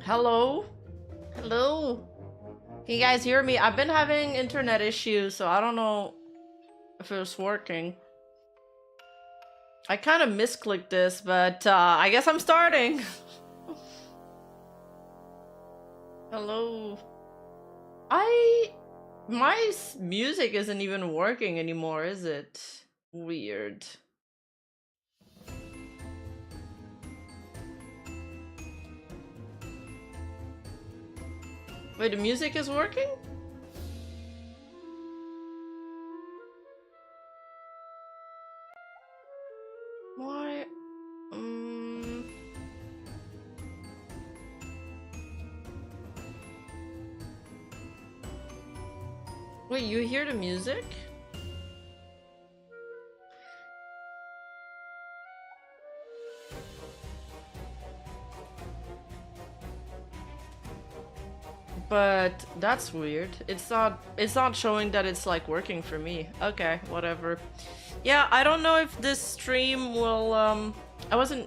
Hello? Hello? Can you guys hear me? I've been having internet issues, so I don't know if it was working. I kind of misclicked this, but I guess I'm starting. Hello? My music isn't even working anymore, is it? Weird. Wait, the music is working? Why? Wait, you hear the music? But that's weird. It's not showing that it's like working for me. Okay, whatever. Yeah, I don't know if this stream will honestly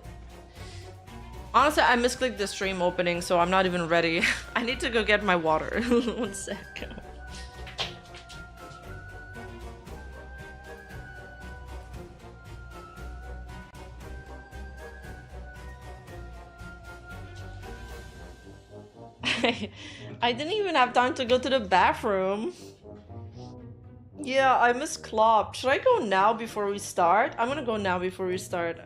I misclicked the stream opening, so I'm not even ready. I need to go get my water. One sec. I didn't even have time to go to the bathroom. Yeah, I misclopped. Should I go now before we start? I'm gonna go now before we start.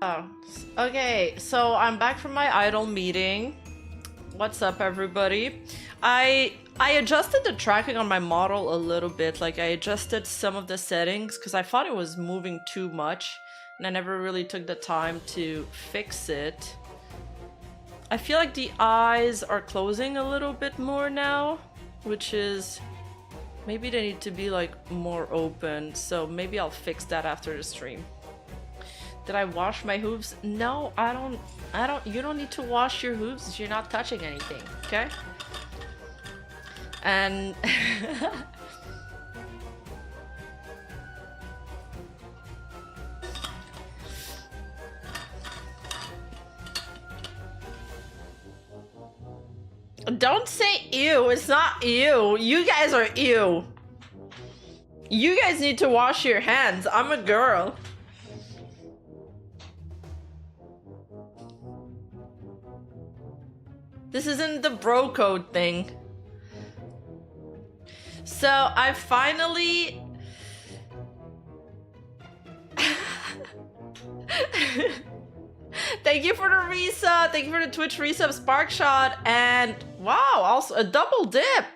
Oh, okay, so I'm back from my idol meeting. What's up, everybody? I adjusted the tracking on my model a little bit. Like, I adjusted some of the settings because I thought it was moving too much, and I never really took the time to fix it. I feel like the eyes are closing a little bit more now, which is... maybe they need to be, like, more open, so maybe I'll fix that after the stream. Did I wash my hooves? No, I don't, you don't need to wash your hooves if you're not touching anything, okay? And... don't say ew, it's not ew. You guys are ew. You guys need to wash your hands. I'm a girl. This isn't the bro code thing. So I finally... Thank you for the resub. Thank you for the Twitch resub, Sparkshot, and wow, also a double dip.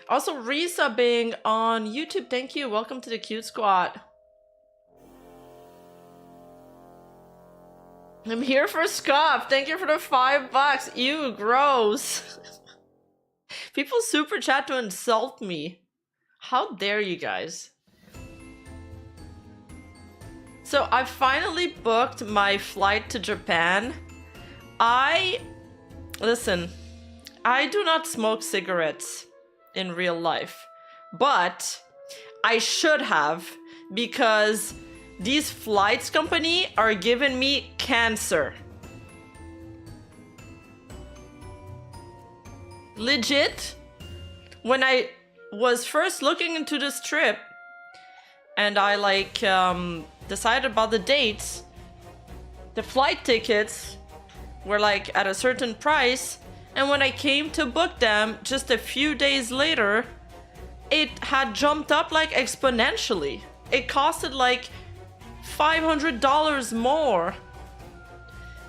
Also resubbing on YouTube. Thank you. Welcome to the Cute Squad. I'm here for Scuff. Thank you for the $5. Ew, gross. People super chat to insult me. How dare you guys? So I finally booked my flight to Japan. Listen, I do not smoke cigarettes in real life, but I should have, because these flights company are giving me cancer. Legit, when I was first looking into this trip and I like decided about the dates, the flight tickets were like at a certain price, And when I came to book them just a few days later, it had jumped up like exponentially. It costed like $500 more.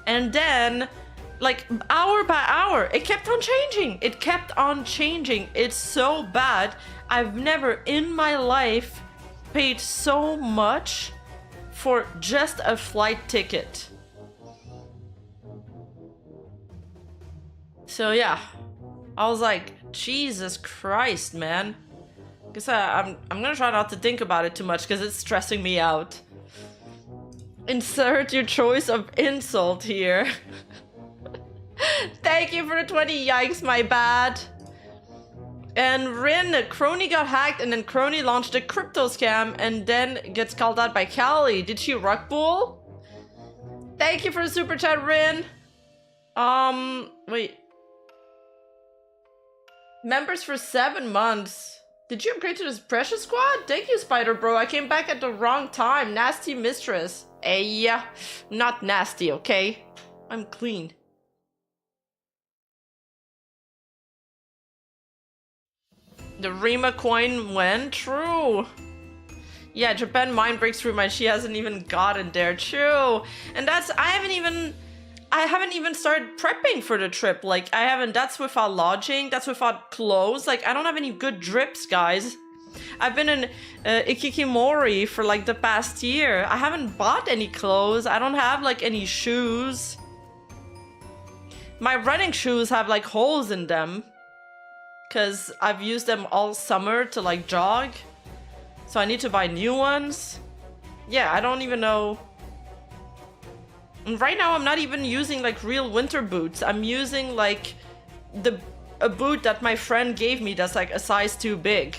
And then, like, hour by hour, it kept on changing. It kept on changing. It's so bad. I've never in my life paid so much for just a flight ticket. So yeah, I was like, Jesus Christ, man. Guess I'm gonna try not to think about it too much because it's stressing me out. Insert your choice of insult here. Thank you for the 20. Yikes, my bad. And Rin, Crony got hacked and then Crony launched a crypto scam and then gets called out by Callie. Did she rug bull? Thank you for the super chat, Rin. Wait. Members for 7 months. Did you upgrade to this precious squad? Thank you, Spider Bro. I came back at the wrong time. Nasty mistress. Hey, yeah. Not nasty, okay? I'm clean. The Rima coin went? True. Yeah, Japan mind breaks through my. She hasn't even gotten there. True. And that's, I haven't even started prepping for the trip. Like, that's without lodging, that's without clothes. Like, I don't have any good drips, guys. I've been in Ikikimori for like the past year. I haven't bought any clothes. I don't have like any shoes. My running shoes have like holes in them because I've used them all summer to like jog. So I need to buy new ones. Yeah, I don't even know. And right now I'm not even using like real winter boots. I'm using like a boot that my friend gave me that's like a size too big.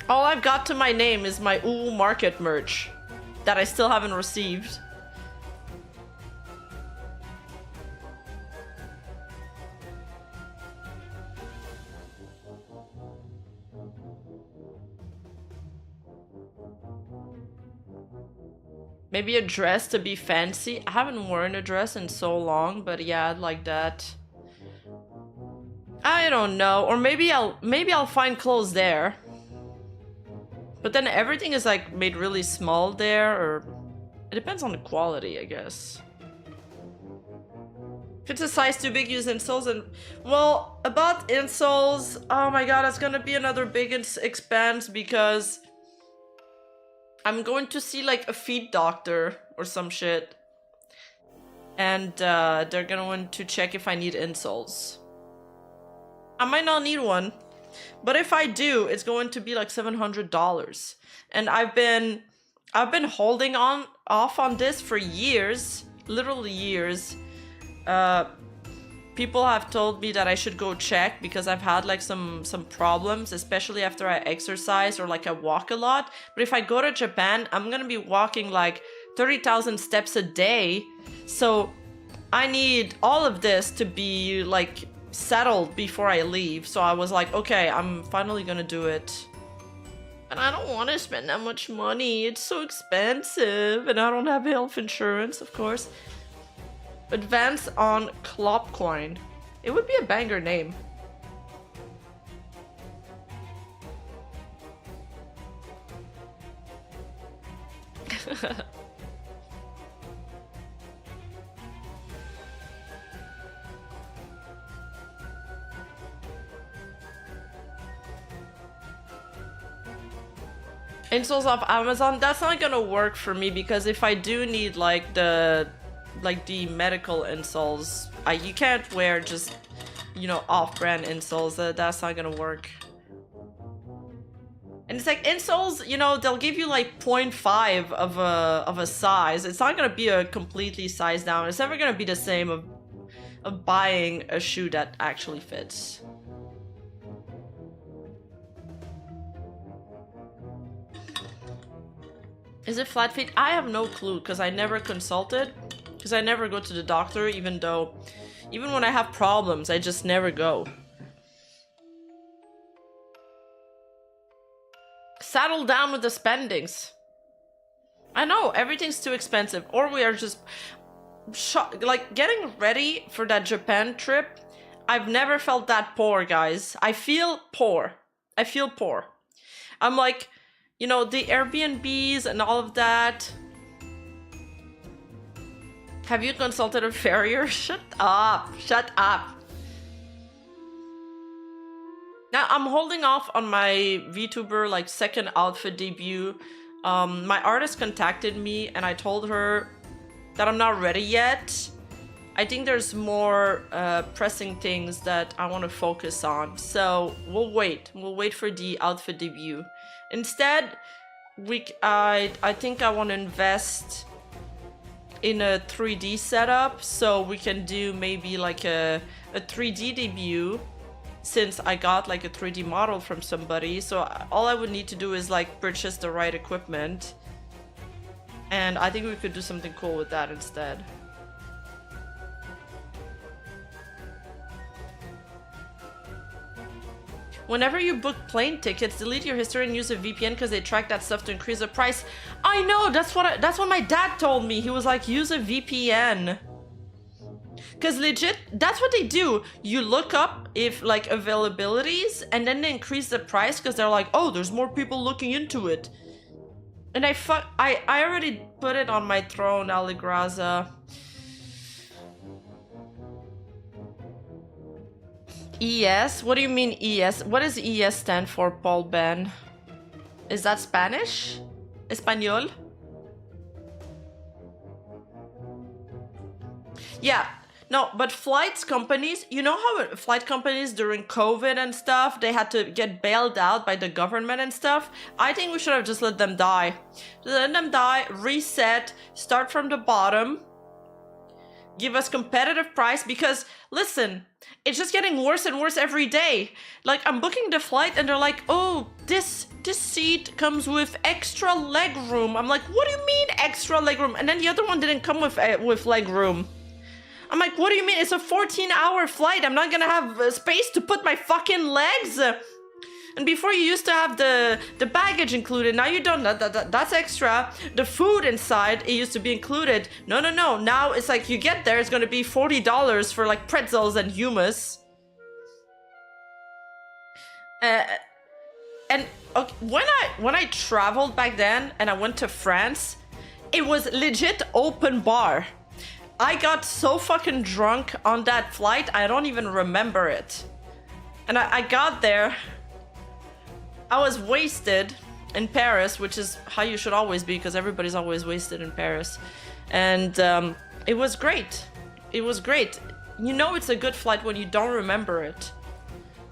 All I've got to my name is my Ooh Market merch that I still haven't received. Maybe a dress to be fancy. I haven't worn a dress in so long, but yeah, I'd like that. I don't know, or maybe I'll find clothes there. But then everything is like made really small there, or it depends on the quality, I guess. If it's a size too big, use insoles. And well, about insoles, oh my god, it's gonna be another big expense because I'm going to see like a feet doctor or some shit. And they're gonna want to check if I need insoles. I might not need one, but if I do, it's going to be like $700. And I've been holding off on this for years, literally years. People have told me that I should go check because I've had like some problems, especially after I exercise or like I walk a lot. But if I go to Japan, I'm gonna be walking like 30,000 steps a day. So I need all of this to be like settled before I leave. So I was like, okay, I'm finally gonna do it. And I don't want to spend that much money. It's so expensive. And I don't have health insurance, of course. Advance on Klopcoin. It would be a banger name. Insoles off Amazon, that's not gonna work for me because if I do need like the medical insoles, you can't wear just, you know, off-brand insoles. That's not gonna work. And it's like insoles, you know, they'll give you like 0.5 of a size. It's not gonna be a completely size down. It's never gonna be the same of buying a shoe that actually fits. Is it flat feet? I have no clue because I never consulted. Because I never go to the doctor, even when I have problems, I just never go. Saddle down with the spendings. I know, everything's too expensive. Or we are just like getting ready for that Japan trip. I've never felt that poor, guys. I feel poor. I feel poor. I'm like, you know, the Airbnbs and all of that. Have you consulted a farrier? Shut up. Shut up. Now, I'm holding off on my VTuber, like, second outfit debut. My artist contacted me and I told her that I'm not ready yet. I think there's more pressing things that I want to focus on. So we'll wait. We'll wait for the outfit debut. Instead, I think I want to invest in a 3D setup so we can do maybe like a 3D debut, since I got like a 3D model from somebody. So all I would need to do is like purchase the right equipment, and I think we could do something cool with that instead. Whenever you book plane tickets, delete your history and use a VPN because they track that stuff to increase the price. I know, that's what my dad told me. He was like, use a VPN. Because legit, that's what they do. You look up if like availabilities and then they increase the price because they're like, oh, there's more people looking into it. And I already put it on my throne, Aligraza. ES? What do you mean ES? What does ES stand for, Paul Ben? Is that Spanish? Espanol? Yeah. No, but flights companies, you know how flight companies during COVID and stuff, they had to get bailed out by the government and stuff? I think we should have just let them die. Let them die, reset, start from the bottom, give us competitive price, because listen, it's just getting worse and worse every day. Like, I'm booking the flight and they're like, oh, this seat comes with extra leg room. I'm like, what do you mean extra leg room? And then the other one didn't come with leg room. I'm like, what do you mean? It's a 14-hour flight. I'm not gonna have space to put my fucking legs. And before you used to have the baggage included. Now you don't. That's extra. The food inside, it used to be included. No. Now it's like you get there, it's gonna be $40 for like pretzels and hummus. And okay, when I traveled back then and I went to France, it was legit open bar. I got so fucking drunk on that flight, I don't even remember it. And I got there, I was wasted in Paris, which is how you should always be, because everybody's always wasted in Paris. And it was great. It was great. You know it's a good flight when you don't remember it.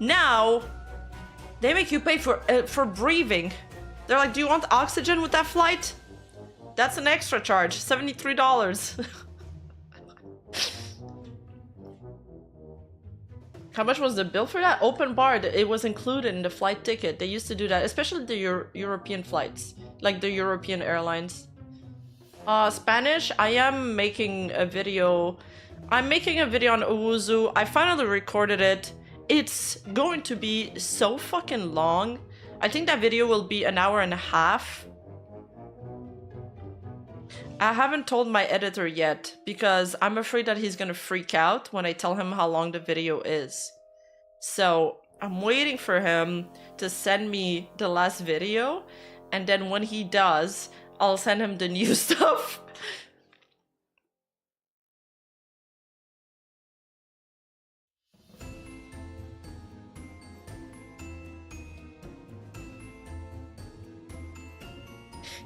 Now, they make you pay for breathing. They're like, do you want oxygen with that flight? That's an extra charge, $73. How much was the bill for that? Open bar, it was included in the flight ticket. They used to do that, especially the European flights, like the European airlines. Spanish, I am making a video. I'm making a video on Owuzu. I finally recorded it. It's going to be so fucking long. I think that video will be an hour and a half. I haven't told my editor yet because I'm afraid that he's gonna freak out when I tell him how long the video is. So I'm waiting for him to send me the last video, and then when he does, I'll send him the new stuff.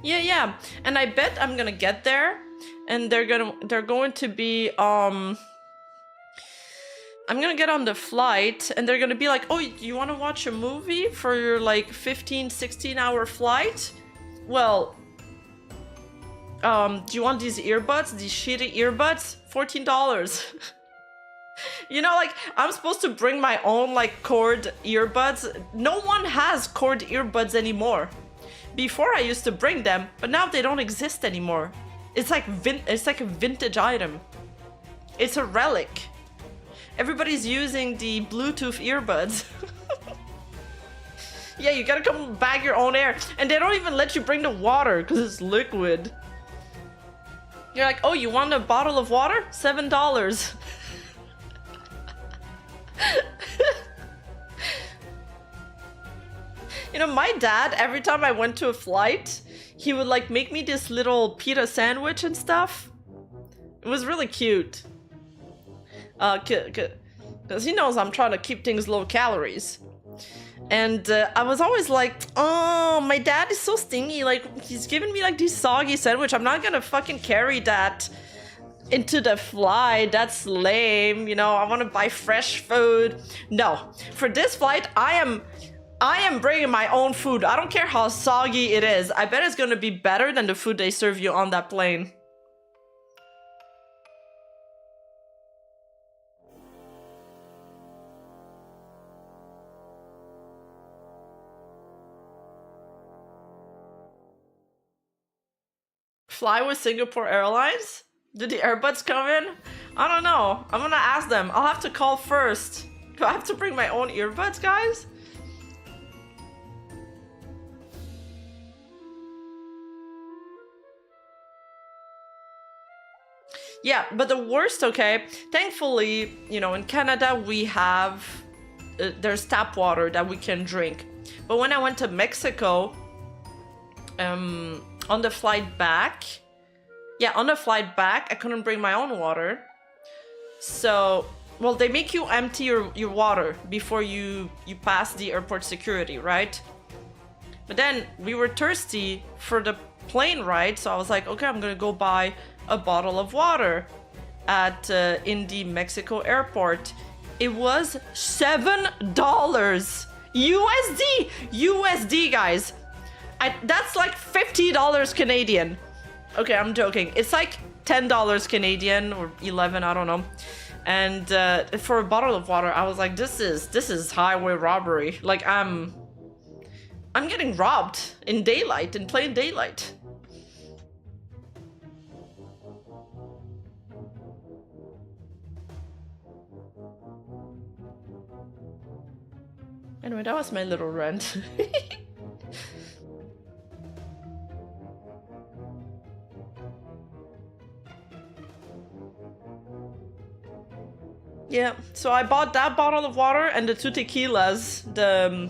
Yeah, and I bet I'm gonna get there, and they're going to be I'm gonna get on the flight, and they're gonna be like, oh, you want to watch a movie for your like 15-16 hour flight? Well, do you want these earbuds, these shitty earbuds? $14. You know, like, I'm supposed to bring my own like cord earbuds. No one has cord earbuds anymore. Before I used to bring them, but now they don't exist anymore. It's like a vintage item. It's a relic. Everybody's using the Bluetooth earbuds. Yeah, you gotta come bag your own air. And they don't even let you bring the water because it's liquid. You're like, oh, you want a bottle of water? $7. You know, my dad, every time I went to a flight, he would like make me this little pita sandwich and stuff. It was really cute. Because he knows I'm trying to keep things low calories. And I was always like, oh, my dad is so stingy. Like, he's giving me like this soggy sandwich. I'm not gonna fucking carry that into the flight. That's lame. You know, I want to buy fresh food. No, for this flight, I am bringing my own food. I don't care how soggy it is. I bet it's gonna be better than the food they serve you on that plane. Fly with Singapore Airlines? Did the earbuds come in? I don't know. I'm gonna ask them. I'll have to call first. Do I have to bring my own earbuds, guys? Yeah, but the worst, okay, thankfully, you know, in Canada we have, there's tap water that we can drink. But when I went to Mexico, on the flight back, I couldn't bring my own water. So, well, they make you empty your water before you pass the airport security, right? But then we were thirsty for the plane ride, so I was like, okay, I'm gonna go buy a bottle of water at in the Mexico airport. It was $7 USD, guys. That's like $50 Canadian. Okay, I'm joking. It's like $10 Canadian or 11, I don't know. And for a bottle of water, I was like, this is highway robbery. Like I'm getting robbed in daylight, in plain daylight. Anyway, that was my little rant. Yeah, so I bought that bottle of water and the 2 tequilas. The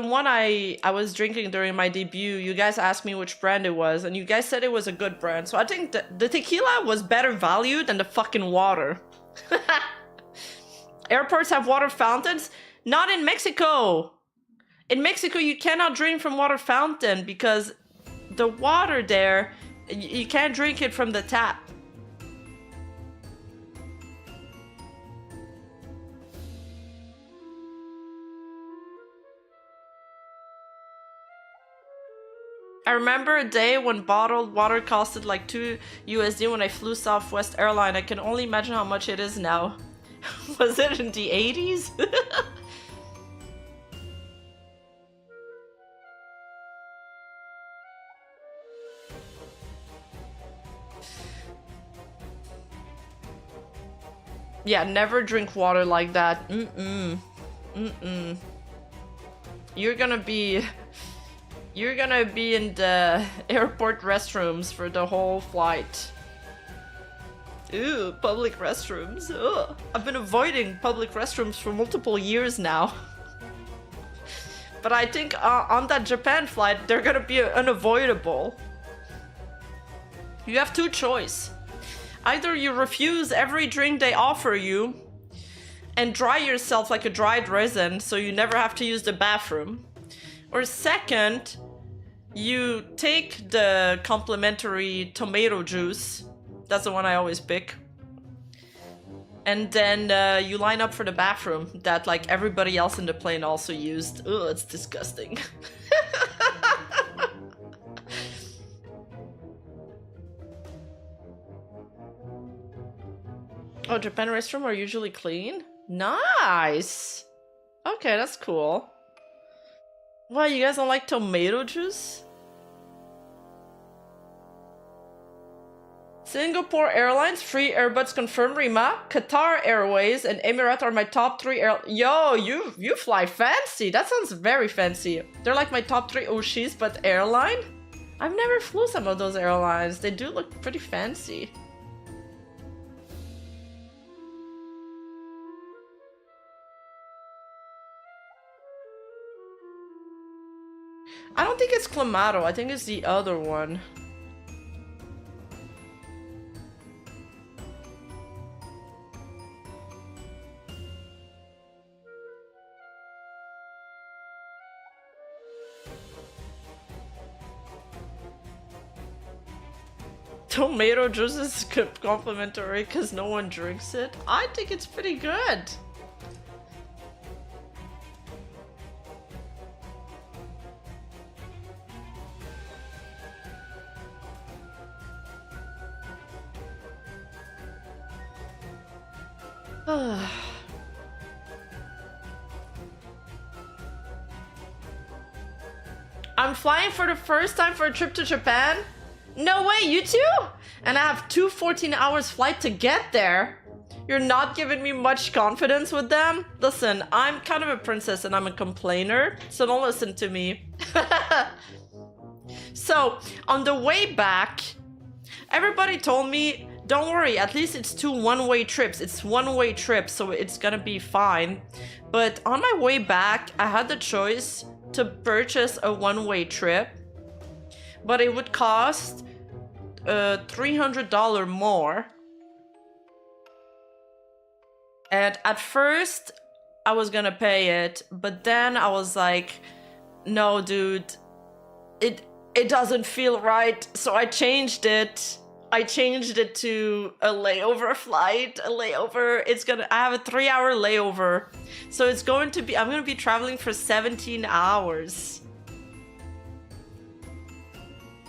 one I was drinking during my debut, you guys asked me which brand it was, and you guys said it was a good brand. So I think the tequila was better value than the fucking water. Airports have water fountains? Not in Mexico! In Mexico, you cannot drink from water fountain because the water there, you can't drink it from the tap. I remember a day when bottled water costed like $2 USD when I flew Southwest Airline. I can only imagine how much it is now. Was it in the 80s? Yeah, never drink water like that. You're gonna be in the airport restrooms for the whole flight. Ooh, public restrooms. Ugh. I've been avoiding public restrooms for multiple years now. But I think on that Japan flight, they're gonna be unavoidable. You have two choices. Either you refuse every drink they offer you and dry yourself like a dried resin so you never have to use the bathroom. Or second, you take the complimentary tomato juice. That's the one I always pick. And then you line up for the bathroom that like everybody else in the plane also used. Ugh, it's disgusting. Oh, Japan restroom are usually clean? Nice! Okay, that's cool. Why, you guys don't like tomato juice? Singapore Airlines, free earbuds confirmed, Rima. Qatar Airways and Emirates are my top 3 Yo, you fly fancy. That sounds very fancy. They're like my top 3 Oshis, but airline? I've never flew some of those airlines. They do look pretty fancy. I don't think it's Clamato. I think it's the other one. Tomato juice is complimentary because no one drinks it. I think it's pretty good. I'm flying for the first time for a trip to Japan. No way, you too? And I have 2 14-hour flight to get there. You're not giving me much confidence with them? Listen, I'm kind of a princess and I'm a complainer, so don't listen to me. So, on the way back, everybody told me, don't worry, at least it's 2 one-way trips. It's one-way trip, so it's gonna be fine. But on my way back, I had the choice to purchase a one-way trip, but it would cost $300 more. And at first, I was gonna pay it, but then I was like, no, dude, it doesn't feel right, so I changed it. I changed it to a layover flight, a layover. I have a 3-hour layover. So it's going to be, I'm going to be traveling for 17 hours.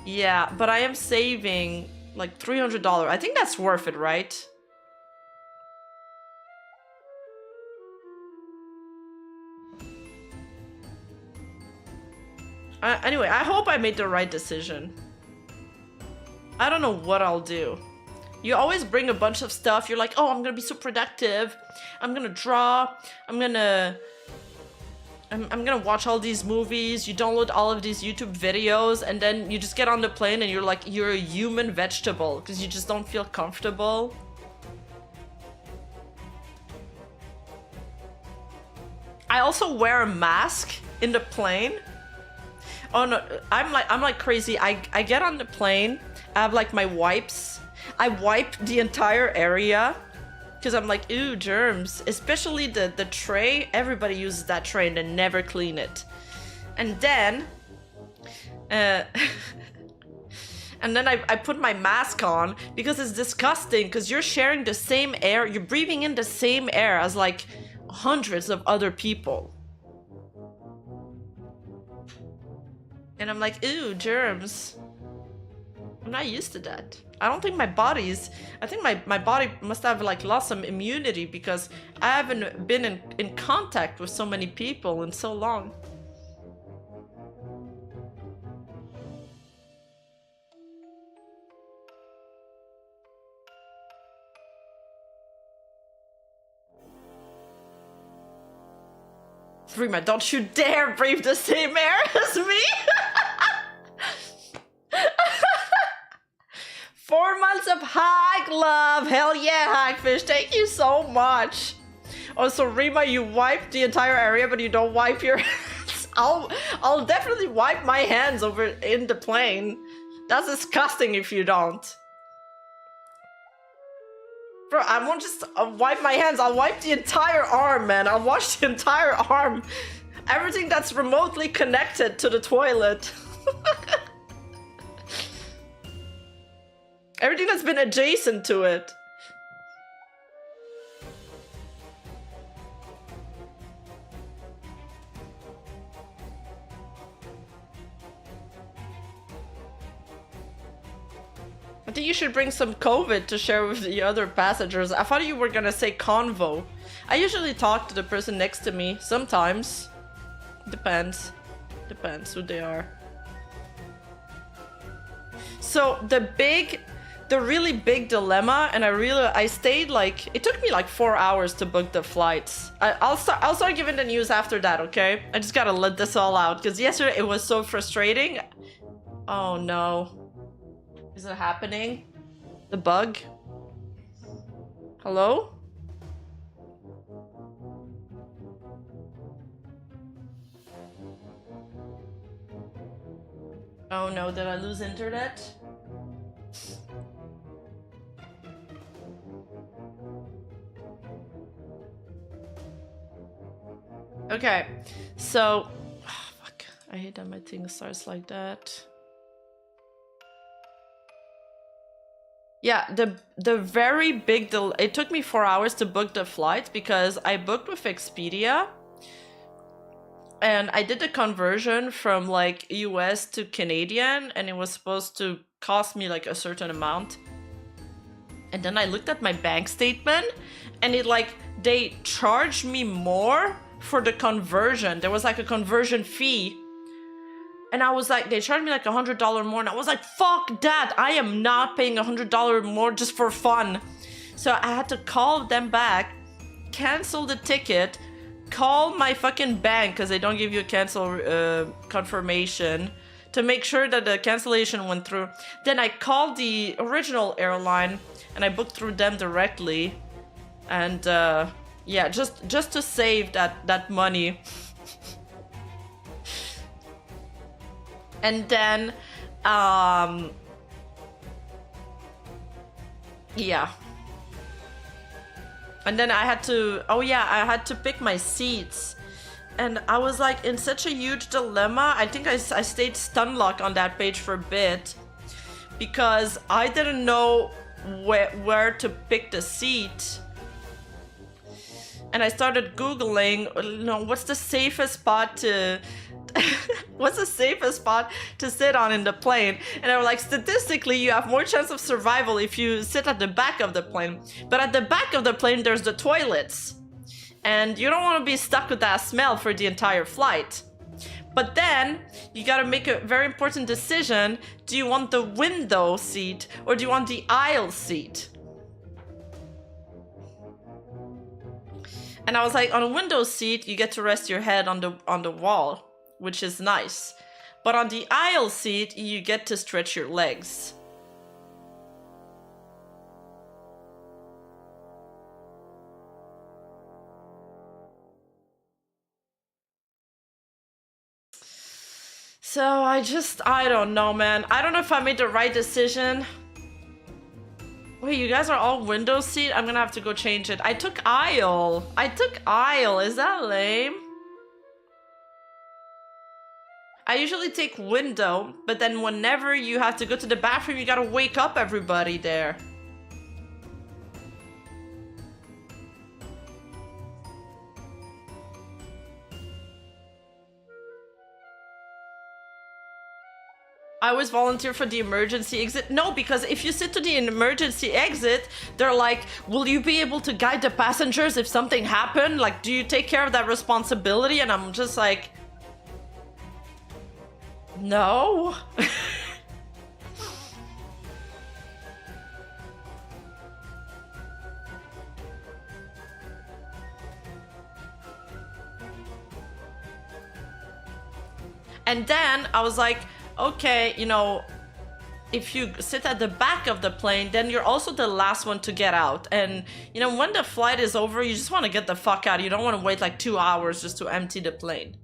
Yeah, but I am saving like $300. I think that's worth it, right? Anyway, I hope I made the right decision. I don't know what I'll do. You always bring a bunch of stuff. You're like, oh, I'm gonna be so productive. I'm gonna draw. I'm gonna watch all these movies. You download all of these YouTube videos, and then you just get on the plane and you're like, you're a human vegetable because you just don't feel comfortable. I also wear a mask in the plane. Oh no, I'm like crazy. I get on the plane. I have like my wipes. I wipe the entire area because I'm like, ooh, germs. Especially the tray. Everybody uses that tray and they never clean it. And then, and then I put my mask on because it's disgusting because you're sharing the same air. You're breathing in the same air as like hundreds of other people. And I'm like, ooh, germs. I'm not used to that. I don't think my body's... I think my body must have like lost some immunity because I haven't been in contact with so many people in so long. Rima, don't you dare breathe the same air as me! 4 months of hike love! Hell yeah, Hackfish, thank you so much! Also, Rima, you wipe the entire area, but you don't wipe your hands. I'll definitely wipe my hands over in the plane. That's disgusting if you don't. Bro, I won't just wipe my hands. I'll wipe the entire arm, man. I'll wash the entire arm. Everything that's remotely connected to the toilet. Everything that's been adjacent to it. I think you should bring some COVID to share with the other passengers. I thought you were gonna say convo. I usually talk to the person next to me, sometimes. Depends. Depends who they are. So the really big dilemma, and I stayed like, it took me like 4 hours to book the flights. I'll start giving the news after that, okay? I just gotta let this all out, because yesterday it was so frustrating. Oh no. Is it happening? The bug? Hello? Oh no, did I lose internet? Okay, so... Oh, fuck. I hate that my thing starts like that. Yeah, the very big delay. It took me 4 hours to book the flight because I booked with Expedia. And I did the conversion from like US to Canadian, and it was supposed to cost me like a certain amount. And then I looked at my bank statement, and it like, they charged me more for the conversion. There was like a conversion fee. And I was like, they charged me like $100 more, and I was like, fuck that, I am not paying $100 more just for fun. So I had to call them back, cancel the ticket, call my fucking bank, because they don't give you a cancel confirmation, to make sure that the cancellation went through. Then I called the original airline, and I booked through them directly. And yeah, just to save that money. And then, yeah. And then I had to, oh yeah, I had to pick my seats. And I was like in such a huge dilemma. I think I stayed stun lock on that page for a bit because I didn't know where to pick the seat. And I started Googling, you know, what's the safest spot to... what's the safest spot to sit on in the plane? And they were like, statistically, you have more chance of survival if you sit at the back of the plane. But at the back of the plane, there's the toilets. And you don't want to be stuck with that smell for the entire flight. But then, you gotta make a very important decision. Do you want the window seat or do you want the aisle seat? And I was like, on a window seat, you get to rest your head on the wall, which is nice. But on the aisle seat, you get to stretch your legs. So I don't know, man. I don't know if I made the right decision. Wait, you guys are all window seat? I'm gonna have to go change it. I took aisle. Is that lame? I usually take window, but then whenever you have to go to the bathroom, you gotta wake up everybody there. I always volunteer for the emergency exit. No, because if you sit to the emergency exit, they're like, will you be able to guide the passengers if something happened? Like, do you take care of that responsibility? And I'm just like, no. And then I was like, okay, you know, if you sit at the back of the plane, then you're also the last one to get out. And, you know, when the flight is over, you just want to get the fuck out. You don't want to wait like 2 hours just to empty the plane.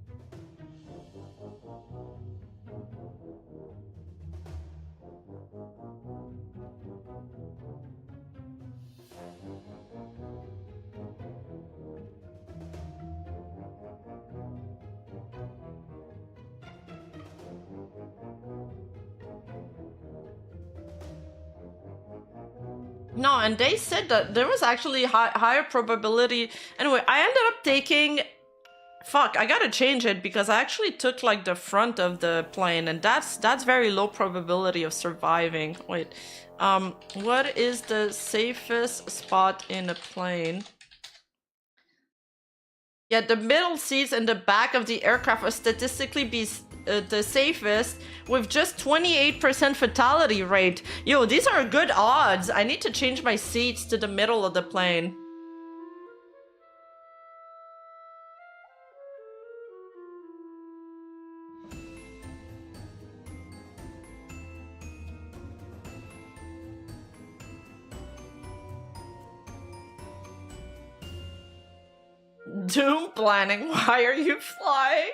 No, and they said that there was actually higher probability. Anyway, I ended up taking... Fuck, I gotta change it because I actually took like the front of the plane, and that's very low probability of surviving. Wait, what is the safest spot in a plane? Yeah, the middle seats in the back of the aircraft will statistically be the safest with just 28% fatality rate. Yo, these are good odds. I need to change my seats to the middle of the plane. Doom planning. Why are you flying?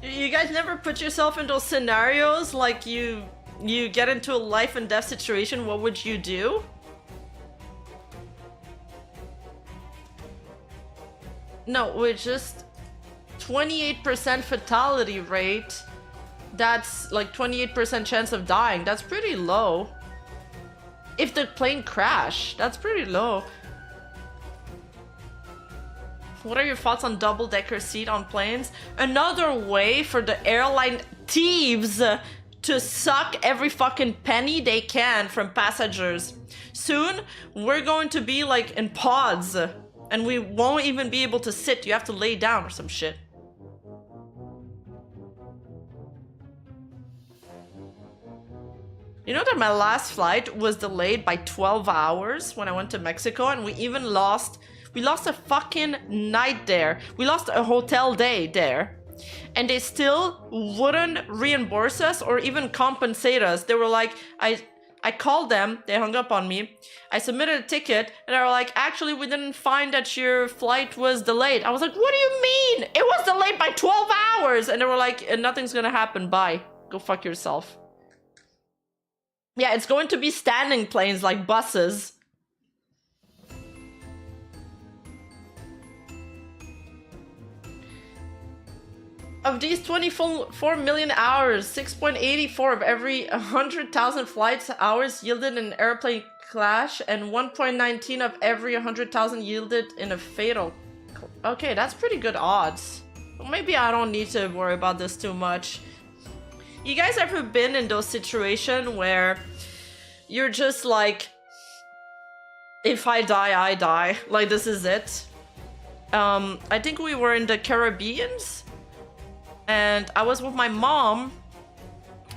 You guys never put yourself in those scenarios like you get into a life and death situation, what would you do? No, with just 28% fatality rate, that's like 28% chance of dying. That's pretty low. If the plane crashed, that's pretty low. What are your thoughts on double-decker seat on planes? Another way for the airline thieves to suck every fucking penny they can from passengers. Soon, we're going to be like in pods, and we won't even be able to sit. You have to lay down or some shit. You know that my last flight was delayed by 12 hours when I went to Mexico, and we lost a fucking night there. We lost a hotel day there. And they still wouldn't reimburse us or even compensate us. They were like, I called them, they hung up on me. I submitted a ticket, and they were like, actually, we didn't find that your flight was delayed. I was like, what do you mean? It was delayed by 12 hours. And they were like, nothing's gonna happen, bye. Go fuck yourself. Yeah, it's going to be standing planes like buses. Of these 24 million hours, 6.84 of every 100,000 flights hours yielded in an airplane crash, and 1.19 of every 100,000 yielded in a fatal. Okay, that's pretty good odds. Well, maybe I don't need to worry about this too much. You guys ever been in those situations where you're just like, if I die, I die. Like, this is it. I think we were in the Caribbeans. And I was with my mom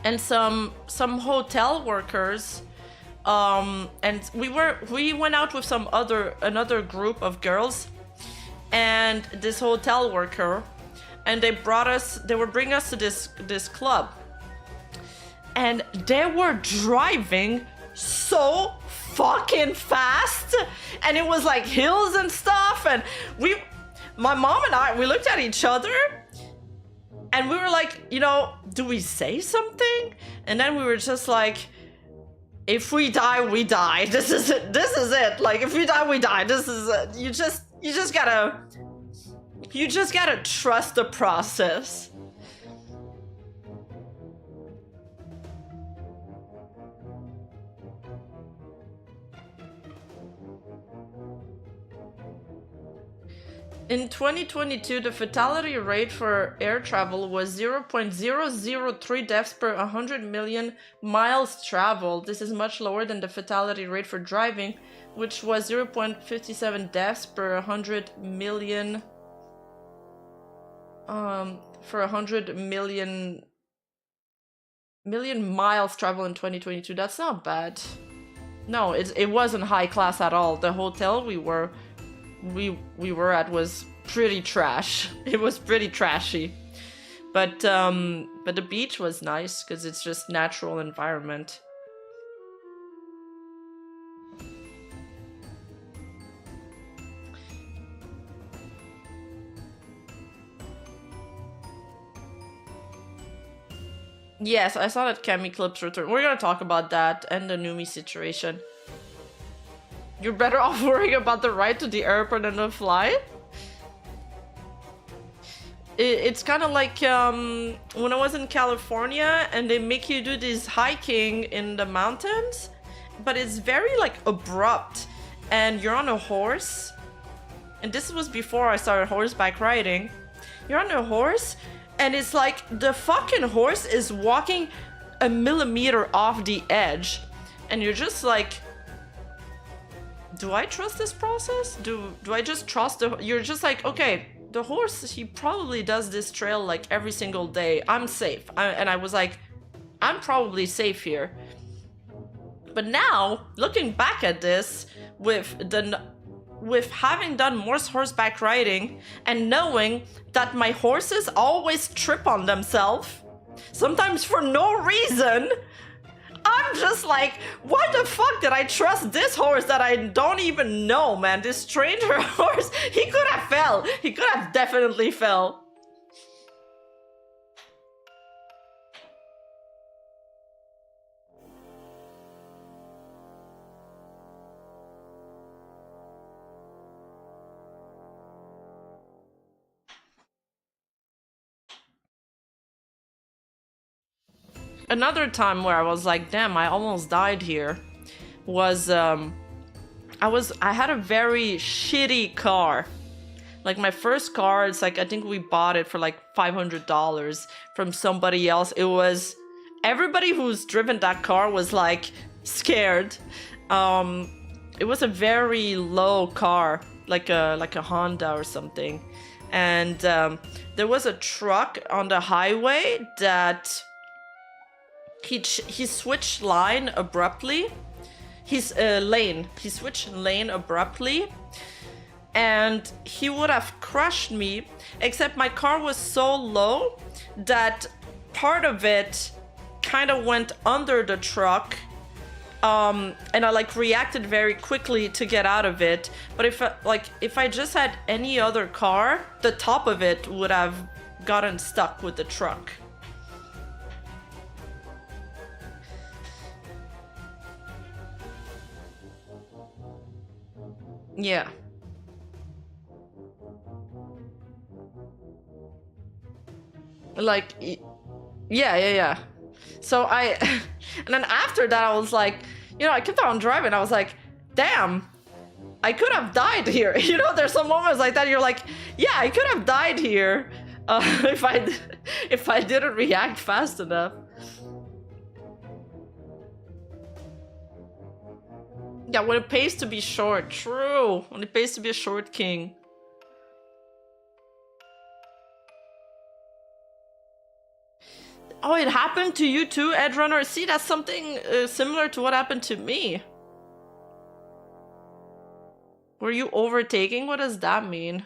and some hotel workers, and we went out with another group of girls, and this hotel worker, and they were bringing us to this club, and they were driving so fucking fast, and it was like hills and stuff, and my mom and I, we looked at each other. And we were like, you know, do we say something? And then we were just like, if we die, we die. This is it. This is it. Like, if we die, we die. This is it. You just gotta trust the process. In 2022, the fatality rate for air travel was 0.003 deaths per 100 million miles traveled. This is much lower than the fatality rate for driving, which was 0.57 deaths per 100 million for 100 million miles traveled in 2022. That's not bad. No, it wasn't high class at all. The hotel we were at was pretty trash. It was pretty trashy, but the beach was nice because it's just natural environment. Yes, I saw that Cammy Clips return. We're gonna talk about that and the Numi situation. You're better off worrying about the ride to the airport than the flight? It's kind of like when I was in California and they make you do this hiking in the mountains, but it's very like abrupt and you're on a horse. And this was before I started horseback riding. You're on a horse and it's like the fucking horse is walking a millimeter off the edge. And you're just like, do I trust this process? Do I just trust you're just like, okay, the horse, he probably does this trail like every single day. I'm safe. And I was like, I'm probably safe here. But now, looking back at this, with having done more horseback riding and knowing that my horses always trip on themselves, sometimes for no reason, I'm I'm just like, why the fuck did I trust this horse that I don't even know, man? This stranger horse, he could have fell. He could have definitely fell. Another time where I was like, damn, I almost died here was I had a very shitty car. Like my first car, it's like I think we bought it for like $500 from somebody else. It was everybody who's driven that car was like scared. It was a very low car, like a Honda or something. And there was a truck on the highway that he switched line abruptly. He switched lane abruptly, and he would have crushed me, except my car was so low that part of it kind of went under the truck, and I like reacted very quickly to get out of it. But if I just had any other car, the top of it would have gotten stuck with the truck. Yeah. Like, yeah. So and then after that, I was like, I kept on driving. I was like, damn, I could have died here. There's some moments like that. You're like, yeah, I could have died here if I didn't react fast enough. Yeah, when it pays to be short. True. When it pays to be a short king. Oh, it happened to you too, Edrunner? See, that's something similar to what happened to me. Were you overtaking? What does that mean?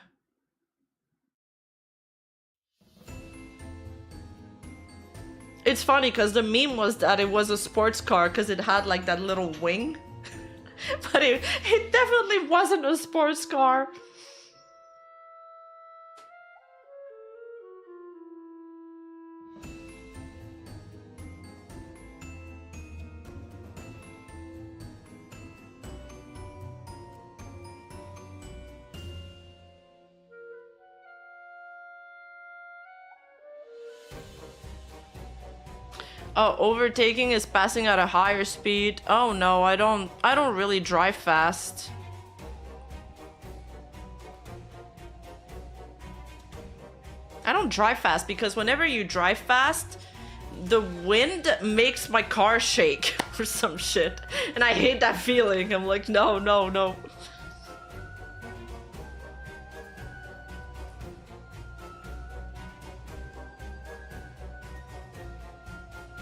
It's funny because the meme was that it was a sports car because it had like that little wing. But it definitely wasn't a sports car. Oh, overtaking is passing at a higher speed. Oh no, I don't really drive fast. I don't drive fast because whenever you drive fast, the wind makes my car shake or some shit. And I hate that feeling. I'm like, no.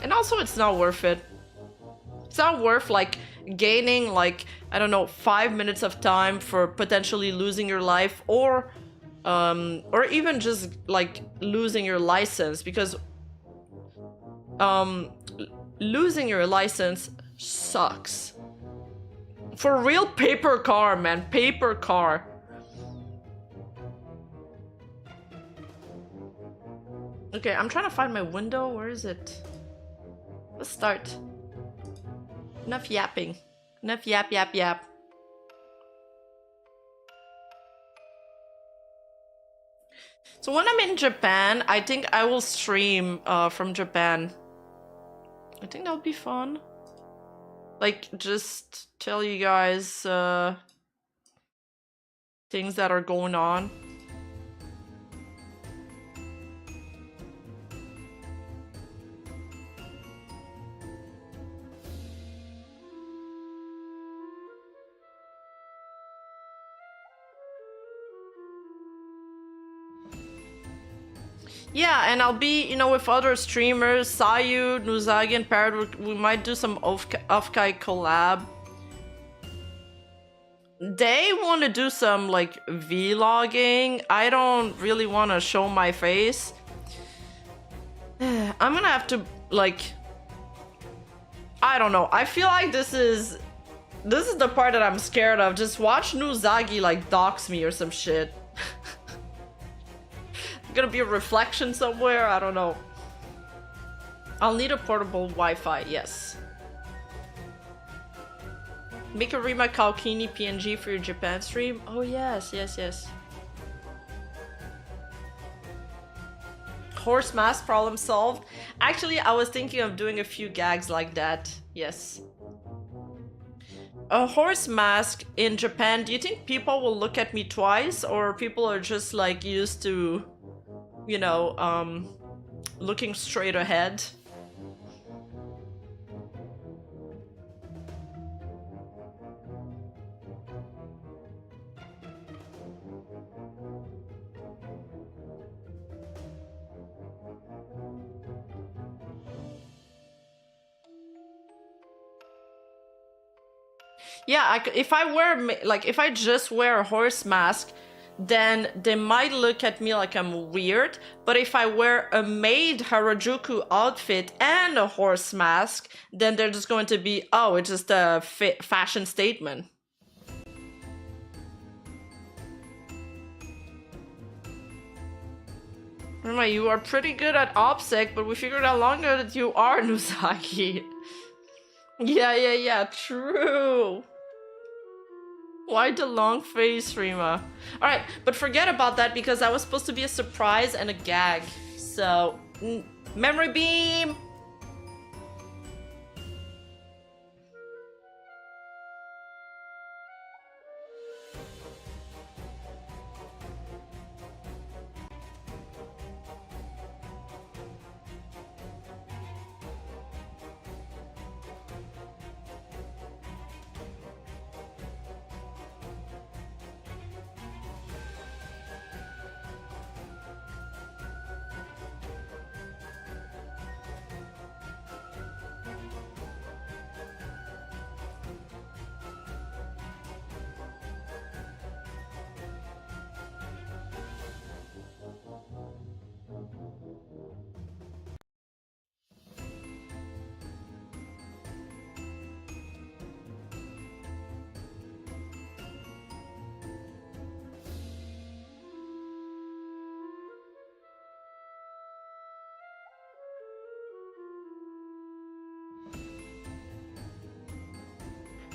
And also, it's not worth it. It's not worth like gaining like, I don't know, 5 minutes of time for potentially losing your life, or even just like losing your license, because losing your license sucks. For real, paper car, man, paper car. Okay, I'm trying to find my window. Where is it? Let's start. Enough yapping. Enough yap. So when I'm in Japan, I think I will stream from Japan. I think that would be fun. Like, just tell you guys things that are going on. Yeah, and I'll be, with other streamers, Sayu, Nuzagi, and Parrot. We might do some off-kai collab. They want to do some, like, vlogging. I don't really want to show my face. I'm gonna have to, like, I don't know. I feel like this is the part that I'm scared of. Just watch Nuzagi like dox me or some shit. Gonna be a reflection somewhere. I don't know. I'll need a portable Wi-Fi. Yes. Make a Rima Kalkini PNG for your Japan stream. Oh yes, yes, yes. Horse mask problem solved. Actually, I was thinking of doing a few gags like that. Yes. A horse mask in Japan, do you think people will look at me twice, or people are just like used to, you know, looking straight ahead? Yeah, if I wear, like, if I just wear a horse mask, then they might look at me like I'm weird. But if I wear a maid Harajuku outfit and a horse mask, then they're just going to be, oh, it's just a fashion statement. Remember, you are pretty good at OPSEC, but we figured out longer that you are Nuzaki. Yeah, true. Why the long face, Rima? Alright, but forget about that because that was supposed to be a surprise and a gag. So, memory beam!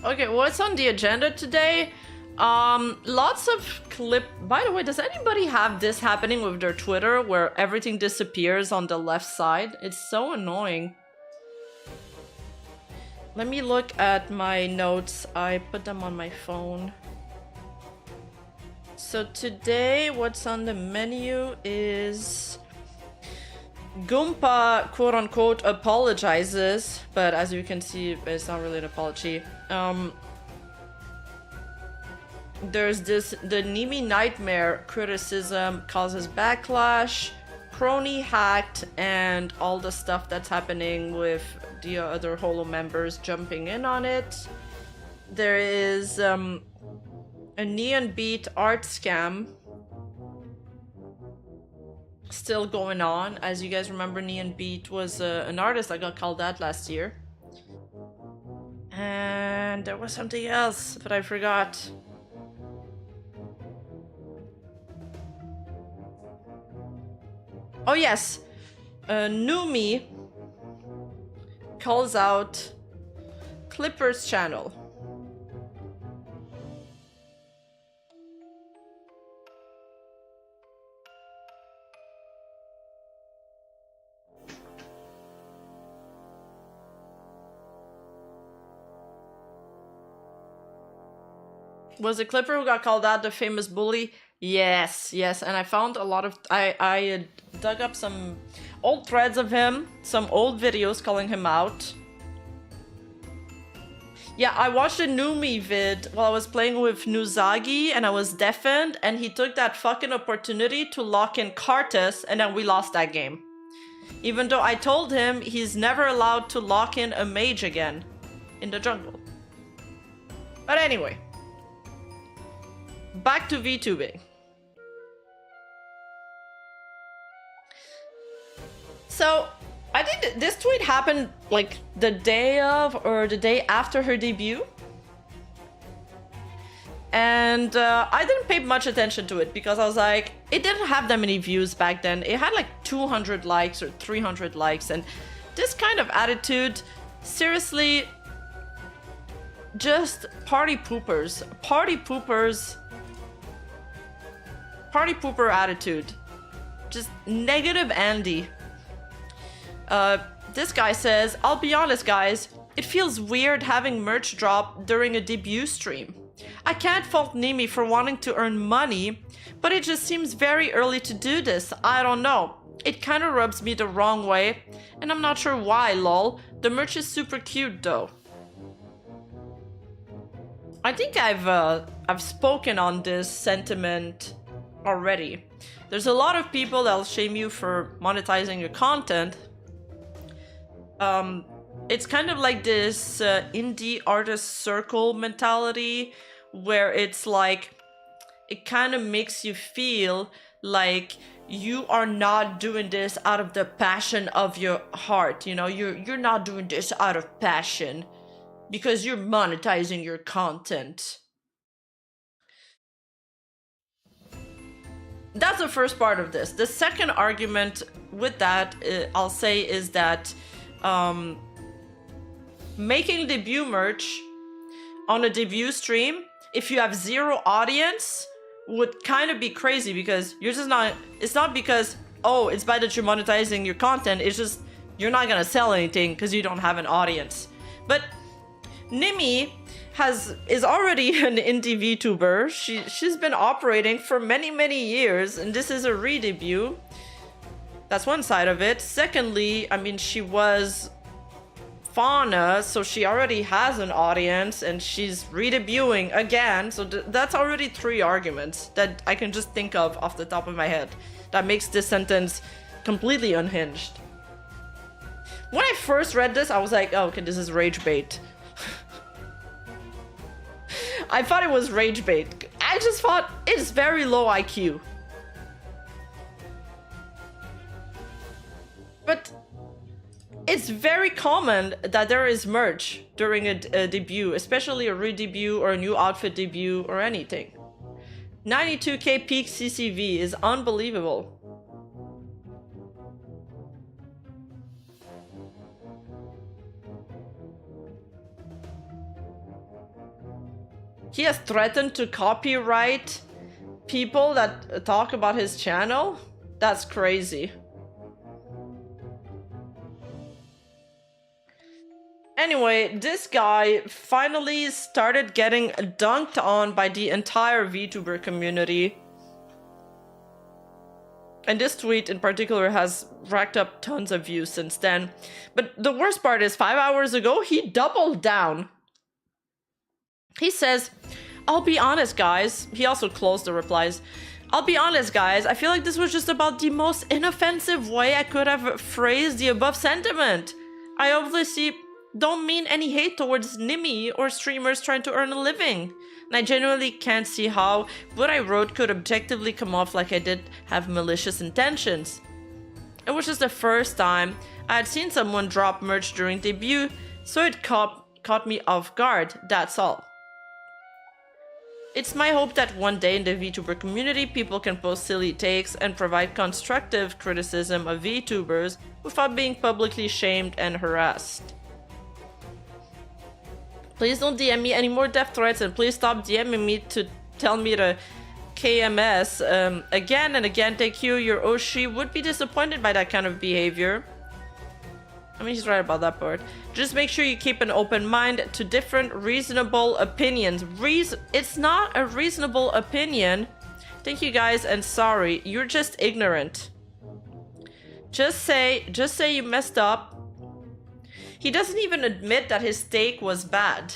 Okay, what's on the agenda today? Lots of clip. By the way, does anybody have this happening with their Twitter where everything disappears on the left side? It's so annoying. Let me look at my notes. I put them on my phone. So today, what's on the menu is Goompa, quote-unquote, apologizes, but as you can see, it's not really an apology. There's the Nimi nightmare criticism causes backlash, crony hacked, and all the stuff that's happening with the other Holo members jumping in on it. There is a Neon Beat art scam still going on. As you guys remember, Neon Beat was an artist that got called out last year. And there was something else, but I forgot. Oh yes, Numi calls out Clipper's channel. Was it Clipper who got called out the famous bully? Yes, and I found a lot of... I dug up some old threads of him, some old videos calling him out. Yeah, I watched a Numi vid while I was playing with Nuzagi and I was deafened, and he took that fucking opportunity to lock in Kartus, and then we lost that game. Even though I told him he's never allowed to lock in a mage again in the jungle. But anyway. Back to VTubing. So, I think this tweet happened like the day of or the day after her debut. And I didn't pay much attention to it because I was like, it didn't have that many views back then. It had like 200 likes or 300 likes. And this kind of attitude, seriously, just party poopers. Party poopers. Party pooper attitude. Just negative Andy. This guy says, I'll be honest guys, it feels weird having merch drop during a debut stream. I can't fault Nimi for wanting to earn money, but it just seems very early to do this. I don't know. It kind of rubs me the wrong way, and I'm not sure why, lol. The merch is super cute though. I think I've spoken on this sentiment already. There's a lot of people that'll shame you for monetizing your content. It's kind of like this indie artist circle mentality where it's like, it kind of makes you feel like you are not doing this out of the passion of your heart. You know, you're not doing this out of passion because you're monetizing your content. That's the first part of this. The second argument with that, I'll say, is that making debut merch on a debut stream, if you have zero audience, would kind of be crazy because you're just not, it's not because, oh, it's bad that you're monetizing your content, it's just, you're not gonna sell anything because you don't have an audience. But Nimi is already an indie VTuber. She's been operating for many years, and this is a re-debut. That's one side of it. Secondly, I mean, she was Fauna, so she already has an audience, and she's re-debuting again. So that's already 3 arguments that I can just think of off the top of my head that makes this sentence completely unhinged. When I first read this, I was like, oh, okay, this is rage bait. I thought it was rage bait. I just thought it's very low IQ. But it's very common that there is merch during a debut, especially a re-debut or a new outfit debut or anything. 92k peak CCV is unbelievable. He has threatened to copyright people that talk about his channel? That's crazy. Anyway, this guy finally started getting dunked on by the entire VTuber community. And this tweet in particular has racked up tons of views since then. But the worst part is 5 hours ago, he doubled down. He says, I'll be honest, guys. He also closed the replies. I'll be honest, guys. I feel like this was just about the most inoffensive way I could have phrased the above sentiment. I obviously don't mean any hate towards Nimi or streamers trying to earn a living. And I genuinely can't see how what I wrote could objectively come off like I did have malicious intentions. It was just the first time I had seen someone drop merch during debut, so it caught me off guard, that's all. It's my hope that one day in the VTuber community, people can post silly takes and provide constructive criticism of VTubers without being publicly shamed and harassed. Please don't DM me any more death threats, and please stop DMing me to tell me to KMS again and again. Thank you. Your Oshi would be disappointed by that kind of behavior. I mean, he's right about that part. Just make sure you keep an open mind to different reasonable opinions. It's not a reasonable opinion. Thank you guys, and sorry. You're just ignorant. Just say you messed up. He doesn't even admit that his take was bad.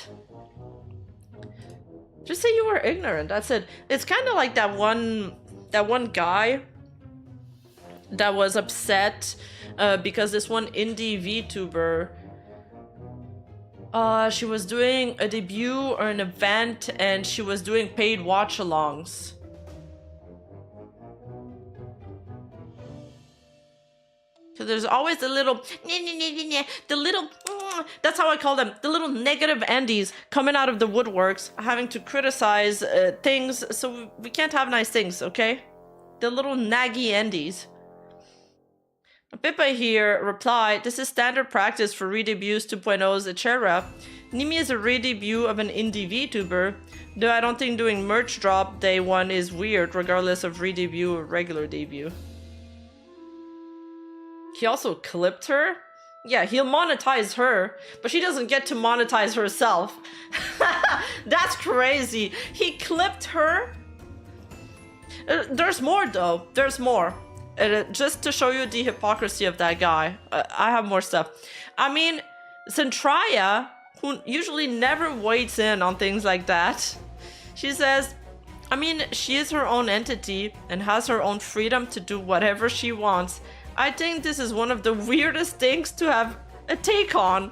Just say you were ignorant. That's it. It's kind of like that one guy that was upset because this one indie VTuber, she was doing a debut or an event and she was doing paid watch-alongs. So there's always the little, the little, that's how I call them, the little negative Andes coming out of the woodworks, having to criticize things, so we can't have nice things, okay? The little naggy Andes. Pippa here replied, this is standard practice for re-debuts 2.0's etc. Nimi is a re-debut of an indie VTuber, though I don't think doing merch drop day one is weird, regardless of re-debut or regular debut. He also clipped her? Yeah, he'll monetize her, but she doesn't get to monetize herself. That's crazy. He clipped her? There's more though, there's more. Just to show you the hypocrisy of that guy. I have more stuff. I mean, Centralia, who usually never weighs in on things like that, she says, I mean, she is her own entity and has her own freedom to do whatever she wants. I think this is one of the weirdest things to have a take on.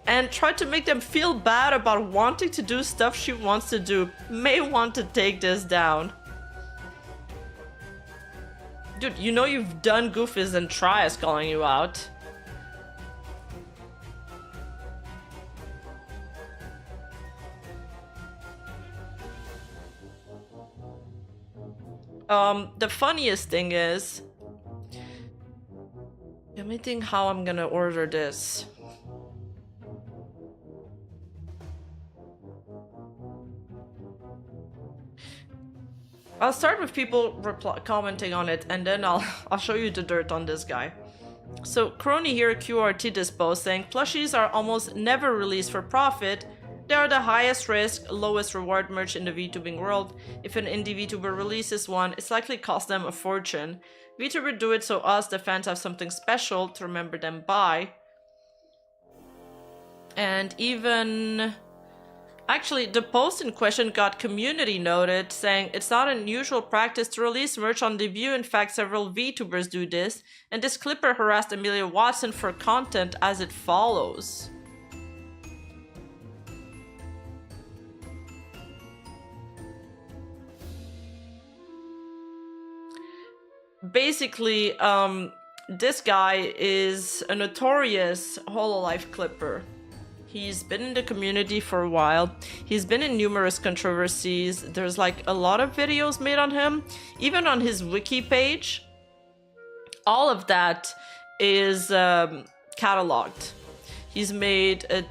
And try to make them feel bad about wanting to do stuff she wants to do. May want to take this down. Dude, you know you've done goofies and tries calling you out. The funniest thing is, let me think how I'm gonna order this. I'll start with people commenting on it, and then I'll show you the dirt on this guy. So Crony here QRT this post saying plushies are almost never released for profit. They are the highest risk, lowest reward merch in the VTubing world. If an indie VTuber releases one, it's likely cost them a fortune. VTuber do it so us, the fans, have something special to remember them by. And even... Actually, the post in question got community noted, saying it's not an unusual practice to release merch on debut. In fact, several VTubers do this, and this clipper harassed Amelia Watson for content as it follows. Basically, this guy is a notorious HoloLive clipper. He's been in the community for a while. He's been in numerous controversies. There's like a lot of videos made on him. Even on his wiki page, all of that is cataloged. He's made a...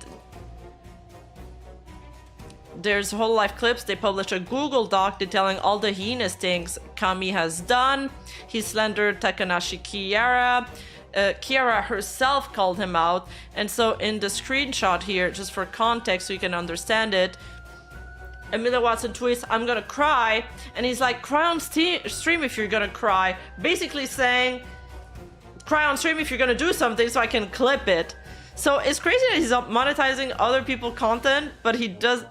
There's HoloLive clips. They publish a Google Doc detailing all the heinous things Kami has done. He slandered Takanashi Kiara. Kiara herself called him out, and so in the screenshot here, just for context so you can understand it, Amelia Watson tweets, I'm gonna cry, and he's like, cry on stream if you're gonna cry, basically saying, cry on stream if you're gonna do something so I can clip it. So it's crazy that he's monetizing other people's content, but he does,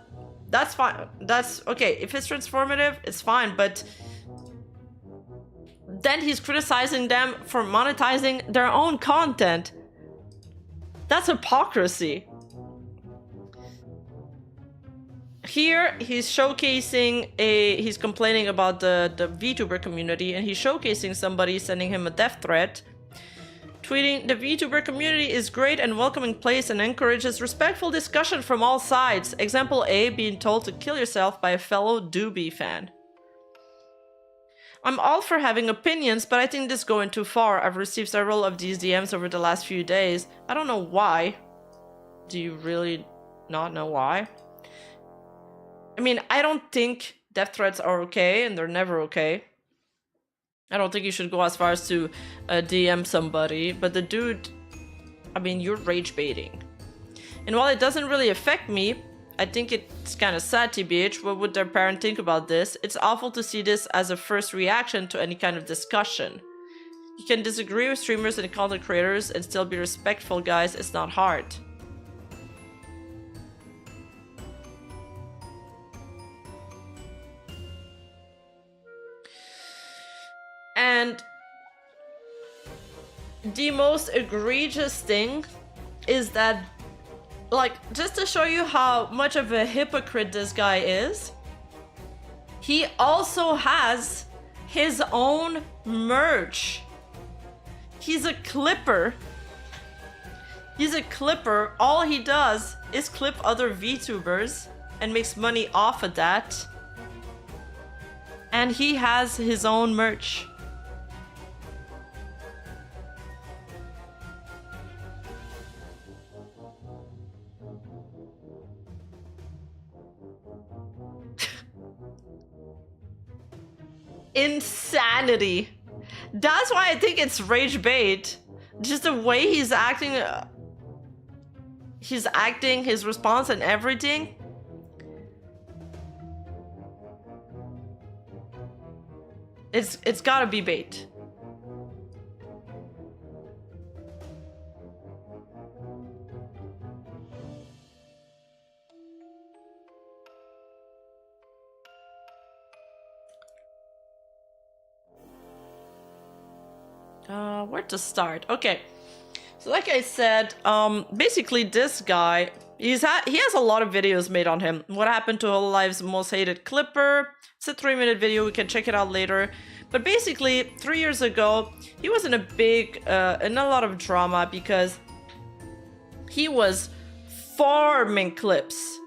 that's fine, that's okay, if it's transformative, it's fine, but then he's criticizing them for monetizing their own content. That's hypocrisy. Here, he's showcasing he's complaining about the VTuber community, and he's showcasing somebody sending him a death threat. Tweeting, the VTuber community is great and welcoming place and encourages respectful discussion from all sides. Example A, being told to kill yourself by a fellow Doobie fan. I'm all for having opinions, but I think this is going too far. I've received several of these DMs over the last few days. I don't know why. Do you really not know why? I mean, I don't think death threats are okay, and they're never okay. I don't think you should go as far as to DM somebody, but the dude, I mean, you're rage baiting. And while it doesn't really affect me, I think it's kind of sad, TBH. What would their parent think about this? It's awful to see this as a first reaction to any kind of discussion. You can disagree with streamers and content creators and still be respectful, guys. It's not hard. And the most egregious thing is that, like, just to show you how much of a hypocrite this guy is, he also has his own merch. He's a clipper. He's a clipper. All he does is clip other VTubers and makes money off of that. And he has his own merch. Insanity. That's why I think it's rage bait. Just the way he's acting, his response and everything. It's gotta be bait. Where to start? Okay, so like I said, basically this guy, he has a lot of videos made on him. What happened to HoloLive's most hated clipper? It's a 3-minute video. We can check it out later. But basically, 3 years ago, he was in in a lot of drama because he was farming clips,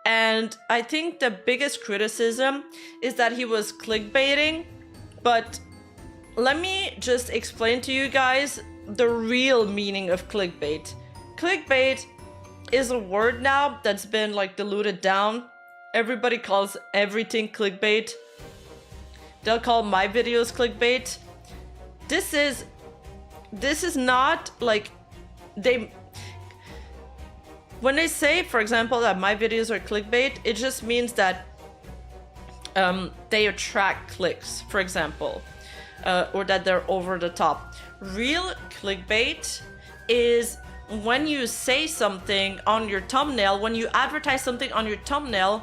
and I think the biggest criticism is that he was clickbaiting. But let me just explain to you guys the real meaning of clickbait. Clickbait is a word now that's been like diluted down. Everybody calls everything clickbait. They'll call my videos clickbait. This is not like when they say, for example, that my videos are clickbait, it just means that they attract clicks, for example. Or that they're over the top. Real clickbait is when you say something on your thumbnail, when you advertise something on your thumbnail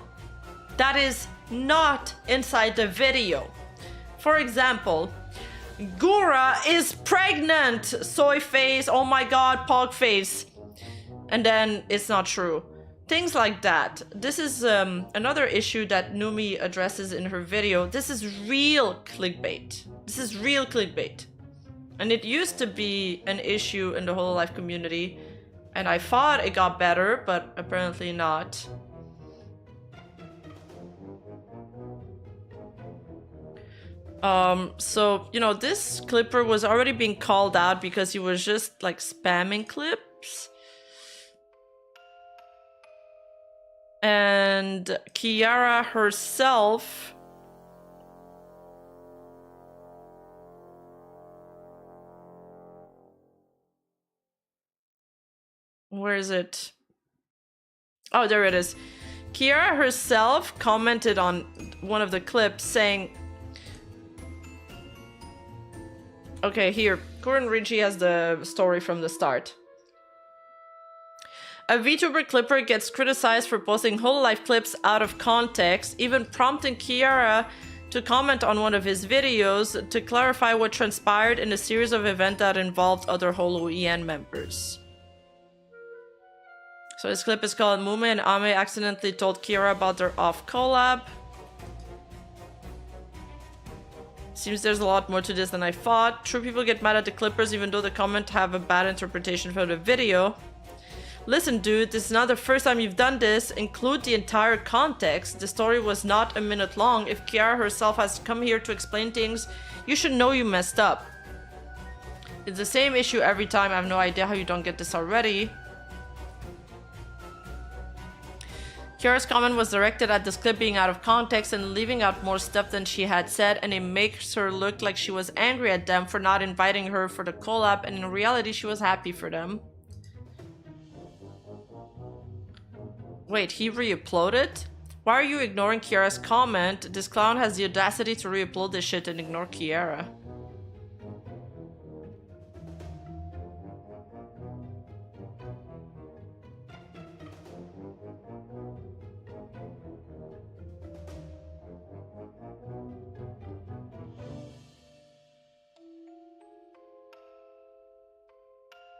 that is not inside the video. For example, Gouma is pregnant, soy face, oh my god, pog face. And then it's not true. Things like that. This is another issue that Numi addresses in her video. This is real clickbait. This is real clickbait. And it used to be an issue in the HoloLive community. And I thought it got better, but apparently not. So, you know, this clipper was already being called out because he was just like spamming clips. And Kiara herself where is it? Oh, there it is. Kiara herself commented on one of the clips saying, okay, here, Current Richie has the story from the start. A VTuber clipper gets criticized for posting HoloLive clips out of context, even prompting Kiara to comment on one of his videos to clarify what transpired in a series of events that involved other HoloEN members. So this clip is called Mume and Ame accidentally told Kiara about their off collab. Seems there's a lot more to this than I thought. True people get mad at the clippers even though the comment have a bad interpretation for the video. Listen, dude, this is not the first time you've done this. Include the entire context. The story was not a minute long. If Kiara herself has come here to explain things, you should know you messed up. It's the same issue every time. I have no idea how you don't get this already. Kiara's comment was directed at this clip being out of context and leaving out more stuff than she had said, and it makes her look like she was angry at them for not inviting her for the collab, and in reality she was happy for them. Wait, he re-uploaded? Why are you ignoring Kiara's comment? This clown has the audacity to re-upload this shit and ignore Kiara.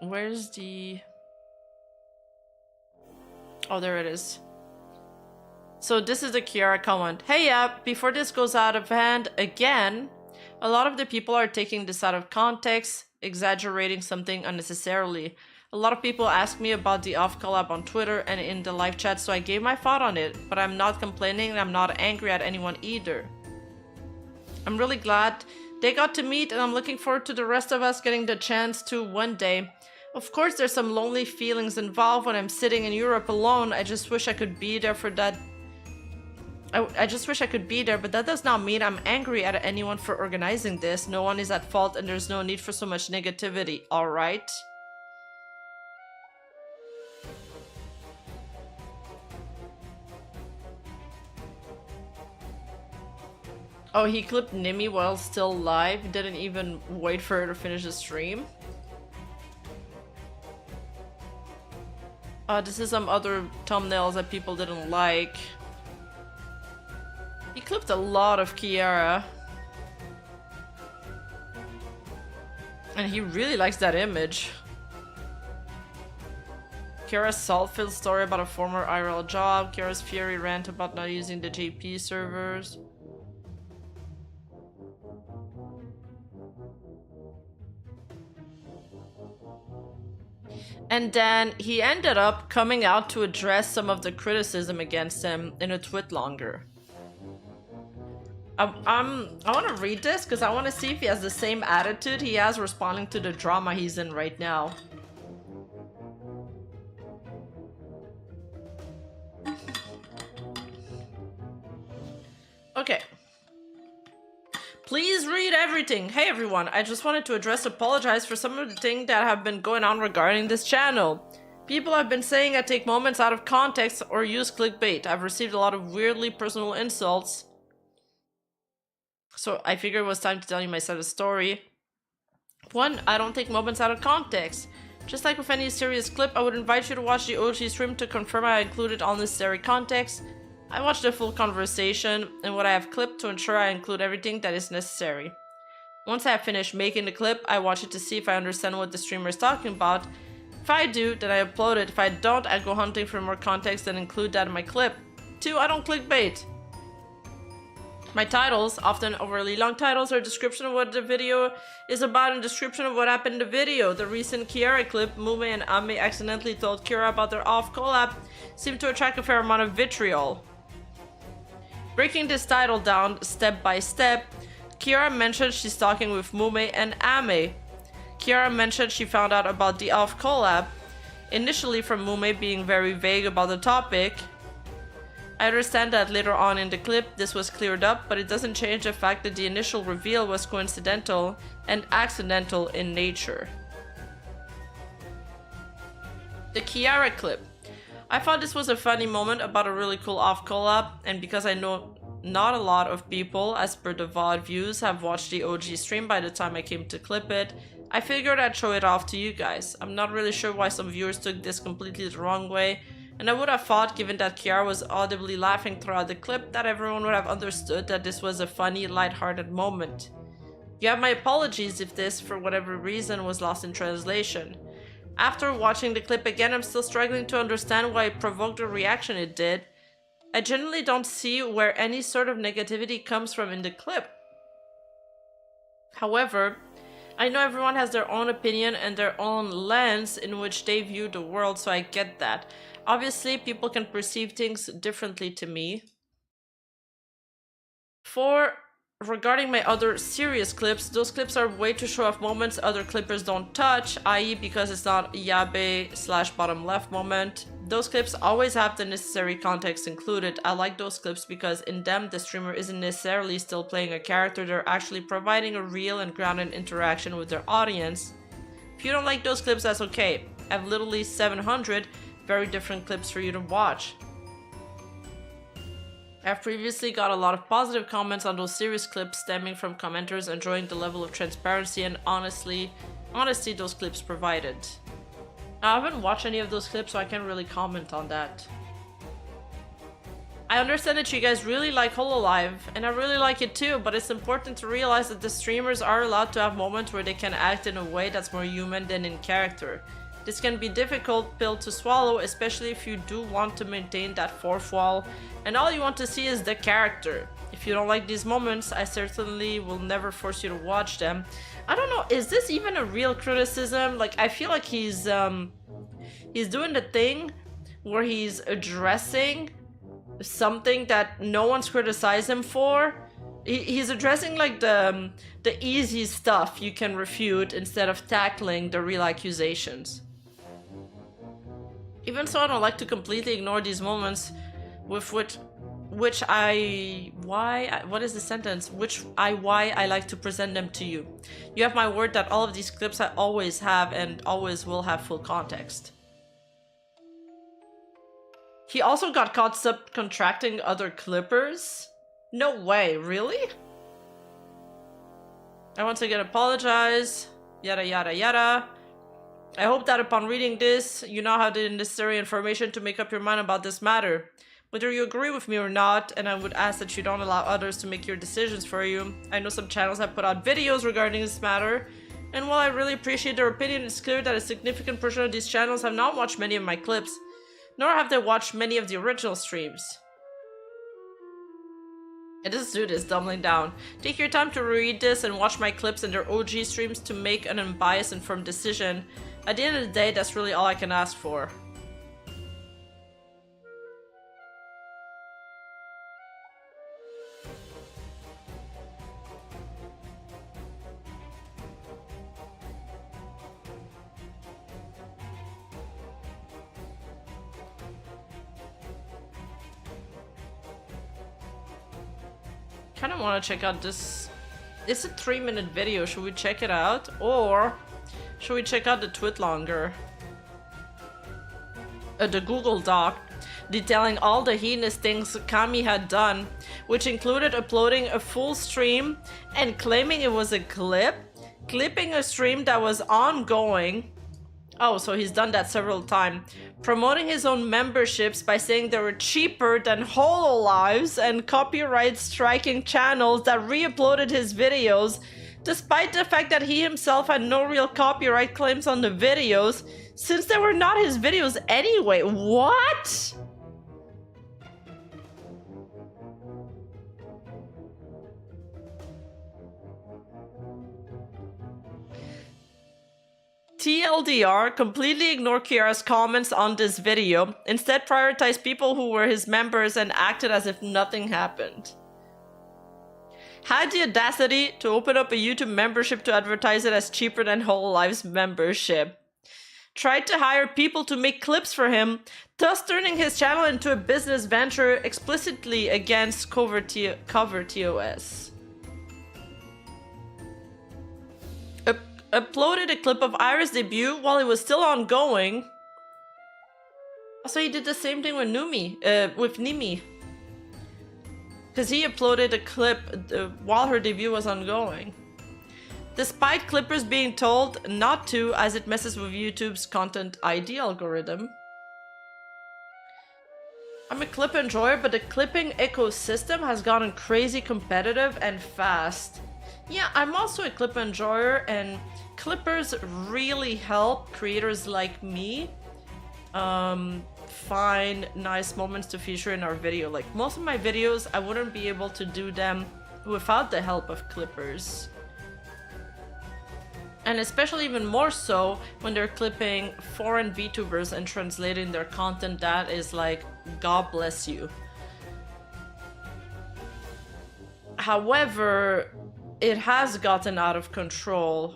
Where's the... Oh, there it is. So this is the Kiara comment. Hey, before this goes out of hand again, A lot of the people are taking this out of context, exaggerating something unnecessarily. A lot of people ask me about the off collab on Twitter and in the live chat, so I gave my thought on it, but I'm not complaining and I'm not angry at anyone either. I'm really glad they got to meet, and I'm looking forward to the rest of us getting the chance to one day. Of course, there's some lonely feelings involved when I'm sitting in Europe alone. I just wish I could be there for that. I just wish I could be there, but that does not mean I'm angry at anyone for organizing this. No one is at fault and there's no need for so much negativity, alright? Oh, he clipped Nimi while still live. Didn't even wait for her to finish the stream. This is some other thumbnails that people didn't like. He clipped a lot of Kiara. And he really likes that image. Kiara's salt-filled story about a former IRL job. Kiara's fury rant about not using the JP servers. And then he ended up coming out to address some of the criticism against him in a tweet longer. I want to read this because I want to see if he has the same attitude he has responding to the drama he's in right now. Okay. Please read everything. Hey everyone, I just wanted to apologize for some of the things that have been going on regarding this channel. People have been saying I take moments out of context or use clickbait. I've received a lot of weirdly personal insults. So I figured it was time to tell you my side of the story. 1, I don't take moments out of context. Just like with any serious clip, I would invite you to watch the OG stream to confirm I included all necessary context. I watched the full conversation and what I have clipped to ensure I include everything that is necessary. Once I have finished making the clip, I watch it to see if I understand what the streamer is talking about. If I do, then I upload it. If I don't, I go hunting for more context and include that in my clip. 2, I don't clickbait. My titles, often overly long titles, are a description of what the video is about and description of what happened in the video. The recent Kiara clip, Numi and Ame accidentally told Kiara about their off collab, seemed to attract a fair amount of vitriol. Breaking this title down step by step, Kiara mentioned she's talking with Numi and Ame. Kiara mentioned she found out about the off collab, initially from Numi being very vague about the topic. I understand that later on in the clip this was cleared up, but it doesn't change the fact that the initial reveal was coincidental and accidental in nature. The Kiara clip. I thought this was a funny moment about a really cool off collab, and because I know not a lot of people, as per the VOD views, have watched the OG stream by the time I came to clip it, I figured I'd show it off to you guys. I'm not really sure why some viewers took this completely the wrong way, and I would have thought, given that Kiara was audibly laughing throughout the clip, that everyone would have understood that this was a funny, lighthearted moment. You have my apologies if this, for whatever reason, was lost in translation. After watching the clip again, I'm still struggling to understand why it provoked the reaction it did. I generally don't see where any sort of negativity comes from in the clip. However, I know everyone has their own opinion and their own lens in which they view the world, so I get that. Obviously, people can perceive things differently to me. Regarding my other serious clips, those clips are way to show off moments other clippers don't touch, i.e. because it's not yabe / bottom left moment. Those clips always have the necessary context included. I like those clips because in them the streamer isn't necessarily still playing a character, they're actually providing a real and grounded interaction with their audience. If you don't like those clips, that's okay. I have literally 700 very different clips for you to watch. I've previously got a lot of positive comments on those serious clips stemming from commenters enjoying the level of transparency and honesty those clips provided. I haven't watched any of those clips, so I can't really comment on that. I understand that you guys really like HoloLive, and I really like it too, but it's important to realize that the streamers are allowed to have moments where they can act in a way that's more human than in character. This can be a difficult pill to swallow, especially if you do want to maintain that fourth wall and all you want to see is the character. If If you don't like these moments, I certainly will never force you to watch them. I don't know, is this even a real criticism? Like, I feel like he's doing the thing where he's addressing something that no one's criticized him for. He's addressing like the easy stuff you can refute instead of tackling the real accusations. Even so, I don't like to completely ignore these moments with why I like to present them to you. You have my word that all of these clips I always have and always will have full context. He also got caught subcontracting other clippers? No way, really? I once again apologize, yada yada yada. I hope that upon reading this, you now have the necessary information to make up your mind about this matter. Whether you agree with me or not, and I would ask that you don't allow others to make your decisions for you. I know some channels have put out videos regarding this matter, and while I really appreciate their opinion, it's clear that a significant portion of these channels have not watched many of my clips, nor have they watched many of the original streams. And this dude is doubling down. Take your time to read this and watch my clips and their OG streams to make an unbiased, informed decision. At the end of the day, that's really all I can ask for. Kind of want to check out this. It's a 3-minute video. Should we check it out, or should we check out the tweet longer? The Google Doc detailing all the heinous things Kami had done, which included uploading a full stream and claiming it was a clip, clipping a stream that was ongoing. Oh, so he's done that several times. Promoting his own memberships by saying they were cheaper than HoloLives and copyright striking channels that re-uploaded his videos, despite the fact that he himself had no real copyright claims on the videos, since they were not his videos anyway. What? TLDR, completely ignore Kiara's comments on this video, instead prioritize people who were his members and acted as if nothing happened. Had the audacity to open up a YouTube membership to advertise it as cheaper than HoloLive's membership. Tried to hire people to make clips for him, thus turning his channel into a business venture explicitly against Cover TOS. Uploaded a clip of Iris' debut while it was still ongoing. So he did the same thing with with Nimi. Because he uploaded a clip while her debut was ongoing. Despite clippers being told not to, as it messes with YouTube's content ID algorithm. I'm a clip enjoyer, but the clipping ecosystem has gotten crazy competitive and fast. Yeah, I'm also a clip enjoyer, and clippers really help creators like me find nice moments to feature in our video. Like, most of my videos, I wouldn't be able to do them without the help of clippers. And especially even more so when they're clipping foreign VTubers and translating their content. That is like, God bless you. However, it has gotten out of control,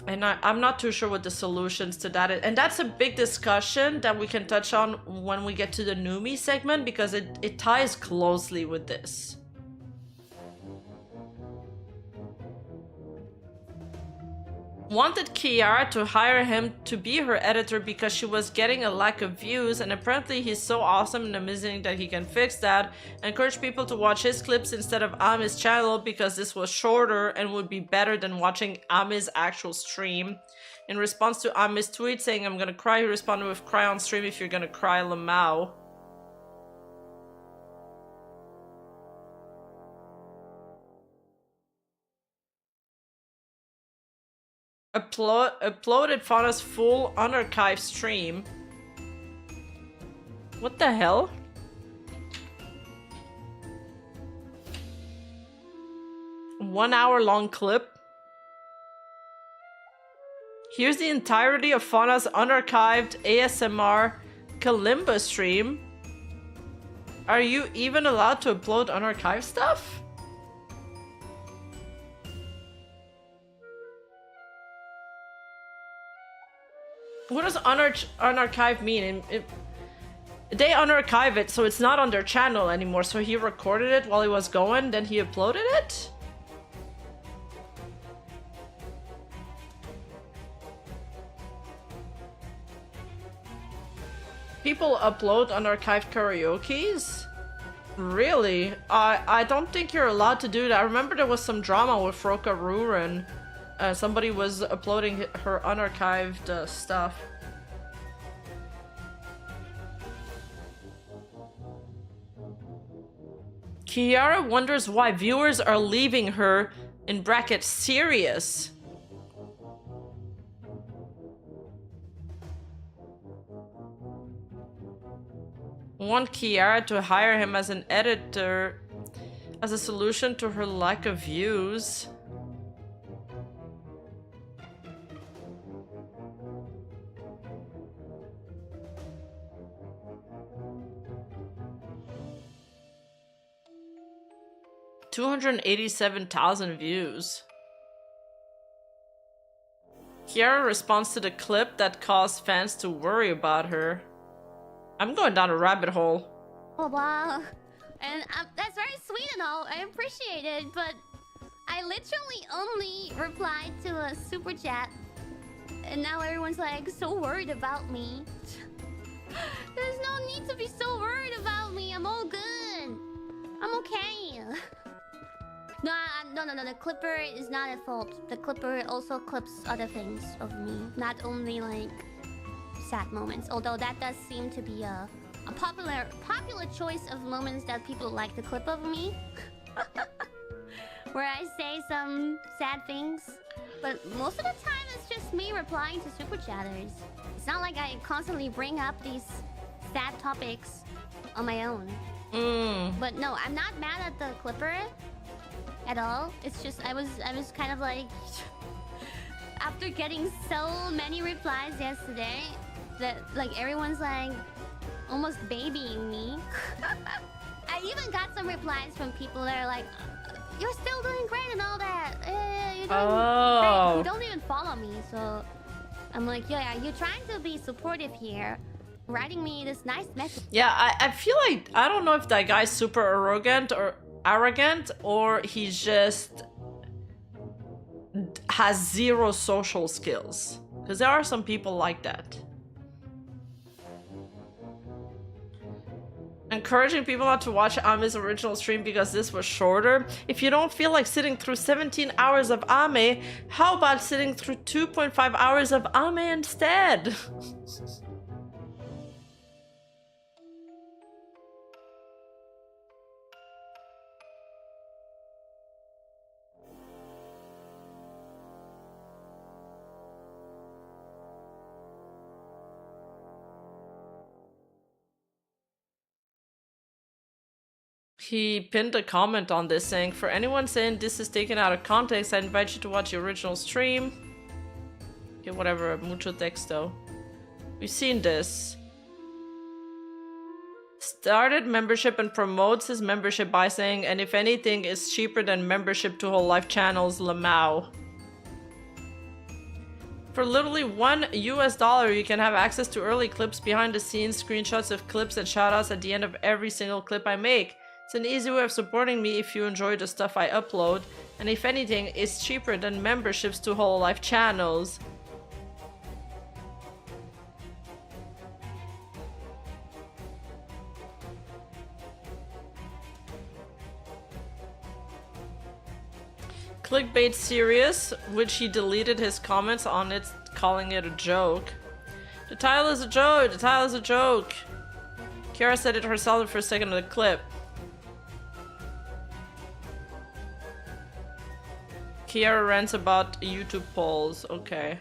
and I'm not too sure what the solutions to that is. And that's a big discussion that we can touch on when we get to the Numi segment, because it ties closely with this. Wanted Kiara to hire him to be her editor because she was getting a lack of views, and apparently he's so awesome and amazing that he can fix that. Encourage people to watch his clips instead of Ami's channel because this was shorter and would be better than watching Ami's actual stream. In response to Ami's tweet saying, "I'm gonna cry," he responded with, "Cry on stream if you're gonna cry, Lamau." Uploaded Fauna's full unarchived stream. What the hell? 1 hour long clip. Here's the entirety of Fauna's unarchived ASMR Kalimba stream. Are you even allowed to upload unarchived stuff? What does unarchive mean? They unarchive it, so it's not on their channel anymore. So he recorded it while he was going, then he uploaded it? People upload unarchived karaokes? Really? I don't think you're allowed to do that. I remember there was some drama with Roka Ruren. Somebody was uploading her unarchived stuff. Kiara wonders why viewers are leaving her, in brackets, serious. Want Kiara to hire him as an editor as a solution to her lack of views. $287,000 views. Kiara responds to the clip that caused fans to worry about her. I'm going down a rabbit hole. Oh wow. And that's very sweet and all. I appreciate it, but I literally only replied to a super chat. And now everyone's like so worried about me. There's no need to be so worried about me. I'm all good. I'm okay. No, the clipper is not at fault. The clipper also clips other things of me, not only like sad moments. Although that does seem to be a popular choice of moments that people like to clip of me, where I say some sad things. But most of the time, it's just me replying to super chatters. It's not like I constantly bring up these sad topics on my own. But no, I'm not mad at the clipper at all. It's just I was kind of like after getting so many replies yesterday that like everyone's like almost babying me. I even got some replies from people that are like, "You're still doing great and all that. You're doing great." Who don't even follow me. So I'm like, yeah, you're trying to be supportive here, writing me this nice message. Yeah, I feel like I don't know if that guy's super arrogant or he just has zero social skills, because there are some people like that. Encouraging people not to watch Ame's original stream because this was shorter. If you don't feel like sitting through 17 hours of Ame, how about sitting through 2.5 hours of Ame instead? He pinned a comment on this saying, "For anyone saying this is taken out of context, I invite you to watch the original stream." Okay, whatever, mucho texto. We've seen this. Started membership and promotes his membership by saying, "And if anything is cheaper than membership to HoloLive channels, Lamau." For literally $1 you can have access to early clips, behind the scenes, screenshots of clips, and shoutouts at the end of every single clip I make. It's an easy way of supporting me if you enjoy the stuff I upload, and if anything, it's cheaper than memberships to HoloLive channels. Clickbait serious, which he deleted his comments on it, calling it a joke. The title is a joke, the title is a joke. Kiara said it herself in the first second of the clip. Kiara rants about YouTube polls, okay.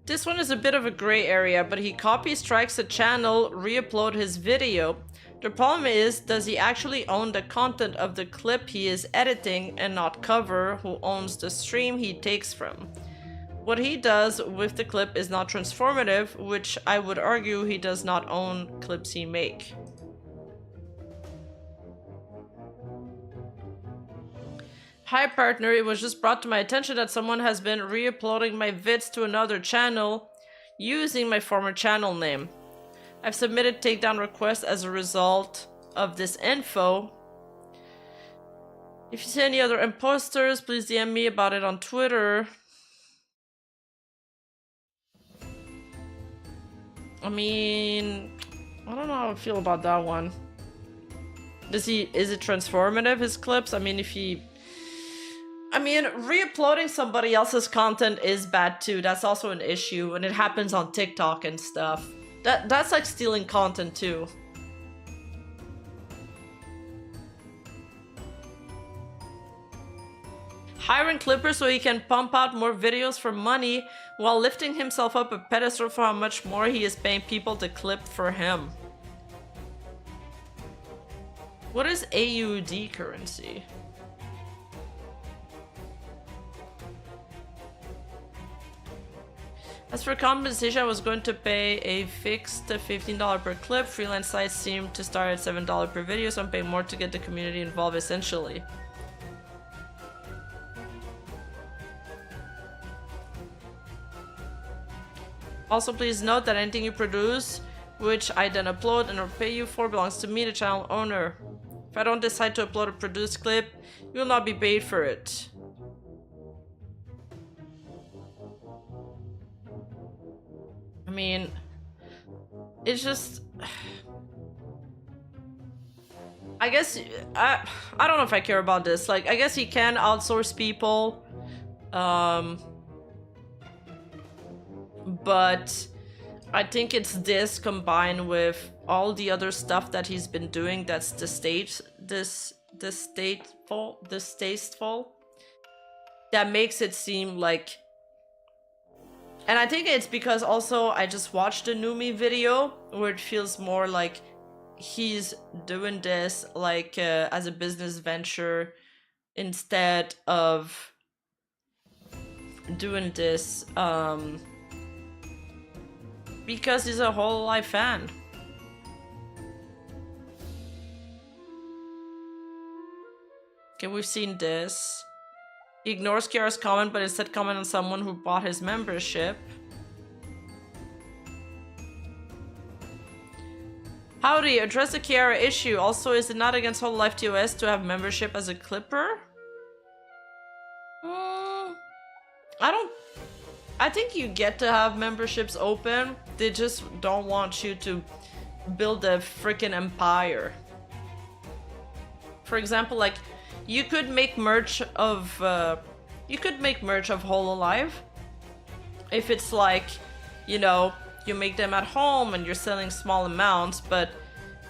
This one is a bit of a gray area, but he copy strikes a channel, re-upload his video. The problem is, does he actually own the content of the clip he is editing and not Cover, who owns the stream he takes from? What he does with the clip is not transformative, which I would argue he does not own clips he make. Hi partner, it was just brought to my attention that someone has been re-uploading my vids to another channel using my former channel name. I've submitted takedown requests as a result of this info. If you see any other imposters, please DM me about it on Twitter. I mean, I don't know how I feel about that one. Is it transformative, his clips? I mean, re-uploading somebody else's content is bad too. That's also an issue, and it happens on TikTok and stuff. That's like stealing content too. Hiring clippers so he can pump out more videos for money while lifting himself up a pedestal for how much more he is paying people to clip for him. What is AUD currency? As for compensation, I was going to pay a fixed $15 per clip. Freelance sites seem to start at $7 per video, so I'm paying more to get the community involved essentially. Also, please note that anything you produce, which I then upload and or pay you for, belongs to me, the channel owner. If I don't decide to upload a produced clip, you will not be paid for it. I mean, it's just... I guess... I don't know if I care about this. Like, I guess he can outsource people. But I think it's this combined with all the other stuff that he's been doing that's distasteful, that makes it seem like... And I think it's because also I just watched the Numi video where it feels more like he's doing this like as a business venture instead of doing this because he's a HoloLive fan. Okay, we've seen this. He ignores Kiara's comment, but instead comment on someone who bought his membership. Howdy, address the Kiara issue. Also, is it not against HoloLive TOS to have membership as a clipper? I think you get to have memberships open. They just don't want you to build a freaking empire. For example, like, you could make merch of HoloLive if it's like, you know, you make them at home and you're selling small amounts. But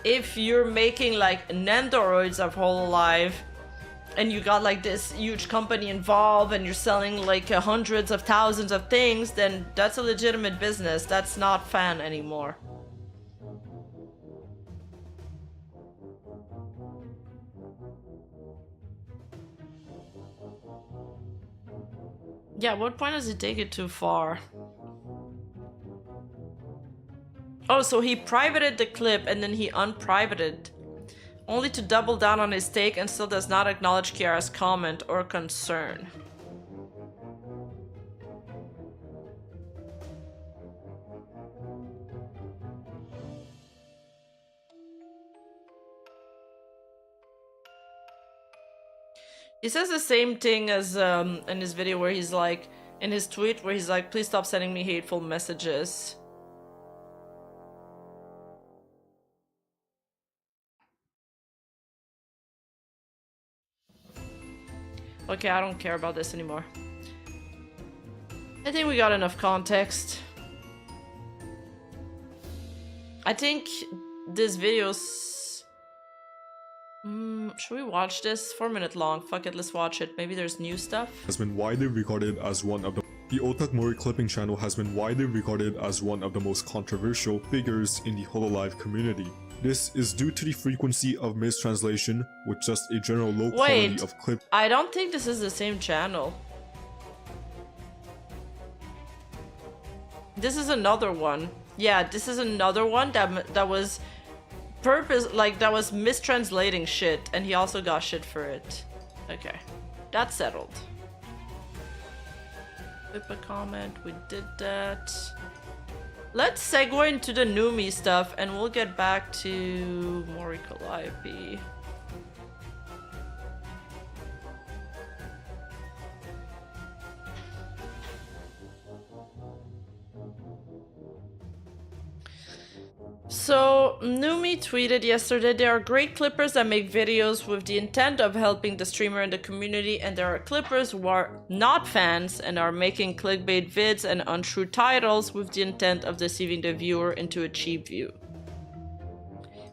if you're making like Nendoroids of HoloLive and you got like this huge company involved and you're selling like hundreds of thousands of things, then that's a legitimate business. That's not fan anymore. Yeah, what point does it take it too far? Oh, so he privated the clip and then he unprivated, only to double down on his take and still does not acknowledge Kiara's comment or concern. He says the same thing as in his video where he's like, in his tweet where he's like, please stop sending me hateful messages. Okay, I don't care about this anymore. I think we got enough context. I think this video's... should we watch this? 4 minutes long. Fuck it, let's watch it. Maybe there's new stuff. Has been widely regarded as one of the Otak Mori clipping channel has been widely regarded as one of the most controversial figures in the HoloLive community. This is due to the frequency of mistranslation, with just a general low Wait, quality of clip. I don't think this is the same channel. This is another one. Yeah, this is another one that was that was mistranslating shit, and he also got shit for it. Okay, that's settled. Flip a comment, we did that. Let's segue into the Numi stuff, and we'll get back to Mori Calliope. So, Numi tweeted yesterday, there are great clippers that make videos with the intent of helping the streamer and the community, and there are clippers who are not fans and are making clickbait vids and untrue titles with the intent of deceiving the viewer into a cheap view.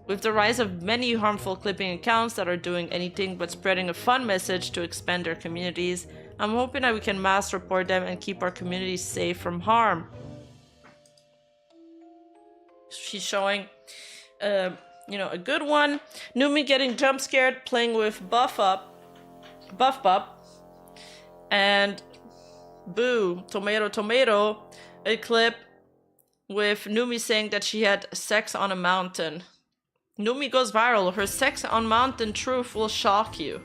With the rise of many harmful clipping accounts that are doing anything but spreading a fun message to expand their communities, I'm hoping that we can mass report them and keep our communities safe from harm. She's showing, you know, a good one. Numi getting jump scared, playing with Buff Bup, and Boo, Tomato, a clip with Numi saying that she had sex on a mountain. Numi goes viral. Her sex on mountain truth will shock you.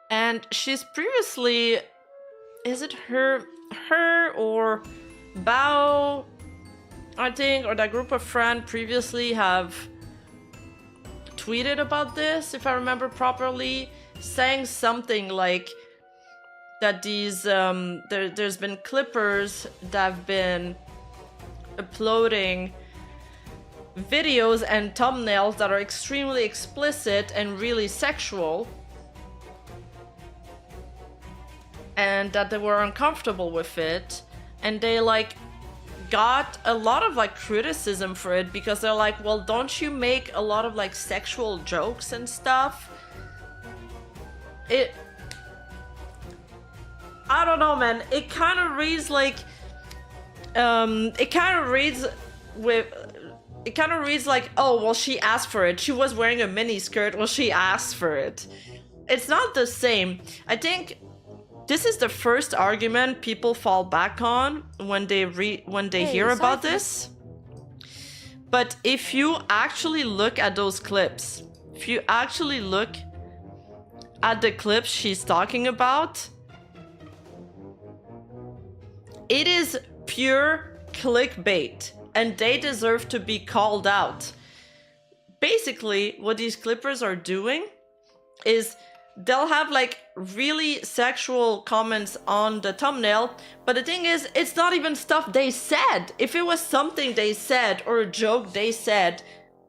And she's previously, is it her or Bao, I think, or that group of friends previously have tweeted about this, if I remember properly, saying something like that these, there's been clippers that have been uploading videos and thumbnails that are extremely explicit and really sexual, and that they were uncomfortable with it, and they like got a lot of like criticism for it because they're like, well, don't you make a lot of like sexual jokes and stuff? I don't know, man. It kind of reads like it kind of reads like, oh, well, she asked for it. She was wearing a mini skirt. Well, she asked for it. It's not the same. I think this is the first argument people fall back on when they hear about this. But if you actually look at those clips, if you actually look at the clips she's talking about, it is pure clickbait, and they deserve to be called out. Basically, what these clippers are doing is they'll have like really sexual comments on the thumbnail, but the thing is, it's not even stuff they said. If it was something they said or a joke they said,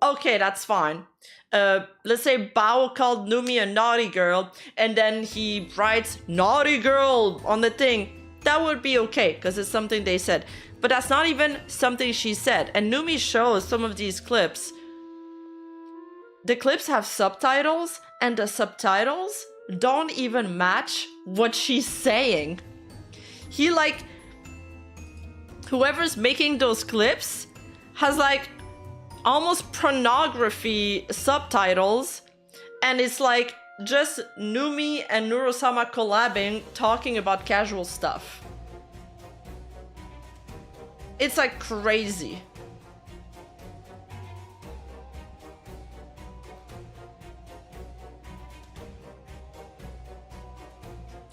okay, that's fine. Let's say Bao called Numi a naughty girl, and then he writes naughty girl on the thing. That would be okay, because it's something they said. But that's not even something she said. And Numi shows some of these clips. The clips have subtitles, and the subtitles don't even match what she's saying. He like, whoever's making those clips has like almost pornography subtitles, and it's like just Numi and Nurosama collabing, talking about casual stuff. It's like crazy.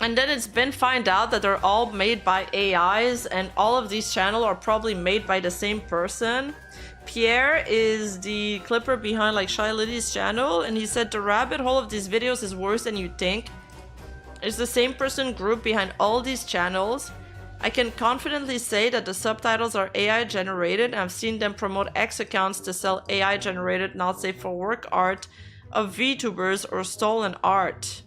And then it's been found out that they're all made by AIs, and all of these channels are probably made by the same person. Pierre is the clipper behind like Shy Lily's channel, and he said the rabbit hole of these videos is worse than you think. It's the same person group behind all these channels. I can confidently say that the subtitles are AI generated, and I've seen them promote X accounts to sell AI generated, not safe for work art of VTubers or stolen art.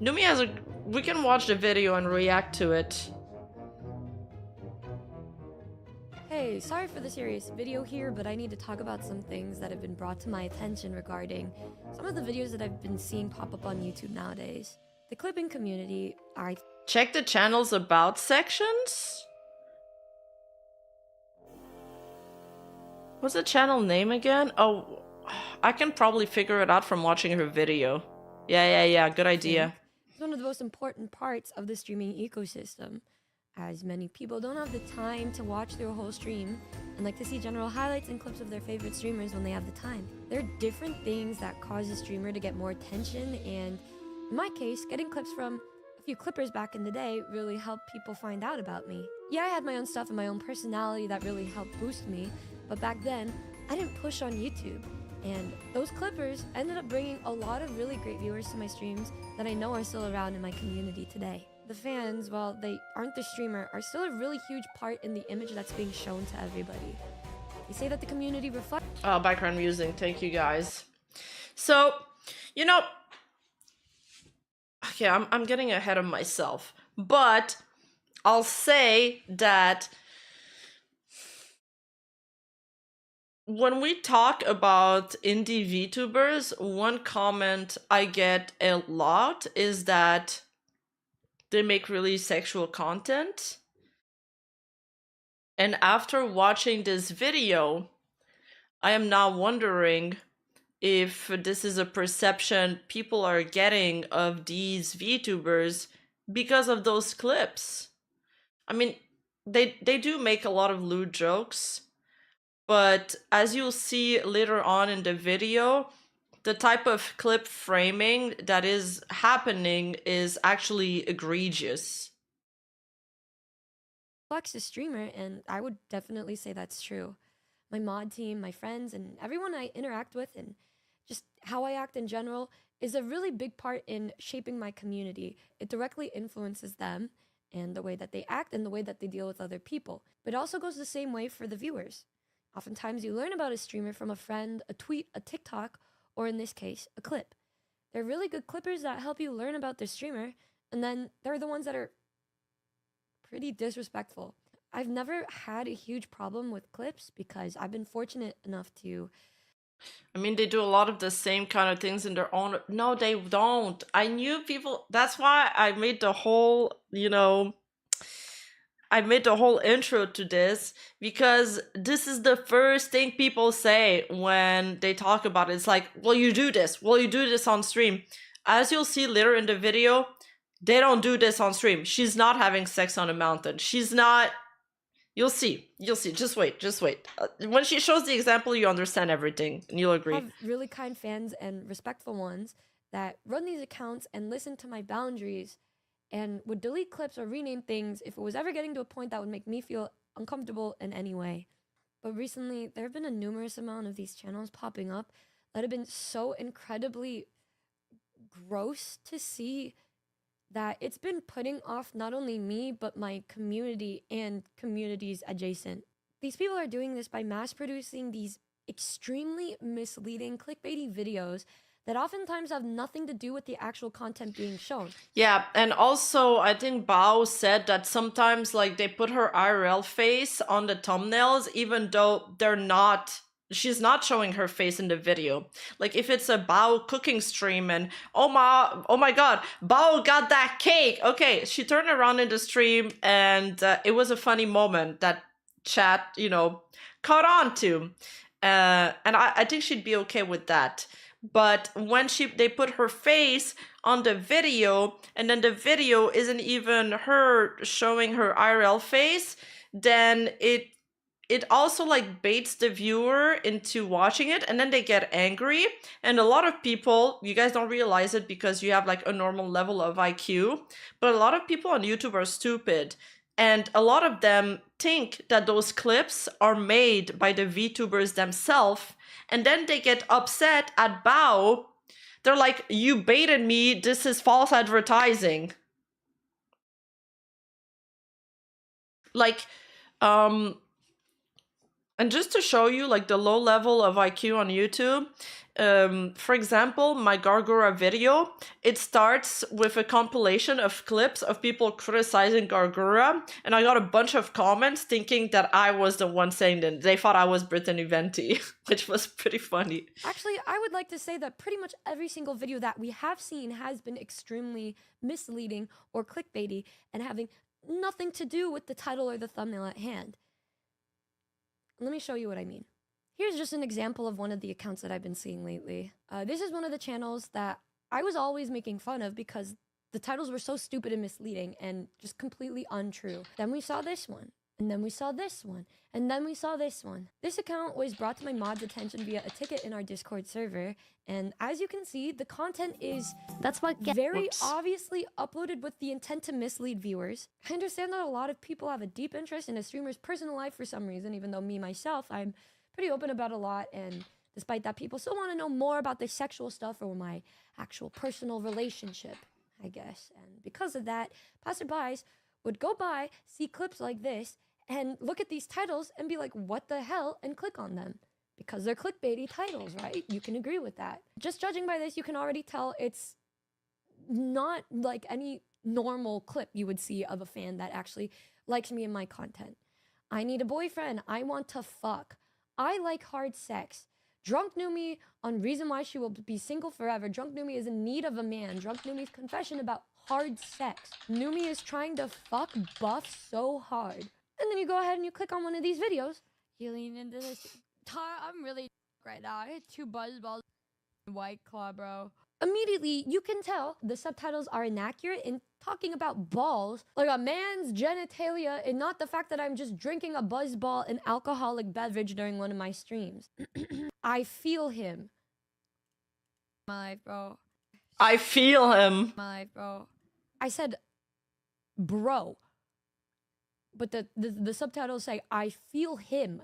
Numi has a... We can watch the video and react to it. Hey, Hey, sorry for the serious video here, but I need to talk about some things that have been brought to my attention regarding some of the videos that I've been seeing pop up on YouTube nowadays. The clipping community, Check the channel's about sections. What's the channel name again? Oh, I can probably figure it out from watching her video. Yeah, good idea. It's one of the most important parts of the streaming ecosystem, as many people don't have the time to watch through a whole stream and like to see general highlights and clips of their favorite streamers when they have the time. There are different things that cause a streamer to get more attention, and in my case, getting clips from a few clippers back in the day really helped people find out about me. Yeah, I had my own stuff and my own personality that really helped boost me, but back then, I didn't push on YouTube. And those clippers ended up bringing a lot of really great viewers to my streams that I know are still around in my community today. The fans, while they aren't the streamer, are still a really huge part in the image that's being shown to everybody. They say that the community reflects... Oh, background music. Thank you, guys. So, you know... Okay, I'm getting ahead of myself. But I'll say that... when we talk about indie VTubers, one comment I get a lot is that they make really sexual content. And after watching this video, I am now wondering if this is a perception people are getting of these VTubers because of those clips. I mean, they do make a lot of lewd jokes, but as you'll see later on in the video, the type of clip framing that is happening is actually egregious. Flex a streamer, and I would definitely say that's true. My mod team, my friends, and everyone I interact with, and just how I act in general, is a really big part in shaping my community. It directly influences them and the way that they act and the way that they deal with other people. But it also goes the same way for the viewers. Oftentimes you learn about a streamer from a friend, a tweet, a TikTok, or in this case, a clip. They're really good clippers that help you learn about the streamer, and then they're the ones that are pretty disrespectful. I've never had a huge problem with clips because I've been fortunate enough to... I mean, they do a lot of the same kind of things in their own... No, they don't. I knew people... That's why I made the whole, I made the whole intro to this, because this is the first thing people say when they talk about it. It's like, well, you do this. Well, you do this on stream. As you'll see later in the video, they don't do this on stream. She's not having sex on a mountain. She's not... You'll see. You'll see. Just wait. Just wait. When she shows the example, you understand everything, and you'll agree. I have really kind fans and respectful ones that run these accounts and listen to my boundaries and would delete clips or rename things if it was ever getting to a point that would make me feel uncomfortable in any way. But recently, there have been a numerous amount of these channels popping up that have been so incredibly gross to see that it's been putting off not only me, but my community and communities adjacent. These people are doing this by mass producing these extremely misleading clickbaity videos that oftentimes have nothing to do with the actual content being shown. Yeah, and also I think Bao said that sometimes like they put her IRL face on the thumbnails even though she's not showing her face in the video. Like if it's a Bao cooking stream and oh my god, Bao got that cake. Okay, she turned around in the stream and it was a funny moment that chat, caught on to. And I think she'd be okay with that. But when they put her face on the video and then the video isn't even her showing her IRL face, then it also like baits the viewer into watching it, and then they get angry. And a lot of people, you guys don't realize it because you have like a normal level of IQ, but a lot of people on YouTube are stupid. And a lot of them think that those clips are made by the VTubers themselves, and then they get upset at Bao. They're like, you baited me, this is false advertising. Like, And just to show you like the low level of IQ on YouTube, for example, my Gargura video, it starts with a compilation of clips of people criticizing Gargura, and I got a bunch of comments thinking that I was the one saying that. They thought I was Brittany Venti, which was pretty funny. Actually, I would like to say that pretty much every single video that we have seen has been extremely misleading or clickbaity and having nothing to do with the title or the thumbnail at hand. Let me show you what I mean. Here's just an example of one of the accounts that I've been seeing lately. This is one of the channels that I was always making fun of because the titles were so stupid and misleading and just completely untrue. Then we saw this one, and then we saw this one, and then we saw this one. This account was brought to my mod's attention via a ticket in our Discord server, and as you can see, the content is very obviously uploaded with the intent to mislead viewers. I understand that a lot of people have a deep interest in a streamer's personal life for some reason, even though me, myself, I'm pretty open about a lot, and despite that, people still want to know more about the sexual stuff or my actual personal relationship, I guess. And because of that, passerbys would go by, see clips like this, and look at these titles and be like, what the hell, and click on them. Because they're clickbaity titles, right? You can agree with that. Just judging by this, you can already tell it's not like any normal clip you would see of a fan that actually likes me and my content. I need a boyfriend. I want to fuck. I like hard sex. Drunk Numi on reason why she will be single forever. Drunk Numi is in need of a man. Drunk Numi's confession about hard sex. Numi is trying to fuck buff so hard. And then you go ahead and you click on one of these videos. You lean into this. I'm really right now. I had 2 buzzballs White Claw, bro. Immediately, you can tell the subtitles are inaccurate in talking about balls, like a man's genitalia, and not the fact that I'm just drinking a buzzball and alcoholic beverage during one of my streams. I feel him. My life, bro. I feel him. My life, bro. I said, bro. But the subtitles say, I feel him.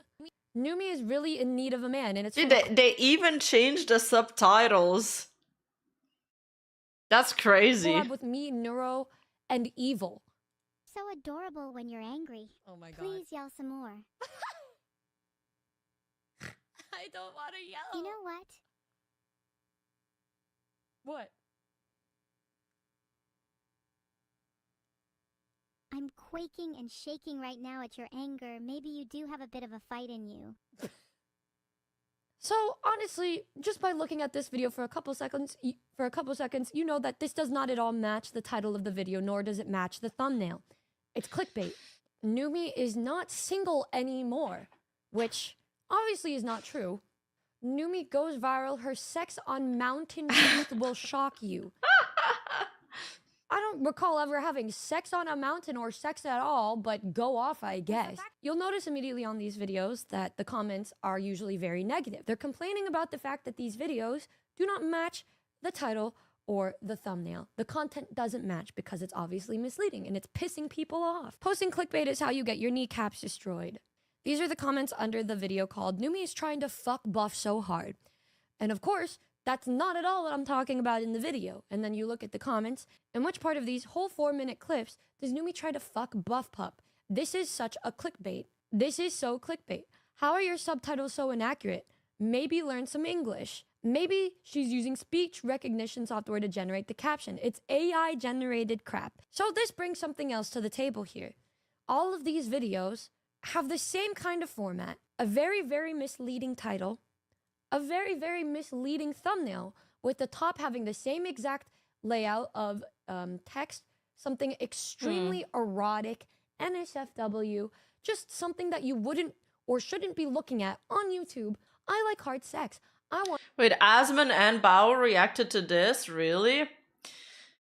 Numi is really in need of a man, and it's... Dude, they even changed the subtitles. That's crazy. Collab with me, Neuro, and Evil. So adorable when you're angry. Oh my god. Please yell some more. I don't want to yell. You know what? What? I'm quaking and shaking right now at your anger. Maybe you do have a bit of a fight in you. So honestly, just by looking at this video for a couple seconds, you know that this does not at all match the title of the video, nor does it match the thumbnail. It's clickbait. Numi is not single anymore, which obviously is not true. Numi goes viral. Her sex on Mountain Truth will shock you. I don't recall ever having sex on a mountain or sex at all, but go off, I guess. You'll notice immediately on these videos that the comments are usually very negative. They're complaining about the fact that these videos do not match the title or the thumbnail. The content doesn't match because it's obviously misleading and it's pissing people off. Posting clickbait is how you get your kneecaps destroyed. These are the comments under the video called Numi is trying to fuck buff so hard. And of course, that's not at all what I'm talking about in the video. And then you look at the comments. In which part of these whole 4-minute clips does Numi try to fuck Buff Pup? This is such a clickbait. This is so clickbait. How are your subtitles so inaccurate? Maybe learn some English. Maybe she's using speech recognition software to generate the caption. It's AI generated crap. So this brings something else to the table here. All of these videos have the same kind of format. A very, very misleading title. A very, very misleading thumbnail with the top having the same exact layout of text, something extremely erotic, NSFW, just something that you wouldn't or shouldn't be looking at on YouTube. I like hard sex. I want... Wait, Asmon and Bao reacted to this? Really?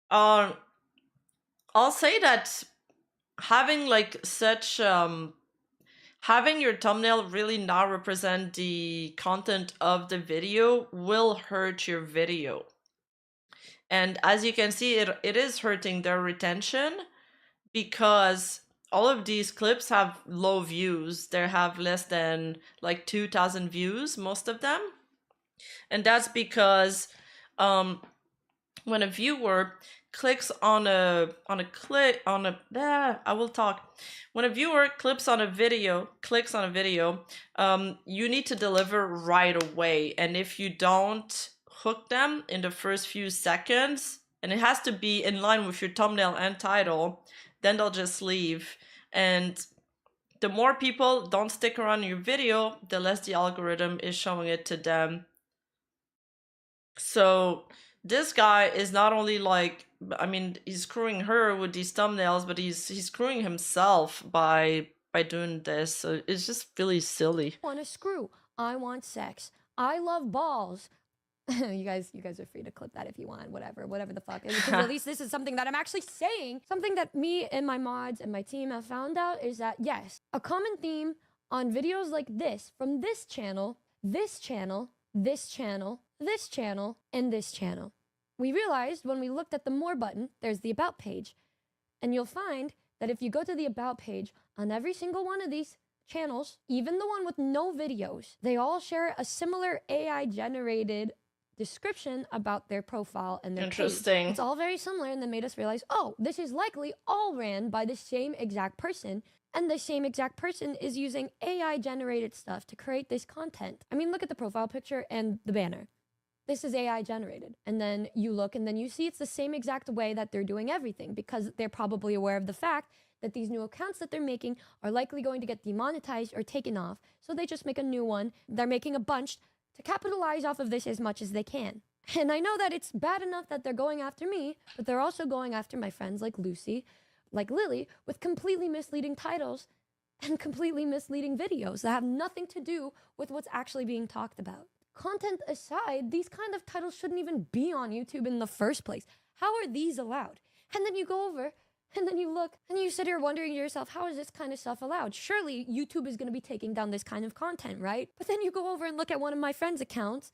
I'll say that having like such... having your thumbnail really not represent the content of the video will hurt your video. And as you can see, it is hurting their retention because all of these clips have low views. They have less than like 2,000 views, most of them. And that's because when a viewer clicks on a I will talk. When a viewer clicks on a video, you need to deliver right away. And if you don't hook them in the first few seconds, and it has to be in line with your thumbnail and title, then they'll just leave. And the more people don't stick around your video, the less the algorithm is showing it to them. So this guy is not only like, I mean, he's screwing her with these thumbnails, but he's screwing himself by doing this. So it's just really silly. I want to screw. I want sex. I love balls. you guys are free to clip that if you want, whatever the fuck. Because at least this is something that I'm actually saying. Something that me and my mods and my team have found out is that, yes, a common theme on videos like this, from this channel, this channel, this channel, this channel, and this channel. We realized when we looked at the More button, there's the About page. And you'll find that if you go to the About page on every single one of these channels, even the one with no videos, they all share a similar AI-generated description about their profile and their Interesting. page. It's all very similar, and then made us realize, oh, this is likely all ran by the same exact person, and the same exact person is using AI-generated stuff to create this content. I mean, look at the profile picture and the banner. This is AI generated. And then you look and then you see it's the same exact way that they're doing everything, because they're probably aware of the fact that these new accounts that they're making are likely going to get demonetized or taken off. So they just make a new one. They're making a bunch to capitalize off of this as much as they can. And I know that it's bad enough that they're going after me, but they're also going after my friends like Lucy, like Lily, with completely misleading titles and completely misleading videos that have nothing to do with what's actually being talked about. Content aside, these kind of titles shouldn't even be on YouTube in the first place. How are these allowed? And then you go over, and then you look, and you sit here wondering to yourself, how is this kind of stuff allowed? Surely YouTube is going to be taking down this kind of content, right? But then you go over and look at one of my friends' accounts,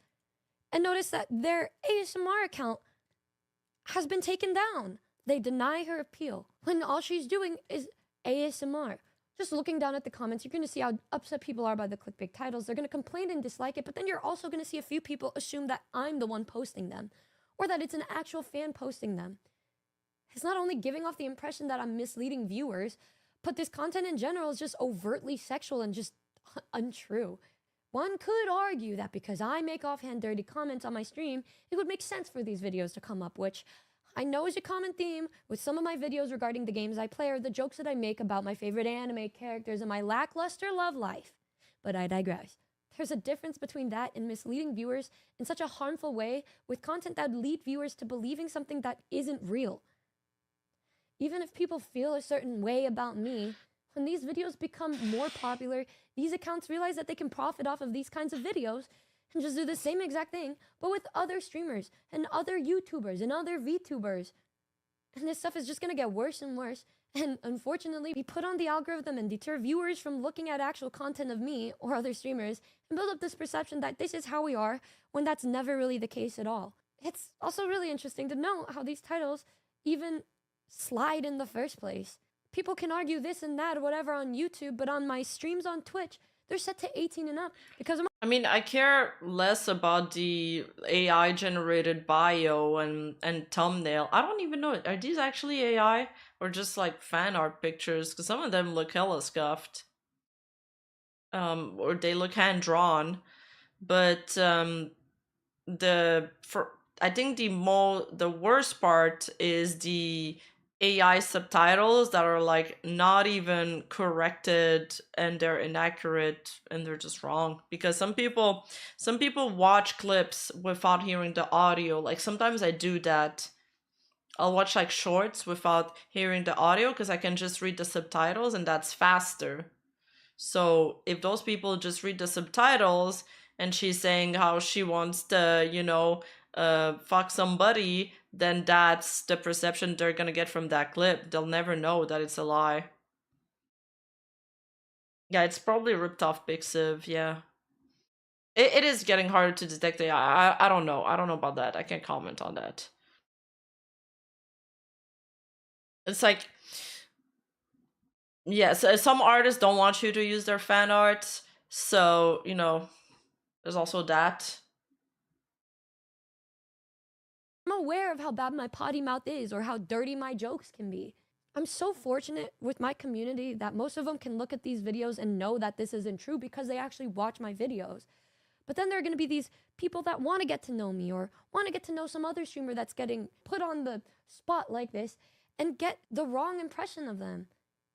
and notice that their ASMR account has been taken down. They deny her appeal, when all she's doing is ASMR. Just looking down at the comments, you're going to see how upset people are by the clickbait titles. They're going to complain and dislike it, but then you're also going to see a few people assume that I'm the one posting them, or that it's an actual fan posting them. It's not only giving off the impression that I'm misleading viewers, but this content in general is just overtly sexual and just untrue. One could argue that because I make offhand dirty comments on my stream, it would make sense for these videos to come up, which I know is a common theme with some of my videos regarding the games I play or the jokes that I make about my favorite anime characters and my lackluster love life. But I digress. There's a difference between that and misleading viewers in such a harmful way with content that would lead viewers to believing something that isn't real. Even if people feel a certain way about me, when these videos become more popular, these accounts realize that they can profit off of these kinds of videos and just do the same exact thing, but with other streamers and other YouTubers and other Vtubers. And this stuff is just gonna get worse and worse. And unfortunately, we put on the algorithm and deter viewers from looking at actual content of me or other streamers and build up this perception that this is how we are, when that's never really the case at all. It's also really interesting to know how these titles even slide in the first place. People can argue this and that or whatever on YouTube, but on my streams on Twitch, they're set to 18 and up because I mean, I care less about the AI generated bio and thumbnail. I don't even know, are these actually AI or just like fan art pictures? Because some of them look hella scuffed. Or they look hand drawn. But I think the worst part is the AI subtitles that are like not even corrected and they're inaccurate and they're just wrong, because some people watch clips without hearing the audio. Like sometimes I do that. I'll watch like shorts without hearing the audio because I can just read the subtitles and that's faster. So if those people just read the subtitles and she's saying how she wants to, you know, fuck somebody, then that's the perception they're gonna get from that clip. They'll never know that it's a lie. Yeah, it's probably ripped off Pixiv, yeah. It is getting harder to detect AI. I don't know. I don't know about that. I can't comment on that. It's like, yeah, so some artists don't want you to use their fan art, so, you know, there's also that. I'm aware of how bad my potty mouth is or how dirty my jokes can be. I'm so fortunate with my community that most of them can look at these videos and know that this isn't true because they actually watch my videos. But then there are going to be these people that want to get to know me or want to get to know some other streamer that's getting put on the spot like this and get the wrong impression of them.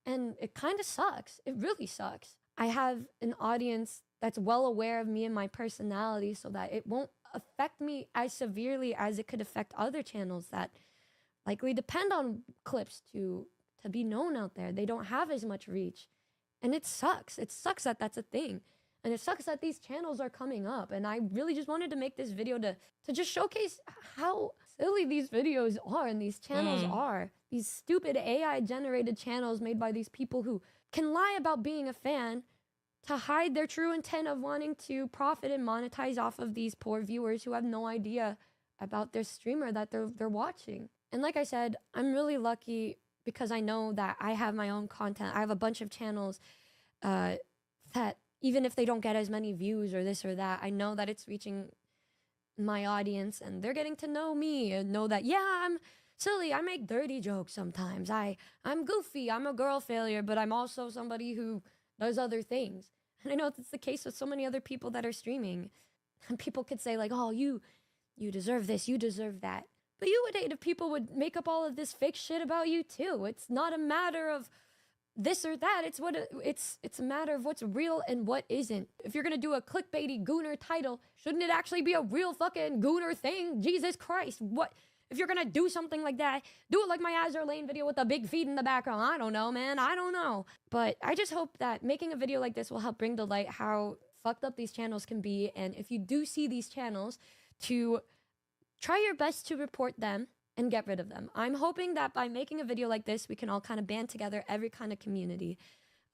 And it kind of sucks. It really sucks. I have an audience that's well aware of me and my personality so that it won't affect me as severely as it could affect other channels that likely depend on clips to be known out there. They don't have as much reach. And it sucks. It sucks that that's a thing. And it sucks that these channels are coming up. And I really just wanted to make this video to just showcase how silly these videos are and these channels are. These stupid AI-generated channels made by these people who can lie about being a fan to hide their true intent of wanting to profit and monetize off of these poor viewers who have no idea about their streamer that they're watching. And like I said, I'm really lucky because I know that I have my own content. I have a bunch of channels that even if they don't get as many views or this or that, I know that it's reaching my audience and they're getting to know me and know that, yeah, I'm silly. I make dirty jokes sometimes. I'm goofy. I'm a girl failure, but I'm also somebody who does other things. And I know that's the case with so many other people that are streaming. And people could say like, oh, you deserve this, you deserve that. But you would hate if people would make up all of this fake shit about you too. It's not a matter of this or that. It's a matter of what's real and what isn't. If you're gonna do a clickbaity gooner title, shouldn't it actually be a real fucking gooner thing? Jesus Christ, what? If you're gonna do something like that, do it like my Azure Lane video with the big feet in the background. I don't know, man. I don't know. But I just hope that making a video like this will help bring to light how fucked up these channels can be. And if you do see these channels, to try your best to report them and get rid of them. I'm hoping that by making a video like this, we can all kind of band together every kind of community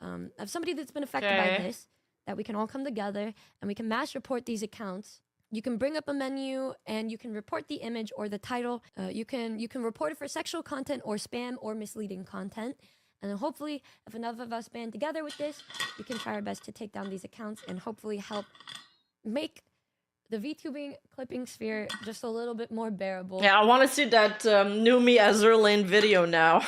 of somebody that's been affected by this, that we can all come together and we can mass report these accounts. You can bring up a menu and you can report the image or the title. You can report it for sexual content or spam or misleading content. And then hopefully, if enough of us band together with this, we can try our best to take down these accounts and hopefully help make the VTubing clipping sphere just a little bit more bearable. Yeah, I want to see that Numi Azure Lane video now.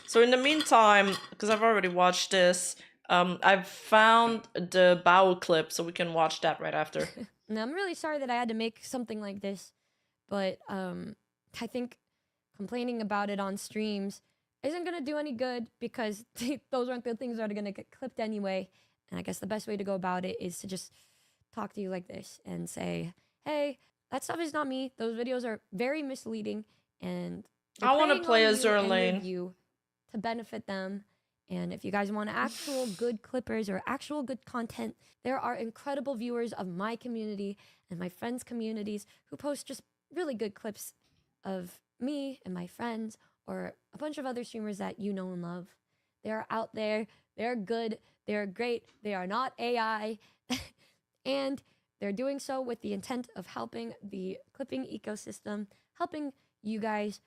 So in the meantime, because I've already watched this, I've found the bow clip, so we can watch that right after. Now, I'm really sorry that I had to make something like this, but I think complaining about it on streams isn't going to do any good because those aren't the things that are going to get clipped anyway. And I guess the best way to go about it is to just talk to you like this and say, hey, that stuff is not me. Those videos are very misleading and I want to play Azure Lane to benefit them. And if you guys want actual good clippers or actual good content, there are incredible viewers of my community and my friends' communities who post just really good clips of me and my friends or a bunch of other streamers that you know and love. They're out there. They're good. They're great. They are not AI. And they're doing so with the intent of helping the clipping ecosystem, helping you guys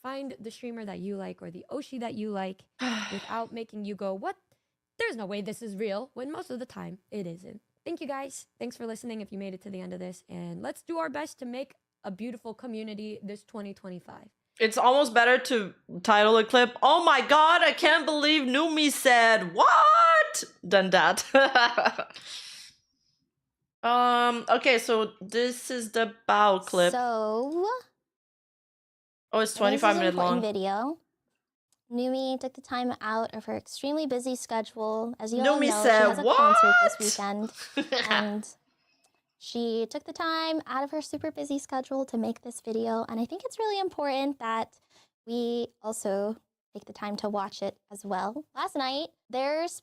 find the streamer that you like or the Oshi that you like without making you go, what? There's no way this is real, when most of the time it isn't. Thank you guys. Thanks for listening if you made it to the end of this. And let's do our best to make a beautiful community this 2025. It's almost better to title a clip, oh my god, I can't believe Numi said what? Than that. Okay, so this is the bow clip. So, oh, it's 25-minute long. Video. Numi took the time out of her extremely busy schedule. As you all Numi know, said, she has a what? concert this weekend, and she took the time out of her super busy schedule to make this video. And I think it's really important that we also take the time to watch it as well. Last night, there's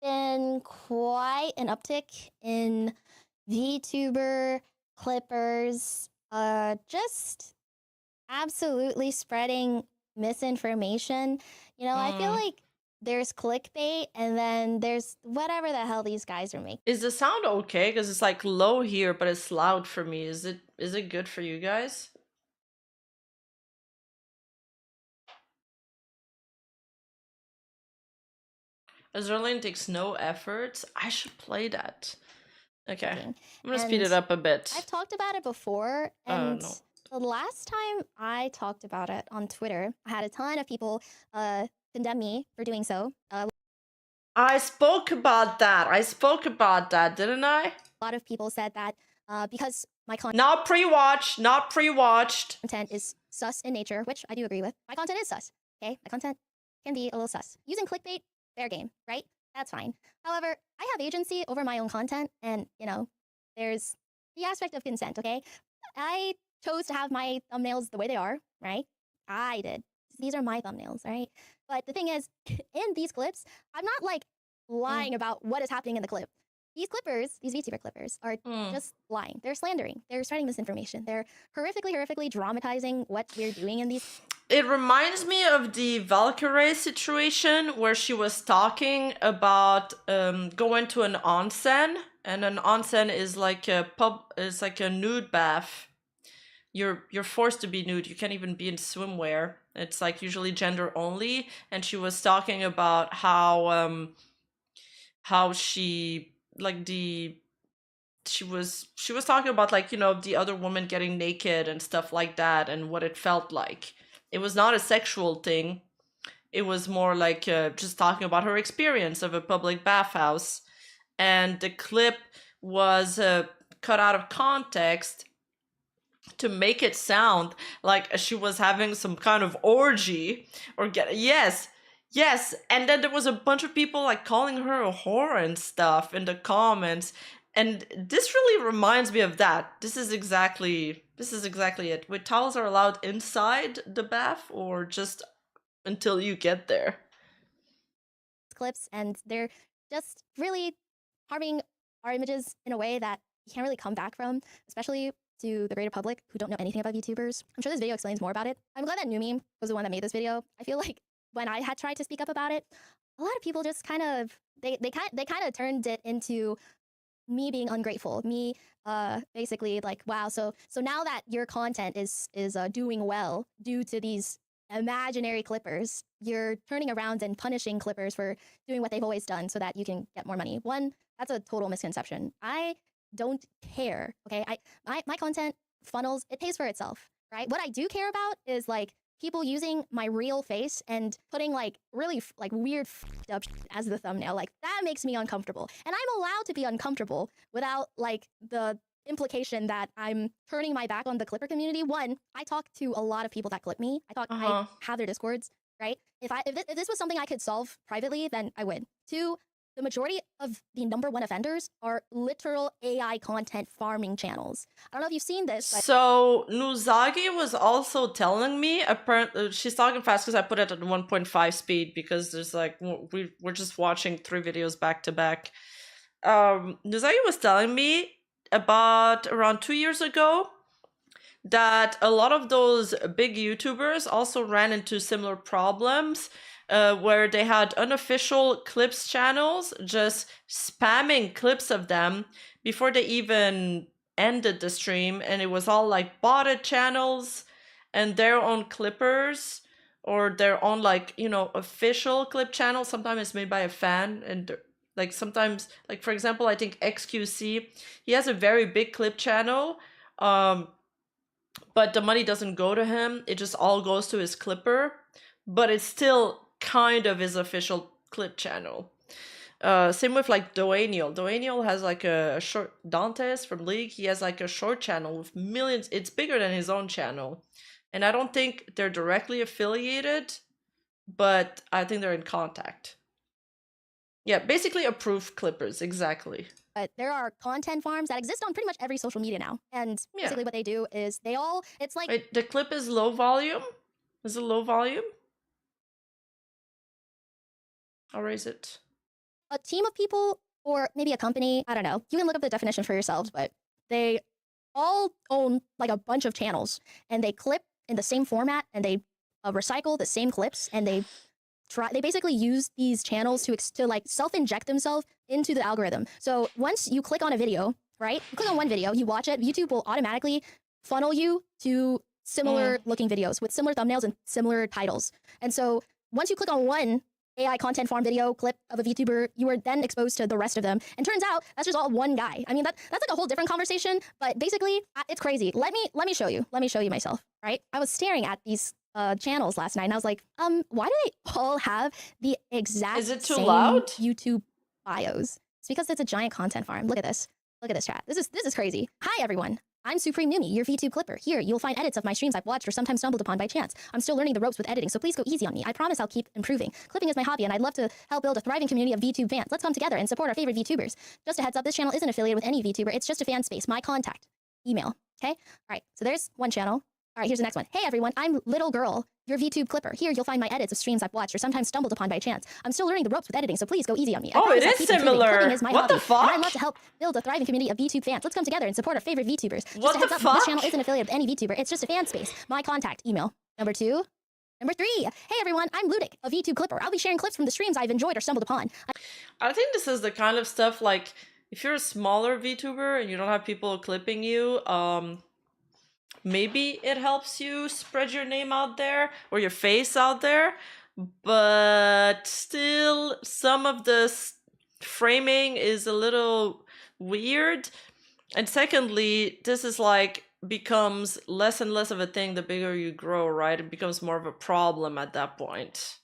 been quite an uptick in VTuber clippers just absolutely spreading misinformation. You know, I feel like there's clickbait and then there's whatever the hell these guys are making. Is the sound okay? Because it's like low here, but it's loud for me. Is it good for you guys? Azure Lane takes no effort. I should play that. Okay, I'm gonna speed it up a bit. I've talked about it before, and no. The last time I talked about it on Twitter, I had a ton of people condemn me for doing so. I spoke about that, didn't I? A lot of people said that because my Not pre-watched. content is sus in nature, which I do agree with. My content is sus, okay? My content can be a little sus. Using clickbait, fair game, right? That's fine. However, I have agency over my own content, and, you know, there's the aspect of consent, okay? I chose to have my thumbnails the way they are, right? I did. These are my thumbnails, right? But the thing is, in these clips, I'm not like lying about what is happening in the clip. These clippers, these VTuber clippers, are just lying. They're slandering. They're spreading misinformation. They're horrifically dramatizing what we're doing in these. It reminds me of the Valkyrie situation where she was talking about going to an onsen, and an onsen is like a nude bath. You're forced to be nude. You can't even be in swimwear. It's like usually gender only. And she was talking about how she was talking about, like, you know, the other woman getting naked and stuff like that, and what it felt like. It was not a sexual thing. It was more like just talking about her experience of a public bathhouse. And the clip was cut out of context to make it sound like she was having some kind of orgy or yes, and then there was a bunch of people like calling her a whore and stuff in the comments, and this really reminds me of that. This is exactly it. Wait, towels are allowed inside the bath or just until you get there? Clips, and they're just really harming our images in a way that you can't really come back from, especially to the greater public who don't know anything about VTubers. I'm sure this video explains more about it. I'm glad that Numi was the one that made this video. I feel like when I had tried to speak up about it, a lot of people just kind of they kind of turned it into me being ungrateful. Me basically like, wow, so now that your content is doing well due to these imaginary clippers, you're turning around and punishing clippers for doing what they've always done so that you can get more money. One, that's a total misconception. I don't care, okay? My content funnels, it pays for itself, right? What I do care about is like people using my real face and putting like really like weird up as the thumbnail. Like that makes me uncomfortable. And I'm allowed to be uncomfortable without like the implication that I'm turning my back on the clipper community. One, I talk to a lot of people that clip me. I have their discords, right? If this was something I could solve privately, then I would. Two, the majority of the #1 offenders are literal AI content farming channels. I don't know if you've seen this, but so Nuzagi was also telling me, apparently she's talking fast because I put it at 1.5 speed because there's like we're just watching 3 videos back to back. Nuzagi was telling me about around 2 years ago that a lot of those big YouTubers also ran into similar problems, where they had unofficial clips channels just spamming clips of them before they even ended the stream, and it was all like botted channels and their own clippers or their own, like, you know, official clip channel. Sometimes it's made by a fan, and like sometimes, like for example, I think XQC, he has a very big clip channel, but the money doesn't go to him, it just all goes to his clipper, but it's still kind of his official clip channel. Same with like Doaniel. Doaniel has like a short, Dantes from League, he has like a short channel with millions. It's bigger than his own channel, and I don't think they're directly affiliated, but I think they're in contact. Yeah, basically approved clippers, exactly. But there are content farms that exist on pretty much every social media now, and basically what they do is it's like... Wait, the clip is low volume? Is it low volume? I'll raise it. A team of people, or maybe a company, I don't know. You can look up the definition for yourselves, but they all own like a bunch of channels, and they clip in the same format, and they recycle the same clips, and they basically use these channels to like self-inject themselves into the algorithm. So once you click on a video, right? You click on one video, you watch it, YouTube will automatically funnel you to similar looking videos with similar thumbnails and similar titles. And so once you click on one, AI content farm video clip of a VTuber, you were then exposed to the rest of them. And turns out that's just all one guy. I mean, that's like a whole different conversation, but basically it's crazy. Let me show you. Let me show you myself, right? I was staring at these channels last night and I was like, why do they all have the exact Is it too same loud? YouTube bios? It's because it's a giant content farm. Look at this. Look at this chat. This is crazy. Hi everyone. I'm Supreme Numi, your VTube clipper. Here, you'll find edits of my streams I've watched or sometimes stumbled upon by chance. I'm still learning the ropes with editing, so please go easy on me. I promise I'll keep improving. Clipping is my hobby, and I'd love to help build a thriving community of VTube fans. Let's come together and support our favorite VTubers. Just a heads up, this channel isn't affiliated with any VTuber. It's just a fan space. My contact email. Okay? All right, so there's one channel. All right, here's the next one. Hey everyone, I'm Little Girl, your VTube clipper. Here, you'll find my edits of streams I've watched or sometimes stumbled upon by chance. I'm still learning the ropes with editing, so please go easy on me. I Oh, it promise I'll is keep improving. similar. Clipping is my What hobby, the fuck? and I'd love to help build a thriving community of VTube fans. Let's come together and support our favorite VTubers. Just What a heads the up, fuck? this channel isn't affiliated with any VTuber. It's just a fan space. My contact email. Number 2. Number 3. Hey everyone, I'm Ludic, a VTube clipper. I'll be sharing clips from the streams I've enjoyed or stumbled upon. I think this is the kind of stuff like if you're a smaller VTuber and you don't have people clipping you, maybe it helps you spread your name out there or your face out there, but still some of this framing is a little weird. And secondly, this is like becomes less and less of a thing the bigger you grow, right? It becomes more of a problem at that point.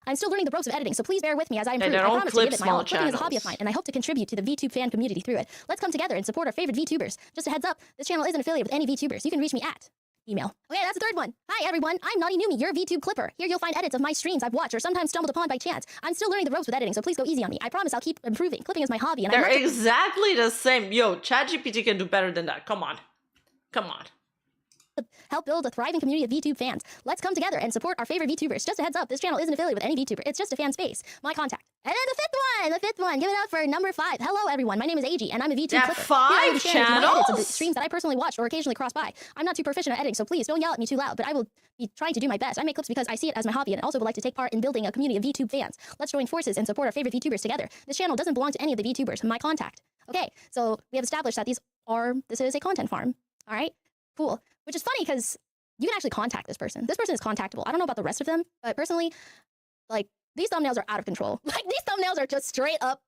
I'm still learning the ropes of editing, so please bear with me as I improve. they I don't promise to clip give it my small all. Clipping is a hobby of channels. mine, and I hope to contribute to the VTube fan community through it. Let's come together and support our favorite VTubers. Just a heads up, this channel isn't affiliated with any VTubers. You can reach me at email. Okay, that's the third one. Hi everyone, I'm Naughty Numi, your VTube clipper. Here you'll find edits of my streams I've watched or sometimes stumbled upon by chance. I'm still learning the ropes with editing, so please go easy on me. I promise I'll keep improving. Clipping is my hobby, and They're I love to exactly the same. Yo, ChatGPT can do better than that. Come on. Come on. help build a thriving community of VTube fans. Let's come together and support our favorite VTubers. Just a heads up, this channel isn't affiliated with any VTuber. It's just a fan space. My contact. And then the fifth one. Give it up for number 5. Hello everyone, my name is AG and I'm a VTube Yeah, clipper. 5 Here I will be sharing my edits of the channels? streams that I personally watched or occasionally cross by. I'm not too proficient at editing, so please don't yell at me too loud, but I will be trying to do my best. I make clips because I see it as my hobby and also would like to take part in building a community of VTube fans. Let's join forces and support our favorite VTubers together. This channel doesn't belong to any of the VTubers. My contact. Okay, so we have established that this is a content farm. All right, cool. Which is funny because you can actually contact this person. This person is contactable. I don't know about the rest of them, but personally, like, these thumbnails are out of control. Like, these thumbnails are just straight up,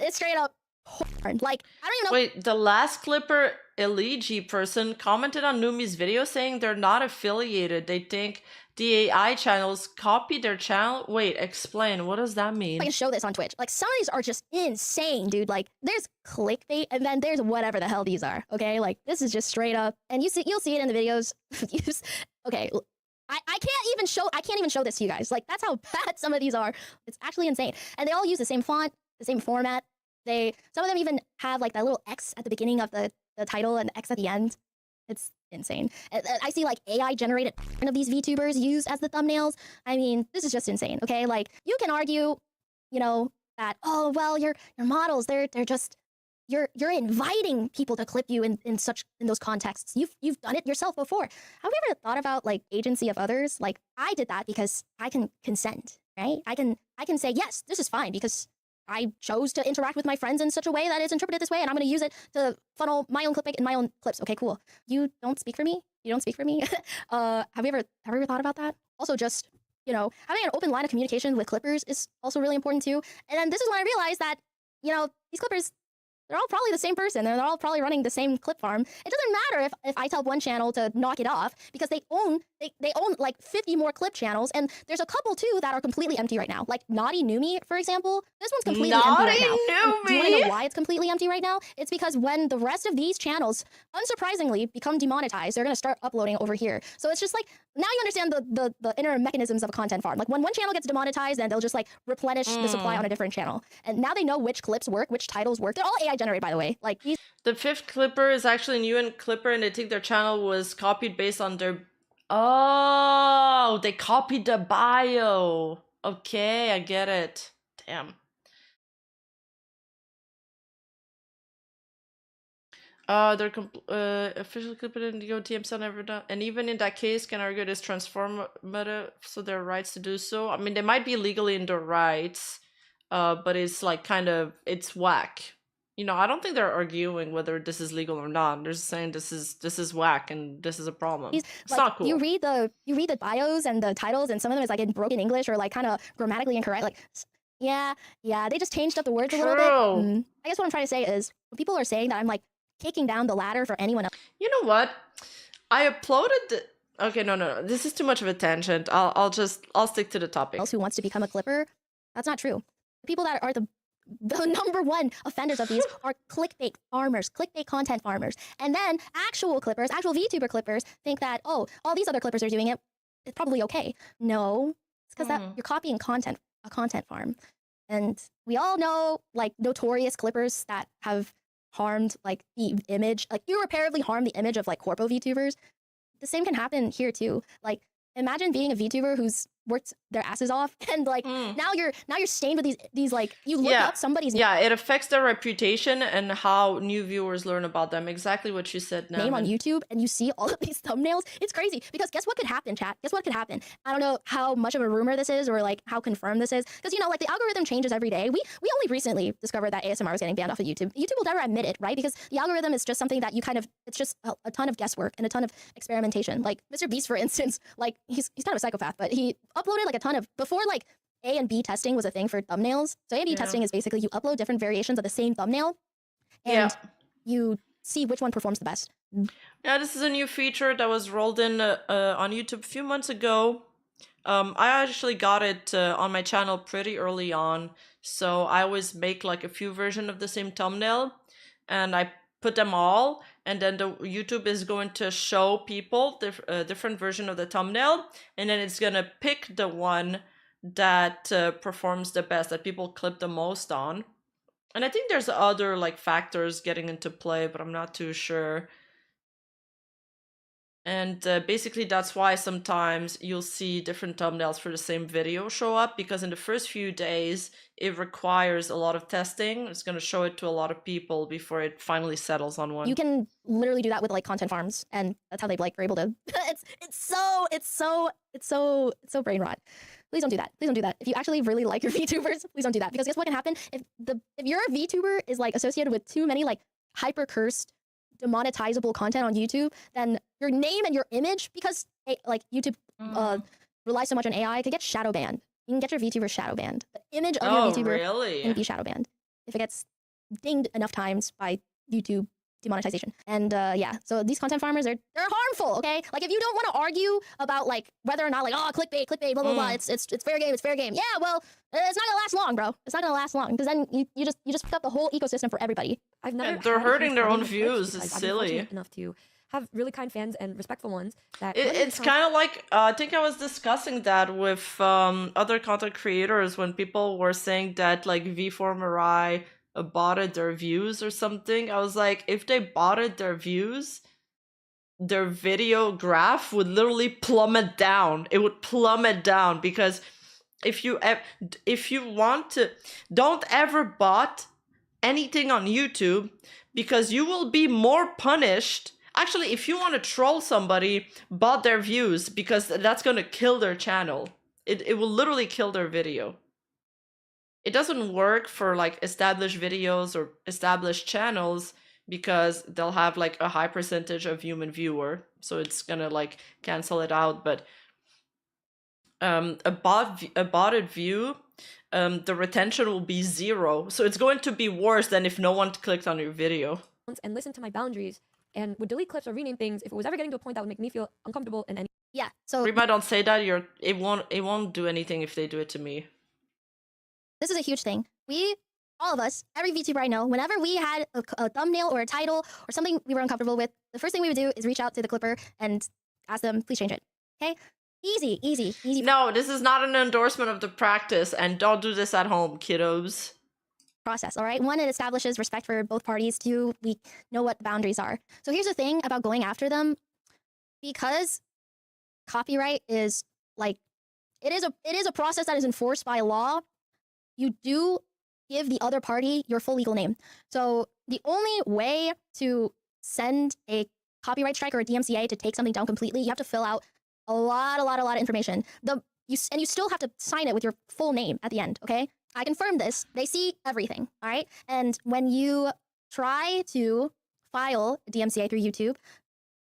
it's straight up porn. Like, I don't even know. Wait, the last Clipper Eligi person commented on Numi's video saying they're not affiliated. They think the AI channels copy their channel. Wait, explain. What does that mean? I can show this on Twitch. Like, some of these are just insane, dude. Like, there's clickbait, and then there's whatever the hell these are. Okay, like this is just straight up, and you'll see it in the videos. Okay, I can't even show this to you guys. Like, that's how bad some of these are. It's actually insane, and they all use the same font, the same format. Some of them even have like that little X at the beginning of the title and X at the end. It's insane. I see like AI generated of these VTubers used as the thumbnails. I mean, this is just insane. Okay, like you can argue, you know, that oh well, your models they're just you're inviting people to clip you in those contexts. You've done it yourself before. Have you ever thought about like agency of others? Like I did that because I can consent, right? I can say yes, this is fine because I chose to interact with my friends in such a way that it's interpreted this way, and I'm going to use it to funnel my own clipping in my own clips. Okay, cool. You don't speak for me. You don't speak for me. Have you ever thought about that? Also, just having an open line of communication with clippers is also really important too. And then this is when I realized that these clippers, they're all probably the same person, and they're all probably running the same clip farm. It doesn't matter if I tell one channel to knock it off because they own like 50 more clip channels, and there's a couple too that are completely empty right now. Like Naughty Numi, for example, this one's completely empty right now. And do you want to know why it's completely empty right now? It's because when the rest of these channels, unsurprisingly, become demonetized, they're gonna start uploading over here. So it's just like now you understand the inner mechanisms of a content farm. Like when one channel gets demonetized, then they'll just like replenish the supply on a different channel. And now they know which clips work, which titles work. They're all AI generated, by the way. Like these. The 5th Clipper is actually new and Clipper, and they think their channel was copied based on their... Oh, they copied the bio. Okay, I get it. Damn. They're officially clipped in the OTM so never done, and even in that case, can argue it is transformative, so their rights to do so. I mean, they might be legally in their rights, but it's like kind of it's whack. You know, I don't think they're arguing whether this is legal or not. They're just saying this is whack and this is a problem. It's like, not cool. You read the bios and the titles, and some of them is like in broken English or like kind of grammatically incorrect. Like, yeah, they just changed up the words a little bit. I guess what I'm trying to say is, when people are saying that I'm like taking down the ladder for anyone else. You know what? I uploaded. Okay, no. This is too much of a tangent. I'll stick to the topic. Else who wants to become a clipper? That's not true. The people that are the number one offenders of these are clickbait farmers, clickbait content farmers. And then actual clippers, actual VTuber clippers think that, oh, all these other clippers are doing it. It's probably okay. No, it's because that you're copying content, a content farm. And we all know like notorious clippers that have harmed like the image, like irreparably harmed the image of like corpo VTubers. The same can happen here too. Like, imagine being a VTuber who's worked their asses off, and like now you're stained with these like, you look up somebody's it affects their reputation and how new viewers learn about them. Exactly what you said now. Name on YouTube, and you see all of these thumbnails. It's crazy because guess what could happen, chat? Guess what could happen? I don't know how much of a rumor this is or like how confirmed this is, because you know, like the algorithm changes every day. We only recently discovered that ASMR was getting banned off of YouTube. YouTube will never admit it, right? Because the algorithm is just something that you kind of, it's just a ton of guesswork and a ton of experimentation. Like Mr. Beast, for instance, like he's kind of a psychopath, but he uploaded like a ton of, before like A and B testing was a thing for thumbnails. So A and B testing is basically you upload different variations of the same thumbnail and you see which one performs the best. Yeah, this is a new feature that was rolled in on YouTube a few months ago. I actually got it on my channel pretty early on. So I always make like a few versions of the same thumbnail and I put them all, and then the YouTube is going to show people a different version of the thumbnail, and then it's gonna pick the one that performs the best, that people clip the most on. And I think there's other like factors getting into play, but I'm not too sure. And basically that's why sometimes you'll see different thumbnails for the same video show up, because in the first few days it requires a lot of testing. It's going to show it to a lot of people before it finally settles on one. You can literally do that with like content farms, and that's how they like were able to it's so brain rot. Please don't do that. Please don't do that. If you actually really like your VTubers, please don't do that, because guess what can happen? If your VTuber is like associated with too many like hyper cursed demonetizable content on YouTube, then your name and your image, because like YouTube relies so much on AI, could get shadow banned. You can get your VTuber shadow banned. The image of your VTuber can be shadow banned if it gets dinged enough times by YouTube demonetization. And yeah, so these content farmers they're harmful, okay? Like if you don't want to argue about like whether or not like, oh, clickbait, blah blah blah, it's fair game, it's fair game. Yeah, well, it's not gonna last long, bro. It's not gonna last long, because then you just pick up the whole ecosystem for everybody. I've never they're hurting their own views. It's silly. Enough to have really kind fans and respectful ones. That it's kind of like I think I was discussing that with other content creators when people were saying that like V4 Mirai botted their views or something. I was like, if they botted their views, their video graph would literally plummet down. It would plummet down, because if you want to, don't ever bot anything on YouTube, because you will be more punished. Actually, if you want to troll somebody, bot their views, because that's going to kill their channel. It will literally kill their video. It doesn't work for like established videos or established channels, because they'll have like a high percentage of human viewer, so it's gonna like cancel it out. But a botted view, the retention will be 0, so it's going to be worse than if no one clicked on your video. And listen to my boundaries, and would delete clips or rename things if it was ever getting to a point that would make me feel uncomfortable in any. Yeah. So Rima, don't say that. It won't do anything if they do it to me. This is a huge thing. All of us, every VTuber I know, whenever we had a thumbnail or a title or something we were uncomfortable with, the first thing we would do is reach out to the clipper and ask them, please change it. Okay? Easy, easy, easy. No, this is not an endorsement of the practice, and don't do this at home, kiddos. Process, all right? 1, it establishes respect for both parties. 2, we know what the boundaries are. So here's the thing about going after them. Because copyright is like, it is a process that is enforced by law. You do give the other party your full legal name. So the only way to send a copyright strike or a DMCA to take something down completely, you have to fill out a lot of information. You still have to sign it with your full name at the end, okay? I confirmed this. They see everything, all right? And when you try to file a DMCA through YouTube,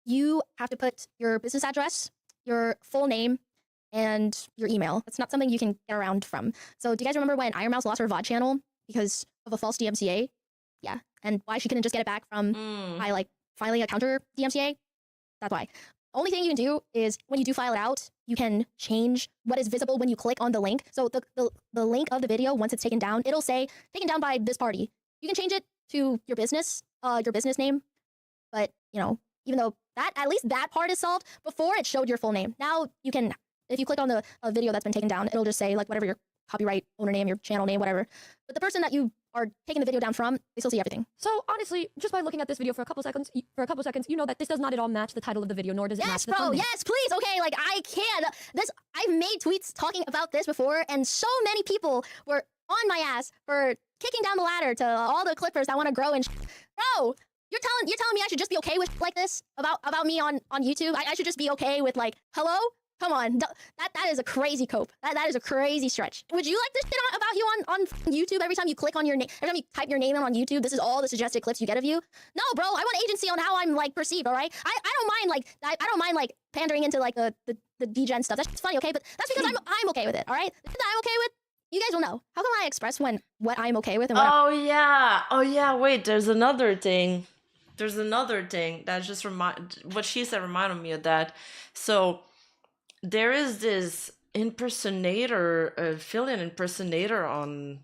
you have to put your business address, your full name, and your email. It's not something you can get around from. So do you guys remember when Iron Mouse lost her VOD channel because of a false DMCA? Yeah, and why she couldn't just get it back from by like filing a counter DMCA? That's why. Only thing you can do is when you do file it out, you can change what is visible when you click on the link. So the link of the video, once it's taken down, it'll say taken down by this party. You can change it to your business name. But, you know, even though that, at least that part is solved, before it showed your full name. Now you can, if you click on a video that's been taken down, it'll just say like whatever your copyright owner name, your channel name, whatever. But the person that you are taking the video down from, they still see everything. So honestly, just by looking at this video for a couple seconds, you know that this does not at all match the title of the video, nor does it match the thumbnail. Yes, please. Okay, like I can't. I've made tweets talking about this before, and so many people were on my ass for kicking down the ladder to all the clippers that want to grow and bro. You're telling me I should just be okay with like this about me on YouTube? I should just be okay with like, hello? Come on, that is a crazy cope. That is a crazy stretch. Would you like this shit about you on YouTube? Every time you click on your name, every time you type your name in on YouTube, this is all the suggested clips you get of you? No, bro, I want agency on how I'm like perceived, all right? I don't mind like pandering into like the degen stuff. That's funny, okay? But that's because I'm okay with it, all right? The shit that I'm okay with, you guys will know. How can I express what I'm okay with and what Oh yeah, wait, there's another thing. That just what she said reminded me of that. So there is this impersonator, fill-in impersonator on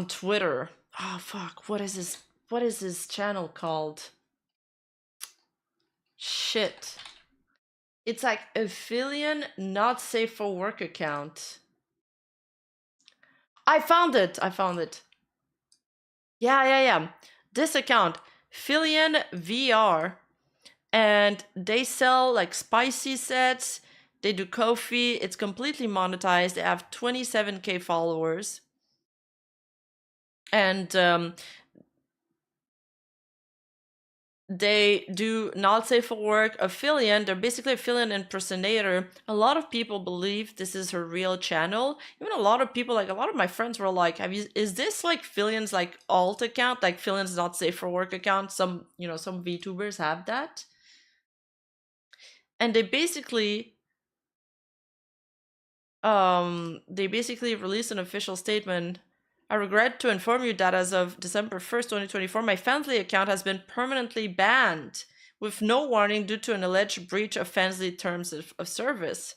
Twitter. Oh fuck, what is this channel called? Shit. It's like a fill-in not safe for work account. I found it. Yeah. This account, Fillion VR, and they sell like spicy sets. They do Ko-fi. It's completely monetized. They have 27k followers. And they do not safe for work, a fill-in. They're basically a fill-in impersonator. A lot of people believe this is her real channel. Even a lot of people, like a lot of my friends were like, is this like fill-in's like alt account, like fill-in's not safe for work account? Some VTubers have that. And they basically released an official statement. I regret to inform you that as of December 1st, 2024, my Fansly account has been permanently banned with no warning due to an alleged breach of Fansly terms of service.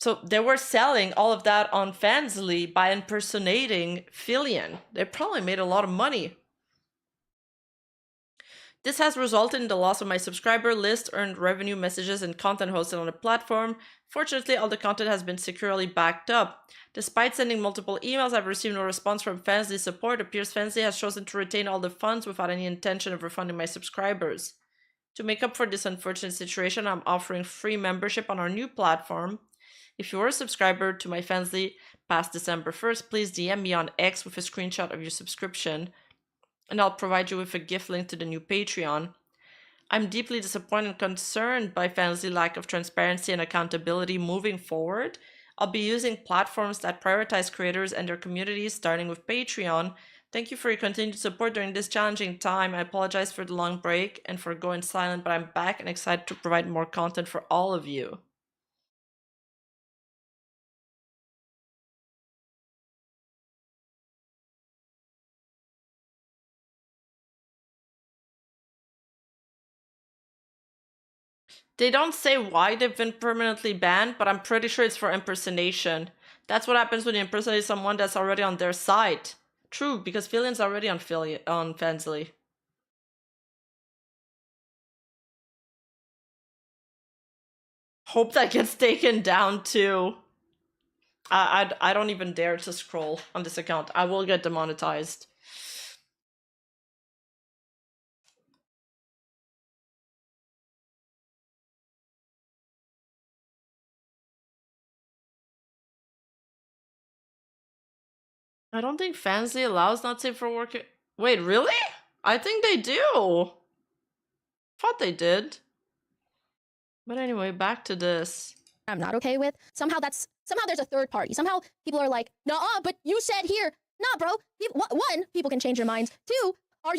So they were selling all of that on Fansly by impersonating Fillion. They probably made a lot of money. This has resulted in the loss of my subscriber list, earned revenue, messages, and content hosted on the platform. Fortunately, all the content has been securely backed up. Despite sending multiple emails, I've received no response from Fansly support. It appears Fansly has chosen to retain all the funds without any intention of refunding my subscribers. To make up for this unfortunate situation, I'm offering free membership on our new platform. If you are a subscriber to my Fansly past December 1st, please DM me on X with a screenshot of your subscription, and I'll provide you with a gift link to the new Patreon. I'm deeply disappointed and concerned by Fansly's lack of transparency and accountability moving forward. I'll be using platforms that prioritize creators and their communities, starting with Patreon. Thank you for your continued support during this challenging time. I apologize for the long break and for going silent, but I'm back and excited to provide more content for all of you. They don't say why they've been permanently banned, but I'm pretty sure it's for impersonation. That's what happens when you impersonate someone that's already on their site. True, because Fillion's already on Fansly. Hope that gets taken down too. I don't even dare to scroll on this account. I will get demonetized. I don't think Fansly allows not safe for work. Wait, really? I think they do. Thought they did. But anyway, back to this. I'm not okay with. Somehow there's a third party. Somehow people are like, no, but you said here. Nah, bro. One, people can change their minds. Two, I'm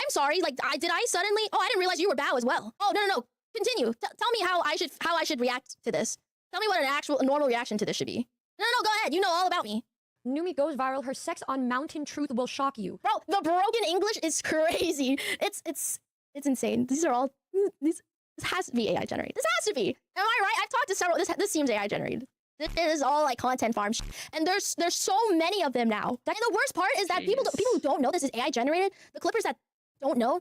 sorry. Like, did I suddenly? Oh, I didn't realize you were Bao as well. Oh, no. Continue. Tell me how I should react to this. Tell me what a normal reaction to this should be. No, go ahead. You know all about me. Numi goes viral. Her sex on Mountain Truth will shock you. Bro, the broken English is crazy. It's insane. These are all this has to be AI generated. This has to be. Am I right? I've talked to several. This seems AI generated. This is all like content farm and there's so many of them now. And the worst part is that people who don't know this is AI generated, the clippers that don't know,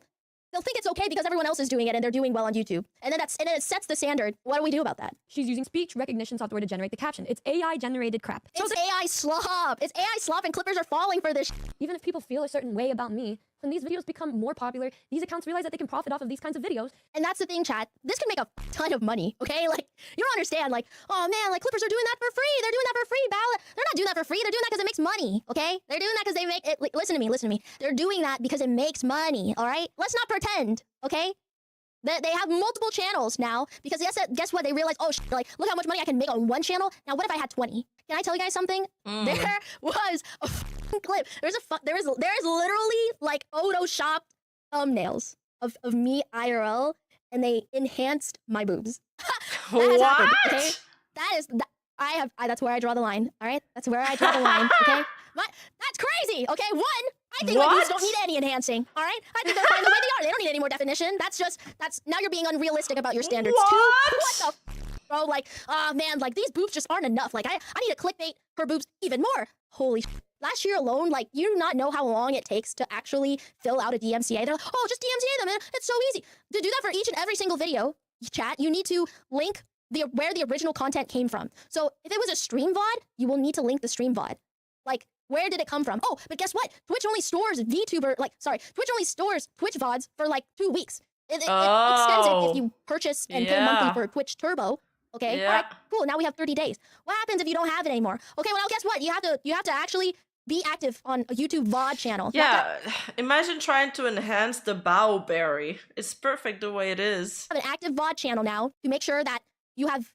they'll think it's okay because everyone else is doing it and they're doing well on YouTube. And then it sets the standard. What do we do about that? She's using speech recognition software to generate the caption. It's AI generated crap. It's AI slop. It's AI slop and clippers are falling for this. Even if people feel a certain way about me, when these videos become more popular, these accounts realize that they can profit off of these kinds of videos. And that's the thing, chat. This can make a ton of money, okay? Like, you don't understand. Like, oh man, like clippers are doing that for free. They're doing that for free, Bao. They're not doing that for free. They're doing that because it makes money, okay? They're doing that because they make it. Like, listen to me. They're doing that because it makes money, all right? Let's not pretend, okay? They have multiple channels now because guess what? They realize, oh, like, look how much money I can make on one channel. Now, what if I had 20? Can I tell you guys something? There was a clip. There is literally like photoshopped thumbnails of me IRL, and they enhanced my boobs. That has happened, okay? That's where I draw the line. All right, that's where I draw the line. Okay, that's crazy. Okay, one, I think my boobs don't need any enhancing. All right, I think they're fine the way they are. They don't need any more definition. That's now you're being unrealistic about your standards. What? Two, what the bro? Like, oh man, like these boobs just aren't enough. Like I need a clickbait for boobs even more. Holy last year alone, like you do not know how long it takes to actually fill out a DMCA. They're like, oh, just DMCA them. It's so easy to do that for each and every single video. Chat, you need to link where the original content came from. So if it was a stream VOD, you will need to link the stream VOD. Like, where did it come from? Oh, but guess what? Twitch only stores Twitch only stores Twitch VODs for like 2 weeks. It extends it if you purchase and pay monthly for Twitch Turbo. Okay, all right, cool. Now we have 30 days. What happens if you don't have it anymore? Okay, well, guess what? You have to actually be active on a YouTube VOD channel. Yeah, imagine trying to enhance the Bowberry. It's perfect the way it is. Have an active VOD channel now to make sure that you have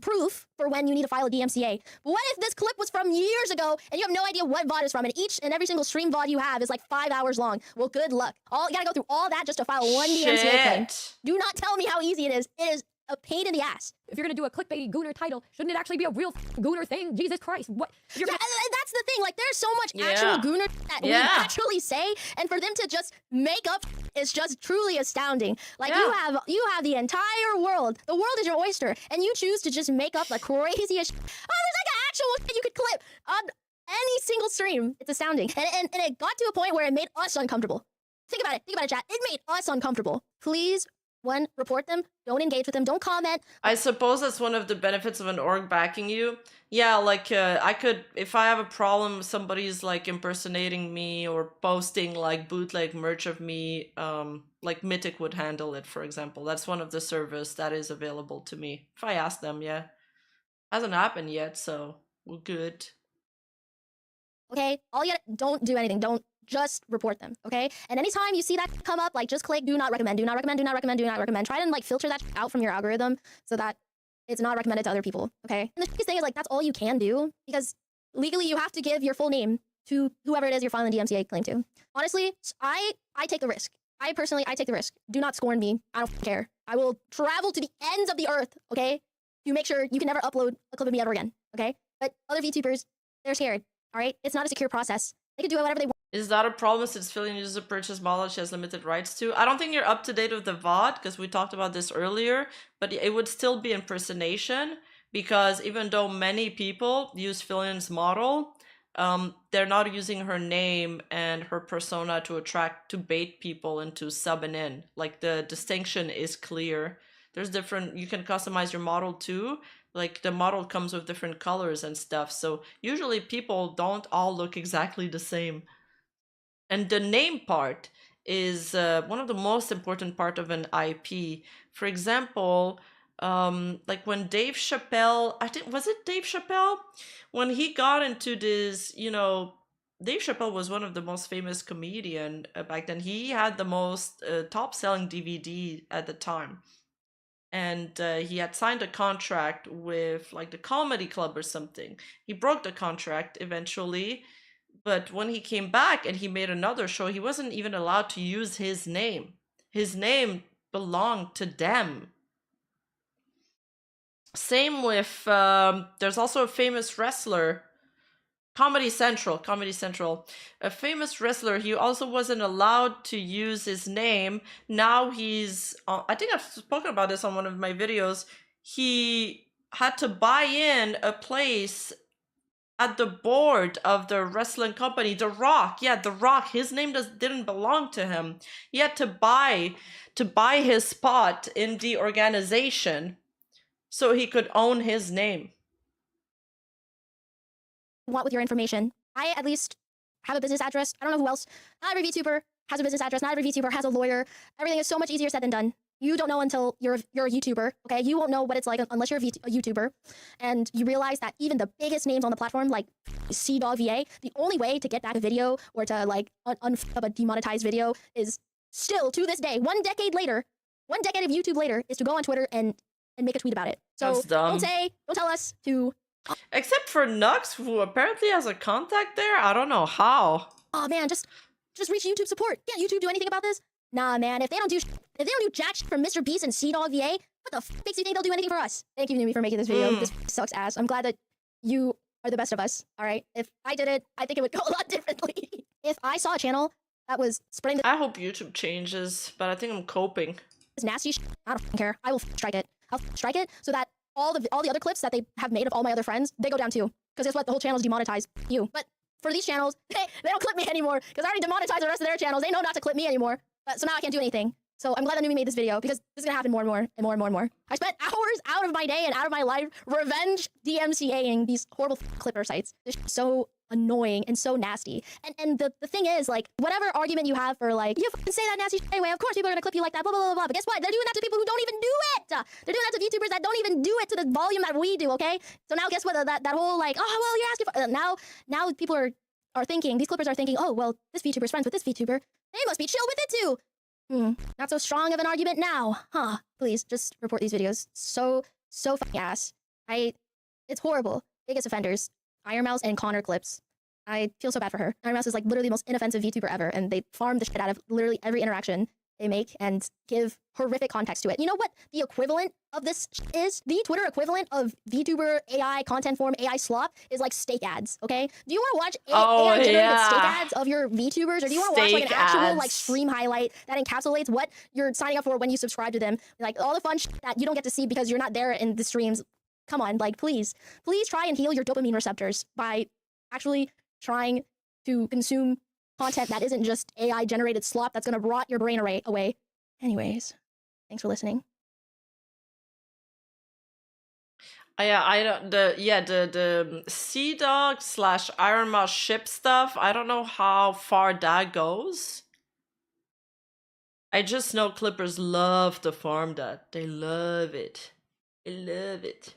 proof for when you need to file a DMCA. But what if this clip was from years ago and you have no idea what VOD is from, and each and every single stream VOD you have is like 5 hours long? Well, good luck. You gotta go through all that just to file one DMCA claim. Do not tell me how easy it is. It is a pain in the ass. If you're gonna do a clickbaity gooner title, shouldn't it actually be a real gooner thing? Jesus Christ, what? Yeah, that's the thing. Like, there's so much actual gooner that we actually say, and for them to just make up is just truly astounding. Like, you have the entire world. The world is your oyster, and you choose to just make up the craziest. Oh, there's like an actual you could clip on any single stream. It's astounding, and it got to a point where it made us uncomfortable. Think about it, chat. It made us uncomfortable. Please. One, report them. Don't engage with them. Don't comment. I suppose that's one of the benefits of an org backing you. Yeah, like I could, if I have a problem, somebody's like impersonating me or posting like bootleg merch of me, like Mythic would handle it, for example. That's one of the service that is available to me. If I ask them, yeah. Hasn't happened yet, so we're good. Okay, don't do anything. Don't. Just report them, okay? And anytime you see that come up, like just click do not recommend, do not recommend, do not recommend, do not recommend. Try to like filter that out from your algorithm so that it's not recommended to other people, okay? And the thing is like that's all you can do because legally you have to give your full name to whoever it is you're filing the DMCA claim to. Honestly, I take the risk. I take the risk. Do not scorn me. I don't care. I will travel to the ends of the earth, okay? To make sure you can never upload a clip of me ever again, okay? But other VTubers, they're scared, all right? It's not a secure process. They can do whatever they want. Is that a problem since Fillion uses a purchase model she has limited rights to? I don't think you're up to date with the VOD because we talked about this earlier, but it would still be impersonation because even though many people use Fillion's model, they're not using her name and her persona to bait people into subbing in. Like the distinction is clear. There's different, you can customize your model too. Like the model comes with different colors and stuff. So usually people don't all look exactly the same. And the name part is one of the most important part of an IP. For example, like when Dave Chappelle, I think, was it Dave Chappelle? When he got into this, you know, Dave Chappelle was one of the most famous comedian back then. He had the most top-selling DVD at the time. And he had signed a contract with like the comedy club or something. He broke the contract eventually But when he came back and he made another show, he wasn't even allowed to use his name. His name belonged to them. Same with, there's also a famous wrestler, Comedy Central, a famous wrestler. He also wasn't allowed to use his name. Now he's, I think I've spoken about this on one of my videos. He had to buy in a place at the board of the wrestling company, The Rock. Yeah, The Rock. His name didn't belong to him. He had to buy his spot in the organization so he could own his name. Want with your information. I at least have a business address. I don't know who else. Not every VTuber has a business address. Not every VTuber has a lawyer. Everything is so much easier said than done. You don't know until you're a YouTuber, okay? You won't know what it's like unless you're a YouTuber. And you realize that even the biggest names on the platform, like CDogVA, the only way to get back a video or to like unfuck a demonetized video is still, to this day, 1 decade later, 1 decade of YouTube later, is to go on Twitter and make a tweet about it. So That's dumb. don't tell us to... Except for Nux, who apparently has a contact there. I don't know how. Oh man, just reach YouTube support. Can't YouTube do anything about this? Nah, man. If they don't do jack shit from Mr. Beast and CDogVA, what the f makes you think they'll do anything for us? Thank you, Numi, for making this video. This sucks ass. I'm glad that you are the best of us. All right. If I did it, I think it would go a lot differently. If I saw a channel that was spreading I hope YouTube changes, but I think I'm coping. this nasty shit, I don't care. I will strike it. I'll strike it so that all the other clips that they have made of all my other friends, they go down too. Because guess what? The whole channel is demonetized. You. But for these channels, they don't clip me anymore. Because I already demonetized the rest of their channels. They know not to clip me anymore. So now I can't do anything. So I'm glad that Numi made this video because this is gonna happen more and more and more and more and more. I spent hours out of my day and out of my life revenge DMCAing these horrible clipper sites. This is so annoying and so nasty. And the thing is, like, whatever argument you have for like, you fucking say that nasty shit anyway, of course people are gonna clip you like that, blah blah blah blah. But guess what? They're doing that to people who don't even do it. They're doing that to VTubers that don't even do it to the volume that we do. Okay. So now guess what? That whole like, oh well, you're asking for now people are thinking, these clippers are thinking, oh well, this VTuber's friends with this VTuber, they must be chill with it too. Not so strong of an argument now, huh? Please, just report these videos. So fucking ass. It's horrible. Biggest offenders. Iron Mouse and Connor clips. I feel so bad for her. Iron Mouse is like literally the most inoffensive VTuber ever, and they farm the shit out of literally every interaction they make and give horrific context to it. You know what the equivalent of this is? The Twitter equivalent of VTuber AI content form AI slop is like steak ads, okay? Do you want to watch AI-generated steak ads of your VTubers, or do you want to watch like an actual like stream highlight that encapsulates what you're signing up for when you subscribe to them? Like all the fun shit that you don't get to see because you're not there in the streams. Come on, like please try and heal your dopamine receptors by actually trying to consume content that isn't just AI generated slop that's gonna rot your brain away. Anyways, thanks for listening. Yeah, the Sea Dog / Iron Mouse ship stuff. I don't know how far that goes. I just know Clippers love to farm that. They love it. They love it.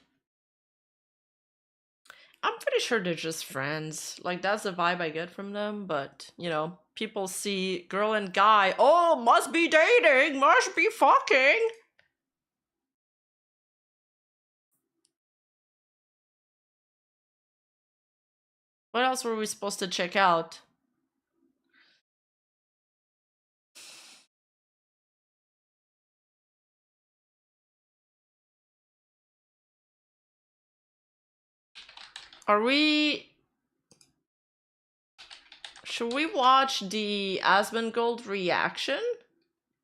I'm pretty sure they're just friends. Like, that's the vibe I get from them. But, you know, people see girl and guy. Oh, must be dating. Must be fucking. What else were we supposed to check out? Should we watch the Asmongold reaction?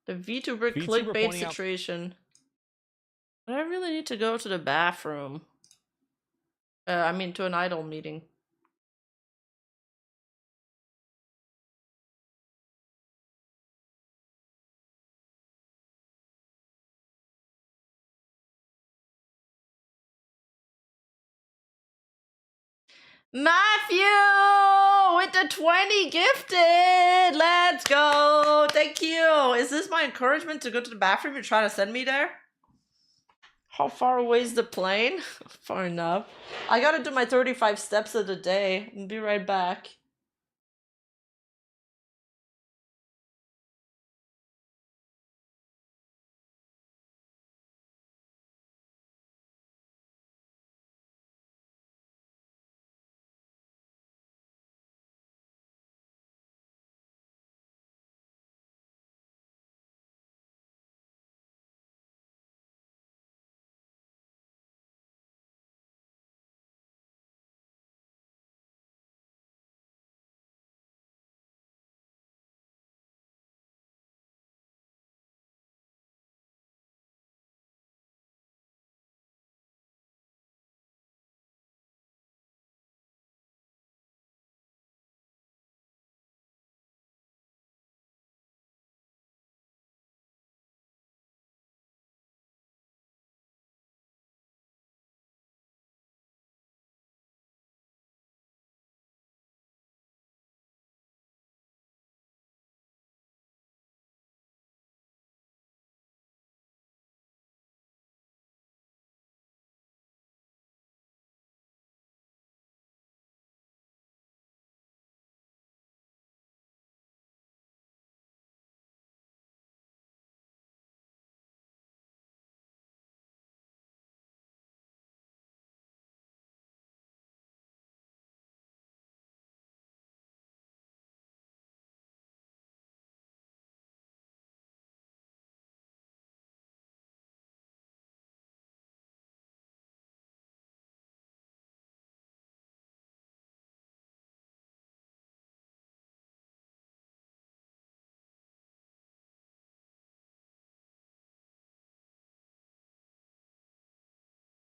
The VTuber clickbait situation. But I really need to go to the bathroom. I mean, to an idol meeting. Matthew with the 20 gifted. Let's go. Thank you. Is this my encouragement to go to the bathroom? You're trying to send me there? How far away is the plane? Far enough. I gotta do my 35 steps of the day. I'll be right back.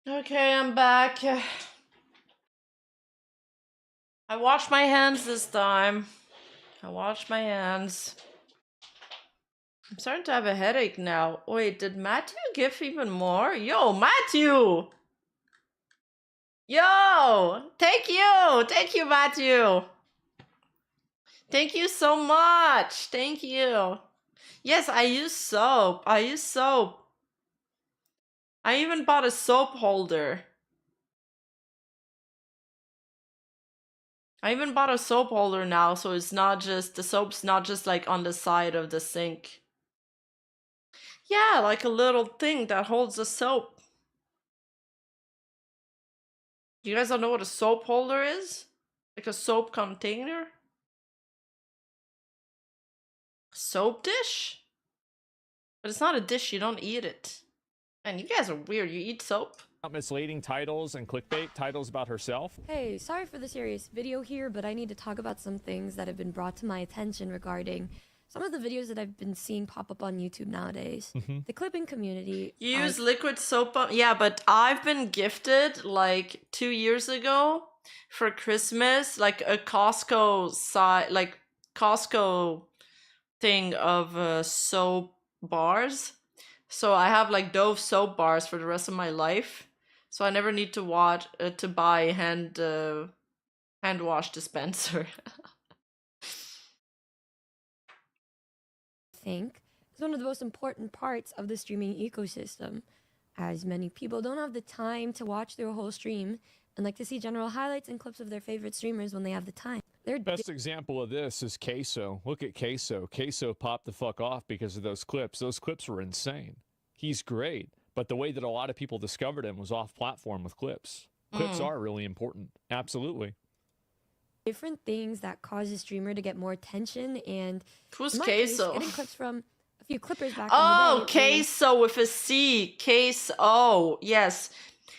Okay, I'm back. I washed my hands this time. I washed my hands. I'm starting to have a headache now. Wait, did Matthew give even more? Yo, Matthew! Yo! Thank you! Thank you, Matthew! Thank you so much! Thank you! Yes, I use soap. I use soap. I even bought a soap holder. I even bought a soap holder now, so it's not just, the soap's not just like on the side of the sink. Yeah, like a little thing that holds the soap. You guys don't know what a soap holder is? Like a soap container? Soap dish? But it's not a dish, you don't eat it. Man, you guys are weird. You eat soap? Misleading titles and clickbait titles about herself. Hey, sorry for the serious video here, but I need to talk about some things that have been brought to my attention regarding some of the videos that I've been seeing pop up on YouTube nowadays. The clipping community. You use liquid soap? Yeah, but I've been gifted like 2 years ago for Christmas, like a Costco thing of soap bars. So I have like Dove soap bars for the rest of my life. So I never need to buy hand wash dispenser. Think is one of the most important parts of the streaming ecosystem, as many people don't have the time to watch their whole stream and like to see general highlights and clips of their favorite streamers when they have the time. They're Best example of this is Queso. Look at Queso. Queso popped the fuck off because of those clips. Those clips were insane. He's great, but the way that a lot of people discovered him was off platform with clips. Clips are really important. Absolutely. different things that cause a streamer to get more attention, and Who's in my case, Queso? getting clips from a few clippers back Oh, in the day. Queso with a C. Queso. Yes.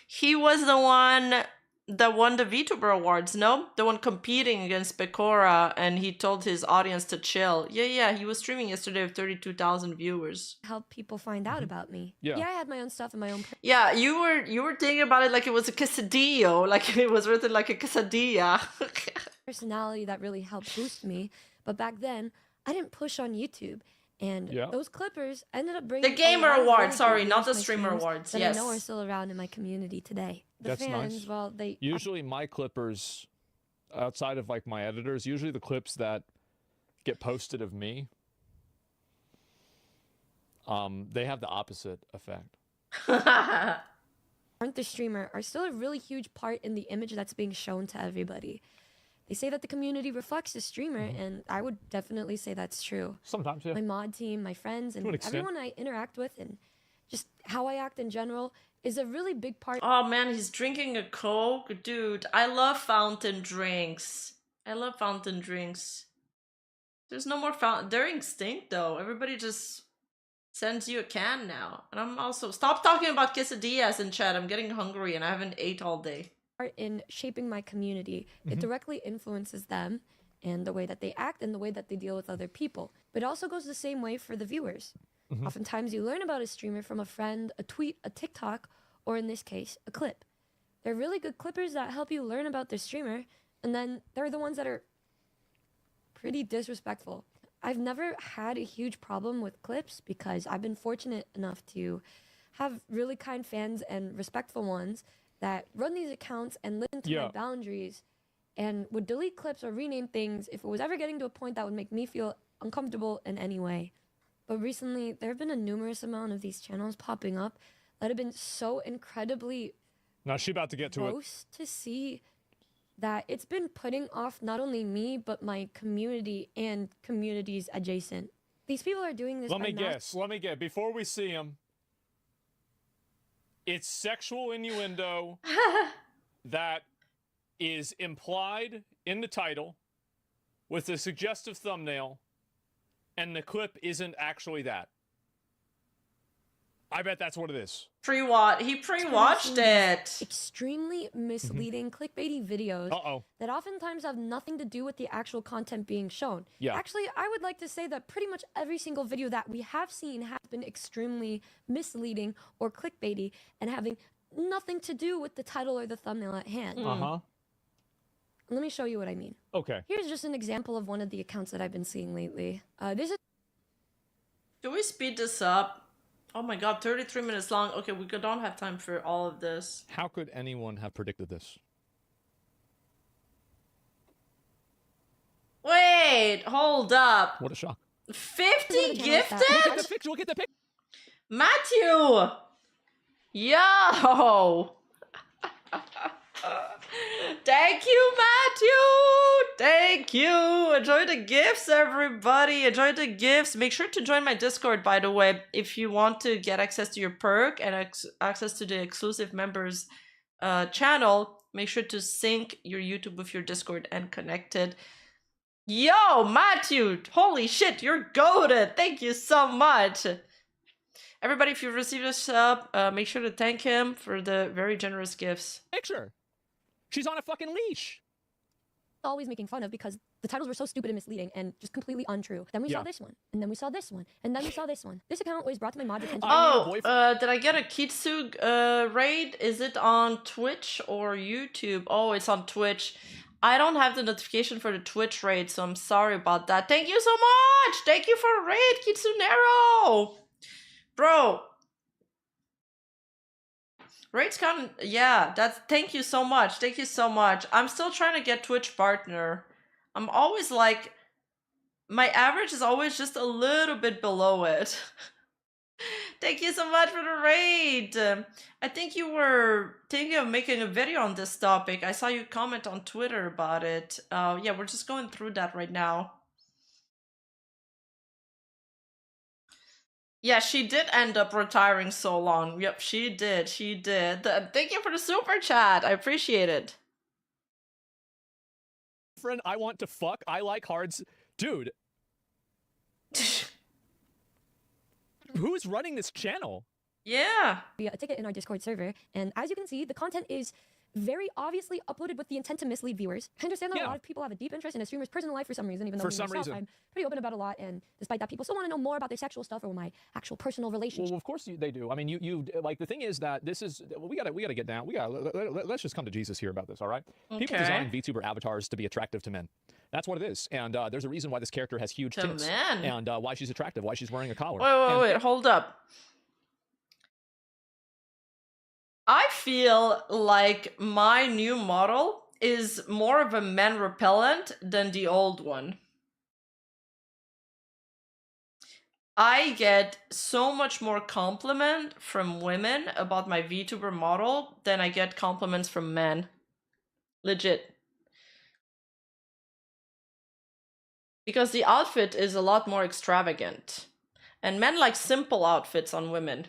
He was the one that won the Vtuber Awards, no? The one competing against Pecora, and he told his audience to chill. Yeah, he was streaming yesterday with 32,000 viewers. Help people find out about me. Yeah. I had my own stuff and my own Yeah, you were thinking about it like it was a quesadillo, like it was written like a quesadilla. personality that really helped boost me. But back then, I didn't push on YouTube. And Yeah. those clippers ended up bringing The Gamer a lot of Awards, really good sorry, views not to the my Streamer streams Awards, that yes. I know are still around in my community today. The That's fans, nice. well, they Usually my clippers, outside of like my editors, usually the clips that get posted of me, they have the opposite effect. aren't the streamer are still a really huge part in the image that's being shown to everybody. They say that the community reflects the streamer, and I would definitely say that's true. Sometimes, yeah. My mod team, my friends, and To an extent. everyone I interact with, and just how I act in general is a really big part. Oh man, he's drinking a Coke? Dude, I love fountain drinks. I love fountain drinks. There's no more fountain. They're extinct though. Everybody just sends you a can now. And I'm also... Stop talking about quesadillas in chat. I'm getting hungry and I haven't ate all day. In shaping my community. It directly influences them and the way that they act and the way that they deal with other people. But it also goes the same way for the viewers. Oftentimes you learn about a streamer from a friend, a tweet, a TikTok, or in this case, a clip. They're really good clippers that help you learn about the streamer, and then they're the ones that are pretty disrespectful. I've never had a huge problem with clips because I've been fortunate enough to have really kind fans and respectful ones that run these accounts and listen to my boundaries and would delete clips or rename things if it was ever getting to a point that would make me feel uncomfortable in any way. But recently, there have been a numerous amount of these channels popping up that have been so incredibly Now she's about to get to it. gross to see that it's been putting off not only me, but my community and communities adjacent. These people are doing this Let by me guess. Before we see him, it's sexual innuendo that is implied in the title with a suggestive thumbnail, and the clip isn't actually that. I bet that's what it is. He pre-watched it. extremely misleading clickbaity videos that oftentimes have nothing to do with the actual content being shown. Yeah. Actually, I would like to say that pretty much every single video that we have seen has been extremely misleading or clickbaity and having nothing to do with the title or the thumbnail at hand. Uh-huh. Let me show you what I mean. Okay. Here's just an example of one of the accounts that I've been seeing lately. This is Do we speed this up? Oh my god, 33 minutes long. Okay, we don't have time for all of this. How could anyone have predicted this? Wait, hold up. What a shock. 50 gifted? Look at the picture. Matthew! Yo! Thank you, Matthew! Thank you! Enjoy the gifts, everybody! Enjoy the gifts! Make sure to join my Discord, by the way, if you want to get access to your perk and access to the exclusive members channel. Make sure to sync your YouTube with your Discord and connect it. Yo, Matthew! Holy shit, you're goated! Thank you so much! Everybody, if you've received a sub, make sure to thank him for the very generous gifts. Picture. She's on a fucking leash. always making fun of because the titles were so stupid and misleading and just completely untrue. Then we saw this one, and then we saw this one, and then we saw this one. This account was brought to my mod's attention. Did I get a Kitsu raid? Is it on Twitch or YouTube? Oh, it's on Twitch. I don't have the notification for the Twitch raid, so I'm sorry about that. Thank you so much! Thank you for a raid, Kitsunero! Bro. Raid's kind of, yeah, thank you so much. Thank you so much. I'm still trying to get Twitch partner. I'm always like, my average is always just a little bit below it. Thank you so much for the raid. I think you were thinking of making a video on this topic. I saw you comment on Twitter about it. Yeah, we're just going through that right now. Yeah, she did end up retiring so long. Yep, she did. She did. Thank you for the super chat. I appreciate it. Friend, I want to fuck. I like hards. Dude. Who's running this channel? Yeah. We a ticket in our Discord server, and as you can see, the content is very obviously uploaded with the intent to mislead viewers. I understand that a lot of people have a deep interest in a streamer's personal life for some reason, even though I'm pretty open about a lot, and despite that, people still want to know more about their sexual stuff or my actual personal relationship. Well, of course they do. I mean, you like, the thing is that this is, we gotta get down. Let's just come to Jesus here about this, all right? Okay. People design VTuber avatars to be attractive to men. That's what it is. And there's a reason why this character has huge tits. And why she's attractive, why she's wearing a collar. Wait, hold up. I feel like my new model is more of a man repellent than the old one. I get so much more compliment from women about my VTuber model than I get compliments from men. Legit. Because the outfit is a lot more extravagant. And men like simple outfits on women.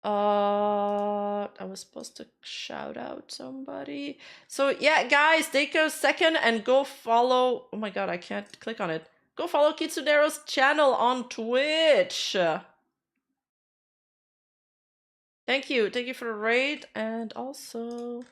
I was supposed to shout out somebody. So yeah, guys, take a second and go follow. Oh my god, I can't click on it. Go follow Kitsunero's channel on Twitch. Thank you for the raid, and also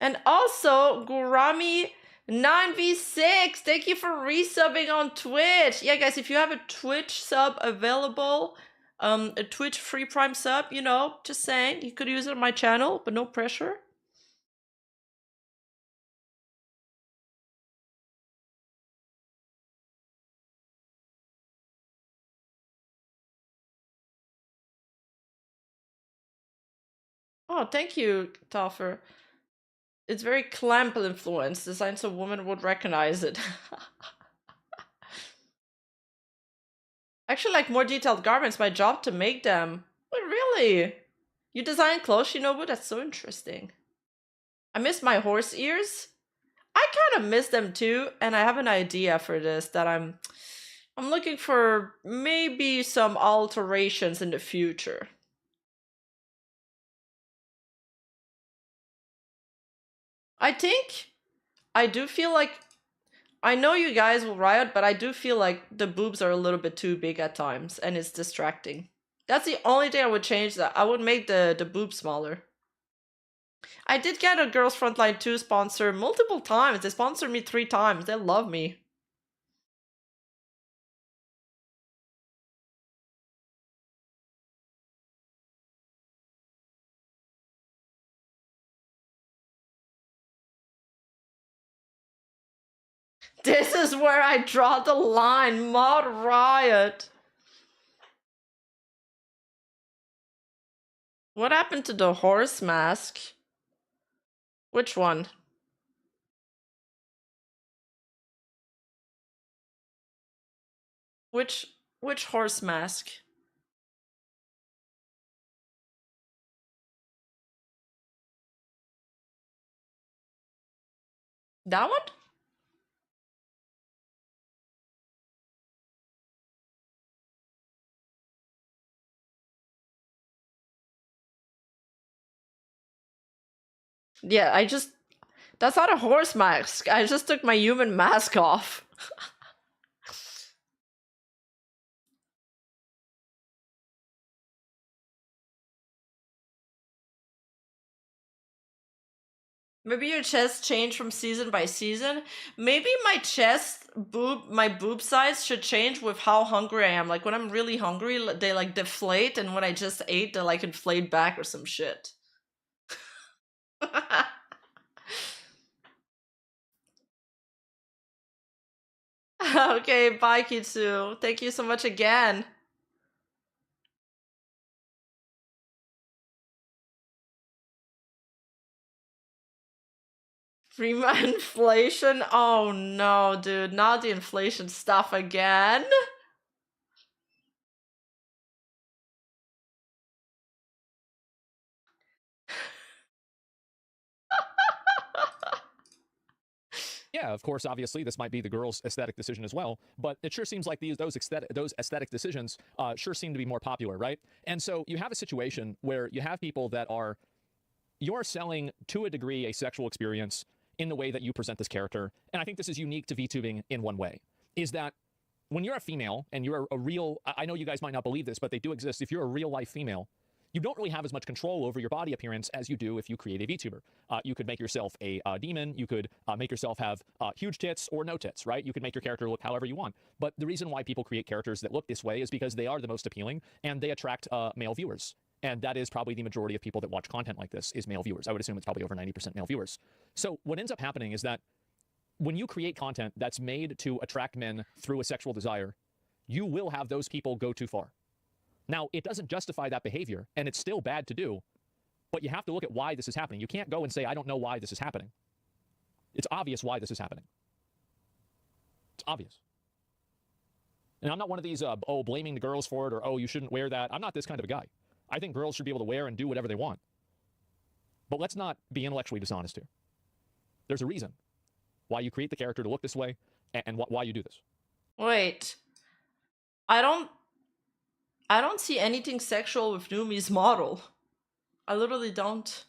Gurami 9v6, thank you for resubbing on Twitch. Yeah, guys, if you have a Twitch sub available, a Twitch free Prime sub, you know, just saying, you could use it on my channel, but no pressure. Oh, thank you, Toffer. It's very clamp influence, designed so women would recognize it. Actually, like more detailed garments, my job to make them. Wait, really? You design clothes, Shinobu? That's so interesting. I miss my horse ears. I kind of miss them too, and I have an idea for this that I'm looking for maybe some alterations in the future. I do feel like, I know you guys will riot, but I do feel like the boobs are a little bit too big at times, and it's distracting. That's the only thing I would change. That I would make the boobs smaller. I did get a Girls Frontline 2 sponsor multiple times. They sponsored me 3 times. They love me. This is where I draw the line. Mod riot. What happened to the horse mask? Which one? Which horse mask? That one? Yeah, that's not a horse mask. I just took my human mask off. Maybe your chest changed from season by season. Maybe my boob size should change with how hungry I am. Like when I'm really hungry, they like deflate, and when I just ate, they like inflate back or some shit. Okay, bye Kitsu. Thank you so much again. Prima inflation? Oh no, dude, not the inflation stuff again. Yeah, of course, obviously, this might be the girl's aesthetic decision as well, but it sure seems like those aesthetic decisions sure seem to be more popular, right? And so you have a situation where you have people that you're selling, to a degree, a sexual experience in the way that you present this character. And I think this is unique to VTubing in one way, is that when you're a female and you're a real, I know you guys might not believe this, but they do exist. If you're a real life female, you don't really have as much control over your body appearance as you do if you create a VTuber. You could make yourself a demon. You could make yourself have huge tits or no tits, right? You could make your character look however you want. But the reason why people create characters that look this way is because they are the most appealing and they attract male viewers. And that is probably the majority of people that watch content like this is male viewers. I would assume it's probably over 90% male viewers. So what ends up happening is that when you create content that's made to attract men through a sexual desire, you will have those people go too far. Now, it doesn't justify that behavior, and it's still bad to do, but you have to look at why this is happening. You can't go and say, I don't know why this is happening. It's obvious why this is happening. It's obvious. And I'm not one of these, blaming the girls for it, or, oh, you shouldn't wear that. I'm not this kind of a guy. I think girls should be able to wear and do whatever they want. But let's not be intellectually dishonest here. There's a reason why you create the character to look this way, and why you do this. Wait. I don't see anything sexual with Numi's model. I literally don't.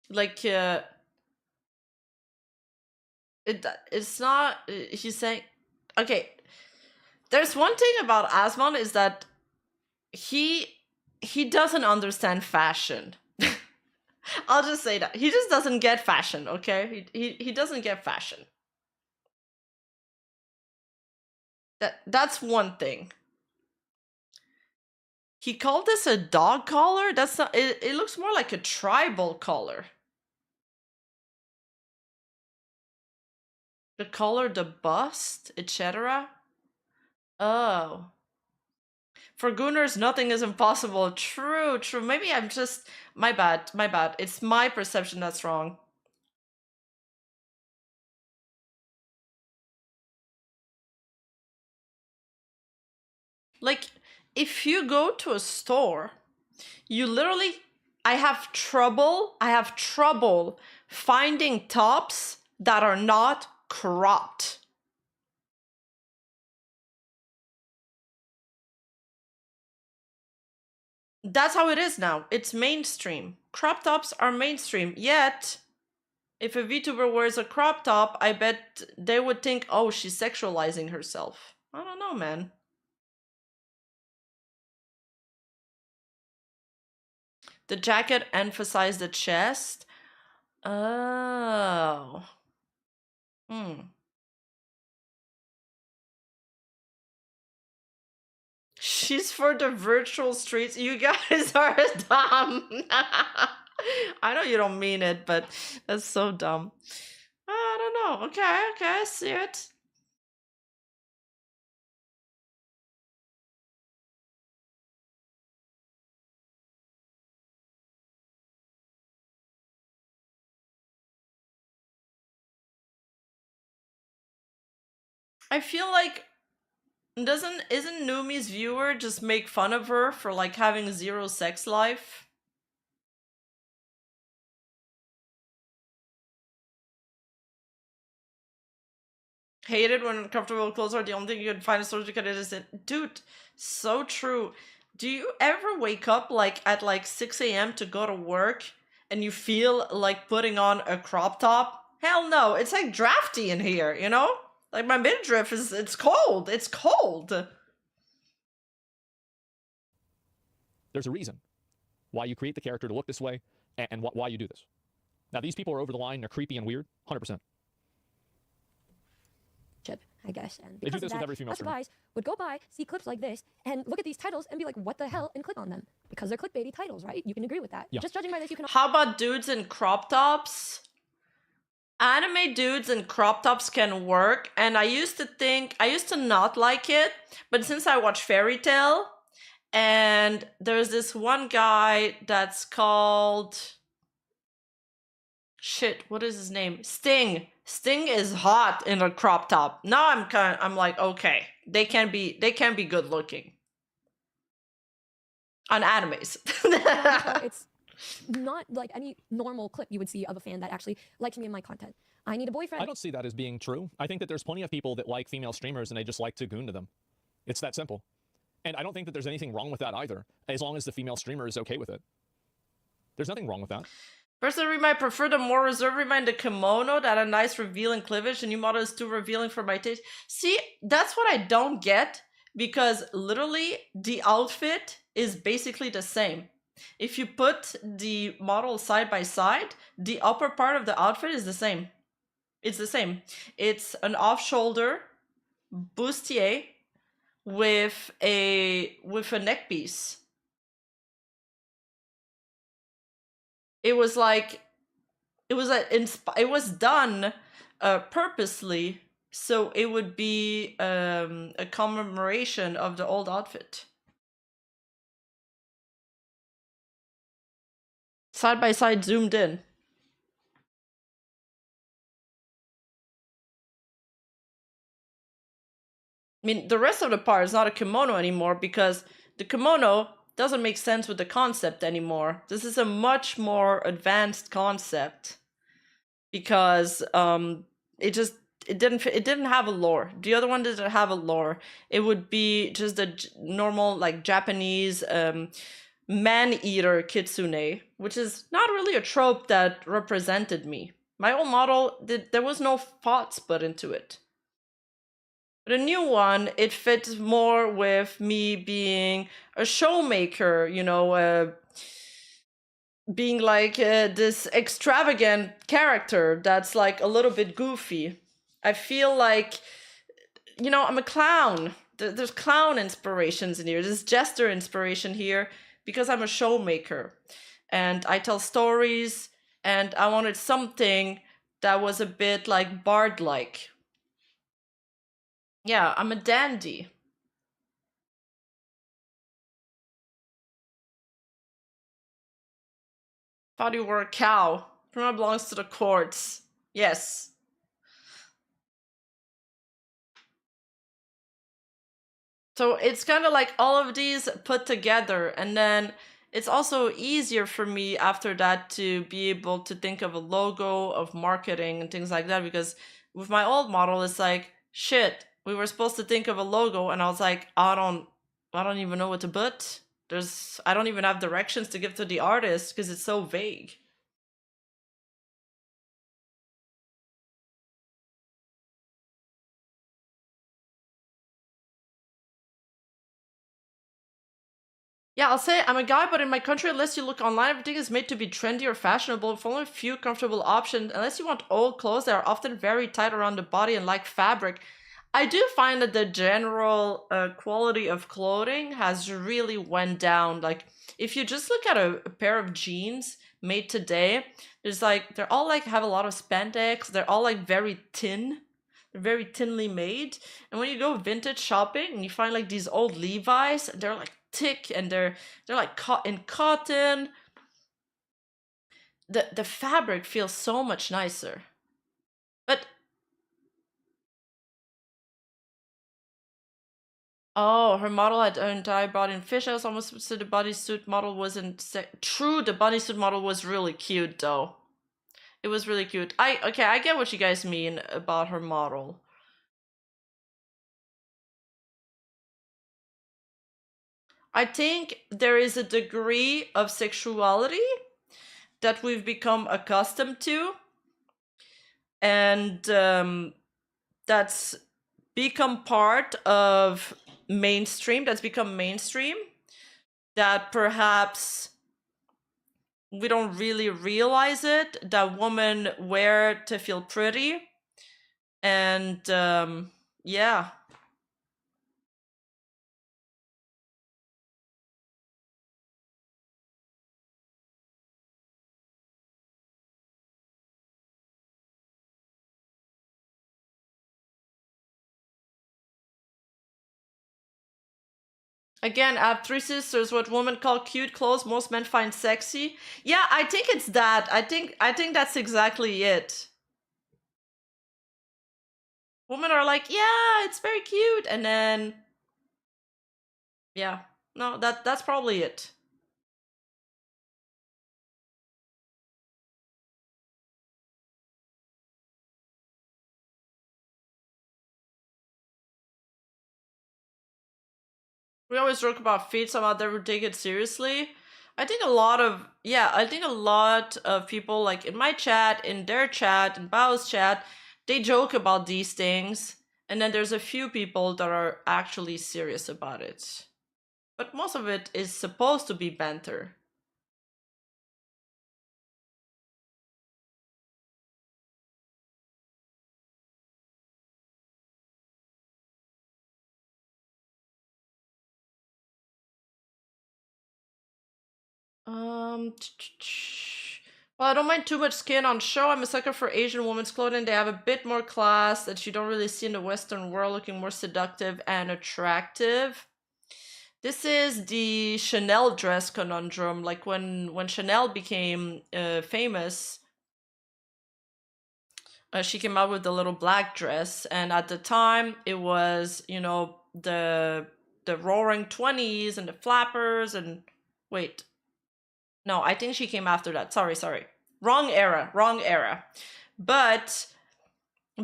Like, it's not, he's saying, okay, there's one thing about Asmon is that he doesn't understand fashion. I'll just say that. He just doesn't get fashion, okay? He doesn't get fashion. That's one thing. He called this a dog collar? That's not, it looks more like a tribal collar. The collar, the bust, etc. Oh. For Gooners, nothing is impossible. True. Maybe I'm just... My bad. It's my perception that's wrong. Like, if you go to a store, you literally... I have trouble finding tops that are not cropped. That's how it is now. It's mainstream. Crop tops are mainstream. Yet, if a VTuber wears a crop top, I bet they would think, oh, she's sexualizing herself. I don't know, man. The jacket emphasized the chest. Oh. She's for the virtual streets. You guys are dumb. I know you don't mean it, but that's so dumb. I don't Oh, okay, I see it. I feel like isn't Numi's viewer just make fun of her for like having zero sex life? Hated when uncomfortable clothes are the only thing you can find a source because it isn't. Dude, so true. Do you ever wake up like at like 6 a.m. to go to work and you feel like putting on a crop top? Hell no, it's like drafty in here, you know? Like my midriff it's cold. It's cold. There's a reason why you create the character to look this way and why you do this. Now, these people are over the line, they're creepy and weird, 100%. I guess, and They do because this of with that, every female us streamer. guys would go by, see clips like this, and look at these titles and be like, what the hell, and click on them. Because they're clickbaity titles, right? You can agree with that. Yeah. Just judging by this, you can... How about dudes in crop tops? Anime dudes in crop tops can work, and I used to not like it, but since I watch Fairy Tail, and there's this one guy that's called... Shit, what is his name? Sting. Sting is hot in a crop top. Now I'm like, okay, they can be good looking on animes. It's not like any normal clip you would see of a fan that actually likes me and my content. I need a boyfriend. I don't see that as being true. I think that there's plenty of people that like female streamers and they just like to goon to them. It's that simple. And I don't think that there's anything wrong with that either, as long as the female streamer is okay with it. There's nothing wrong with that. Personally, I prefer the more reserved in the kimono that a nice revealing cleavage. The new model is too revealing for my taste. See, that's what I don't get, because literally the outfit is basically the same. If you put the model side by side, the upper part of the outfit is the same. It's the same. It's an off-shoulder bustier with a neck piece. It was done purposely, so it would be a commemoration of the old outfit. Side by side, zoomed in. I mean, the rest of the part is not a kimono anymore, because the kimono doesn't make sense with the concept anymore. This is a much more advanced concept, because it didn't have a lore. The other one didn't have a lore. It would be just a normal like Japanese man-eater kitsune, which is not really a trope that represented me. My old model, there was no thoughts put into it. The new one, it fits more with me being a showmaker, you know, being like this extravagant character that's like a little bit goofy. I feel like, you know, I'm a clown. There's clown inspirations in here. There's jester inspiration here, because I'm a showmaker. And I tell stories, and I wanted something that was a bit like bard-like. Yeah, I'm a dandy. Thought you were a cow. Prima belongs to the courts. Yes. So it's kind of like all of these put together, and then it's also easier for me after that to be able to think of a logo, of marketing and things like that, because with my old model, it's like, shit, we were supposed to think of a logo, and I was like, I don't even know what to put. I don't even have directions to give to the artist because it's so vague. Yeah, I'll say I'm a guy, but in my country, unless you look online, everything is made to be trendy or fashionable, with only a few comfortable options. Unless you want old clothes, they are often very tight around the body and like fabric. I do find that the general quality of clothing has really went down. Like, if you just look at a pair of jeans, made today, there's like, they're all like have a lot of spandex. They're all like very thin. They're very thinly made. And when you go vintage shopping and you find like these old Levi's, they're like thick and they're like in cotton. The fabric feels so much nicer. But oh, her model had her entire body in fishtails. Almost so the bodysuit model wasn't true. The bodysuit model was really cute though. It was really cute. Okay, I get what you guys mean about her model. I think there is a degree of sexuality that we've become accustomed to, and that's become part of mainstream, that's become mainstream, that perhaps we don't really realize it, that women wear to feel pretty. And yeah. Again, I have three sisters, what women call cute clothes, most men find sexy. Yeah, I think it's that. I think that's exactly it. Women are like, yeah, it's very cute, and then yeah, no, that's probably it. We always joke about feet, somehow never take it seriously. I think a lot of people, like in my chat, in their chat, in Bao's chat, they joke about these things, and then there's a few people that are actually serious about it. But most of it is supposed to be banter. Well, I don't mind too much skin on show. I'm a sucker for Asian women's clothing. They have a bit more class that you don't really see in the Western world, looking more seductive and attractive. This is the Chanel dress conundrum. Like when Chanel became famous, she came out with the little black dress, and at the time it was, you know, the roaring 20s and the flappers and wait. No, I think she came after that. Sorry. Wrong era. But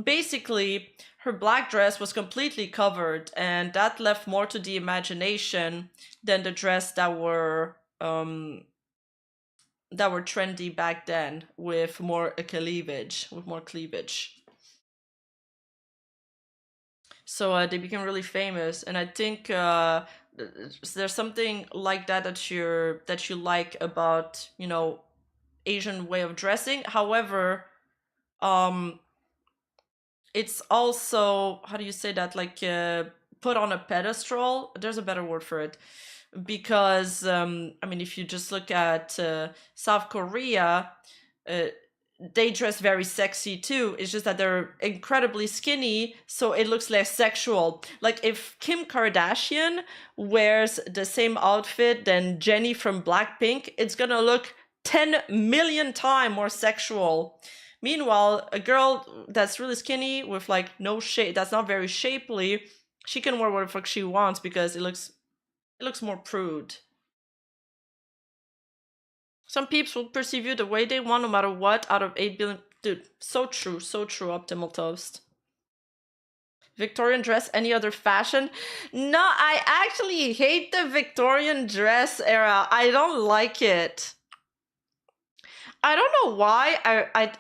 basically, her black dress was completely covered, and that left more to the imagination than the dress that were trendy back then, with more cleavage, So they became really famous, and I think there's something like that you like about, you know, Asian way of dressing. However, it's also, how do you say that, like put on a pedestal. There's a better word for it, because I mean, if you just look at South Korea, they dress very sexy too. It's just that they're incredibly skinny, so it looks less sexual. Like if Kim Kardashian wears the same outfit than Jennie from Blackpink, it's gonna look 10 million times more sexual. Meanwhile, a girl that's really skinny with like no shape, that's not very shapely, she can wear whatever the fuck she wants because it looks more prude. Some peeps will perceive you the way they want no matter what out of 8 billion. Dude, so true, Optimal Toast. Victorian dress, any other fashion? No, I actually hate the Victorian dress era. I don't like it. I don't know why.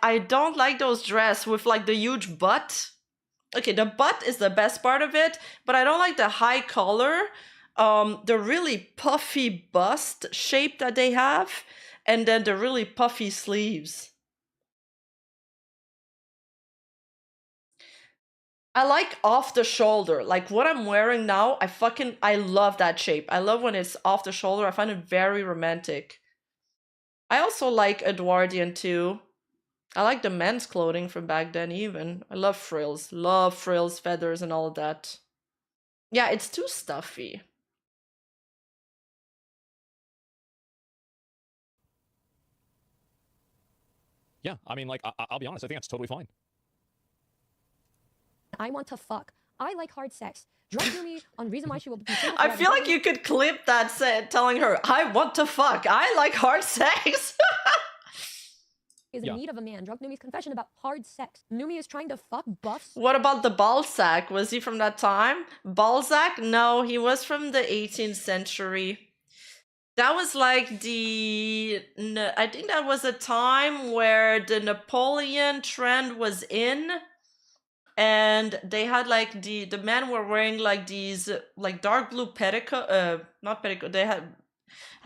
I don't like those dresses with like the huge butt. Okay, the butt is the best part of it, but I don't like the high collar, the really puffy bust shape that they have, and then the really puffy sleeves. I like off the shoulder. Like what I'm wearing now, I love that shape. I love when it's off the shoulder. I find it very romantic. I also like Edwardian too. I like the men's clothing from back then even. I love frills, feathers, and all of that. Yeah, it's too stuffy. Yeah, I mean, like, I'll be honest, I think that's totally fine. I want to fuck. I like hard sex. Drug Numi on reason why she will be single I forever feel like doesn't- you could clip that set telling her, I want to fuck. I like hard sex. is in need of a man. Drug Numi's confession about hard sex. Numi is trying to fuck buffs. What about the Balzac? Was he from that time? Balzac? No, he was from the 18th century. That was like I think that was a time where the Napoleon trend was in. And they had like the men were wearing like these like dark blue petticoat, not petticoat, they had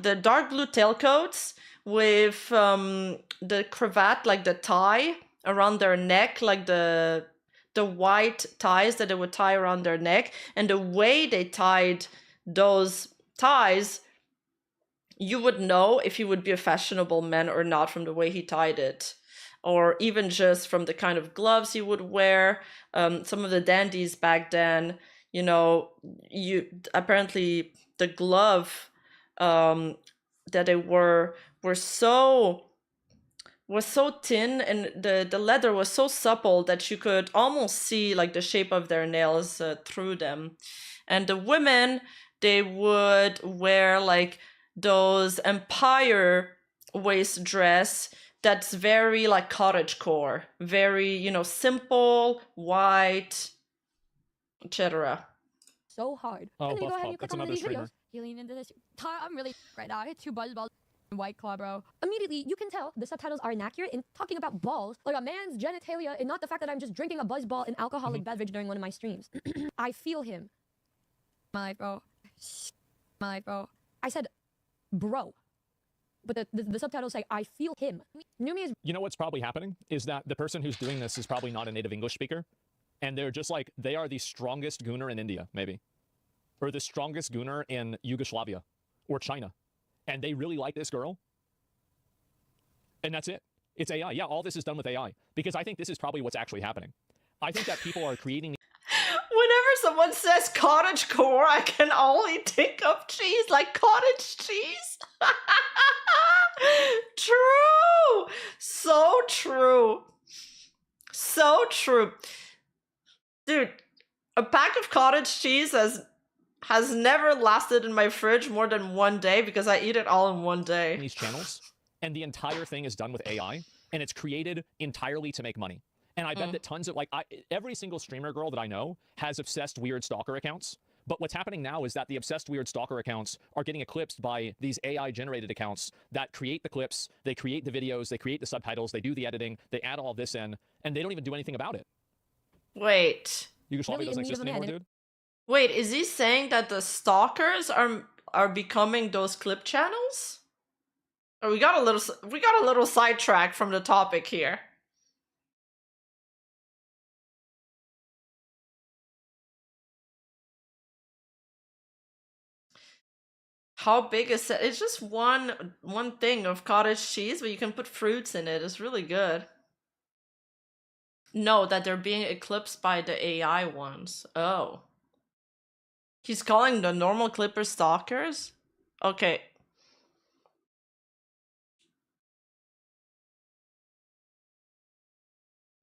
the dark blue tailcoats with the cravat, like the tie around their neck, like the white ties that they would tie around their neck. And the way they tied those ties, you would know if he would be a fashionable man or not from the way he tied it, or even just from the kind of gloves he would wear. Some of the dandies back then, you know, apparently the glove that they were so thin, and the leather was so supple that you could almost see like the shape of their nails through them. And the women, they would wear like those empire waist dress that's very like cottagecore, very, you know, simple, white, etc. So hard. Oh, and then you Buff go ahead and Pop, you click that's on one of another these streamer. videos. You lean into this. I'm really right now. I had 2 buzzballs and White Claw, bro. Immediately, you can tell the subtitles are inaccurate in talking about balls, like a man's genitalia, and not the fact that I'm just drinking a buzzball and alcoholic beverage during one of my streams. I feel him. My bro. I said, bro. But the subtitles say, I feel him. Numi is... You know what's probably happening is that the person who's doing this is probably not a native English speaker. And they're just like, they are the strongest gooner in India, maybe. Or the strongest gooner in Yugoslavia or China. And they really like this girl. And that's it. It's AI. Yeah, all this is done with AI. Because I think this is probably what's actually happening. I think that people are creating... Whenever someone says cottagecore, I can only think of cheese, like cottage cheese. True. So true. So true. Dude, a pack of cottage cheese has never lasted in my fridge more than 1 day because I eat it all in 1 day. these channels, and the entire thing is done with AI, and it's created entirely to make money. And I bet that tons of, like, every single streamer girl that I know has obsessed weird stalker accounts. But what's happening now is that the obsessed weird stalker accounts are getting eclipsed by these AI-generated accounts that create the clips, they create the videos, they create the subtitles, they do the editing, they add all this in, and they don't even do anything about it. Wait. Yugoslavia Really doesn't in need exist of a man. anymore, dude. Wait, is he saying that the stalkers are becoming those clip channels? Or we got a little sidetracked from the topic here. How big is it? It's just one thing of cottage cheese, but you can put fruits in it. It's really good. No, that they're being eclipsed by the AI ones. Oh. He's calling the normal clippers stalkers? Okay.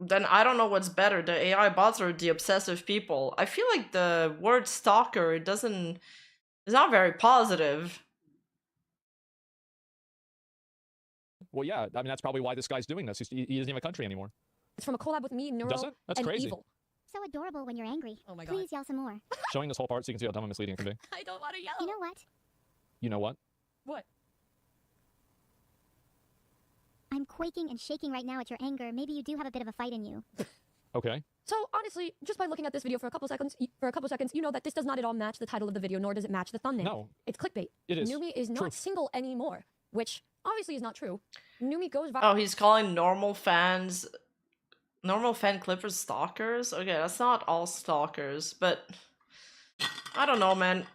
Then I don't know what's better, the AI bots or the obsessive people. I feel like the word stalker it's not very positive. Well, yeah, I mean, that's probably why this guy's doing this. He doesn't have a country anymore. It's from a collab with me, Neuro, Does it? That's and crazy. Evil. So adorable when you're angry. Oh my god. Please yell some more. Showing this whole part so you can see how dumb and misleading it can be. I don't want to yell. You know what? You know what? What? I'm quaking and shaking right now at your anger. Maybe you do have a bit of a fight in you. Okay. So honestly, just by looking at this video for a couple seconds, you know that this does not at all match the title of the video, nor does it match the thumbnail. No. It's clickbait. It is. Numi is True. not single anymore, which obviously is not true. Numi goes viral. Oh, he's calling normal fan clippers stalkers? Okay, that's not all stalkers, but I don't know, man.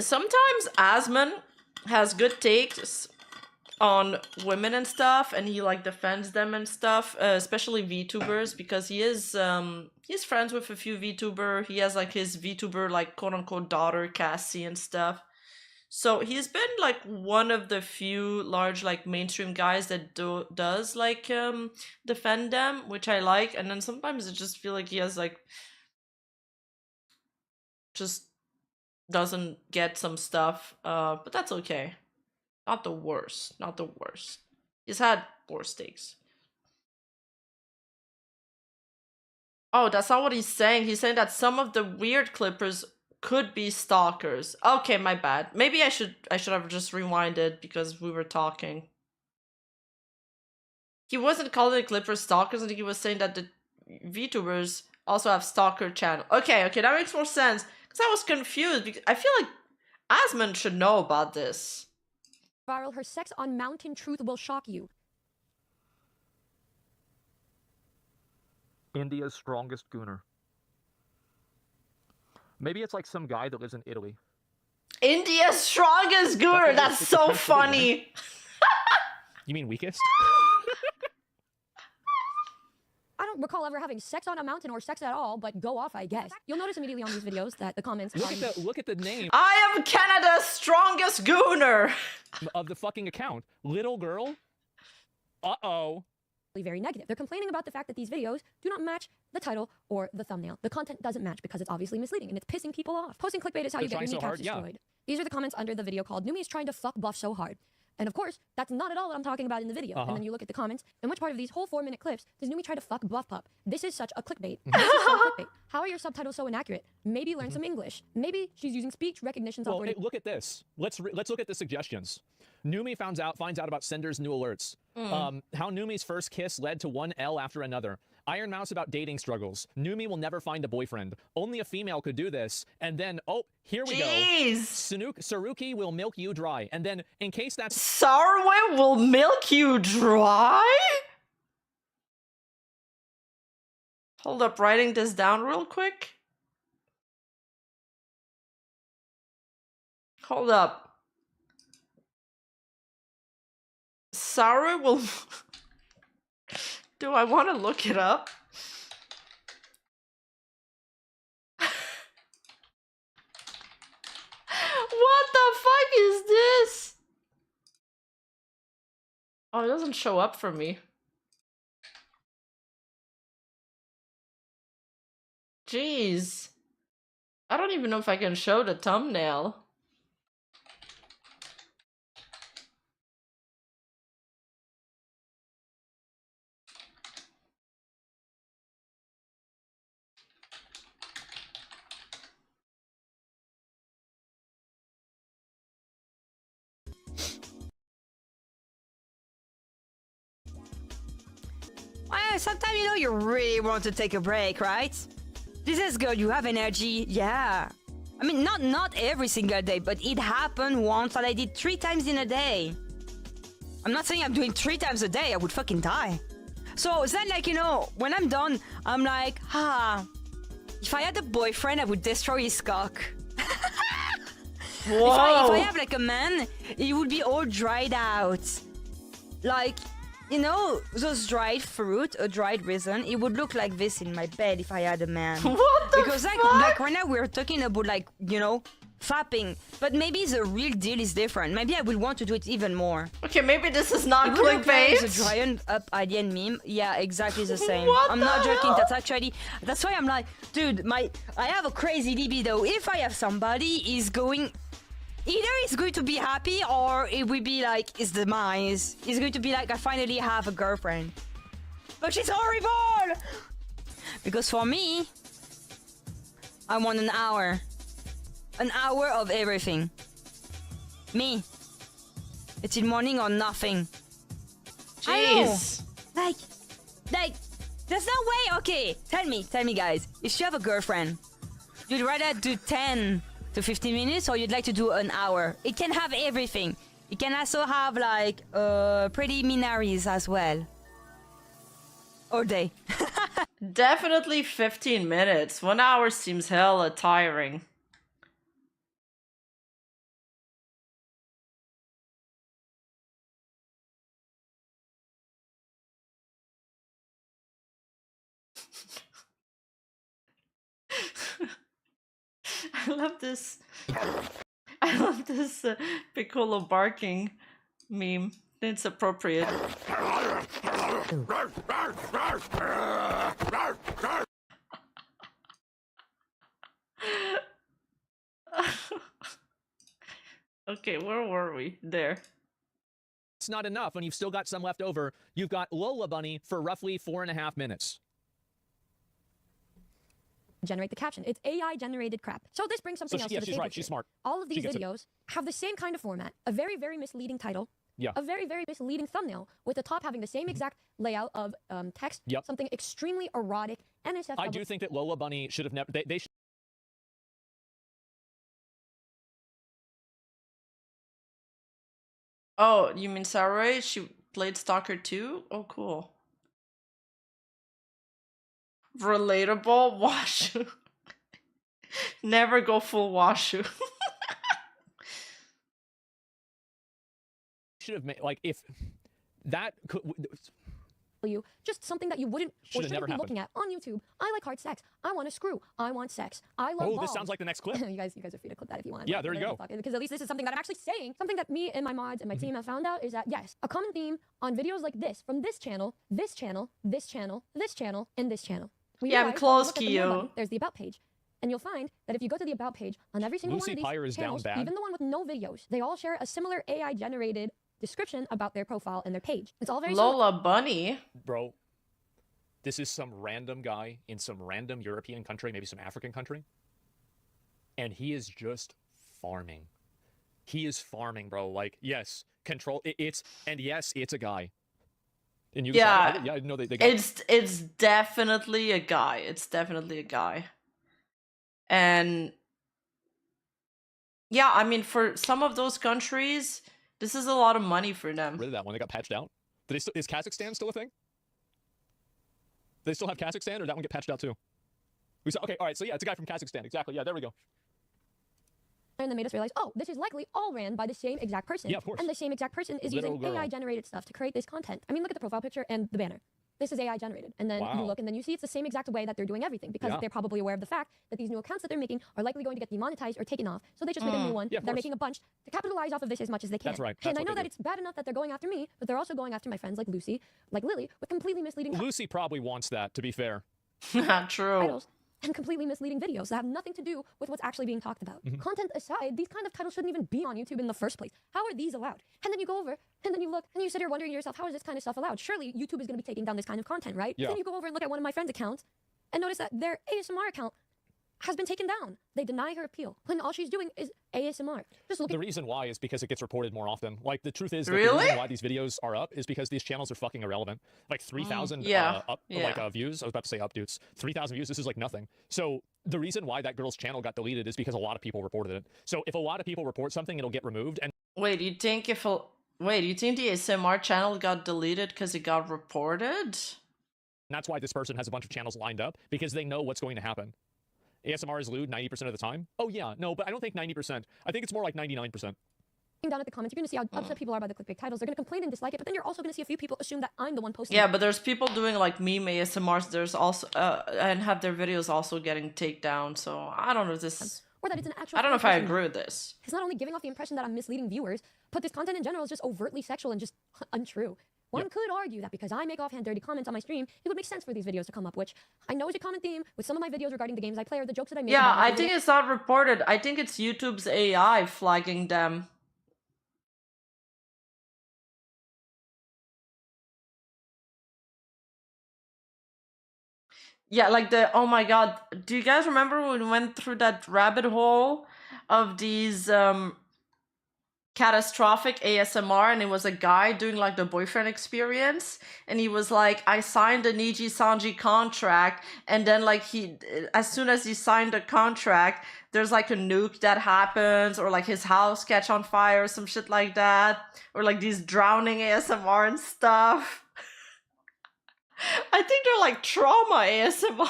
sometimes Asmon has good takes on women and stuff, and he like defends them and stuff, especially VTubers, because he's friends with a few VTuber. He has like his VTuber like quote unquote daughter Cassie and stuff. So he's been like one of the few large like mainstream guys that does like defend them, which I like. And then sometimes I just feel like he has like just doesn't get some stuff, but that's okay. Not the worst. Not the worst. He's had worse takes. Oh, that's not what he's saying. He's saying that some of the weird clippers could be stalkers. Okay, my bad. Maybe I should have just rewinded because we were talking. He wasn't calling the clippers stalkers. I think he was saying that the VTubers also have stalker channel. Okay, that makes more sense. Because I was confused. Because I feel like Asmon should know about this. Viral, her sex on Mountain Truth will shock you. India's strongest gooner. Maybe it's like some guy that lives in Italy. India's strongest gooner. That's so funny. You mean weakest? I don't recall ever having sex on a mountain or sex at all, but go off, I guess. You'll notice immediately on these videos that the comments Look at the name I am Canada's strongest gooner. of the fucking account. Little girl. Uh-oh. very negative. They're complaining about the fact that these videos do not match the title or the thumbnail. The content doesn't match because it's obviously misleading and it's pissing people off. Posting clickbait is how you get your kneecaps destroyed. These are the comments under the video called Numi is trying to fuck Buff so hard. And of course, that's not at all what I'm talking about in the video. And then you look at the comments, in which part of these whole 4-minute clips does Numi try to fuck Buff Pup? This is such a clickbait. This is so clickbait. How are your subtitles so inaccurate? Maybe learn some English. Maybe she's using speech recognition software. Well, hey, look at this. Let's look at the suggestions. Numi finds out about Sender's new alerts. How Numi's first kiss led to one L after another. Iron Mouse about dating struggles. Numi will never find a boyfriend. Only a female could do this. And then, oh, here we go. Saruki will milk you dry. And then, in case that's... Sarwe will milk you dry? Hold up, writing this down real quick. Hold up. Sarwe will... Do I want to look it up? What the fuck is this? Oh, it doesn't show up for me. Jeez. I don't even know if I can show the thumbnail. Well, sometimes you know you really want to take a break, right? This is good, you have energy, yeah. I mean, not every single day, but it happened once and I did 3 times in a day. I'm not saying I'm doing 3 times a day, I would fucking die. So then, like, you know, when I'm done, I'm like, if I had a boyfriend, I would destroy his cock. If I have like a man, it would be all dried out. Like, you know, those dried fruit or dried resin, it would look like this in my bed if I had a man. What the Because like right now we're talking about like, you know, fapping. But maybe the real deal is different. Maybe I will want to do it even more. Okay, maybe this is not clickbait. It's a giant up alien meme. Yeah, exactly the same. I'm not joking. That's why I'm like, dude, I have a crazy libido. If I have somebody, either it's going to be happy or it will be like his demise. It's going to be like I finally have a girlfriend. But she's horrible! Because for me, I want an hour. An hour of everything. Me. It's in morning or nothing. Jeez. Like, there's no way. Okay, tell me guys. If you have a girlfriend, you'd rather do 10 to 15 minutes or you'd like to do an hour? It can have everything. It can also have like preliminaries as well. All day. Definitely 15 minutes. 1 hour seems hella tiring. I love this. I love this Piccolo barking meme. It's appropriate. Okay, where were we? There. It's not enough, and you've still got some left over. You've got Lola Bunny for roughly 4.5 minutes. Generate the caption. It's AI generated crap. So this brings something else to the she's table. right. She's smart. All of these gets it. videos have the same kind of format, a very, very misleading title, Yeah. a very, very misleading thumbnail, with the top having the same exact layout of text, Yep. something extremely erotic, NSF. I do think that Lola Bunny should have never. They should. Oh, you mean Sarai? She played Stalker 2? Oh, cool. Relatable? Washu. Never go full Washu. Should have made, like, if that could. you just something that you wouldn't or Should've shouldn't never be happened. looking at on YouTube. I like hard sex. I want to screw. I want sex. I love Oh, balls. this sounds like the next clip. you guys are free to clip that if you want. Yeah, there you go. Because at least this is something that I'm actually saying. Something that me and my mods and my team have found out is that yes, a common theme on videos like this from this channel, this channel, this channel, this channel, and this channel. We Yeah, I'm realize close, when you look at the more Kyo. button, there's the about page. And you'll find that if you go to the about page on every single Lucy one of Pyre these is down channels, bad. even the one with no videos, they all share a similar AI generated description about their profile and their page. It's all very similar. Lola Bunny? Bro, this is some random guy in some random European country, maybe some African country. And he is just farming. He is farming, bro. Like, yes, yes, it's a guy. And you Yeah, I didn't know they got it's definitely a guy. It's definitely a guy. And yeah, I mean, for some of those countries, this is a lot of money for them. rid of that one. They got patched out. Is Kazakhstan still a thing? Do they still have Kazakhstan, or did that one get patched out too? Okay, all right. So yeah, it's a guy from Kazakhstan. Exactly. Yeah, there we go. And then made us realize, oh, this is likely all ran by the same exact person. Yeah, of course. And the same exact person is Little using girl. AI-generated stuff to create this content. I mean, look at the profile picture and the banner. This is AI-generated. And then you Wow. look and then you see it's the same exact way that they're doing everything because Yeah. they're probably aware of the fact that these new accounts that they're making are likely going to get demonetized or taken off. So they just make a new one. Yeah, of They're course. making a bunch to capitalize off of this as much as they can. That's right. And That's I what know they that do. it's bad enough that they're going after me, but they're also going after my friends like Lucy, like Lily, with completely misleading Lucy probably wants that, to be fair. True. titles and completely misleading videos that have nothing to do with what's actually being talked about. Mm-hmm. Content aside, these kind of titles shouldn't even be on YouTube in the first place. How are these allowed? And then you go over, and then you look, and you sit here wondering to yourself, how is this kind of stuff allowed? Surely YouTube is going to be taking down this kind of content, right? Yeah. Then you go over and look at one of my friends' accounts, and notice that their ASMR account has been taken down. They deny her appeal when all she's doing is ASMR. Just look The at reason why is because it gets reported more often. Like, the truth is that the Really? reason why these videos are up is because these channels are fucking irrelevant. Like 3,000 yeah, views. I was about to say updates. 3,000 views. This is like nothing. So the reason why that girl's channel got deleted is because a lot of people reported it. So if a lot of people report something, it'll get removed. And Wait, you think the ASMR channel got deleted because it got reported? that's why this person has a bunch of channels lined up, because they know what's going to happen. ASMR is lewd 90% of the time. Oh yeah, no, but I don't think 90%. I think it's more like 99%. down at the comments, you're going to see how upset people are by the clickbait titles. They're going to complain and dislike it, but then you're also going to see a few people assume that I'm the one posting Yeah, it. but there's people doing like meme ASMRs. There's also and have their videos also getting taken down. So I don't know if this. Or that it's an actual I don't know if I person. agree with this. It's not only giving off the impression that I'm misleading viewers, but this content in general is just overtly sexual and just untrue. One could argue that because I make offhand dirty comments on my stream, it would make sense for these videos to come up, which I know is a common theme with some of my videos regarding the games I play or the jokes that I make. Yeah, about my I think it's not reported. I think it's YouTube's AI flagging them. Yeah, like oh my god, do you guys remember when we went through that rabbit hole of these catastrophic ASMR, and it was a guy doing like the boyfriend experience, and he was like, I signed a NiJisanji contract, and then like as soon as he signed the contract, there's like a nuke that happens, or like his house catch on fire or some shit like that, or like these drowning ASMR and stuff. I think they're like trauma ASMR.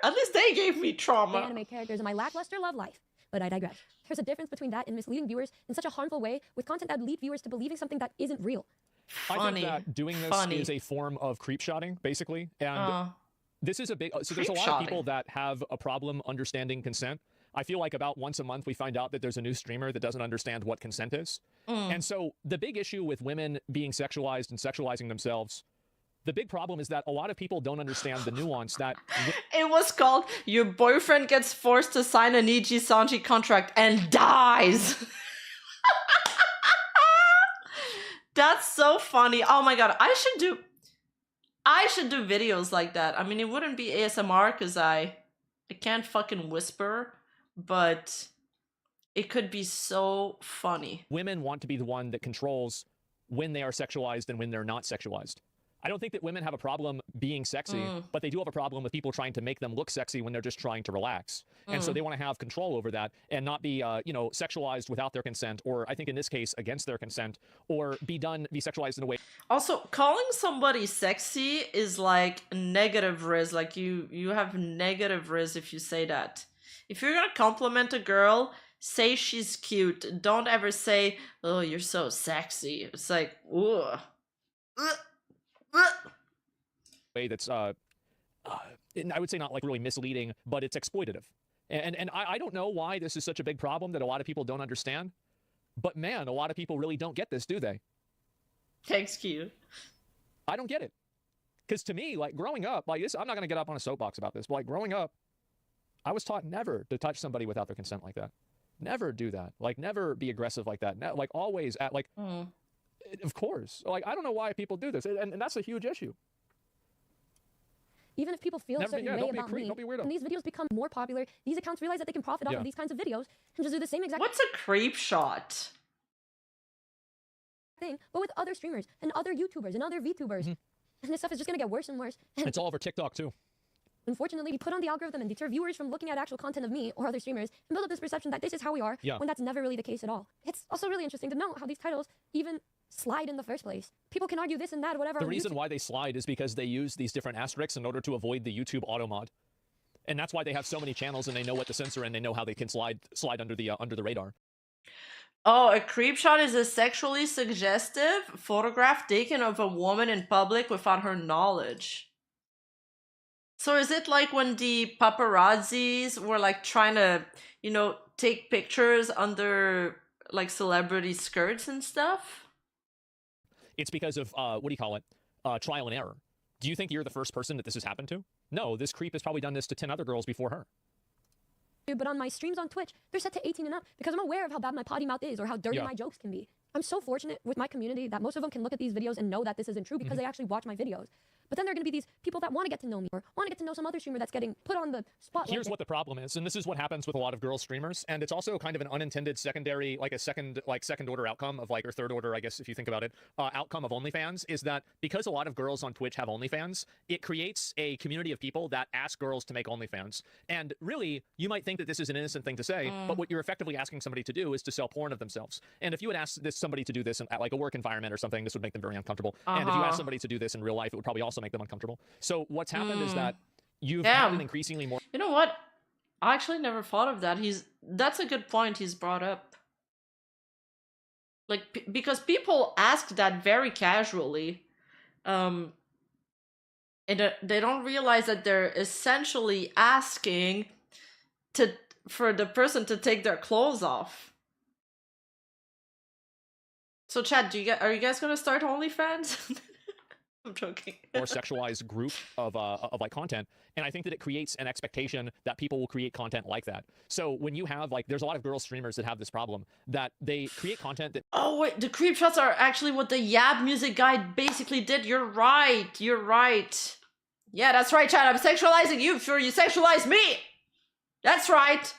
At least they gave me trauma. anime characters in my lackluster love life. But I digress. There's a difference between that and misleading viewers in such a harmful way with content that lead viewers to believing something that isn't real. I think that doing this is a form of creep shotting, basically. And This is a big. So there's a lot of people that have a problem understanding consent. I feel like about once a month we find out that there's a new streamer that doesn't understand what consent is. And so the big issue with women being sexualized and sexualizing themselves, the big problem is that a lot of people don't understand the nuance that It was called "Your boyfriend gets forced to sign a NiJisanji contract and dies." That's so funny. Oh my god, I should do videos like that. I mean, it wouldn't be ASMR because I can't fucking whisper, but it could be so funny. women want to be the one that controls when they are sexualized and when they're not sexualized. I don't think that women have a problem being sexy, but they do have a problem with people trying to make them look sexy when they're just trying to relax. And so they want to have control over that and not be, you know, sexualized without their consent, or I think in this case, against their consent, or be sexualized in a way. Also, calling somebody sexy is like negative riz. Like you have negative riz if you say that. If you're gonna compliment a girl, say she's cute. Don't ever say, "Oh, you're so sexy." It's like, ugh. Way that's I would say not like really misleading, but it's exploitative. And I don't know why this is such a big problem that a lot of people don't understand, but man, a lot of people really don't get this, do they? Thanks, Q. I don't get it. Because to me, like growing up, like this, I'm not gonna get up on a soapbox about this, but like growing up, I was taught never to touch somebody without their consent like that. Never do that. Like never be aggressive like that. Like always at like of course. Like I don't know why people do this. And that's a huge issue. Even if people feel a certain way about me, don't be weirdo. and these videos become more popular, these accounts realize that they can profit off of these kinds of videos and just do the same exact What's a creep shot? thing, but with other streamers and other YouTubers and other VTubers. And this stuff is just gonna get worse and worse. And It's all over TikTok too. unfortunately, we put on the algorithm and deter viewers from looking at actual content of me or other streamers and build up this perception that this is how we are, when that's never really the case at all. It's also really interesting to know how these titles even slide in the first place. People can argue this and that, whatever. The reason why they slide is because they use these different asterisks in order to avoid the YouTube auto mod. And that's why they have so many channels and they know what to censor and they know how they can slide under the radar. Oh, a creep shot is a sexually suggestive photograph taken of a woman in public without her knowledge. So is it like when the paparazzis were like trying to, you know, take pictures under like celebrity skirts and stuff? It's because of, what do you call it? Trial and error. Do you think you're the first person that this has happened to? No, this creep has probably done this to 10 other girls before her. But on my streams on Twitch, they're set to 18 and up because I'm aware of how bad my potty mouth is or how dirty my jokes can be. I'm so fortunate with my community that most of them can look at these videos and know that this isn't true because they actually watch my videos. But then there are going to be these people that want to get to know me or want to get to know some other streamer that's getting put on the spotlight. Here's what the problem is, and this is what happens with a lot of girl streamers, and it's also kind of an unintended secondary, like a second order outcome of like, or third order, I guess, if you think about it, outcome of OnlyFans is that because a lot of girls on Twitch have OnlyFans, it creates a community of people that ask girls to make OnlyFans. And really, you might think that this is an innocent thing to say, but what you're effectively asking somebody to do is to sell porn of themselves. And if you had asked somebody to do this at like a work environment or something, this would make them very uncomfortable. And if you asked somebody to do this in real life, it would probably also make them uncomfortable. So what's happened is that you've had an increasingly more... You know what? I actually never thought of that. That's a good point he's brought up. Like, because people ask that very casually. And they don't realize that they're essentially asking for the person to take their clothes off. So, Chad, are you guys gonna start OnlyFans? I'm joking. Or sexualized group of like content, and I think that it creates an expectation that people will create content like that. So when you have like, there's a lot of girl streamers that have this problem that they create content that... Oh wait, the creep shots are actually what the Yab music guy basically did. You're right. You're right. Yeah, that's right, Chad. I'm sexualizing you before you sexualize me. That's right.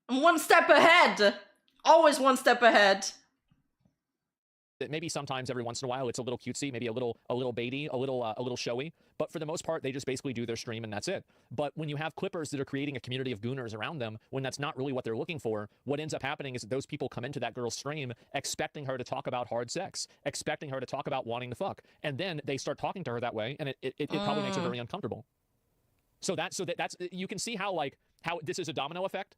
I'm one step ahead. Always one step ahead. That maybe sometimes every once in a while it's a little cutesy, maybe a little baity, a little showy, but for the most part they just basically do their stream and that's it. But when you have clippers that are creating a community of gooners around them, when that's not really what they're looking for, what ends up happening is that those people come into that girl's stream expecting her to talk about hard sex, expecting her to talk about wanting to fuck, and then they start talking to her that way, and it probably makes her very uncomfortable. So that's you can see how this is a domino effect.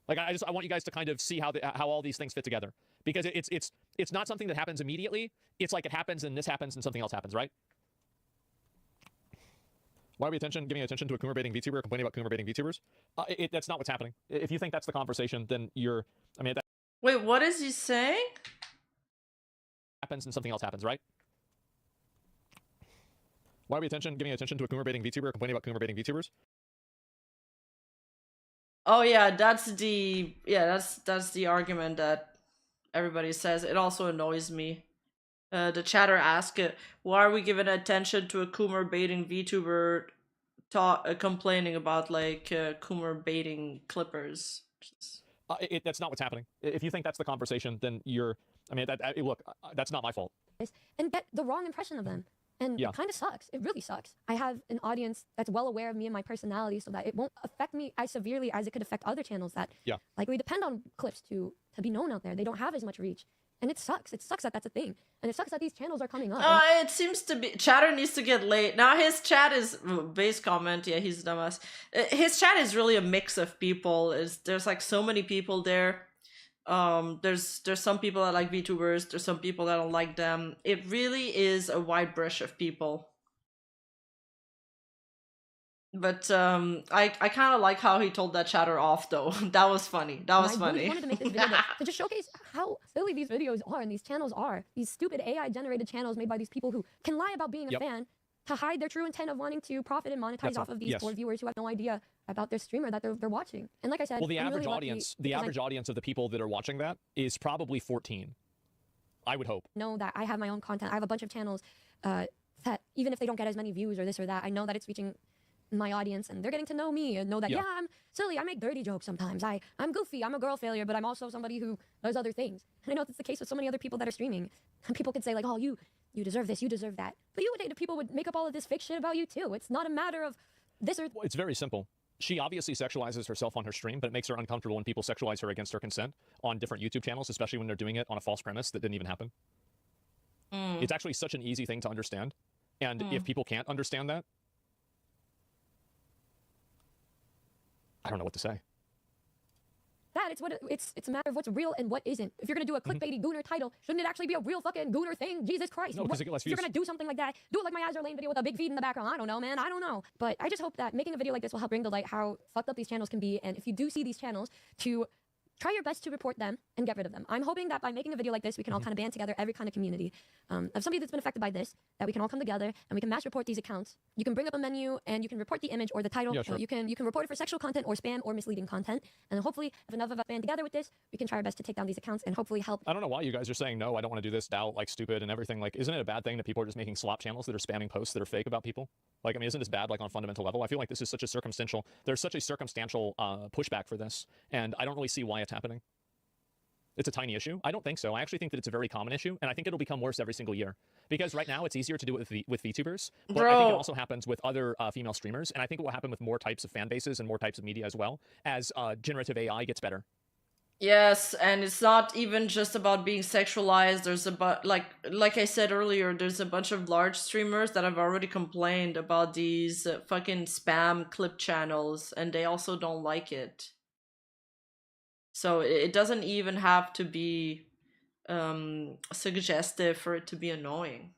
Like I want you guys to kind of see how all these things fit together, because it's not something that happens immediately. It's like it happens and this happens and something else happens, right? Why are we giving attention to a Kuma baiting VTuber complaining about Kuma baiting VTubers? That's not what's happening. If you think that's the conversation, then you're, I mean, that Wait, what is he saying? happens and something else happens, right? Why are we giving attention to a Kuma baiting VTuber complaining about Kuma baiting VTubers? Oh yeah, that's the argument that everybody says. It also annoys me. The chatter asked, why are we giving attention to a Kuma baiting VTuber complaining about like Kuma baiting clippers? That's not what's happening. If you think that's the conversation, then you're, I mean, look, that's not my fault. And get the wrong impression of them. And Yeah. it kind of sucks. It really sucks. I have an audience that's well aware of me and my personality so that it won't affect me as severely as it could affect other channels that likely depend on clips to be known out there. They don't have as much reach. And it sucks. It sucks that that's a thing. And it sucks that these channels are coming up. It seems to be chatter needs to get late. Now his chat is base comment. Yeah, he's a dumbass. His chat is really a mix of people. There's like so many people there. There's some people that like VTubers. There's some people that don't like them. It really is a wide brush of people. But I kind of like how he told that chatter off though. That was funny. That was I funny. really wanted to make this video to just showcase how silly these videos are and these channels are. These stupid AI generated channels made by these people who can lie about being a fan to hide their true intent of wanting to profit and monetize off of these poor viewers who have no idea about their streamer that they're watching. And like I said, Well, the I'm average really audience, the average audience of the people that are watching that is probably 14. I would hope. Know that I have my own content. I have a bunch of channels that even if they don't get as many views or this or that, I know that it's reaching my audience and they're getting to know me and know that I'm silly, I make dirty jokes sometimes, I'm goofy, I'm a girl failure, but I'm also somebody who does other things. And I know that's the case with so many other people that are streaming. And people could say like, oh, you deserve this, you deserve that, but people would make up all of this fake shit about you too. It's not a matter of this or Well, it's very simple. She obviously sexualizes herself on her stream, but it makes her uncomfortable when people sexualize her against her consent on different YouTube channels, especially when they're doing it on a false premise that didn't even happen. It's actually such an easy thing to understand. And if people can't understand that, I don't know what to say. that. It's a matter of what's real and what isn't. If you're gonna do a clickbaity gooner title, shouldn't it actually be a real fucking gooner thing? Jesus Christ. No, because it get less if you're views. gonna do something like that, do it like my eyes are lame video with a big feed in the background. I don't know, man. I don't know. But I just hope that making a video like this will help bring to light how fucked up these channels can be. And if you do see these channels, to try your best to report them and get rid of them. I'm hoping that by making a video like this, we can all kind of band together, every kind of community of somebody that's been affected by this, that we can all come together and we can mass report these accounts. You can bring up a menu and you can report the image or the title. Yeah, sure. You can report it for sexual content or spam or misleading content. And hopefully, if enough of us band together with this, we can try our best to take down these accounts and hopefully help. I don't know why you guys are saying, no, I don't want to do this, doubt, like stupid and everything. Like, isn't it a bad thing that people are just making slop channels that are spamming posts that are fake about people? Like, I mean, isn't this bad, like on a fundamental level? I feel like this is such a circumstantial, there's such a circumstantial pushback for this. And I don't really see why it's happening. It's a tiny issue. I don't think so. I actually think that it's a very common issue, and I think it'll become worse every single year. Because right now it's easier to do it with VTubers, but I think it also happens with other female streamers, and I think it will happen with more types of fan bases and more types of media as well as generative AI gets better. Yes, and it's not even just about being sexualized. There's about like I said earlier, there's a bunch of large streamers that have already complained about these fucking spam clip channels, and they also don't like it. So it doesn't even have to be suggestive for it to be annoying.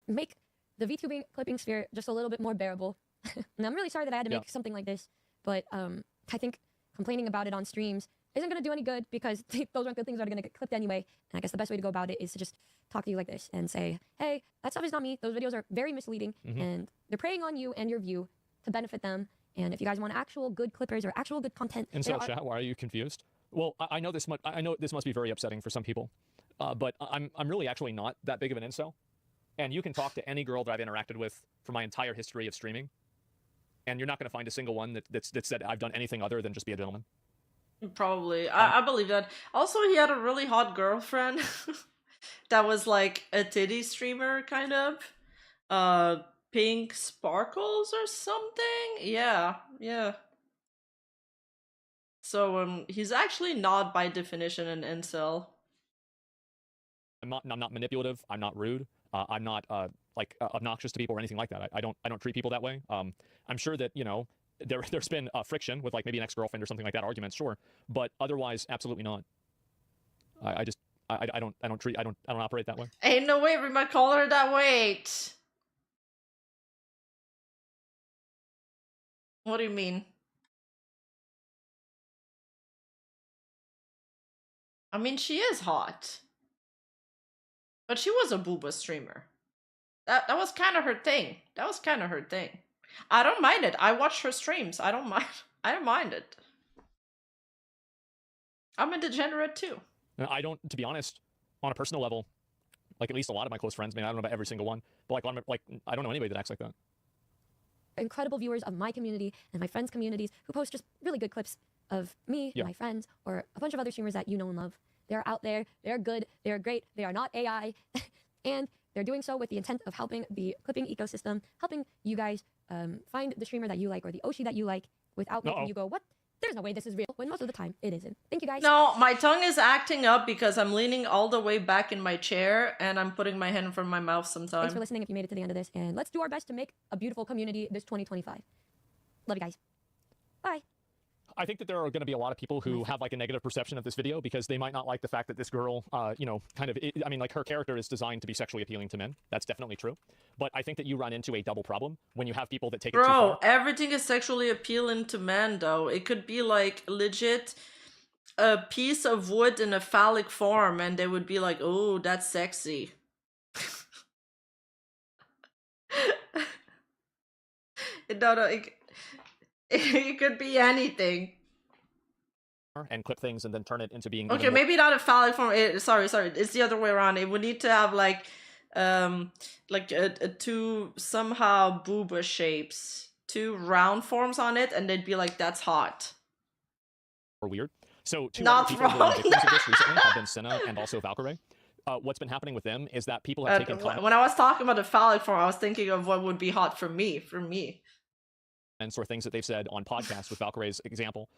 Make the VTubing clipping sphere just a little bit more bearable. And I'm really sorry that I had to make something like this, but I think complaining about it on streams isn't going to do any good because those aren't good things that are going to get clipped anyway. And I guess the best way to go about it is to just talk to you like this and say, hey, that stuff is not me. Those videos are very misleading and they're preying on you and your view to benefit them. And if you guys want actual good clippers or actual good content, And so, chat, why are you confused? Well, I know this. I know this must be very upsetting for some people, but I'm really actually not that big of an incel. And you can talk to any girl that I've interacted with for my entire history of streaming, and you're not going to find a single one that said I've done anything other than just be a gentleman. Probably. I believe that. Also, he had a really hot girlfriend that was like a titty streamer, kind of. Pink Sparkles or something? Yeah. So, he's actually not by definition an incel. I'm not manipulative. I'm not rude. I'm not obnoxious to people or anything like that. I don't treat people that way. I'm sure that, you know, there's been friction with like maybe an ex-girlfriend or something like that, arguments, sure, but otherwise absolutely not. I don't operate that way. Ain't no way we might call her that. Wait. What do you mean? I mean, she is hot. But she was a booba streamer. That was kind of her thing. That was kind of her thing. I don't mind it. I watch her streams. I don't mind. I don't mind it. I'm a degenerate too. I don't, to be honest, on a personal level, like at least a lot of my close friends, I mean, I don't know about every single one, but like I don't know anybody that acts like that. Incredible viewers of my community and my friends' communities who post just really good clips of me and my friends or a bunch of other streamers that you know and love. They're out there. They're good. They're great. They are not AI. And they're doing so with the intent of helping the clipping ecosystem, helping you guys find the streamer that you like or the Oshi that you like without making you go, what? There's no way this is real, when most of the time it isn't. Thank you guys. No, my tongue is acting up because I'm leaning all the way back in my chair and I'm putting my hand in front of my mouth sometimes. Thanks for listening if you made it to the end of this. And let's do our best to make a beautiful community this 2025. Love you guys. Bye. I think that there are going to be a lot of people who have like a negative perception of this video because they might not like the fact that this girl, you know, kind of, I mean, like her character is designed to be sexually appealing to men. That's definitely true. But I think that you run into a double problem when you have people that take it too far. Bro, everything is sexually appealing to men, though. It could be like legit a piece of wood in a phallic form and they would be like, oh, that's sexy. No, it could be anything. And clip things and then turn it into being okay, maybe not a phallic form. Sorry, it's the other way around. It would need to have like two somehow booba shapes, two round forms on it, and they'd be like, that's hot. Or weird. So two not other people wrong. who are victims of this recently have been Senna and also Valkyrie. What's been happening with them is that people have taken when I was talking about the phallic form, I was thinking of what would be hot for me. or things that they've said on podcasts with Valkyrie's example,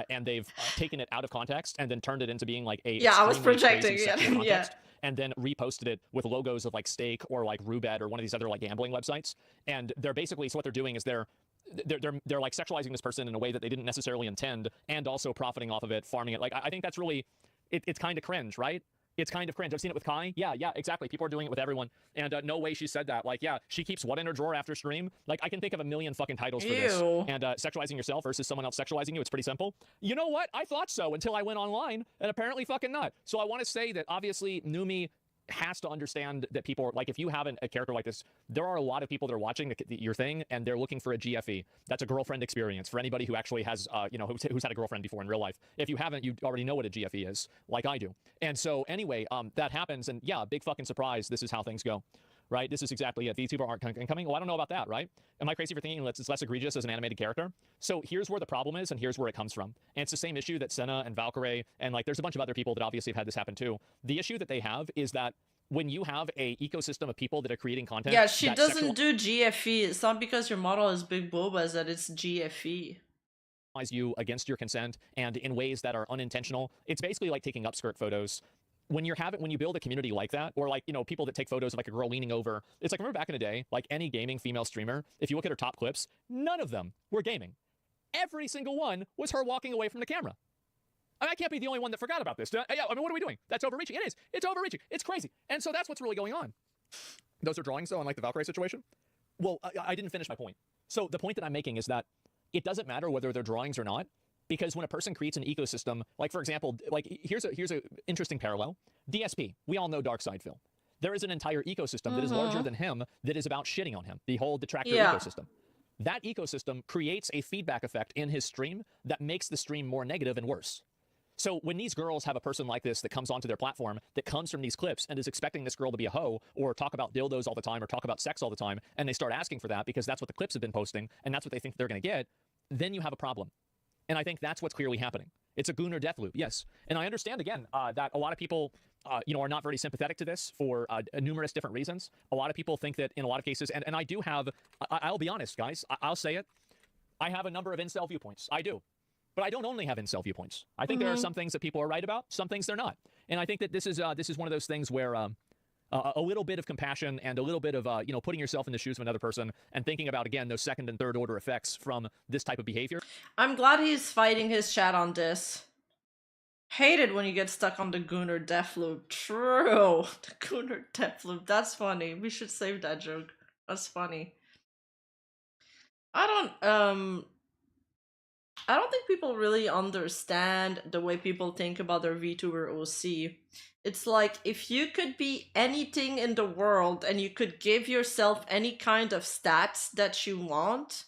and they've taken it out of context and then turned it into being like a I was projecting it, and then reposted it with logos of like Stake or like Rubet or one of these other like gambling websites, and they're basically, so what they're doing is they're like sexualizing this person in a way that they didn't necessarily intend, and also profiting off of it, farming it. Like I think that's really, it's kind of cringe, right? It's kind of cringe. I've seen it with Kai. Yeah, exactly. People are doing it with everyone. And no way she said that. Like, yeah, she keeps what in her drawer after stream? Like, I can think of a million fucking titles for this. And sexualizing yourself versus someone else sexualizing you, it's pretty simple. You know what? I thought so until I went online, and apparently fucking not. So I want to say that obviously Numi has to understand that people are, like, if you have a character like this, there are a lot of people that are watching your thing and they're looking for a GFE. That's a girlfriend experience for anybody who actually has, you know, who's had a girlfriend before in real life. If you haven't, you already know what a GFE is, like I do. And so anyway, that happens, and yeah, big fucking surprise. This is how things go. Right? This is exactly it. VTuber aren't coming. Well, I don't know about that, right? Am I crazy for thinking it's less egregious as an animated character? So here's where the problem is, and here's where it comes from. And it's the same issue that Senna and Valkyrie, and like there's a bunch of other people that obviously have had this happen too. The issue that they have is that when you have a ecosystem of people that are creating content... Yeah, she doesn't do GFE. It's not because your model is big bobas that it's GFE. ...you against your consent and in ways that are unintentional. It's basically like taking upskirt photos. When you build a community like that, or like, you know, people that take photos of like a girl leaning over, it's like, remember back in the day, like any gaming female streamer, if you look at her top clips, none of them were gaming. Every single one was her walking away from the camera. I mean, I can't be the only one that forgot about this. Yeah, I mean, what are we doing? That's overreaching. It is. It's overreaching. It's crazy. And so that's what's really going on. Those are drawings, though, unlike the Valkyrie situation. Well, I didn't finish my point. So the point that I'm making is that it doesn't matter whether they're drawings or not, because when a person creates an ecosystem, like, for example, like, here's a interesting parallel. DSP, we all know Darkside Phil. There is an entire ecosystem that is larger than him that is about shitting on him, the whole detractor ecosystem. That ecosystem creates a feedback effect in his stream that makes the stream more negative and worse. So when these girls have a person like this that comes onto their platform that comes from these clips and is expecting this girl to be a hoe or talk about dildos all the time or talk about sex all the time, and they start asking for that because that's what the clips have been posting and that's what they think they're going to get, then you have a problem. And I think that's what's clearly happening. It's a Gunnar death loop, yes. And I understand, again, that a lot of people, you know, are not very sympathetic to this for numerous different reasons. A lot of people think that in a lot of cases, and I do have, I'll be honest, guys, I'll say it, I have a number of incel viewpoints. I do. But I don't only have incel viewpoints. I think there are some things that people are right about, some things they're not. And I think that this is one of those things where a little bit of compassion and a little bit of, you know, putting yourself in the shoes of another person and thinking about, again, those second and third order effects from this type of behavior. I'm glad he's fighting his chat on this. Hate it when you get stuck on the Gunnar death loop. True. The Gunnar death loop. That's funny. We should save that joke. That's funny. I don't think people really understand the way people think about their VTuber OC. It's like, if you could be anything in the world and you could give yourself any kind of stats that you want,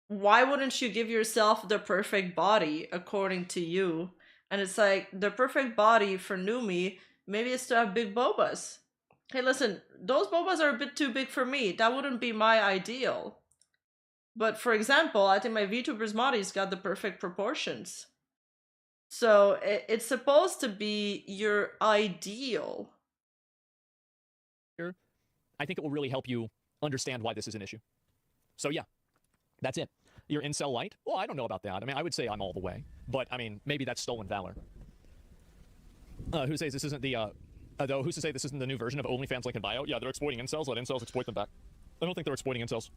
why wouldn't you give yourself the perfect body according to you? And it's like, the perfect body for Numi, maybe it's to have big bobas. Hey, listen, those bobas are a bit too big for me. That wouldn't be my ideal. But for example, I think my VTuber's body's got the perfect proportions. So it's supposed to be your ideal. I think it will really help you understand why this is an issue. So yeah, that's it. You're incel light? Well, I don't know about that. I mean, I would say I'm all the way. But, I mean, maybe that's stolen valor. Who says this isn't the, though, who's to say this isn't the new version of OnlyFans link in bio? Yeah, they're exploiting incels. Let incels exploit them back. I don't think they're exploiting incels.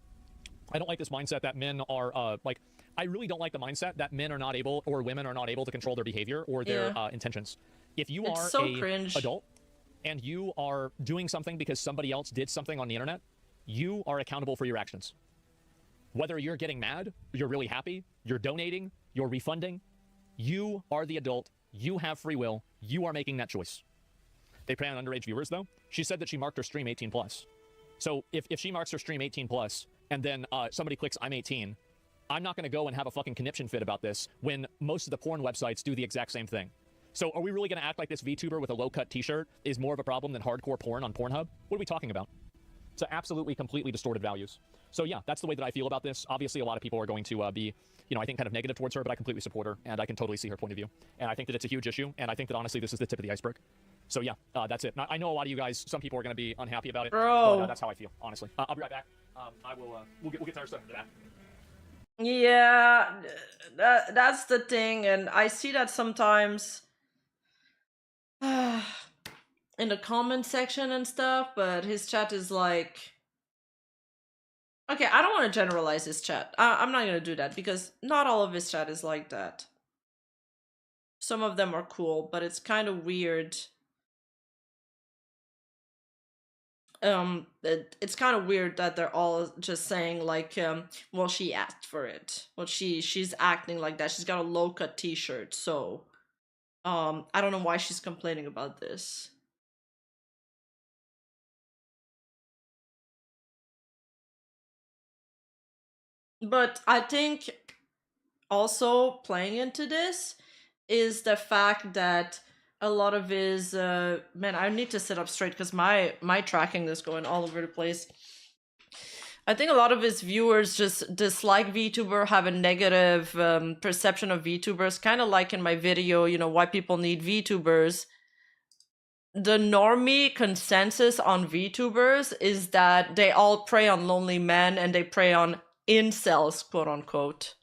I don't like this mindset that men are, like, I really don't like the mindset that men are not able, or women are not able to control their behavior or their intentions. If you are so a cringe. adult and you are doing something because somebody else did something on the internet, you are accountable for your actions. Whether you're getting mad, you're really happy, you're donating, you're refunding, you are the adult, you have free will, you are making that choice. They prey on underage viewers, though. She said that she marked her stream 18+. So if she marks her stream 18+, and then somebody clicks I'm 18, I'm not going to go and have a fucking conniption fit about this when most of the porn websites do the exact same thing. So are we really going to act like this VTuber with a low-cut t-shirt is more of a problem than hardcore porn on Pornhub? What are we talking about? It's absolutely, completely distorted values. So yeah, that's the way that I feel about this. Obviously, a lot of people are going to be, you know, I think kind of negative towards her, but I completely support her, and I can totally see her point of view. And I think that it's a huge issue, and I think that honestly, this is the tip of the iceberg. So yeah, that's it. Now, I know a lot of you guys, some people are going to be unhappy about it, Bro. but that's how I feel, honestly. I'll be right back. I will, we'll get to our stuff in the back. Yeah, that's the thing, and I see that sometimes in the comment section and stuff, but his chat is like... Okay, I don't want to generalize his chat. I'm not going to do that, because not all of his chat is like that. Some of them are cool, but it's kind of weird. It's kind of weird that they're all just saying like, well, she asked for it. Well, she's acting like that. She's got a low-cut t-shirt, so I don't know why she's complaining about this. But I think also playing into this is the fact that a lot of his man, I need to sit up straight because my tracking is going all over the place. I think a lot of his viewers just dislike VTuber, have a negative perception of VTubers, kind of like in my video, you know, why people need VTubers. The normie consensus on VTubers is that they all prey on lonely men and they prey on incels, quote unquote.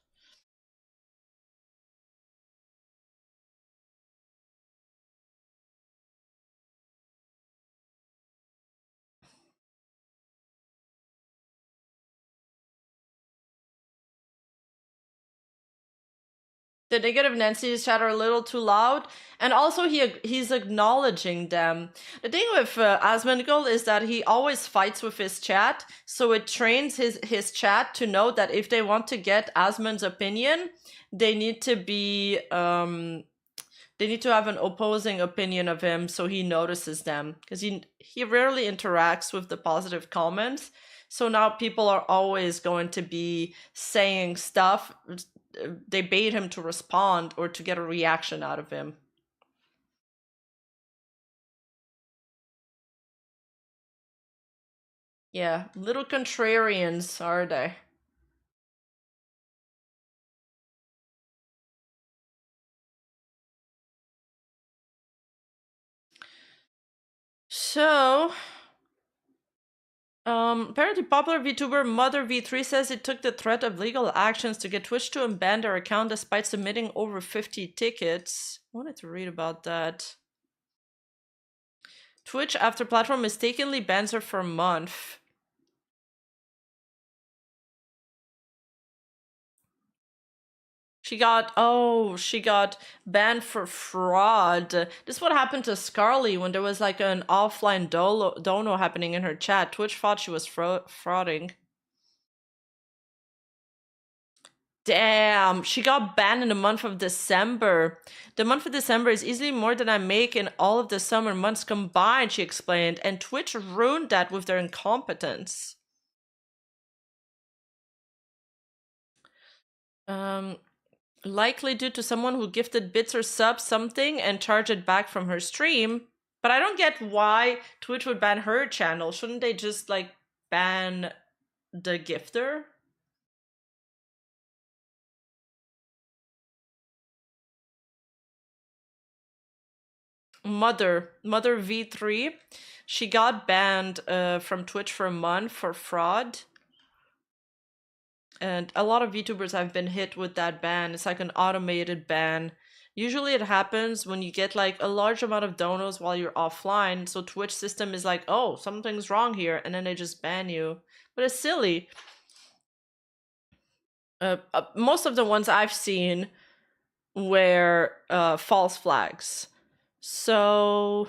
The negative Nancy's chat are a little too loud, and also he's acknowledging them. The thing with Asmongold is that he always fights with his chat, so it trains his chat to know that if they want to get Asmon's opinion, they need to be they need to have an opposing opinion of him, so he notices them, because he rarely interacts with the positive comments. So now people are always going to be saying stuff. They bait him to respond or to get a reaction out of him. Yeah, little contrarians, are they? So, apparently popular VTuber Mother V3 says it took the threat of legal actions to get Twitch to unban their account despite submitting over 50 tickets. I wanted to read about that. Twitch, after platform mistakenly bans her for a month. She got banned for fraud. This is what happened to Scarly when there was like an offline dono happening in her chat. Twitch thought she was frauding. Damn, she got banned in the month of December. The month of December is easily more than I make in all of the summer months combined, she explained, and Twitch ruined that with their incompetence. Likely due to someone who gifted bits or subs something and charged it back from her stream. But I don't get why Twitch would ban her channel. Shouldn't they just, like, ban the gifter? Mother V3, she got banned from Twitch for a month for fraud. And a lot of VTubers have been hit with that ban. It's like an automated ban. Usually it happens when you get like a large amount of donos while you're offline. So Twitch system is like, oh, something's wrong here. And then they just ban you. But it's silly. Most of the ones I've seen were false flags. So,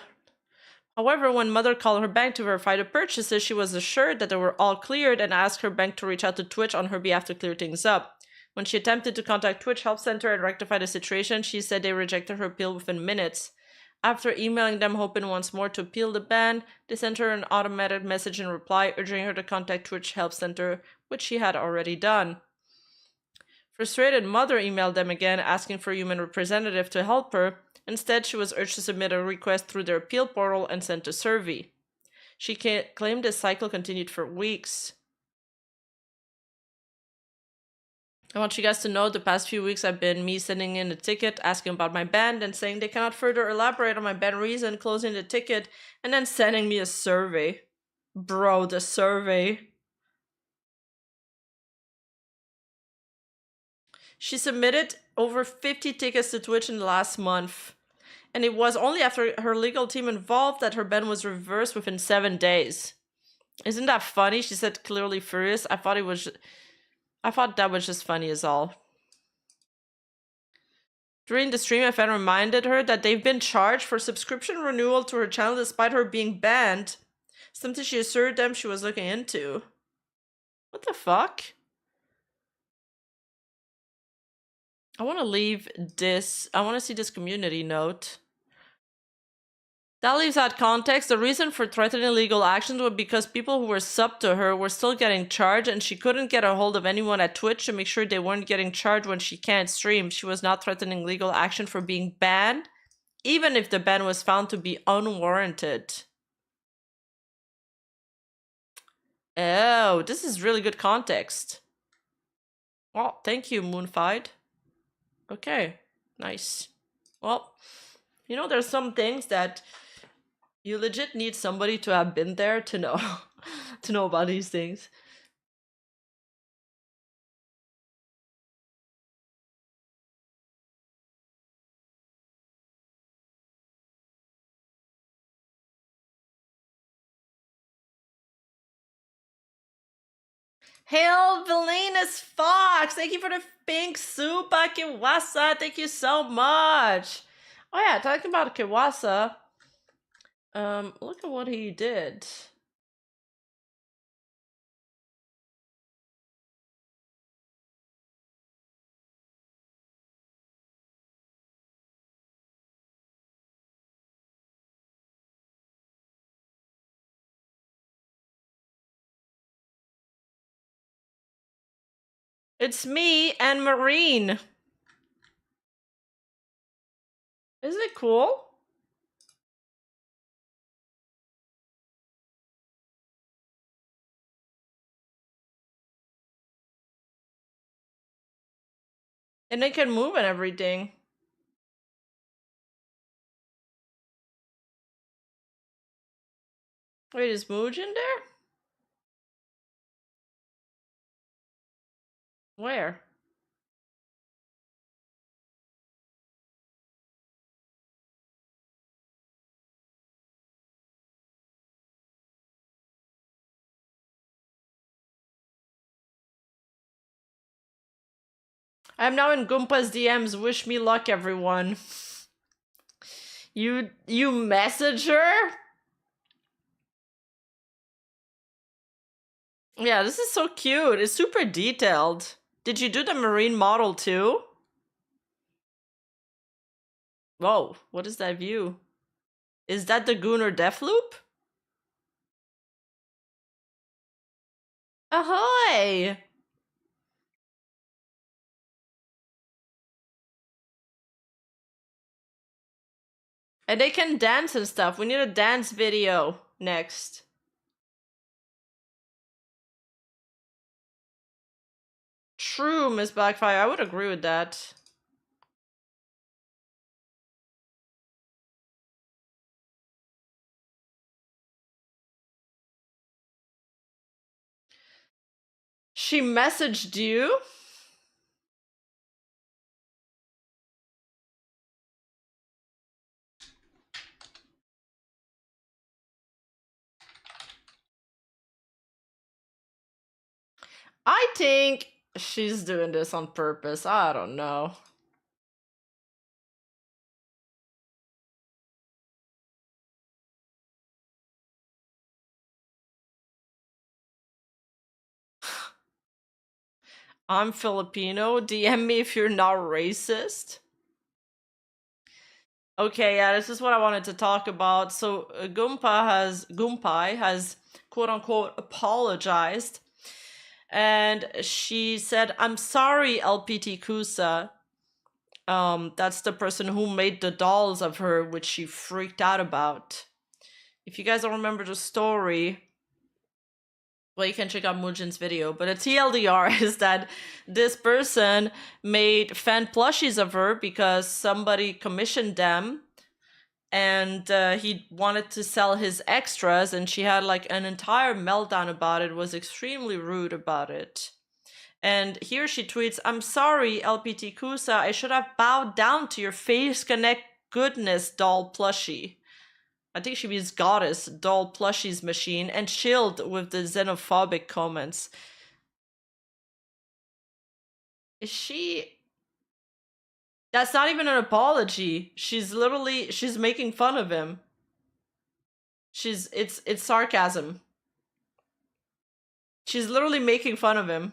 however, when Mother called her bank to verify the purchases, she was assured that they were all cleared and asked her bank to reach out to Twitch on her behalf to clear things up. When she attempted to contact Twitch Help Center and rectify the situation, she said they rejected her appeal within minutes. After emailing them hoping once more to appeal the ban, they sent her an automated message in reply urging her to contact Twitch Help Center, which she had already done. Frustrated, Mother emailed them again asking for a human representative to help her. Instead, she was urged to submit a request through their appeal portal and sent a survey. She claimed this cycle continued for weeks. I want you guys to know the past few weeks have been me sending in a ticket, asking about my ban, and saying they cannot further elaborate on my ban reason, closing the ticket, and then sending me a survey. Bro, the survey. She submitted over 50 tickets to Twitch in the last month. And it was only after her legal team involved that her ban was reversed within 7 days. Isn't that funny? She said clearly furious. I thought that was just funny as all. During the stream, a fan reminded her that they've been charged for subscription renewal to her channel despite her being banned. Something she assured them she was looking into. What the fuck? I want to leave this. I want to see this community note. That leaves out context. The reason for threatening legal actions was because people who were subbed to her were still getting charged and she couldn't get a hold of anyone at Twitch to make sure they weren't getting charged when she can't stream. She was not threatening legal action for being banned, even if the ban was found to be unwarranted. Oh, this is really good context. Well, thank you, Moonfied. Okay, nice. Well, you know, there's some things that you legit need somebody to have been there to know to know about these things. Hail Villainous Fox! Thank you for the pink soup, Kiwasa. Thank you so much. Oh yeah, talking about Kiwasa. Look at what he did. It's me and Marine. Isn't it cool? And they can move and everything. Wait, is Mooj in there? Where? I'm now in Goompa's DMs. Wish me luck, everyone. You message her? Yeah, this is so cute. It's super detailed. Did you do the marine model too? Whoa, what is that view? Is that the Gunnar Deathloop? Ahoy! And they can dance and stuff. We need a dance video next. True, Miss Blackfire. I would agree with that. She messaged you? I think she's doing this on purpose. I don't know. I'm Filipino. DM me if you're not racist. Okay, yeah, this is what I wanted to talk about. So Gumpai has quote unquote apologized. And she said, I'm sorry, LPT Kusa. That's the person who made the dolls of her, which she freaked out about. If you guys don't remember the story, well, you can check out Mujin's video, but a TLDR is that this person made fan plushies of her because somebody commissioned them, and he wanted to sell his extras, and she had like an entire meltdown about it, was extremely rude about it. And here she tweets, I'm sorry, LPT Kusa, I should have bowed down to your face connect goodness doll plushie. I think she means goddess doll plushies machine, and chilled with the xenophobic comments. Is she... That's not even an apology. She's literally, she's making fun of him. It's sarcasm. She's literally making fun of him.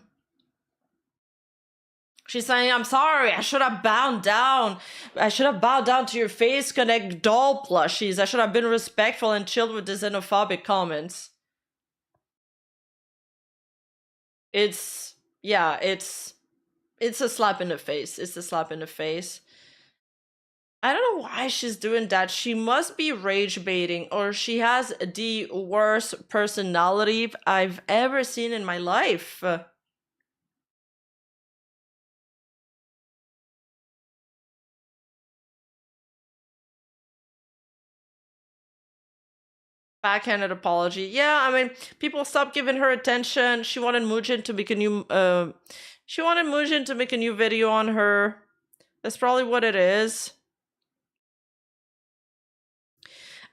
She's saying, I'm sorry, I should have bowed down. I should have bowed down to your face connect doll plushies. I should have been respectful and chilled with the xenophobic comments. It's a slap in the face. It's a slap in the face. I don't know why she's doing that. She must be rage baiting, or she has the worst personality I've ever seen in my life. Backhanded apology. Yeah, I mean, people stopped giving her attention. She wanted Mujin to make a new video on her. That's probably what it is.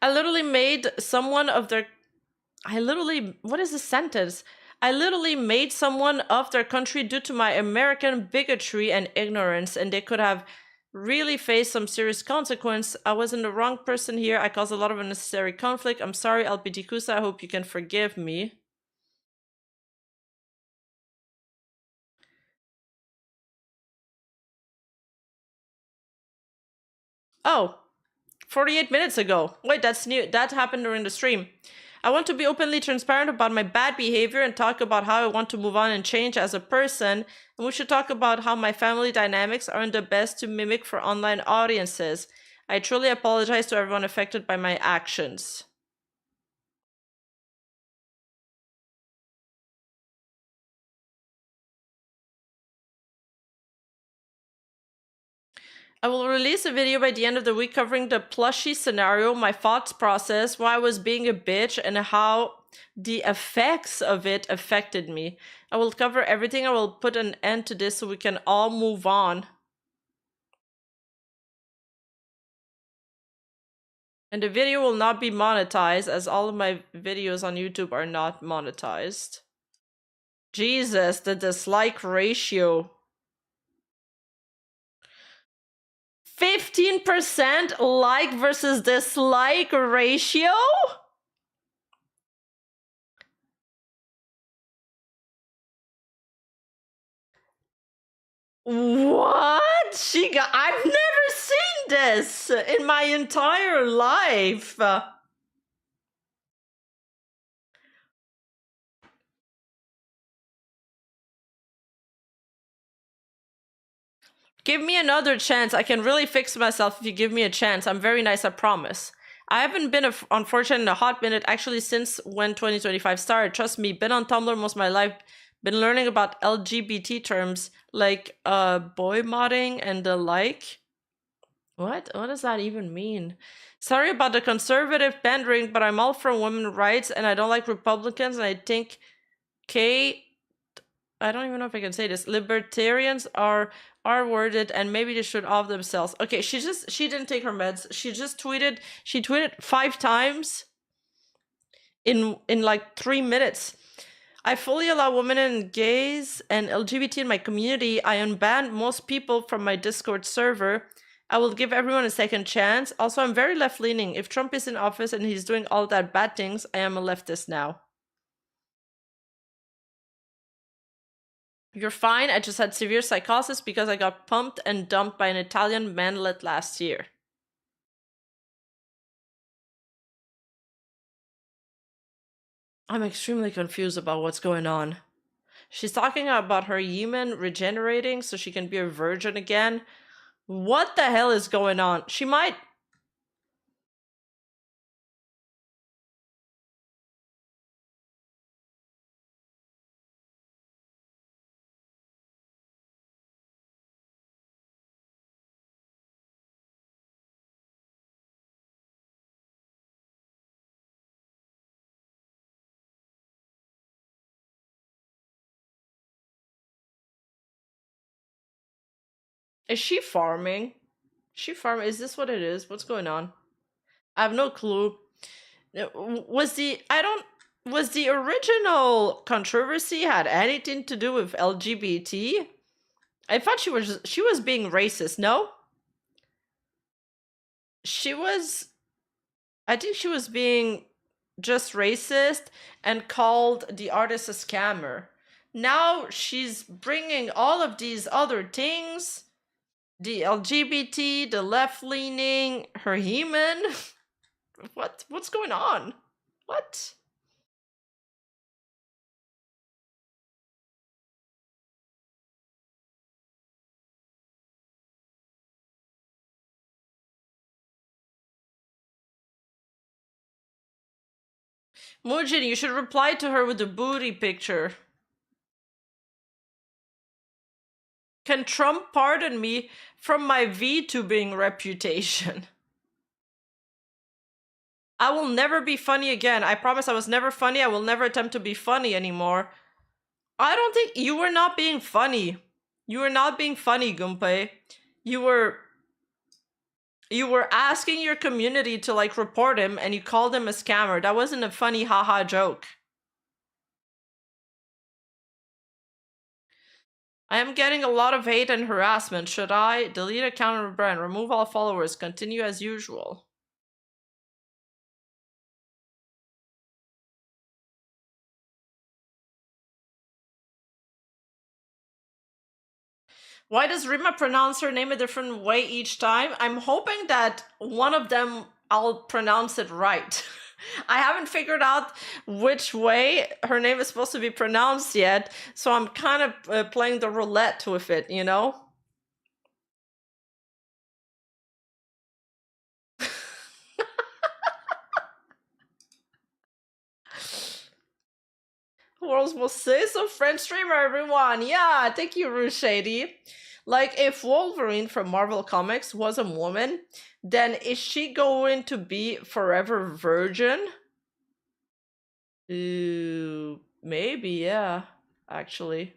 I literally made someone of their... what is the sentence? I literally made someone of their country due to my American bigotry and ignorance, and they could have really faced some serious consequence. I wasn't the wrong person here. I caused a lot of unnecessary conflict. I'm sorry, LPT Kusa. I hope you can forgive me. Oh, 48 minutes ago. Wait, that's new. That happened during the stream. I want to be openly transparent about my bad behavior and talk about how I want to move on and change as a person. And we should talk about how my family dynamics aren't the best to mimic for online audiences. I truly apologize to everyone affected by my actions. I will release a video by the end of the week covering the plushie scenario, my thoughts process, why I was being a bitch, and how the effects of it affected me. I will cover everything. I will put an end to this so we can all move on. And the video will not be monetized, as all of my videos on YouTube are not monetized. Jesus, the dislike ratio. 15% like versus dislike ratio? What? I've never seen this in my entire life. Give me another chance. I can really fix myself if you give me a chance. I'm very nice, I promise. I haven't been unfortunate in a hot minute, actually, since when 2025 started. Trust me, been on Tumblr most of my life. Been learning about LGBT terms like boy modding and the like. What does that even mean? Sorry about the conservative pandering, but I'm all for women's rights and I don't like Republicans, and I think I don't even know if I can say this. Libertarians are worded and maybe they should off themselves. Okay, she didn't take her meds. She tweeted 5 times in like 3 minutes. I fully allow women and gays and LGBT in my community. I unbanned most people from my Discord server. I will give everyone a second chance. Also, I'm very left-leaning. If Trump is in office and he's doing all that bad things, I am a leftist now. You're fine. I just had severe psychosis because I got pumped and dumped by an Italian manlet last year. I'm extremely confused about what's going on. She's talking about her human regenerating so she can be a virgin again. What the hell is going on? She might... Is she farming? Is this what it is? What's going on? I have no clue. Was the original controversy had anything to do with LGBT? I thought she was being racist, no? I think she was being just racist and called the artist a scammer. Now she's bringing all of these other things, the LGBT, the left-leaning, her human. What's going on? What? Mujin, you should reply to her with the booty picture. Can Trump pardon me from my VTubing reputation? I will never be funny again. I promise I was never funny. I will never attempt to be funny anymore. I don't think you were not being funny. You were not being funny, Gunpei. You were asking your community to like report him and you called him a scammer. That wasn't a funny haha joke. I am getting a lot of hate and harassment. Should I delete account and brand, remove all followers, continue as usual? Why does Rima pronounce her name a different way each time? I'm hoping that one of them I'll pronounce it right. I haven't figured out which way her name is supposed to be pronounced yet, so I'm kind of playing the roulette with it, you know? World's most so French streamer, everyone. Yeah, thank you, Rouge Shady. Like, if Wolverine from Marvel Comics was a woman, then is she going to be forever virgin? Ooh, maybe, yeah, actually.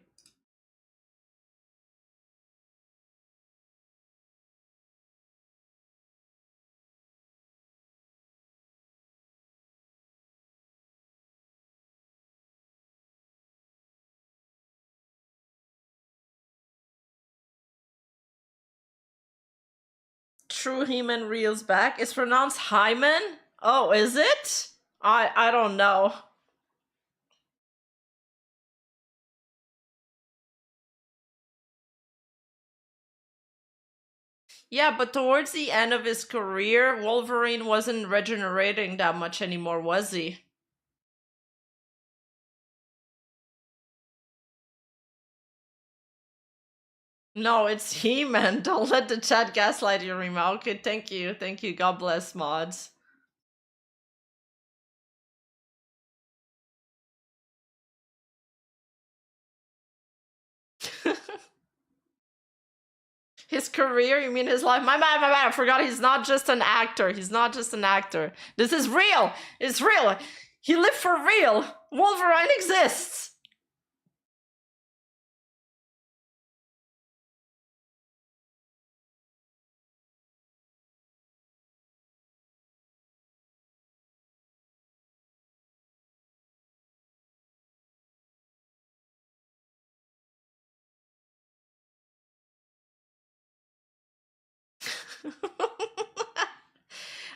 true He-Man reels back. It's pronounced Hyman? Oh, is it? I don't know. Yeah, but towards the end of his career, Wolverine wasn't regenerating that much anymore, was he? No, it's He-Man. Don't let the chat gaslight you, Rima. Okay, thank you. Thank you. God bless mods. His career? You mean his life? My bad, my bad. I forgot he's not just an actor. He's not just an actor. This is real. It's real. He lived for real. Wolverine exists.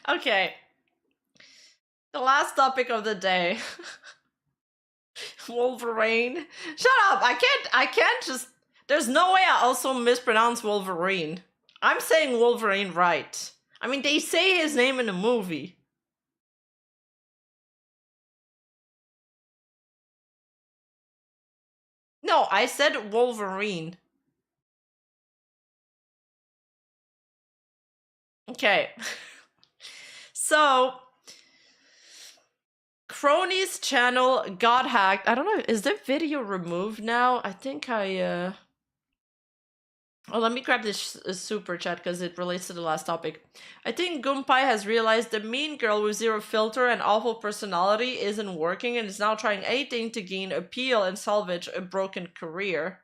Okay. The last topic of the day. Wolverine. Shut up. I can't just... There's no way I also mispronounce Wolverine. I'm saying Wolverine right. I mean, they say his name in the movie. No, I said Wolverine. Okay. So, Crony's channel got hacked. I don't know, is the video removed now? I think I, Oh, let me grab this super chat because it relates to the last topic. I think Gunpai has realized the mean girl with zero filter and awful personality isn't working and is now trying anything to gain appeal and salvage a broken career.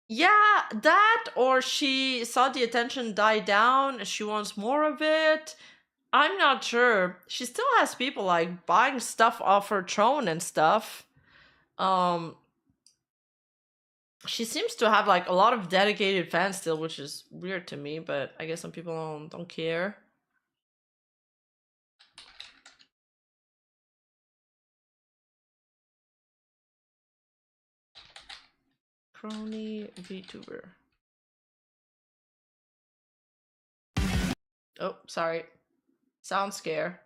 Yeah, that, or she saw the attention die down, she wants more of it. I'm not sure. She still has people like buying stuff off her throne and stuff. She seems to have like a lot of dedicated fans still, which is weird to me, but I guess some people don't care. Crony Vtuber. Oh, sorry. Sound scare.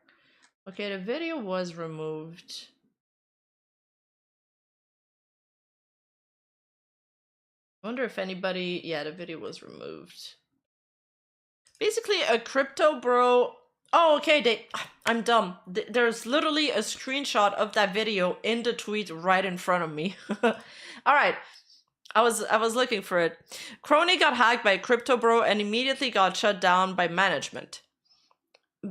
Okay, the video was removed. I wonder if anybody... Yeah, the video was removed. Basically, a crypto bro... Oh, okay, I'm dumb. There's literally a screenshot of that video in the tweet right in front of me. Alright. I was looking for it. Crony got hacked by a crypto bro and immediately got shut down by management.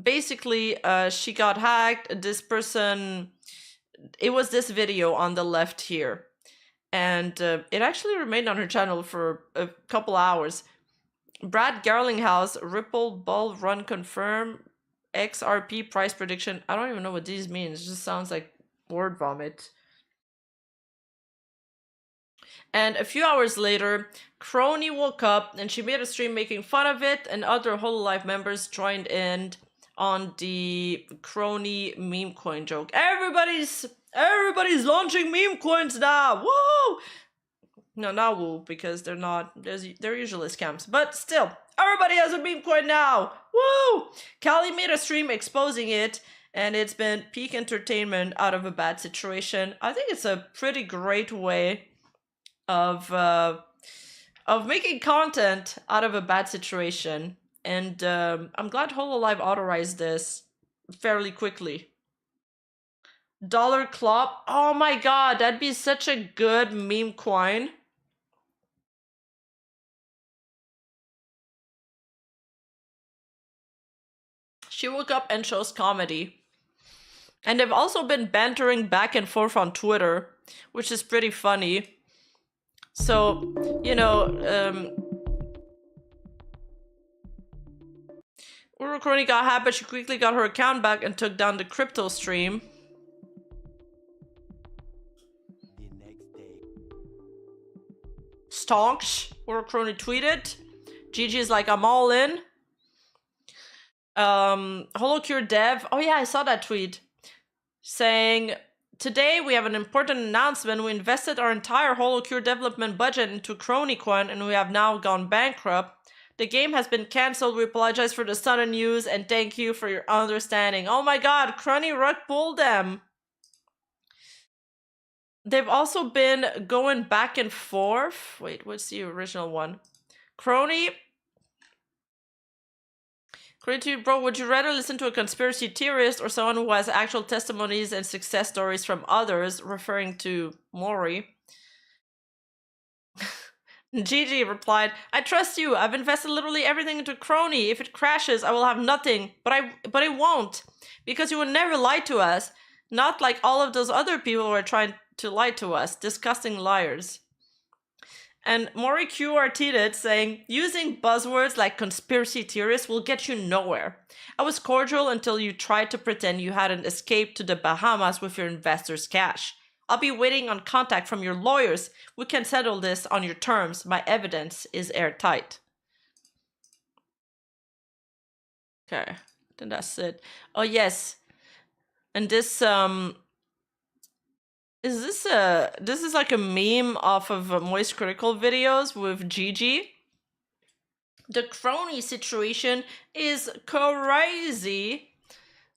Basically, she got hacked. This person... It was this video on the left here. And it actually remained on her channel for a couple hours. Brad Garlinghouse, Ripple, Bull, Run, Confirm, XRP, price prediction. I don't even know what these mean. It just sounds like word vomit. And a few hours later, Crony woke up and she made a stream making fun of it, and other HoloLive members joined in on the Crony meme coin joke. Everybody's launching meme coins now. Woo! No, not woo, because they're not. They're usually scams. But still, everybody has a meme coin now. Woo! Callie made a stream exposing it, and it's been peak entertainment out of a bad situation. I think it's a pretty great way of making content out of a bad situation. And I'm glad HoloLive authorized this fairly quickly. Dollar Clop. Oh my god, that'd be such a good meme coin. She woke up and chose comedy. And they've also been bantering back and forth on Twitter, which is pretty funny. So, you know, Crony got hacked, but she quickly got her account back and took down the crypto stream. Stonks, Crony tweeted. Gigi's like, I'm all in. HoloCure Dev. Oh yeah, I saw that tweet. Saying, today we have an important announcement. We invested our entire HoloCure development budget into Cronycoin and we have now gone bankrupt. The game has been cancelled. We apologize for the sudden news and thank you for your understanding. Oh my god, Crony rug pulled them. They've also been going back and forth. Wait, what's the original one? Crony, bro, would you rather listen to a conspiracy theorist or someone who has actual testimonies and success stories from others, referring to Mori? Gigi replied, I trust you. I've invested literally everything into Crony. If it crashes, I will have nothing. But it won't. Because you will never lie to us. Not like all of those other people who are trying to lie to us. Disgusting liars. And Mori QRT'd it, saying, using buzzwords like conspiracy theorists will get you nowhere. I was cordial until you tried to pretend you hadn't escaped to the Bahamas with your investors' cash. I'll be waiting on contact from your lawyers. We can settle this on your terms. My evidence is airtight. Okay, then that's it. Oh yes. And this this is like a meme off of Moist Critical videos with Gigi. The Crony situation is crazy.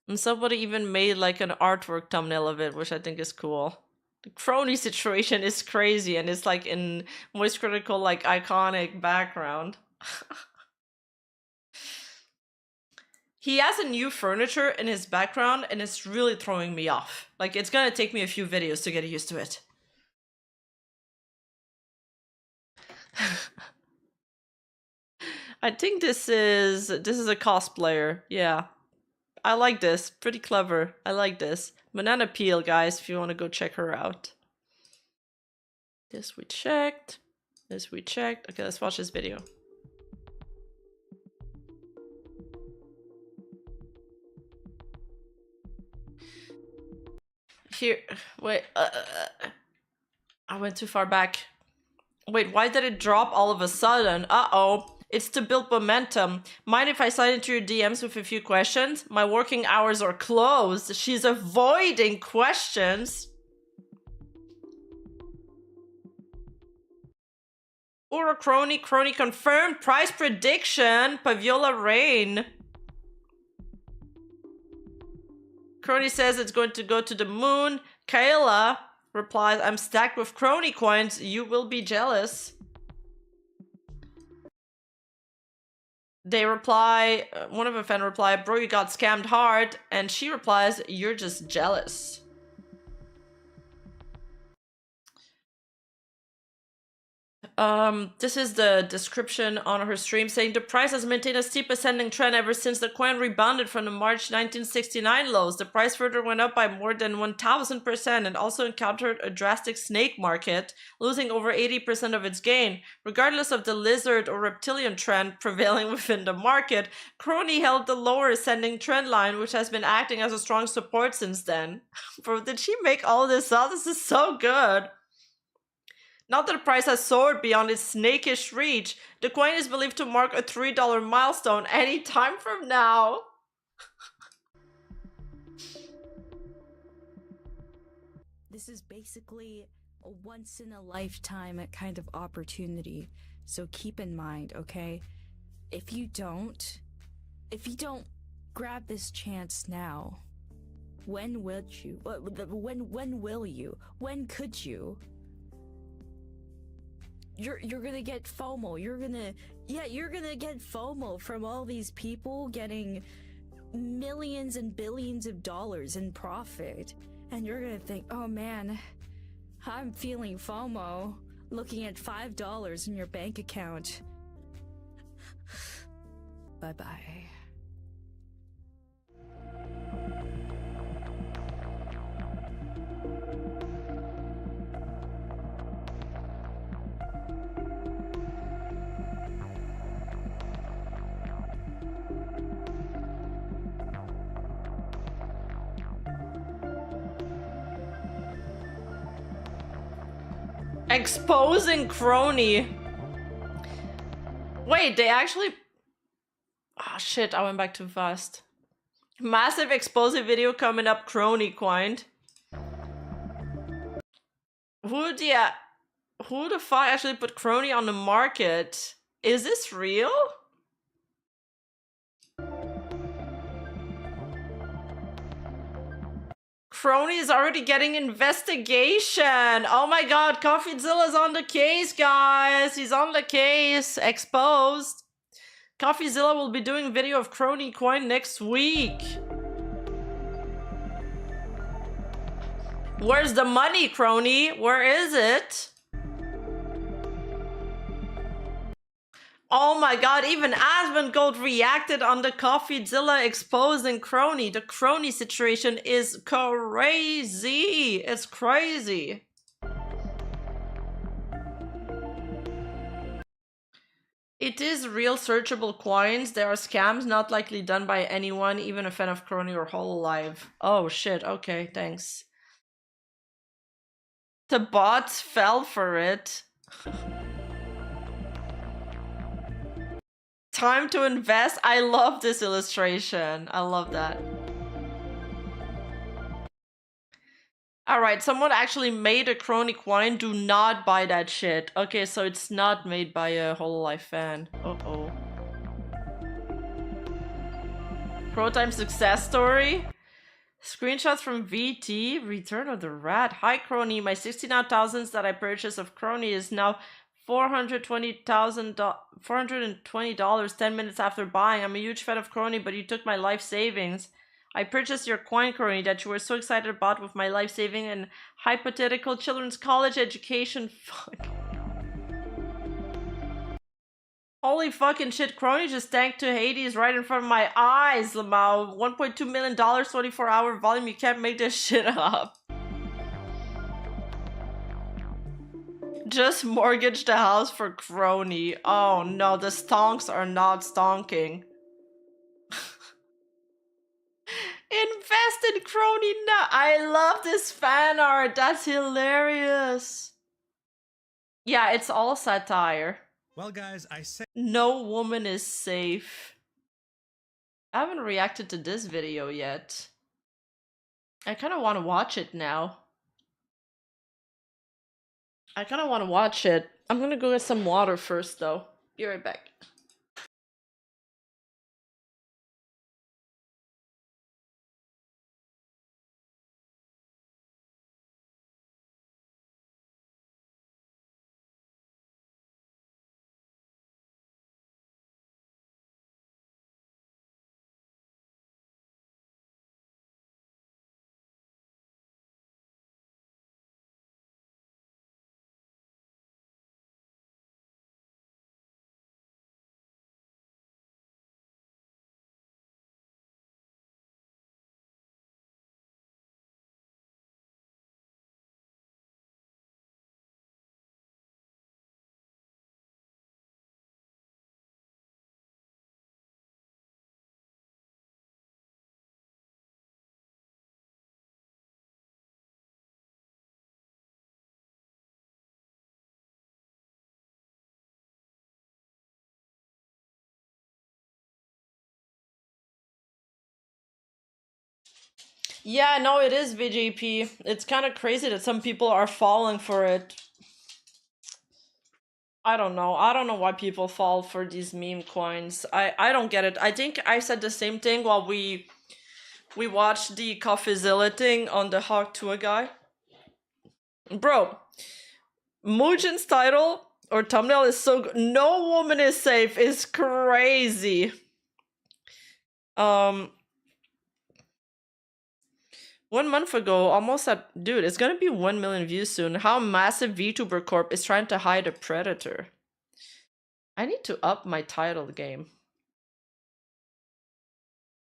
And somebody even made like an artwork thumbnail of it, which I think is cool. The Crony situation is crazy and it's like in Moist Critical like iconic background. He has a new furniture in his background and it's really throwing me off. Like, it's gonna take me a few videos to get used to it. I think this is a cosplayer. Yeah. I like this. Pretty clever. I like this. Banana Peel, guys, if you want to go check her out. This we checked. This we checked. Okay, let's watch this video. Here, wait, I went too far back. Wait, why did it drop all of a sudden? Uh-oh, it's to build momentum. Mind if I slide into your DMs with a few questions? My working hours are closed. She's avoiding questions. Or a Crony confirmed. Price prediction, Paviola Rain. Crony says it's going to go to the moon. Kayla replies, I'm stacked with Crony coins. You will be jealous. They reply, one of a fan replied, bro, you got scammed hard. And she replies, you're just jealous. This is the description on her stream saying the price has maintained a steep ascending trend ever since the coin rebounded from the March 1969 lows. The price further went up by more than 1000% and also encountered a drastic snake market, losing over 80% of its gain. Regardless of the lizard or reptilian trend prevailing within the market, Crony held the lower ascending trend line, which has been acting as a strong support since then. Bro, did she make all this up? This is so good. Now that the price has soared beyond its snakish reach, the coin is believed to mark a $3 milestone any time from now. This is basically a once-in-a-lifetime kind of opportunity, so keep in mind, okay? If you don't grab this chance now, when will you? When will you? When could you? You're gonna get FOMO. You're gonna get FOMO from all these people getting millions and billions of dollars in profit. And you're gonna think, oh man, I'm feeling FOMO looking at $5 in your bank account. Bye-bye. Exposing Crony. Wait, they actually... Ah, shit, I went back too fast. Massive explosive video coming up, crony coined. Who the fuck actually put crony on the market? Is this real? Crony is already getting investigation. Oh my god, CoffeeZilla's on the case, guys. He's on the case. Exposed. CoffeeZilla will be doing a video of crony coin next week. Where's the money, crony? Where is it? Oh my god, even Asmongold reacted on the CoffeeZilla exposing crony. The crony situation is crazy. It's crazy. It is real searchable coins. There are scams not likely done by anyone, even a fan of crony or HoloLive. Oh shit, okay, thanks. The bots fell for it. Time to invest. I love this illustration. I love that. Alright, someone actually made a crony coin. Do not buy that shit. Okay, so it's not made by a HoloLive fan. Uh-oh. Pro time success story. Screenshots from VT. Return of the Rat. Hi, crony. My 69,000s that I purchased of crony is now $420 10 minutes after buying. I'm a huge fan of crony, but you took my life savings. I purchased your coin, crony, that you were so excited about with my life saving and hypothetical children's college education fund. Holy fucking shit, crony just tanked to Hades right in front of my eyes, Lamau. $1.2 million, 24-hour volume. You can't make this shit up. Just mortgage the house for crony. Oh no, the stonks are not stonking. Invest in crony now. I love this fan art. That's hilarious. Yeah, it's all satire. Well, guys, I say no woman is safe. I haven't reacted to this video yet. I kind of want to watch it now. I kind of want to watch it. I'm gonna go get some water first, though. Be right back. Yeah, no, it is VGP. It's kind of crazy that some people are falling for it. I don't know. I don't know why people fall for these meme coins. I don't get it. I think I said the same thing while we watched the CoffeeZilla thing on the Hawk Tour guy. Bro, Mujin's title or thumbnail is so good. No woman is safe is crazy. 1 month ago, almost at... Dude, it's gonna be 1 million views soon. How massive Vtuber Corp is trying to hide a predator. I need to up my title game.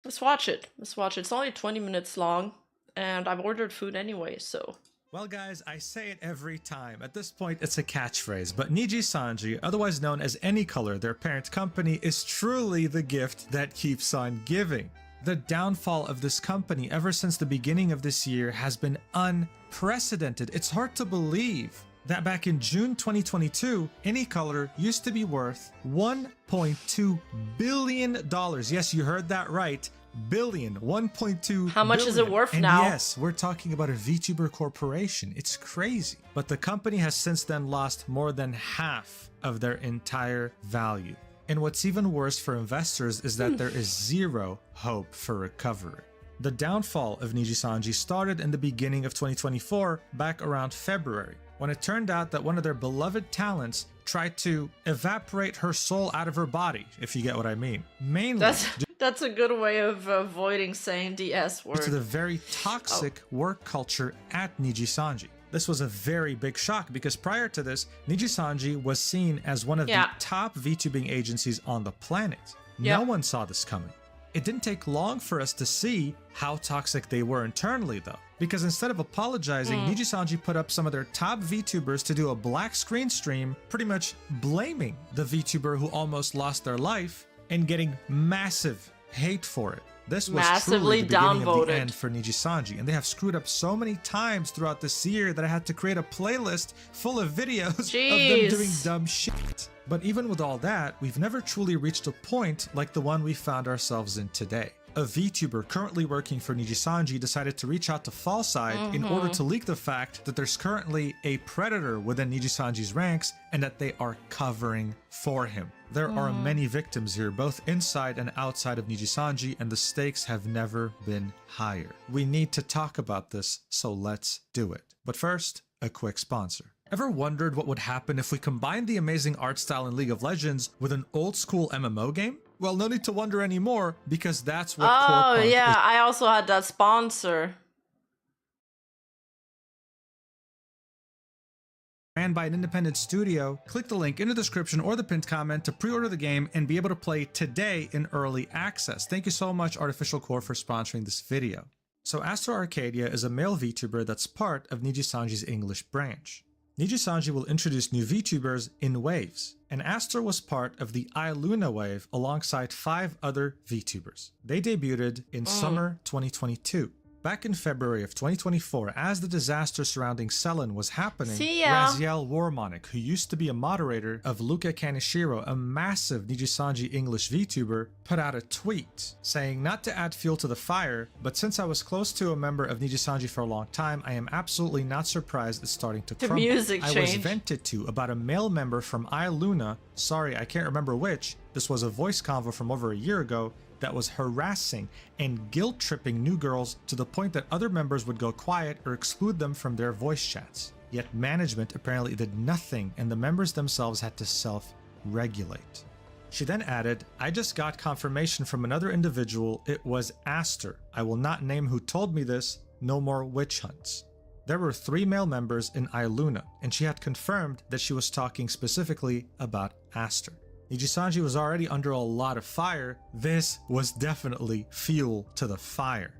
Let's watch it. Let's watch it. It's only 20 minutes long, and I've ordered food anyway, so... Well, guys, I say it every time. At this point, it's a catchphrase, but NiJisanji, otherwise known as AnyColor, their parent company, is truly the gift that keeps on giving. The downfall of this company ever since the beginning of this year has been unprecedented. It's hard to believe. that back in June 2022, any color used to be worth $1.2 billion. Yes, you heard that right. Billion, 1.2 How much is it billion. worth And now? yes, we're talking about a VTuber corporation. It's crazy. But the company has since then lost more than half of their entire value. And what's even worse for investors is that there is zero hope for recovery. The downfall of NiJisanji started in the beginning of 2024, back around February, when it turned out that one of their beloved talents tried to evaporate her soul out of her body, if you get what I mean. Mainly That's a good way of avoiding saying the S due word. to the very toxic work culture at NiJisanji. This was a very big shock because prior to this, NiJisanji was seen as one of the top VTubing agencies on the planet. No one saw this coming. It didn't take long for us to see how toxic they were internally though, because instead of apologizing, NiJisanji put up some of their top VTubers to do a black screen stream, pretty much blaming the VTuber who almost lost their life and getting massive hate for it. This was truly Massively the beginning of downvoted. the end for NiJisanji, and they have screwed up so many times throughout this year that I had to create a playlist full of videos of them doing dumb shit. But even with all that, we've never truly reached a point like the one we found ourselves in today. A VTuber currently working for NiJisanji decided to reach out to Fallside in order to leak the fact that there's currently a predator within NiJisanji's ranks and that they are covering for him. There are many victims here, both inside and outside of NiJisanji, and the stakes have never been higher. We need to talk about this, so let's do it. But first, a quick sponsor. Ever wondered what would happen if we combined the amazing art style in League of Legends with an old school MMO game? Well, no need to wonder anymore, because that's what Oh Core yeah, I also had that sponsor. ran by an independent studio. Click the link in the description or the pinned comment to pre-order the game and be able to play today in early access. Thank you so much, Artificial Core, for sponsoring this video. So Astro Arcadia is a male VTuber that's part of NiJisanji's English branch. NiJisanji will introduce new VTubers in waves, and Astro was part of the iLuna wave alongside 5 other VTubers. They debuted in summer 2022. Back in February of 2024, as the disaster surrounding Selen was happening, Raziel Warmonic, who used to be a moderator of Luca Kaneshiro, a massive NiJisanji English VTuber, put out a tweet saying not to add fuel to the fire, but since I was close to a member of NiJisanji for a long time, I am absolutely not surprised it's starting to crumble. Music I was changed. vented to about a male member from iLuna, sorry, I can't remember which, this was a voice convo from over a year ago, that was harassing and guilt-tripping new girls to the point that other members would go quiet or exclude them from their voice chats. Yet management apparently did nothing and the members themselves had to self-regulate. She then added, I just got confirmation from another individual, it was Aster. I will not name who told me this, no more witch hunts. There were 3 male members in iLuna, and she had confirmed that she was talking specifically about Aster. NiJisanji was already under a lot of fire. This was definitely fuel to the fire.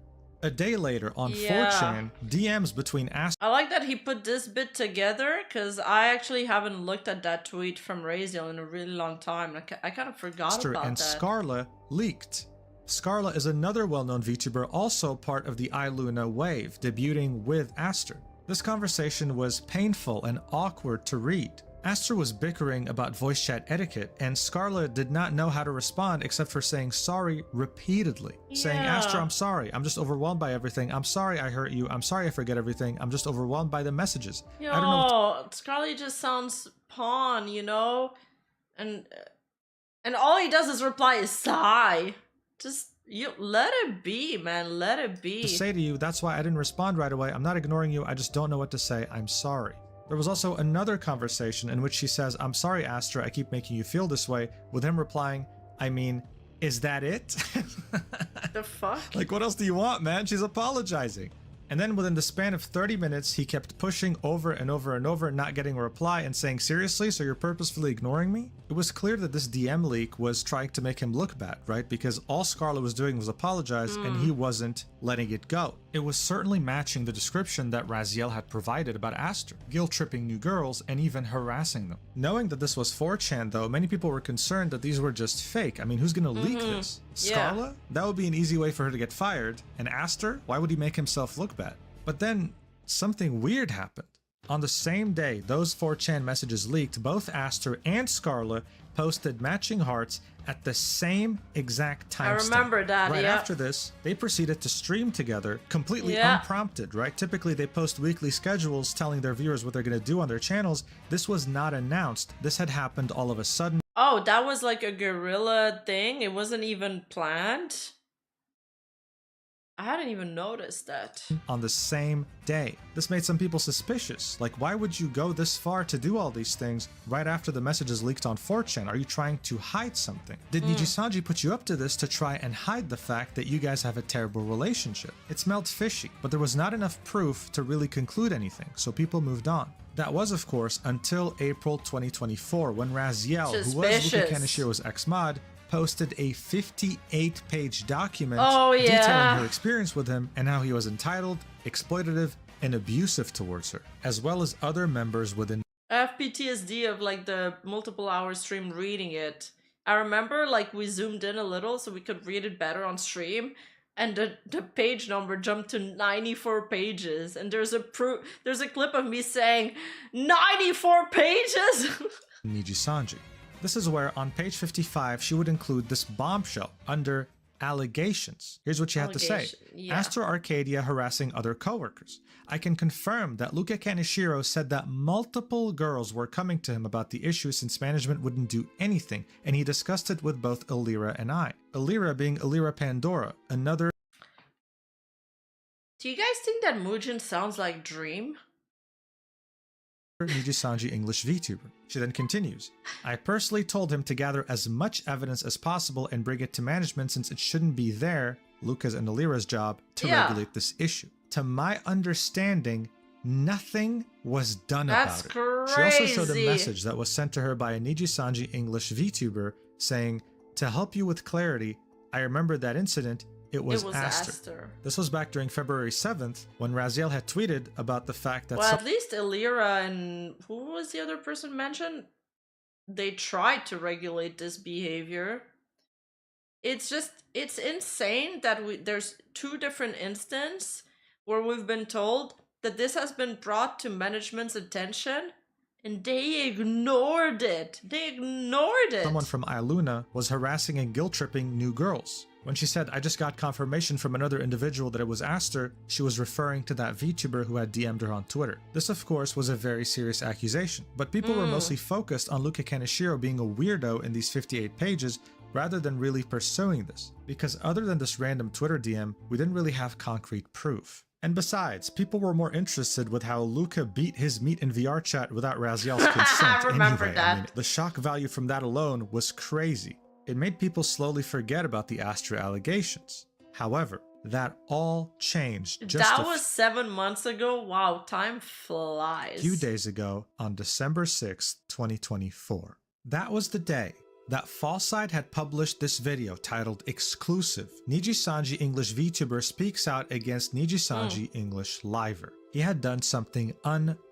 A day later on 4chan, DMs between Aster I like that he put this bit together, because I actually haven't looked at that tweet from Raziel in a really long time. I kind of forgot about and that. Scarla leaked. Scarla is another well-known VTuber, also part of the iLuna wave, debuting with Aster. This conversation was painful and awkward to read. Aster was bickering about voice chat etiquette, and Scarla did not know how to respond except for saying sorry repeatedly. Saying, Aster, I'm sorry. I'm just overwhelmed by everything. I'm sorry I hurt you. I'm sorry I forget everything. I'm just overwhelmed by the messages. Yo, I don't know. Scarlet just sounds pawn, you know? And all he does is reply is sigh. Just, you let it be, man. Let it be. To say to you, that's why I didn't respond right away. I'm not ignoring you. I just don't know what to say. I'm sorry. There was also another conversation in which she says, I'm sorry, Astra, I keep making you feel this way, with him replying, I mean, is that it? The fuck? Like, what else do you want, man? She's apologizing. And then within the span of 30 minutes, he kept pushing over and over and over, not getting a reply and saying, seriously, so you're purposefully ignoring me? It was clear that this DM leak was trying to make him look bad, right? Because all Scarlet was doing was apologize and he wasn't letting it go. It was certainly matching the description that Raziel had provided about Aster, guilt-tripping new girls and even harassing them. Knowing that this was 4chan though, many people were concerned that these were just fake. I mean, who's gonna leak this? Scarlet? That would be an easy way for her to get fired. And Aster? Why would he make himself look bad? But then something weird happened. On the same day those 4chan messages leaked, both Aster and Scarlet posted matching hearts at the same exact timestamp. I remember that, Right yeah. after this, they proceeded to stream together, completely Yeah. unprompted, right? Typically, they post weekly schedules telling their viewers what they're going to do on their channels. This was not announced. This had happened all of a sudden. Oh, that was like a guerrilla thing? It wasn't even planned? I hadn't even noticed that. On the same day. This made some people suspicious. Like, why would you go this far to do all these things right after the messages leaked on 4chan? Are you trying to hide something? Did NiJisanji put you up to this to try and hide the fact that you guys have a terrible relationship? It smelled fishy, but there was not enough proof to really conclude anything, so people moved on. That was, of course, until April 2024, when Raziel, who was Luka Suspicious. Kaneshiro's ex-mod, posted a 58-page document Oh, yeah. detailing her experience with him and how he was entitled, exploitative, and abusive towards her, as well as other members within I have PTSD of like the multiple hour stream reading it. I remember like we zoomed in a little so we could read it better on stream, and the page number jumped to 94 pages, and there's a clip of me saying 94 pages. NiJisanji. This is where, on page 55, she would include this bombshell under allegations. Here's what she had to say. Allegation, yeah. Astor Arcadia harassing other coworkers. I can confirm that Luka Kaneshiro said that multiple girls were coming to him about the issue since management wouldn't do anything, and he discussed it with both Illyra and I. Illyra being Illyra Pandora, another Do you guys think that Muujin sounds like Dream? NiJisanji English VTuber. She then continues, I personally told him to gather as much evidence as possible and bring it to management since it shouldn't be their, Luca's and Alira's job, to Yeah. regulate this issue. To my understanding, nothing was done That's about it. She also showed a crazy. message that was sent to her by a NiJisanji English VTuber saying, to help you with clarity, I remember that incident, it was Aster. This was back during February 7th when Raziel had tweeted about the fact that Well, at least Illyra and who was the other person mentioned? They tried to regulate this behavior. It's insane that there's two different instances where we've been told that this has been brought to management's attention, and they ignored it. someone from Iluna was harassing and guilt-tripping new girls. When she said, I just got confirmation from another individual that it was Aster, she was referring to that VTuber who had DM'd her on Twitter. This, of course, was a very serious accusation, but people were mostly focused on Luka Kaneshiro being a weirdo in these 58 pages rather than really pursuing this, because other than this random Twitter DM, we didn't really have concrete proof. And besides, people were more interested with how Luca beat his meat in VR chat without Raziel's consent. I remember anyway. that. The shock value from that alone was crazy. It made people slowly forget about the Astra allegations. However, that all changed just That a was 7 months ago. Wow, time flies. few days ago on December 6th, 2024. That was the day that Fallside had published this video titled Exclusive. NiJisanji English VTuber speaks out against NiJisanji English Liver. He had done something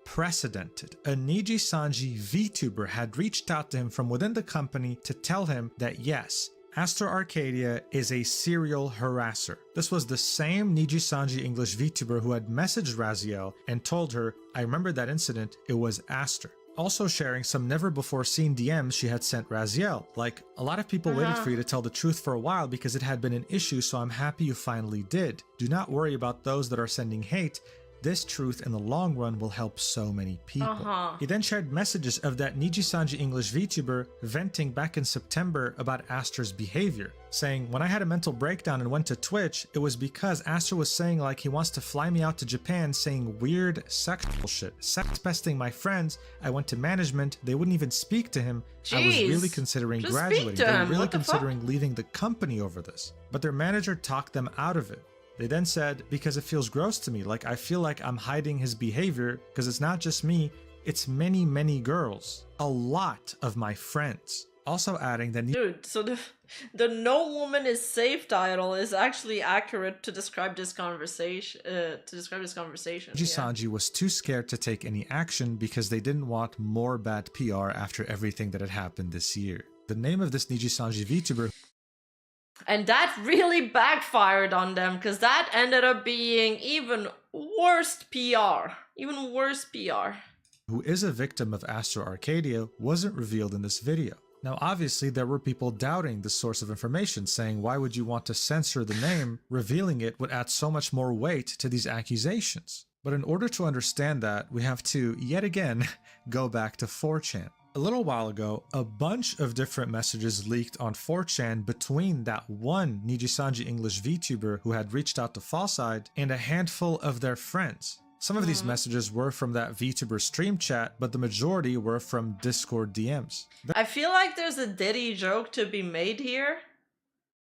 unprecedented. A NiJisanji VTuber had reached out to him from within the company to tell him that yes, Astor Arcadia is a serial harasser. This was the same NiJisanji English VTuber who had messaged Raziel and told her, I remember that incident, it was Astor. Also sharing some never-before-seen DMs she had sent Raziel, like, a lot of people waited for you to tell the truth for a while because it had been an issue, so I'm happy you finally did. Do not worry about those that are sending hate. This truth in the long run will help so many people. He then shared messages of that NiJisanji English VTuber venting back in September about Astor's behavior, saying, when I had a mental breakdown and went to Twitch, it was because Astor was saying like he wants to fly me out to Japan, saying weird sexual shit, sex pesting my friends. I went to management, they wouldn't even speak to him. I was Jeez. really considering Just graduating. speak to They were him. really What the fuck? considering leaving the company over this. But their manager talked them out of it. They then said, because it feels gross to me, like I feel like I'm hiding his behavior, because it's not just me, it's many, many girls. A lot of my friends. Also adding that Dude, so the "No Woman is Safe" title is actually accurate to describe this conversation. NiJisanji was too scared to take any action because they didn't want more bad PR after everything that had happened this year. The name of this NiJisanji VTuber And that really backfired on them, because that ended up being even worse PR. Even worse PR. Who is a victim of Astro Arcadia wasn't revealed in this video. Now obviously there were people doubting the source of information, saying why would you want to censor the name? Revealing it would add so much more weight to these accusations. But in order to understand that, we have to, yet again, go back to 4chan. A little while ago, a bunch of different messages leaked on 4chan between that one NiJisanji English VTuber who had reached out to Fallside and a handful of their friends. Some of these messages were from that VTuber stream chat, but the majority were from Discord DMs. I feel like there's a Diddy joke to be made here,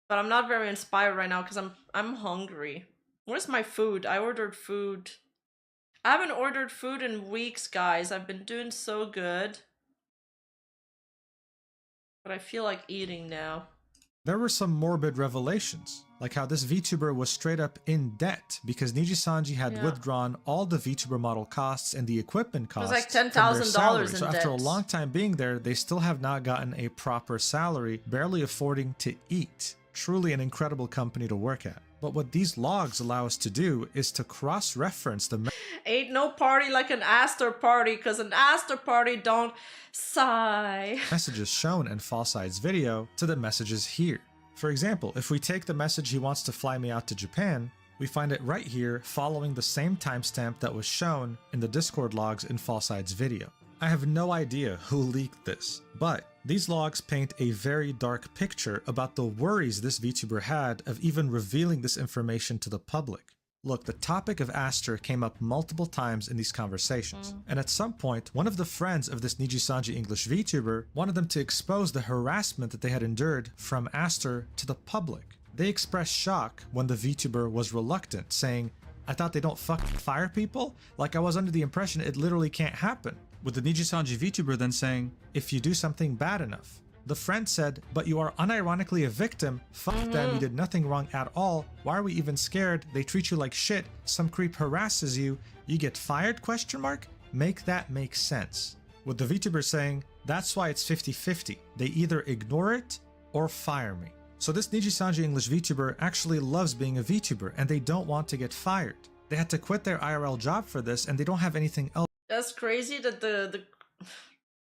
but I'm not very inspired right now because I'm hungry. Where's my food? I ordered food. I haven't ordered food in weeks, guys. I've been doing so good. But I feel like eating now. There were some morbid revelations, like how this VTuber was straight up in debt because NiJisanji had withdrawn all the VTuber model costs and the equipment costs. It was like $10,000 in So after a debt. long time being there, they still have not gotten a proper salary, barely affording to eat. Truly an incredible company to work at. But what these logs allow us to do is to cross-reference the Ain't no party like an Astor party, because an Astor party don't sigh. messages shown in Fallside's video to the messages here. For example, if we take the message he wants to fly me out to Japan, we find it right here following the same timestamp that was shown in the Discord logs in Fallside's video. I have no idea who leaked this, but these logs paint a very dark picture about the worries this VTuber had of even revealing this information to the public. Look, the topic of Astor came up multiple times in these conversations, and at some point, one of the friends of this NiJisanji English VTuber wanted them to expose the harassment that they had endured from Astor to the public. They expressed shock when the VTuber was reluctant, saying, "I thought they don't fucking fire people? Like I was under the impression it literally can't happen." With the NiJisanji VTuber then saying, "If you do something bad enough." The friend said, "But you are unironically a victim. Fuck them, you did nothing wrong at all. Why are we even scared? They treat you like shit. Some creep harasses you. You get fired? Question mark? Make that make sense." With the VTuber saying, "That's why it's 50-50. They either ignore it or fire me." So this NiJisanji English VTuber actually loves being a VTuber and they don't want to get fired. They had to quit their IRL job for this and they don't have anything else. That's crazy that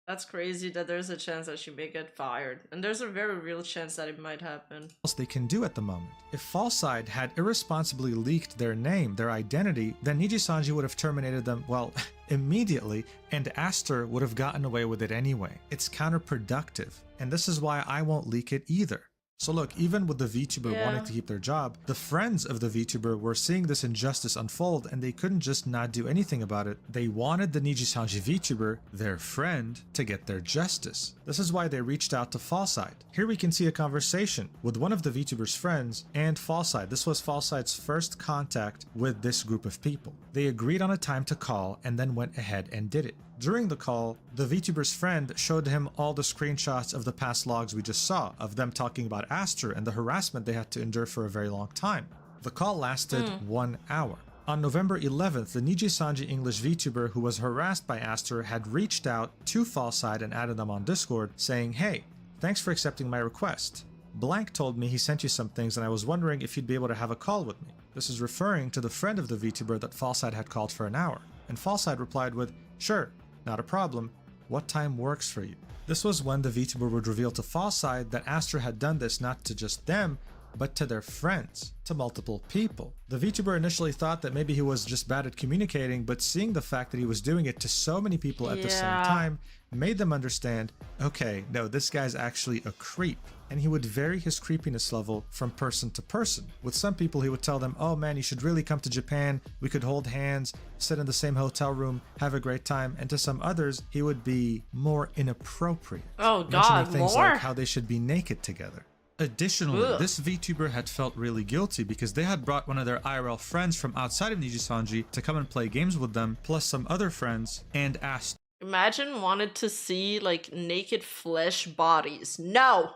that's crazy that there's a chance that she may get fired. And there's a very real chance that it might happen. Else they can do at the moment. If Fallside had irresponsibly leaked their name, their identity, then NiJisanji would have terminated them, well, immediately, and Astor would have gotten away with it anyway. It's counterproductive, and this is why I won't leak it either. So look, even with the VTuber wanting to keep their job, the friends of the VTuber were seeing this injustice unfold and they couldn't just not do anything about it. They wanted the NiJisanji VTuber, their friend, to get their justice. This is why they reached out to Fallside. Here we can see a conversation with one of the VTuber's friends and Fallside. This was Fallside's first contact with this group of people. They agreed on a time to call and then went ahead and did it. During the call, the VTuber's friend showed him all the screenshots of the past logs we just saw, of them talking about Astor and the harassment they had to endure for a very long time. The call lasted 1 hour. On November 11th, the NiJisanji English VTuber who was harassed by Astor had reached out to Fallside and added them on Discord, saying, "Hey, thanks for accepting my request. Blank told me he sent you some things and I was wondering if you'd be able to have a call with me." This is referring to the friend of the VTuber that Fallside had called for an hour. And Fallside replied with, "Sure. Not a problem. What time works for you?" This was when the VTuber would reveal to Fallside that Astor had done this not to just them, but to their friends, to multiple people. The VTuber initially thought that maybe he was just bad at communicating, but seeing the fact that he was doing it to so many people at the same time made them understand, okay, no, this guy's actually a creep. And he would vary his creepiness level from person to person. With some people, he would tell them, "Oh man, you should really come to Japan. We could hold hands, sit in the same hotel room, have a great time." And to some others, he would be more inappropriate. Oh God, mentioning things more? like how they should be naked together. Additionally, this VTuber had felt really guilty because they had brought one of their IRL friends from outside of NiJisanji to come and play games with them, plus some other friends, and asked, Imagine wanted to see like naked flesh bodies. No!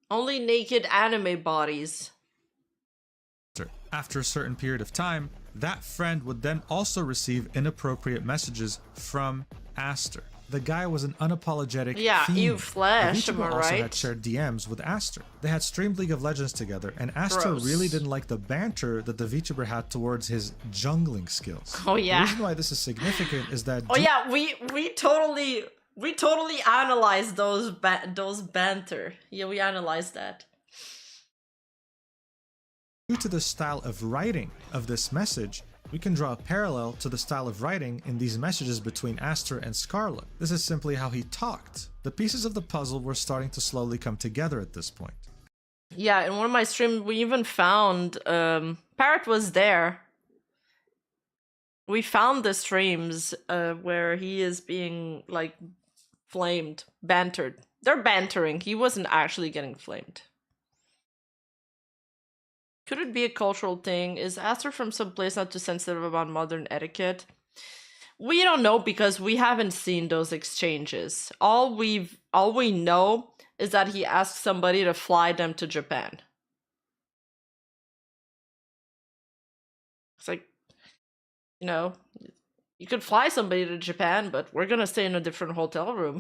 Only naked anime bodies. After a certain period of time, that friend would then also receive inappropriate messages from Astor. The guy was an unapologetic Yeah, fiend. you flesh, The am VTuber I also right? had shared DMs with Aster. They had streamed League of Legends together, and Aster Gross. really didn't like the banter that the VTuber had towards his jungling skills. Oh The yeah. reason why this is significant is that Oh yeah, we totally analyzed those banter. Yeah, we analyzed that. due to the style of writing of this message, we can draw a parallel to the style of writing in these messages between Aster and Scarlet. This is simply how he talked. The pieces of the puzzle were starting to slowly come together at this point. Yeah, in one of my streams, we even found Parrot was there. We found the streams where he is being like flamed, bantered. They're bantering. He wasn't actually getting flamed. Could it be a cultural thing? Is Aster from some place not too sensitive about modern etiquette? We don't know because we haven't seen those exchanges. All we know is that he asked somebody to fly them to Japan. It's like, you know, you could fly somebody to Japan, but we're gonna stay in a different hotel room.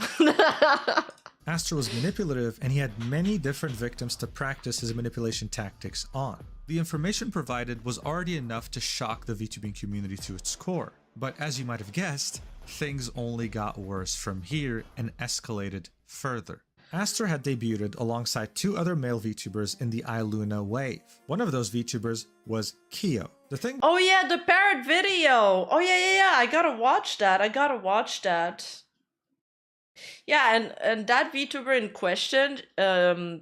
Aster was manipulative, and he had many different victims to practice his manipulation tactics on. The information provided was already enough to shock the VTubing community to its core. But as you might have guessed, things only got worse from here and escalated further. Aster had debuted alongside two other male VTubers in the iLuna wave. One of those VTubers was Kyo. The thing— Oh yeah, the parrot video! Oh yeah, I gotta watch that. Yeah, and that VTuber in question, I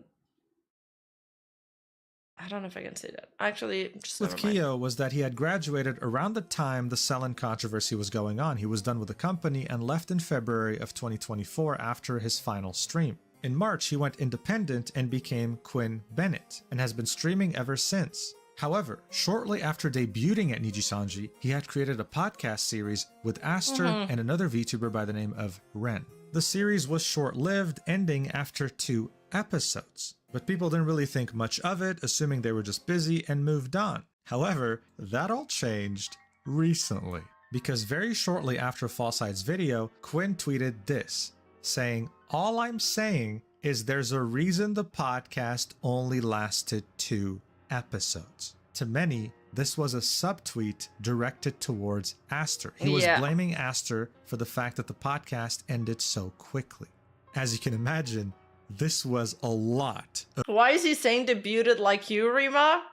don't know if I can say that. Actually, just with never mind. Kyo was that he had graduated around the time the Selen controversy was going on. He was done with the company and left in February of 2024 after his final stream. In March, he went independent and became Quinn Bennett, and has been streaming ever since. However, shortly after debuting at NiJisanji, he had created a podcast series with Aster and another VTuber by the name of Ren. The series was short-lived, ending after 2 episodes. But people didn't really think much of it, assuming they were just busy, and moved on. However, that all changed recently, because very shortly after Falside's video, Quinn tweeted this, saying, "All I'm saying is there's a reason the podcast only lasted 2 episodes." To many, this was a subtweet directed towards Aster. He was blaming Aster for the fact that the podcast ended so quickly. As you can imagine, this was a lot Why is he saying debuted like you, Rima?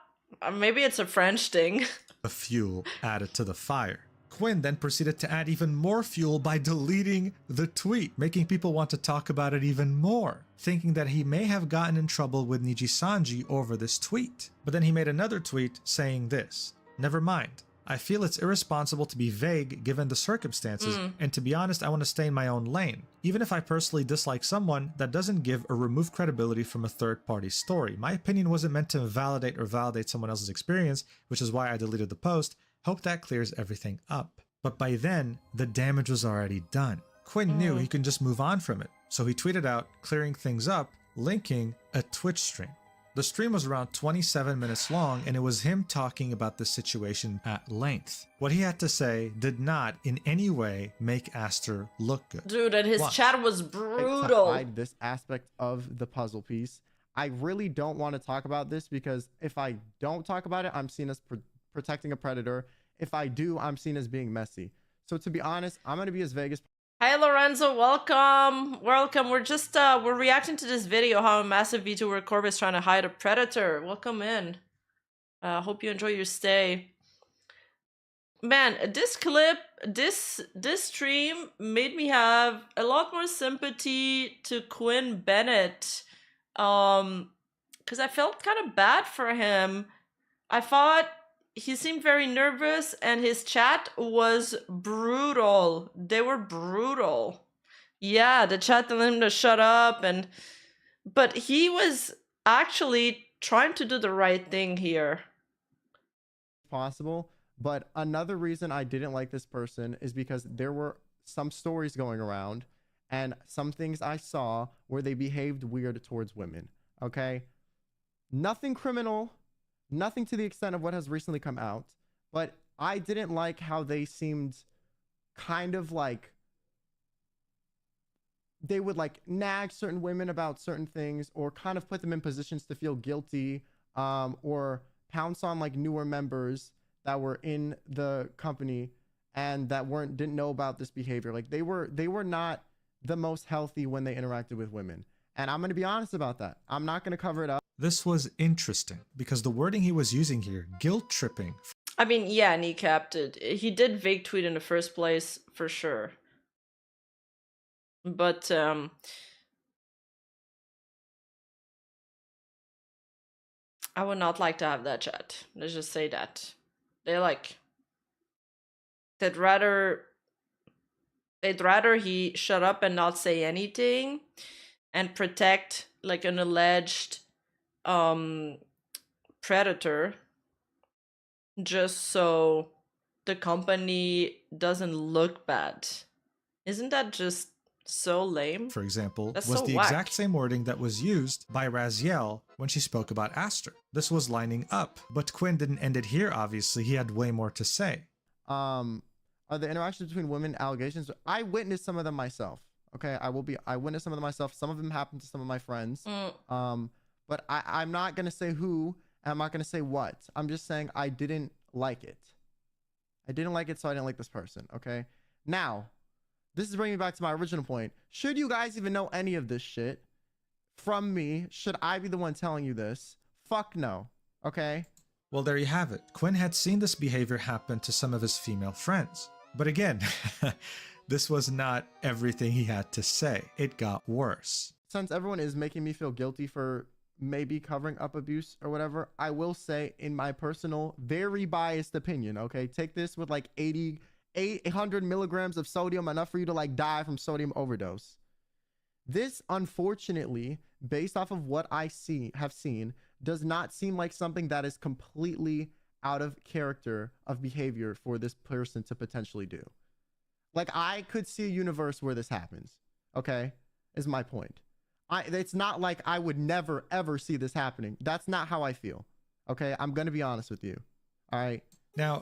Maybe it's a French thing. of fuel added to the fire. Quinn then proceeded to add even more fuel by deleting the tweet, making people want to talk about it even more, thinking that he may have gotten in trouble with NiJisanji over this tweet. But then he made another tweet saying this, "Never mind. I feel it's irresponsible to be vague given the circumstances, and to be honest, I want to stay in my own lane. Even if I personally dislike someone, that doesn't give or remove credibility from a third-party story. My opinion wasn't meant to validate someone else's experience, which is why I deleted the post. Hope that clears everything up." But by then, the damage was already done. Quinn knew he could just move on from it, so he tweeted out, clearing things up, linking a Twitch stream. The stream was around 27 minutes long, and it was him talking about the situation at length. What he had to say did not in any way make Aster look good. Dude, and his Watch. chat was brutal. Hide this aspect of the puzzle piece. I really don't want to talk about this because if I don't talk about it, I'm seen as protecting a predator. If I do, I'm seen as being messy. So to be honest, I'm going to be as vague as— Hi Lorenzo, welcome. We're just we're reacting to this video how a massive VTuber Corp is trying to hide a predator. Welcome in. Hope you enjoy your stay. Man, this clip, this stream made me have a lot more sympathy to Quinn Bennett. Cause I felt kind of bad for him. I thought he seemed very nervous, and his chat was brutal. They were brutal. Yeah, the chat telling him to shut up, but he was actually trying to do the right thing here. possible. But another reason I didn't like this person is because there were some stories going around and some things I saw where they behaved weird towards women. Okay? Nothing criminal, nothing to the extent of what has recently come out, but I didn't like how they seemed kind of like they would like nag certain women about certain things or kind of put them in positions to feel guilty, or pounce on like newer members that were in the company and that didn't know about this behavior. Like they were not the most healthy when they interacted with women. And I'm going to be honest about that. I'm not going to cover it up. This was interesting because the wording he was using here, guilt tripping. I mean, yeah, kneecapped it. He did vague tweet in the first place, for sure. But, I would not like to have that chat. Let's just say that. They'd rather he shut up and not say anything and protect like an alleged predator just so the company doesn't look bad. Isn't that just so lame? For example, That's was so the whack. exact same wording that was used by Raziel when she spoke about Aster. This was lining up, but Quinn didn't end it here, obviously. He had way more to say. Are the interactions between women allegations? I witnessed some of them myself. Okay, I witnessed some of them myself. Some of them happened to some of my friends. But I'm not gonna say who, and I'm not gonna say what. I'm just saying I didn't like it. I didn't like it, so I didn't like this person. Okay. Now, this is bringing me back to my original point. Should you guys even know any of this shit from me? Should I be the one telling you this? Fuck no. Okay. Well, there you have it. Quinn had seen this behavior happen to some of his female friends. But again, this was not everything he had to say. It got worse. Since everyone is making me feel guilty for maybe covering up abuse or whatever, I will say in my personal, very biased opinion, okay? Take this with like 800 milligrams of sodium, enough for you to like die from sodium overdose. This, unfortunately, based off of what I have seen, does not seem like something that is completely out of character of behavior for this person to potentially do. Like, I could see a universe where this happens, okay? Is my point. It's not like I would never, ever see this happening. That's not how I feel, okay? I'm going to be honest with you, all right? Now,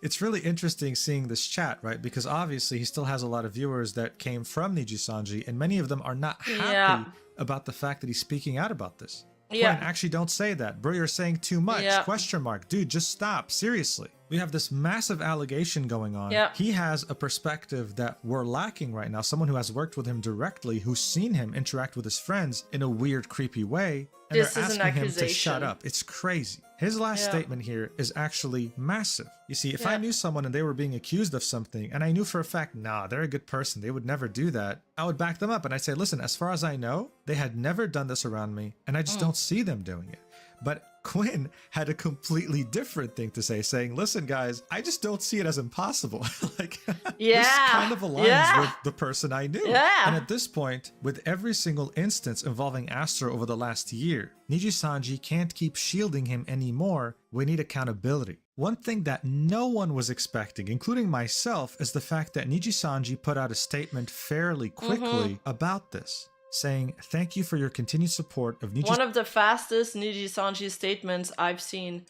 it's really interesting seeing this chat, right? Because obviously he still has a lot of viewers that came from NiJisanji, and many of them are not happy about the fact that he's speaking out about this. Quinn, actually don't say that. Bro, you're saying too much. Question mark. Dude, just stop. Seriously. We have this massive allegation going on. He has a perspective that we're lacking right now. Someone who has worked with him directly, who's seen him interact with his friends in a weird, creepy way. And This they're is an asking him to accusation. shut up. It's crazy. His last statement here is actually massive. You see, if I knew someone and they were being accused of something, and I knew for a fact, nah, they're a good person, they would never do that, I would back them up and I'd say, listen, as far as I know, they had never done this around me, and I just don't see them doing it. But Quinn had a completely different thing to say, saying, listen, guys, I just don't see it as impossible. Like, this kind of aligns with the person I knew. And at this point, with every single instance involving Aster over the last year, NiJisanji can't keep shielding him anymore. We need accountability. One thing that no one was expecting, including myself, is the fact that NiJisanji put out a statement fairly quickly about this, saying, thank you for your continued support of NiJisanji. One of the fastest NiJisanji statements I've seen.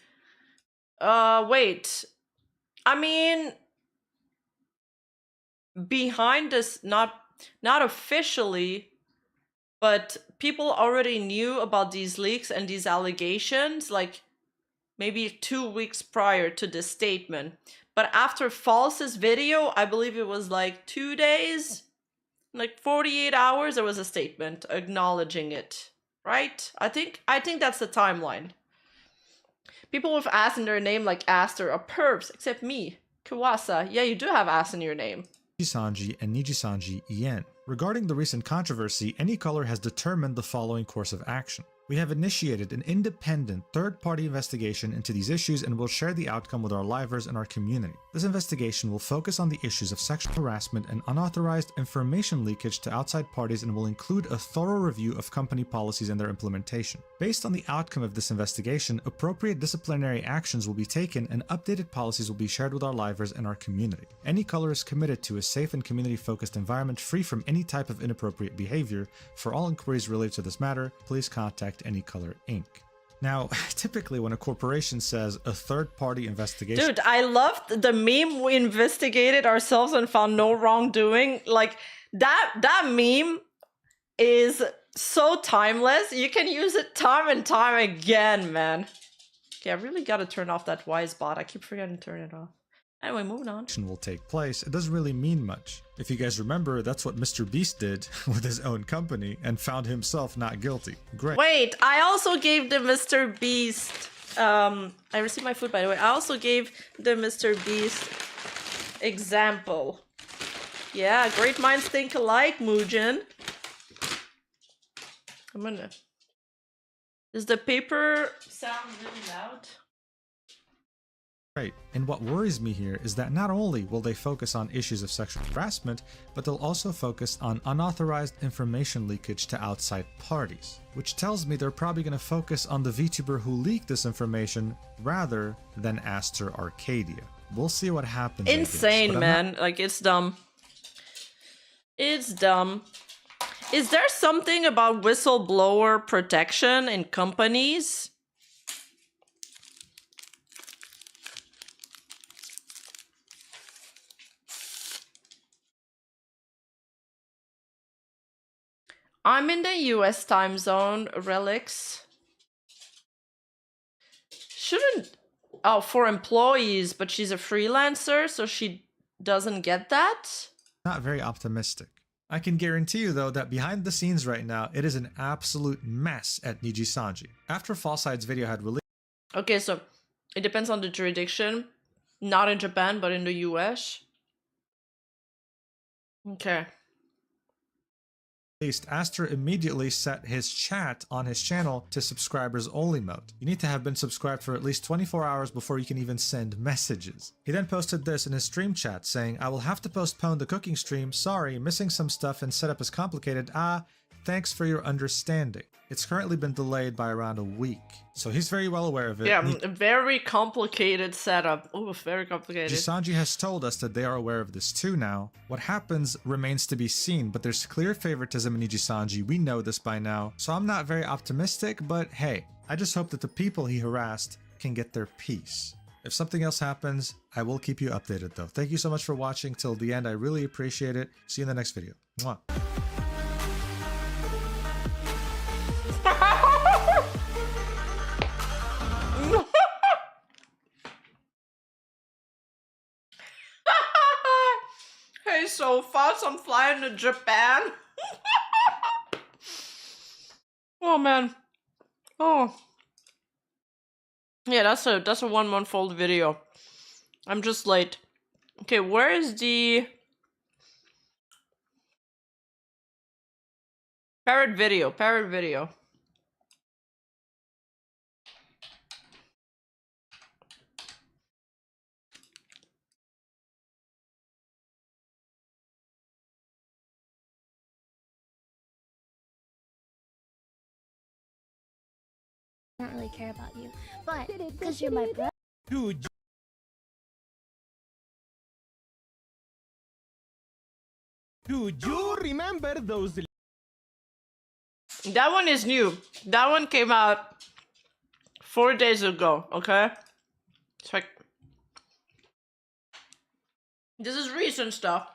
Wait. I mean, behind this, not officially, but people already knew about these leaks and these allegations, like maybe 2 weeks prior to this statement. But after False's video, I believe it was like 2 days, like 48 hours, there was a statement acknowledging it, right? I think that's the timeline. People with ass in their name like Aster are pervs, except me. Kawasa, yeah, you do have ass in your name. NiJisanji and NiJisanji Yen. Regarding the recent controversy, AnyColor has determined the following course of action. We have initiated an independent third-party investigation into these issues and will share the outcome with our livers and our community. This investigation will focus on the issues of sexual harassment and unauthorized information leakage to outside parties and will include a thorough review of company policies and their implementation. Based on the outcome of this investigation, appropriate disciplinary actions will be taken and updated policies will be shared with our livers and our community. AnyColor is committed to a safe and community-focused environment free from any type of inappropriate behavior. For all inquiries related to this matter, please contact AnyColor Inc. Now, typically when a corporation says a third-party investigation... Dude, I loved the meme. We investigated ourselves and found no wrongdoing. Like, that meme is so timeless. You can use it time and time again, man. Okay, I really gotta turn off that wise bot. I keep forgetting to turn it off. Anyway, moving on. Will take place, it doesn't really mean much. If you guys remember, that's what Mr. Beast did with his own company and found himself not guilty. Great. Wait, I also gave the Mr. Beast. I received my food, by the way. I also gave the Mr. Beast example. Yeah, great minds think alike, Muujin. I'm gonna. Does the paper sound really loud? Right, and what worries me here is that not only will they focus on issues of sexual harassment, but they'll also focus on unauthorized information leakage to outside parties. Which tells me they're probably going to focus on the VTuber who leaked this information rather than Aster Arcadia. We'll see what happens. Insane, man. Like, it's dumb. It's dumb. Is there something about whistleblower protection in companies? I'm in the US time zone, Relics. Shouldn't... Oh, for employees, but she's a freelancer, so she doesn't get that? Not very optimistic. I can guarantee you, though, that behind the scenes right now, it is an absolute mess at NiJisanji. After Falside's video had released... Okay, so it depends on the jurisdiction. Not in Japan, but in the US. Okay. Aster immediately set his chat on his channel to subscribers only mode. You need to have been subscribed for at least 24 hours before you can even send messages. He then posted this in his stream chat saying, "I will have to postpone the cooking stream, sorry, missing some stuff and setup is complicated, thanks for your understanding. It's currently been delayed by around a week." So he's very well aware of it. Yeah, very complicated setup. Oh, very complicated. NiJisanji has told us that they are aware of this too now. What happens remains to be seen, but there's clear favoritism in NiJisanji. We know this by now. So I'm not very optimistic, but hey, I just hope that the people he harassed can get their peace. If something else happens, I will keep you updated though. Thank you so much for watching till the end. I really appreciate it. See you in the next video. Mwah. Hey, so fast I'm flying to Japan. Oh man. Oh. Yeah, that's a 1 month old video. I'm just late. Okay, where is the parrot video? Parrot video. I don't really care about you, but because you're my brother. Dude. Do you remember those? That one is new. That one came out 4 days ago, okay? It's like... This is recent stuff.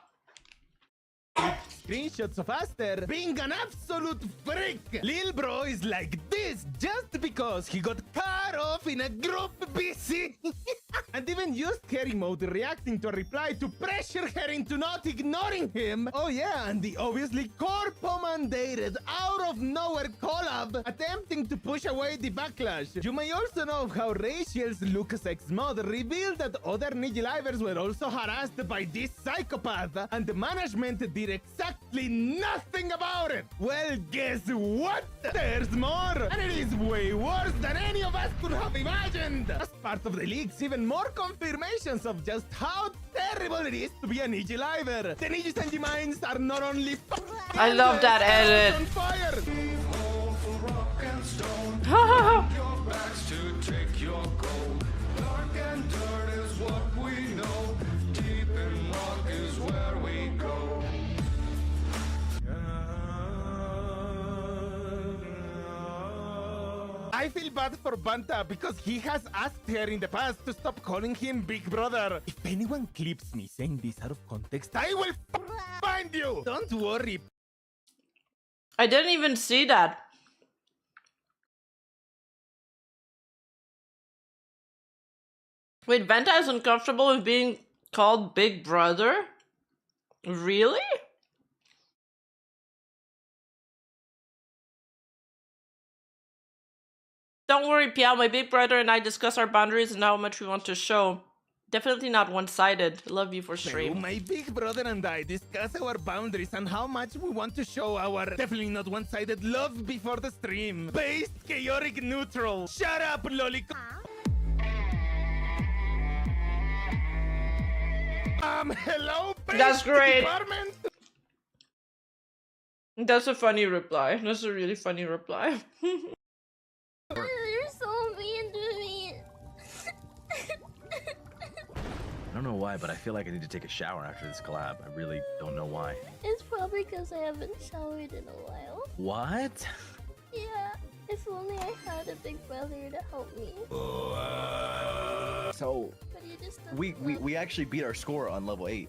Screenshots of Aster being an absolute freak. Lil bro is like this just because he got cut off in a group BC and even used her emote reacting to a reply to pressure her into not ignoring him. Oh yeah, and the obviously corpo mandated out of nowhere collab attempting to push away the backlash. You may also know how Rachel's Lucas X mod revealed that other NiJilivers were also harassed by this psychopath and the management did exactly nothing about it. Well, guess what? There's more, and it is way worse than any of us could have imagined. As part of the leaks, even more confirmations of just how terrible it is to be a NiJiliver. The NiJisanji minds are not only I love that edit. on fire. I feel bad for Banta because he has asked her in the past to stop calling him Big Brother. If anyone clips me saying this out of context, I will find you. Don't worry. I didn't even see that. Wait, Venta is uncomfortable with being called Big Brother? Really? Don't worry, Piao. My big brother and I discuss our boundaries and how much we want to show. Definitely not one-sided. Love you for stream. My big brother and I discuss our boundaries and how much we want to show our definitely not one-sided love before the stream. Based, chaotic, neutral. Shut up, lolicon. Hello, That's great. Department? That's a funny reply. That's a really funny reply. You're so mean to me. I don't know why, but I feel like I need to take a shower after this collab. I really don't know why. It's probably because I haven't showered in a while. What? Yeah, if only I had a big brother to help me. So, But you just don't we actually beat our score on level 8.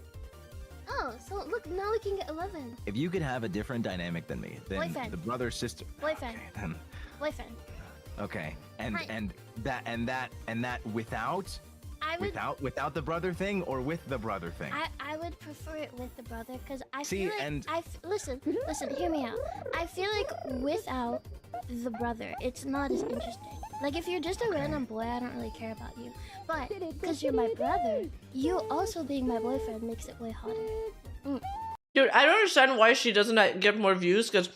Oh, so look, now we can get 11. If you could have a different dynamic than me, then Boyfriend. the brother sister. Boyfriend. Okay, then. Boyfriend. Okay, and Hi. that without I would. without the brother thing or with the brother thing. I would prefer it with the brother because I See, feel like and- listen, hear me out. I feel like without the brother, it's not as interesting. Like if you're just a random boy, I don't really care about you. But because you're my brother, you also being my boyfriend makes it way hotter. Dude, I don't understand why she doesn't get more views, because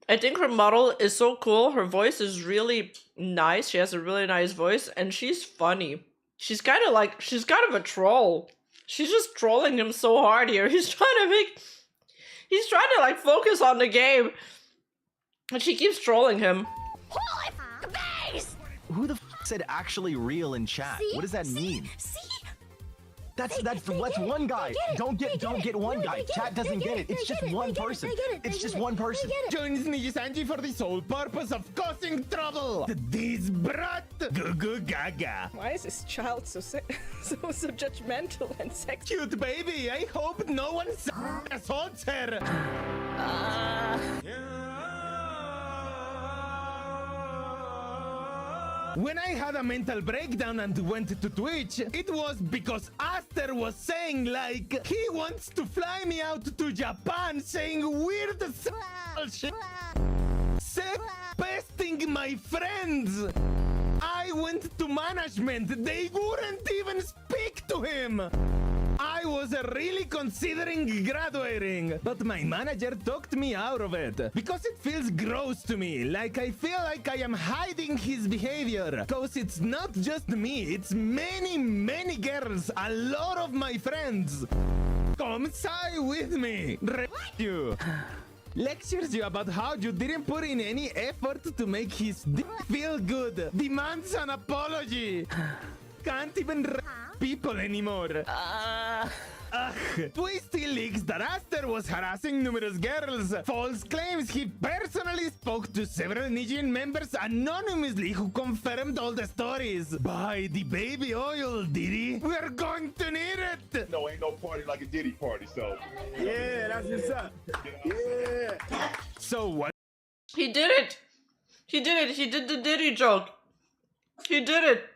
I think her model is so cool. Her voice is really nice. She has a really nice voice, and she's funny. She's kind of a troll. She's just trolling him so hard here. He's trying to like focus on the game, and she keeps trolling him. Holy face! Who the said actually real in chat? See? What does that mean? See? That's one guy. Don't get one guy. Chat doesn't get it. It's just one person. It's just one person. Joins NiJisanji for the sole purpose of causing trouble. This brat. Goo goo gaga. Why is this child so so judgmental and sexy? Cute baby. I hope no one assaults her. When I had a mental breakdown and went to Twitch, it was because Aster was saying like he wants to fly me out to Japan, saying weird shit, pesting my friends. I went to management, they wouldn't even speak to him. I was really considering graduating, but my manager talked me out of it because it feels gross to me. Like I feel like I am hiding his behavior. Cause it's not just me, it's many girls, a lot of my friends. Come side with me. You. Lectures you about how you didn't put in any effort to make his dick feel good. Demands an apology. Can't even people anymore. Twisty leaks that Aster was harassing numerous girls. False claims he personally spoke to several Nijian members anonymously who confirmed all the stories. Buy the baby oil, Diddy. We're going to need it. No, ain't no party like a Diddy party, so. Yeah, that's what's up. Yeah. So what? He did it. He did it. He did the Diddy joke. He did it.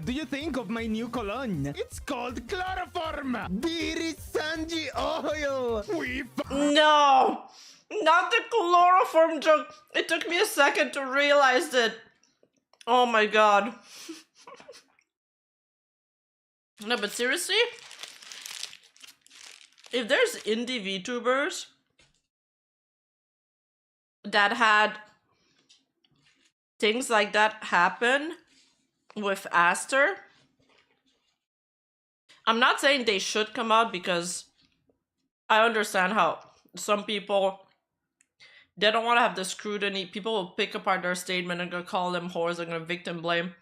Do you think of my new cologne? It's called chloroform. NiJisanji oil. No, not the chloroform joke. It took me a second to realize it. Oh my god. No, but seriously, if there's indie VTubers that had things like that happen with Aster, I'm not saying they should come out, because I understand how some people, they don't want to have the scrutiny. People will pick apart their statement and gonna call them whores and gonna victim blame.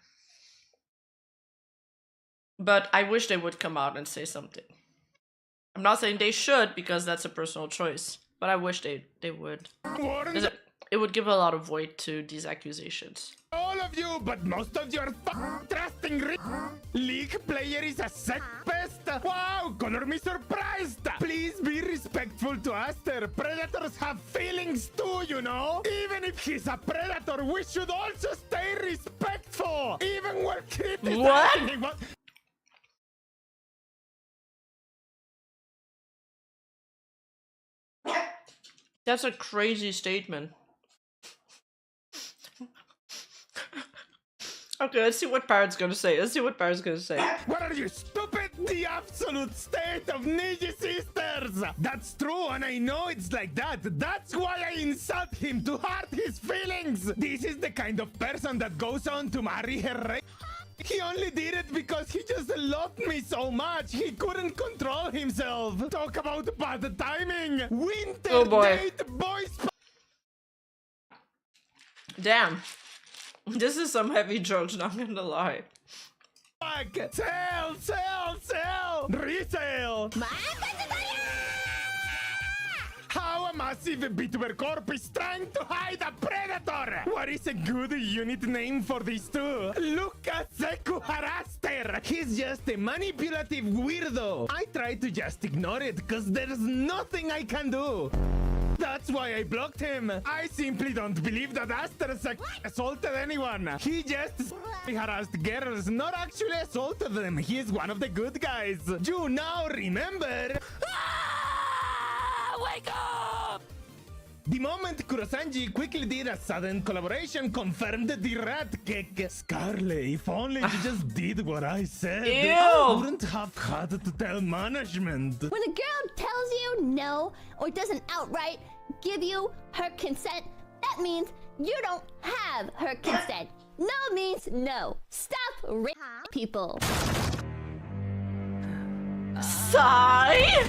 But I wish they would come out and say something. I'm not saying they should, because that's a personal choice, but I wish they would. It would give a lot of weight to these accusations. All of you, but most of you are trusting League player is a sex pest. Wow, color me surprised. Please be respectful to Aster. Predators have feelings too, you know. Even if he's a predator, we should also stay respectful. Even when criticizing him. What? That's a crazy statement. Okay, let's see what Parrot's gonna say. Let's see what Parrot's gonna say. What are you, stupid? The absolute state of Niji sisters! That's true, and I know it's like that. That's why I insult him to hurt his feelings! This is the kind of person that goes on to marry her. He only did it because he just loved me so much. He couldn't control himself. Talk about bad timing. Winter Oh boy. date, boys. Damn. This is some heavy jokes, not gonna lie. Fuck. Sell, sell, sell. Resale. How a massive Vtuber corp is trying to hide a predator! What is a good unit name for these two? Look at Seku Haraster! He's just a manipulative weirdo! I try to just ignore it, cause there's nothing I can do! That's why I blocked him! I simply don't believe that Aster assaulted anyone! He just harassed girls, not actually assaulted them! He is one of the good guys! You now remember... Wake up! The moment Kurosanji quickly did a sudden collaboration confirmed the rat kick. Scarlet, if only you just did what I said, Ew. I wouldn't have had to tell management. When a girl tells you no or doesn't outright give you her consent, that means you don't have her consent. No means no. Stop raping people. Sigh?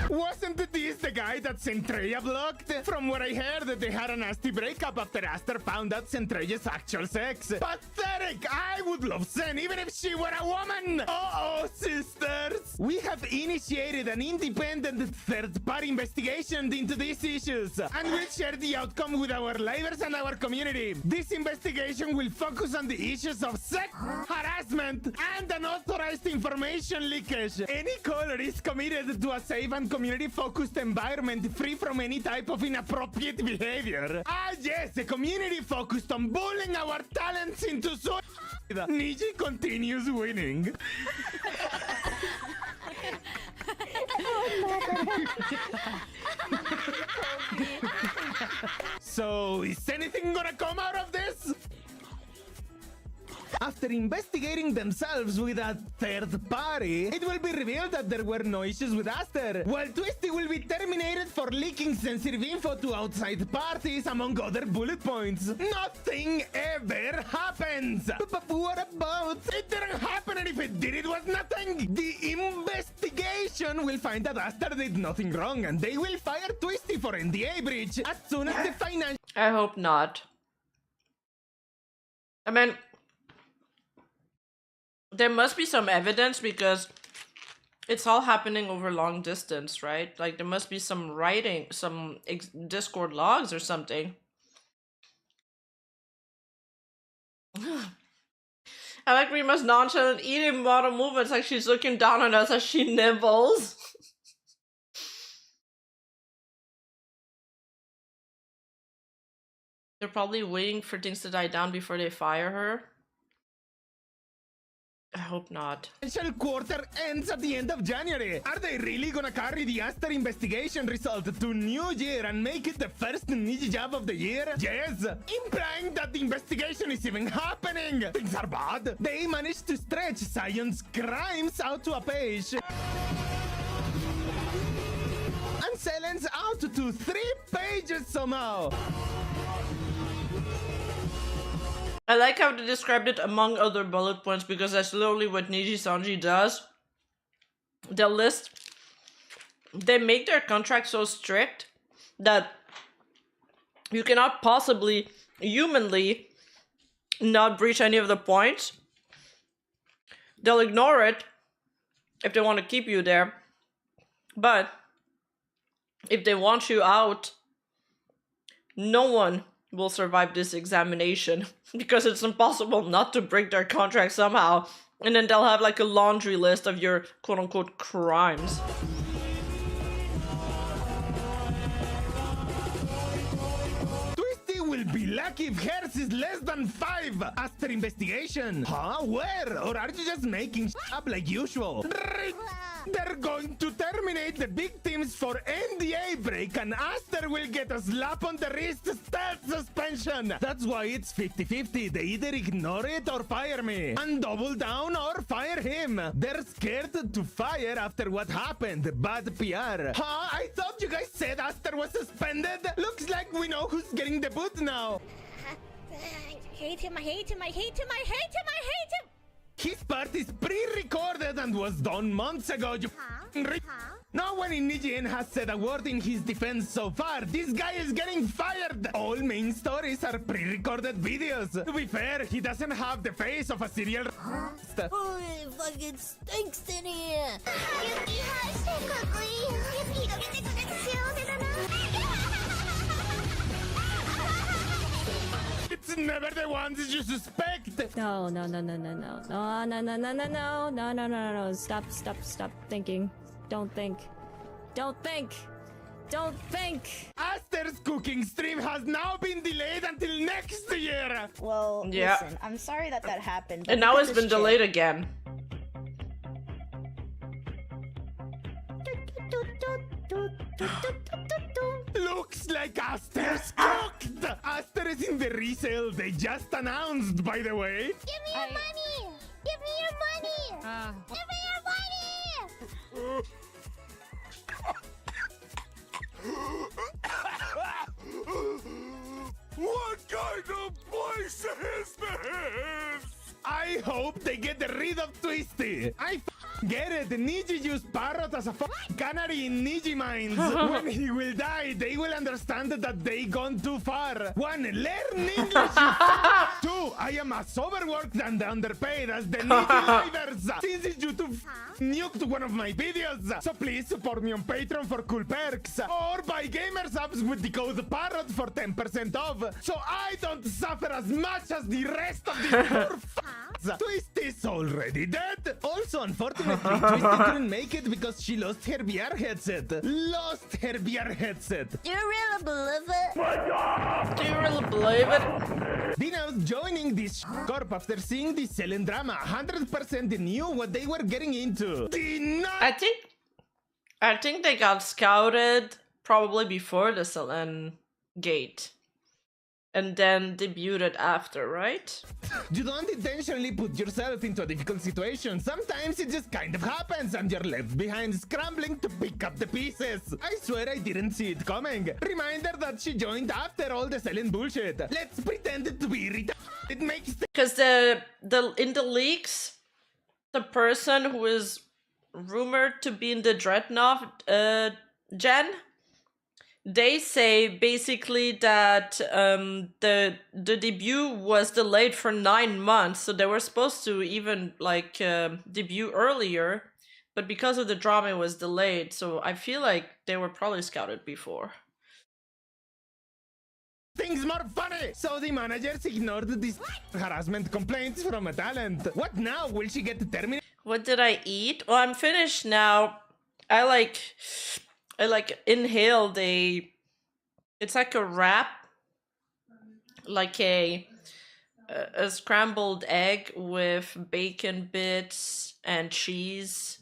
Wasn't this the guy that Centreia blocked? From what I heard, they had a nasty breakup after Aster found out Centreia's actual sex. Pathetic! I would love Sen even if she were a woman! Uh-oh, sisters! We have initiated an independent third-party investigation into these issues, and we'll share the outcome with our livers and our community. This investigation will focus on the issues of sex, harassment, and unauthorized information leakage. Any caller is committed to a safe and community-focused environment free from any type of inappropriate behavior. Ah yes, a community focused on bullying our talents into suicide. Niji continues winning. So, is anything gonna come out of this? After investigating themselves with a third party, it will be revealed that there were no issues with Aster, while Twisty will be terminated for leaking sensitive info to outside parties, among other bullet points. Nothing ever happens! But what about? It didn't happen, and if it did, it was nothing! The investigation will find that Aster did nothing wrong, and they will fire Twisty for NDA breach as soon as the financial... I hope not. I mean, there must be some evidence because it's all happening over long distance, right? Like there must be some writing, some Discord logs or something. I like Rima's nonchalant eating model movements, like she's looking down on us as she nibbles. They're probably waiting for things to die down before they fire her. I hope not. Financial quarter ends at the end of January. Are they really gonna carry the Aster investigation result to New Year and make it the first Niji job of the year? Yes, implying that the investigation is even happening. Things are bad. They managed to stretch Sion's crimes out to a page. And Selen's out to 3 pages somehow. I like how they described it among other bullet points because that's literally what NiJisanji does. They'll list... They make their contract so strict that you cannot possibly humanly not breach any of the points. They'll ignore it if they want to keep you there. But if they want you out, no one will survive this examination because it's impossible not to break their contract somehow. And then they'll have like a laundry list of your quote-unquote crimes. Will be lucky if hers is less than 5 after investigation. Huh? Where? Or are you just making up like usual? They're going to terminate the victims for NDA break and Aster will get a slap on the wrist stealth suspension. That's why it's 50-50. They either ignore it or fire me. And double down or fire him. They're scared to fire after what happened. Bad PR. Huh? I thought you guys said Aster was suspended. Looks like we know who's getting the boot now. I hate him, I hate him, I hate him, I hate him, I hate him! His part is pre-recorded and was done months ago, you No one in NiJiSanji has said a word in his defense so far. This guy is getting fired. All main stories are pre-recorded videos. To be fair, he doesn't have the face of a serial Oh, it fucking stinks in here! It's never the ones you suspect. No. Stop thinking. Don't think. Aster's cooking stream has now been delayed until next year. Well, yeah. Listen, I'm sorry that happened. And now it's been delayed again. Looks like Aster's cooked! Aster is in the resale they just announced, by the way. Give me your money! Give me your money! Give me your money! What kind of place is this? I hope they get rid of Twisty. I get it. Niji used Parrot as a canary in Niji minds. When he will die, they will understand that they gone too far. 1. Learn English. 2. I am as overworked and underpaid as the Niji livers. Since YouTube nuked one of my videos. So please support me on Patreon for cool perks. Or buy gamer subs with the code Parrot for 10% off. So I don't suffer as much as the rest of these poor Twisty is already dead. Also, unfortunately, Twisty couldn't make it because she lost her VR headset. Do you really believe it? Do you really believe it? Dino's joining this corp after seeing the Selen drama. 100% knew what they were getting into. I think they got scouted probably before the Selen gate. And then debuted after, right? You don't intentionally put yourself into a difficult situation. Sometimes it just kind of happens and you're left behind scrambling to pick up the pieces. I swear I didn't see it coming. Reminder that she joined after all the selling bullshit. Let's pretend to be retarded. It makes because the in the leaks, the person who is rumored to be in the Dreadnought Gen, they say basically that the debut was delayed for 9 months, so they were supposed to even like debut earlier, but because of the drama it was delayed. So I feel like they were probably scouted before. Things more funny. So the managers ignored these harassment complaints from a talent. What now? Will she get terminated? What did I eat? Well, I'm finished now. I like inhaled it's like a wrap, like a scrambled egg with bacon bits and cheese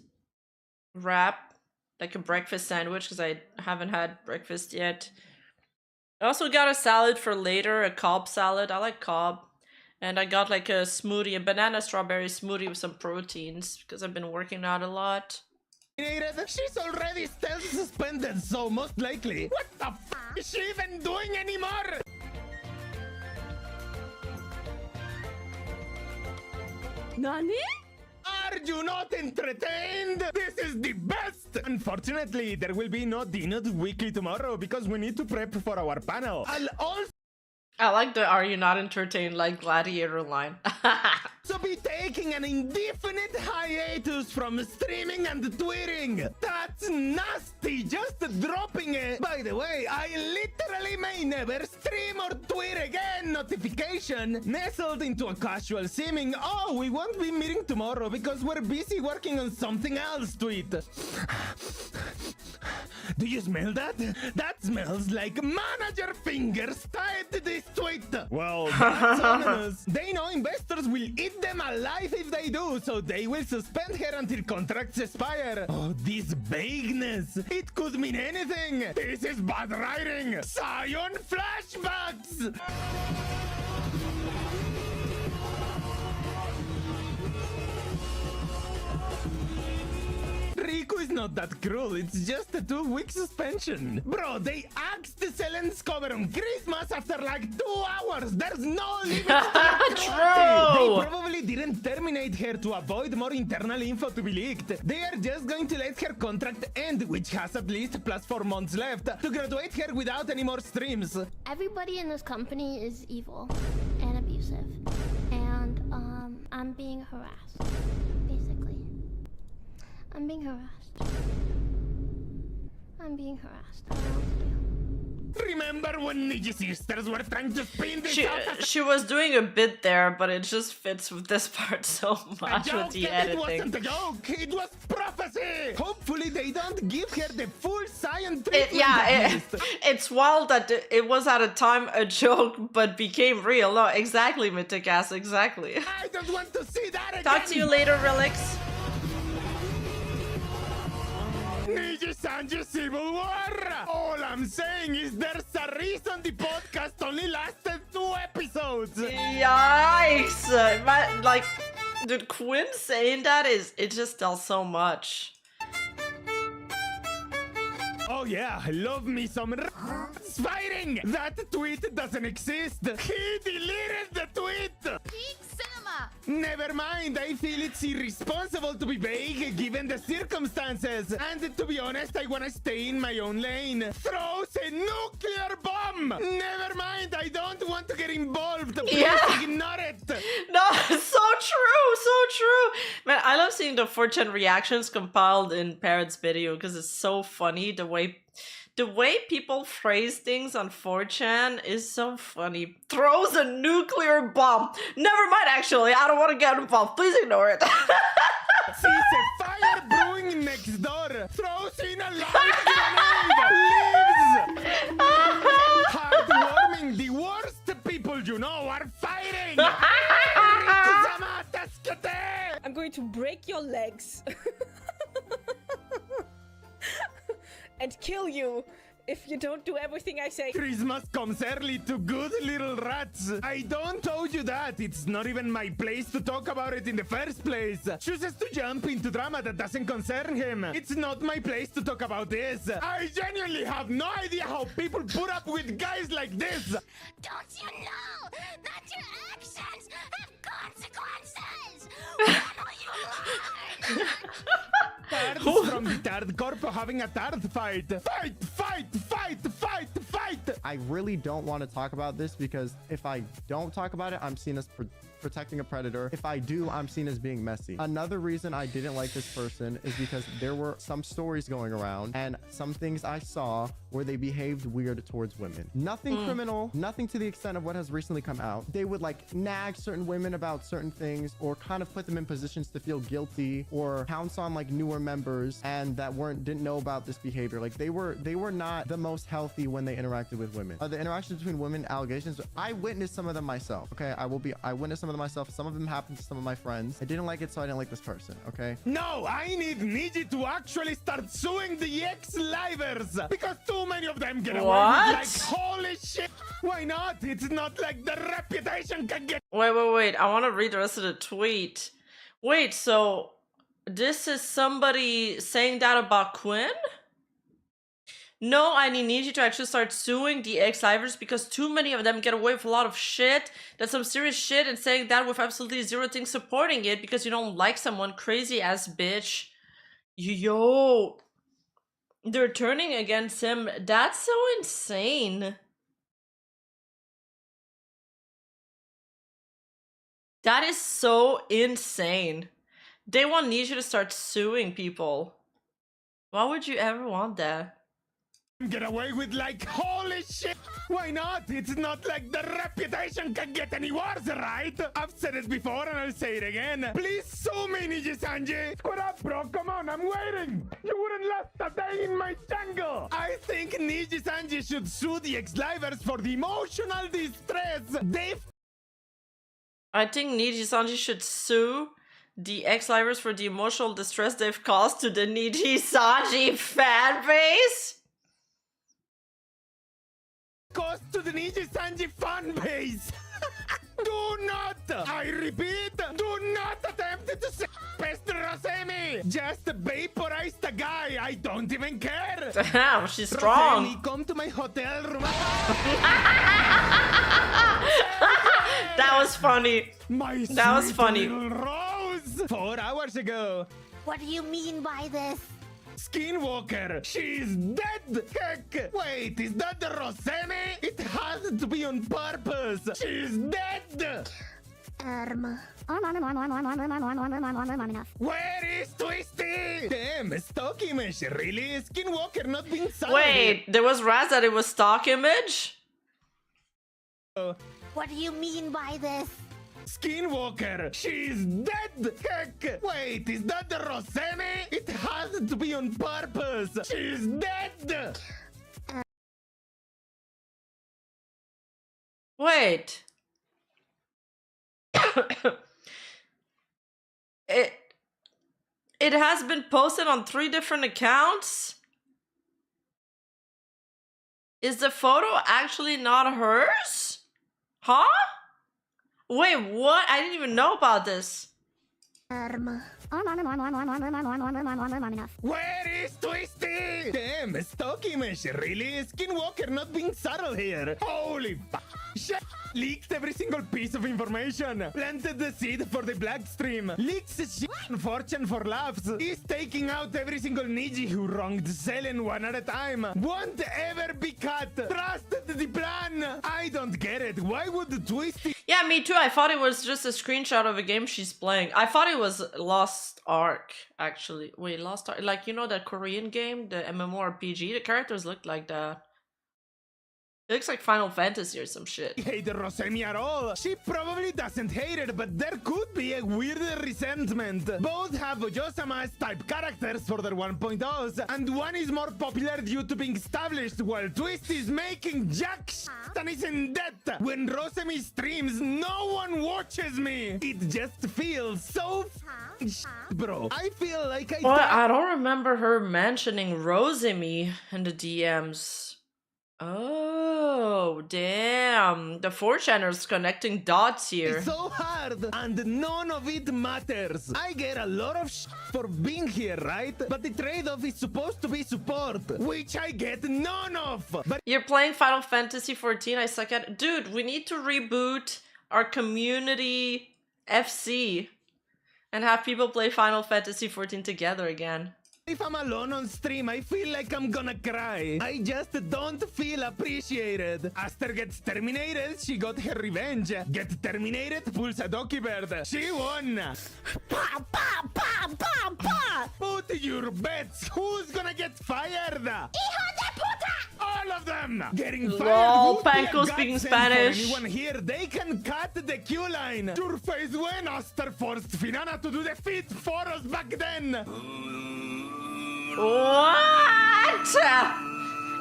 wrap, like a breakfast sandwich because I haven't had breakfast yet. I also got a salad for later, a Cobb salad. I like Cobb. And I got like a smoothie, a banana strawberry smoothie with some proteins because I've been working out a lot. She's already stealth suspended, so most likely. What the f is she even doing anymore? Nani? Are you not entertained? This is the best! Unfortunately, there will be no Dino Weekly tomorrow because we need to prep for our panel. I'll also I like the "Are you not entertained" like Gladiator line. also be taking an indefinite hiatus from streaming and tweeting. That's nasty, just dropping it. By the way, I literally may never stream or tweet again notification nestled into a casual seeming, oh, we won't be meeting tomorrow because we're busy working on something else tweet. Do you smell that? That smells like manager fingers tied to this tweet. Well, that's ominous. They know investors will eat them alive if they do, so they will suspend her until contracts expire. Oh, this vagueness. It could mean anything. This is bad writing. Scion flashbacks. Riku is not that cruel, it's just a 2-week suspension. Bro, they axed Selen's cover on Christmas after like 2 hours. There's no limit to their cruelty. They probably didn't terminate her to avoid more internal info to be leaked. They are just going to let her contract end, which has at least plus 4 months left, to graduate her without any more streams. Everybody in this company is evil and abusive. And, I'm being harassed, basically. I'm being harassed. I'm being harassed. I don't know what to do. Remember when Niji sisters were trying to spin this out? She was doing a bit there, but it just fits with this part so much with the editing. It wasn't a joke, it was prophecy! Hopefully they don't give her the full science treatment. It's wild that it was at a time a joke, but became real. No, exactly, Mythicast, exactly. I don't want to see that again! Talk to you later, Relics. NiJisanji Civil War! All I'm saying is there's a reason the podcast only lasted 2 episodes! Yikes! Like, dude, Quinn saying that it just tells so much. Oh yeah, I love me some rats fighting! That tweet doesn't exist! He deleted the tweet! Peak cinema! Never mind, I feel it's irresponsible to be vague given the circumstances. And to be honest, I wanna stay in my own lane. Throws a nuclear bomb! Never mind, I don't want to get involved. Please ignore it! No, so true, so true! Man, I love seeing the 4chan reactions compiled in Parrot's video because it's so funny. The way people phrase things on 4chan is so funny. Throws a nuclear bomb. Never mind, actually. I don't want to get involved. Please ignore it. Sees a fire brewing next door. Throws in a live grenade. Leaves. Heartwarming. The worst people you know are fighting. I'm going to break your legs. And kill you if you don't do everything I say. Christmas comes early to good little rats. I don't owe you that. It's not even my place to talk about it in the first place. Chooses to jump into drama that doesn't concern him. It's not my place to talk about this. I genuinely have no idea how people put up with guys like this. Don't you know that your actions have consequences? When will you learn? Tards from the Tard Corpo having a Tard fight. Fight, fight, fight, fight, fight. I really don't want to talk about this because if I don't talk about it, I'm seen as protecting a predator. If I do, I'm seen as being messy. Another reason I didn't like this person is because there were some stories going around and some things I saw where they behaved weird towards women. Nothing criminal, nothing to the extent of what has recently come out. They would like nag certain women about certain things or kind of put them in positions to feel guilty or pounce on like newer members and that didn't know about this behavior. Like they were not the most healthy when they interacted with women. The interactions between women, allegations, I witnessed some of them myself. Okay, I witnessed some of them myself. Some of them happened to some of my friends. I didn't like it, so I didn't like this person. Okay. No, I need Niji to actually start suing the ex-livers because too many of them get away with like holy shit. Why not? It's not like the reputation can get. Wait. I want to read the rest of the tweet. Wait, so this is somebody saying that about Quinn? No, I need you to actually start suing the ex-livers because too many of them get away with a lot of shit. That's some serious shit, and saying that with absolutely zero things supporting it because you don't like someone, crazy ass bitch. Yo, they're turning against him. That's so insane. That is so insane. They want Nisha to start suing people. Why would you ever want that? Get away with like, holy shit! Why not? It's not like the reputation can get any worse, right? I've said it before and I'll say it again. Please sue me, NiJisanji! Square up, bro, come on, I'm waiting! You wouldn't last a day in my jungle! I think NiJisanji should sue the ex-livers for the emotional distress I think NiJisanji should sue the ex-livers for the emotional distress they've caused to the NiJisanji fan base. Goes to the NiJisanji fan base. Do not, I repeat, do not attempt to say Pest Rosemi. Just vaporize the guy. I don't even care. Damn, she's strong. Rosemi, come to my hotel room. That was funny. That was funny. Rose. 4 hours ago. What do you mean by this? Skinwalker, she's dead! Heck! Wait, is that the Rosemi? It has to be on purpose! She's dead! Where is Twisty? Damn, stock image, really? Skinwalker not being subtle. Wait, there was Raz that it was stock image? What do you mean by this? Skinwalker, she's dead! Heck! Wait, is that the Rosemi? It has to be on purpose! She's dead! Wait. It has been posted on 3 different accounts? Is the photo actually not hers? Huh? Wait, what? I didn't even know about this. Where is Twisty? Damn, stock image, really? Skinwalker not being subtle here. Holy shit! Leaked every single piece of information. Planted the seed for the black stream. Leaks shit fortune for laughs. Is taking out every single Niji who wronged Selen one at a time. Won't ever be cut. Trusted the plan. I don't get it. Why would Twisty... Yeah, me too. I thought it was just a screenshot of a game she's playing. I thought it was Lost Ark, actually. Wait, Lost Ark? Like, you know that Korean game? The MMORPG? The characters look like that. It looks like Final Fantasy or some shit. Hate Rosemi at all. She probably doesn't hate it, but there could be a weird resentment. Both have Ojosama's type characters for their 1.0s, and one is more popular due to being established, while Twist is making jack shit and is in debt. When Rosemi streams, no one watches me. It just feels so bro. I feel like I don't remember her mentioning Rosemi in the DMs. Oh, damn. The 4chaners connecting dots here. It's so hard, and none of it matters. I get a lot of for being here, right? But the trade-off is supposed to be support, which I get none of. But you're playing Final Fantasy 14, I suck at it. Dude, we need to reboot our community FC and have people play Final Fantasy 14 together again. If I'm alone on stream, I feel like I'm gonna cry. I just don't feel appreciated. Aster gets terminated, she got her revenge. Get terminated, pulls a Doki Bird. She won. Pa, pa, pa, pa, pa. Put your bets. Who's gonna get fired? Hijo de puta! All of them! Getting fired. Lol, Panko speaking Spanish. Anyone here, they can cut the queue line. Your face when Aster forced Finana to do the feat for us back then. What?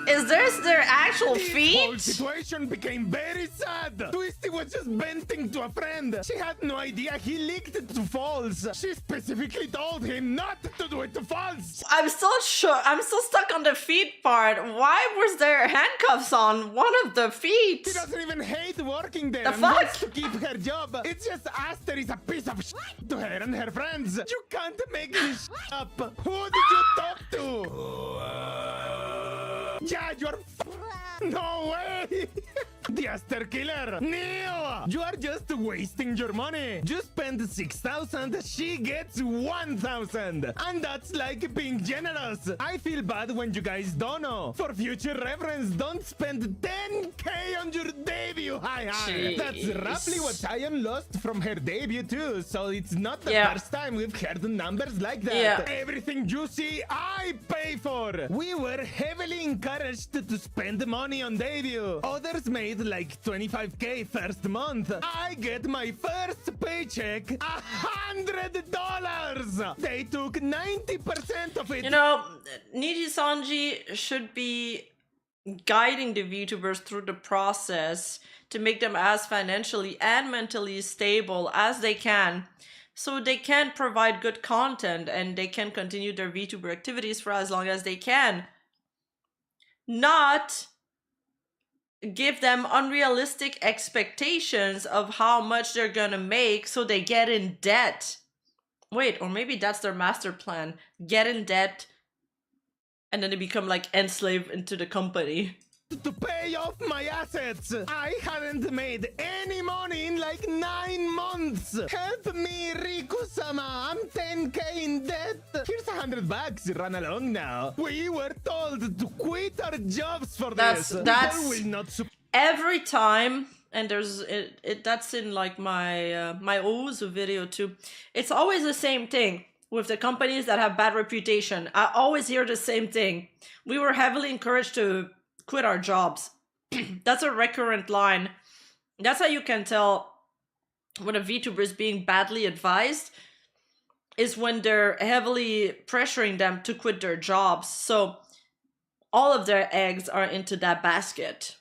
Is this their actual feat? The whole situation became very sad. Twisty was just venting to a friend. She had no idea he leaked it to False. She specifically told him not to do it to False. I'm still stuck on the feet part. Why was there handcuffs on one of the feet? She doesn't even hate working there. The and fuck? wants to keep her job. It's just Aster is a piece of shit to her and her friends. You can't make this up. Who did you talk to? Yeah, you're no way! The Aster killer! Neo! You are just wasting your money. You spend 6,000, she gets 1,000. And that's like being generous. I feel bad when you guys don't know. For future reference, don't spend 10k on your debut. Hi. That's roughly what Taeyeon lost from her debut too. So it's not the first time we've heard numbers like that. Everything you see, I pay for. We were heavily encouraged to spend money on debut. Others made like 25k first month. I get my first paycheck $100. They took 90% of it. You know, NiJisanji should be guiding the VTubers through the process to make them as financially and mentally stable as they can, so they can provide good content and they can continue their VTuber activities for as long as they can. Not give them unrealistic expectations of how much they're gonna make so they get in debt. Wait, or maybe that's their master plan. Get in debt and then they become like enslaved into the company. To pay off my assets. I haven't made any money in like 9 months. Help me, Riku-sama. I'm 10k in debt. Here's $100. Run along now. We were told to quit our jobs for this. That's People will not every time, and there's that's in like my my Ouzu video too. It's always the same thing with the companies that have bad reputation. I always hear the same thing. We were heavily encouraged to quit our jobs. That's a recurrent line. That's how you can tell when a VTuber is being badly advised, is when they're heavily pressuring them to quit their jobs. So all of their eggs are into that basket.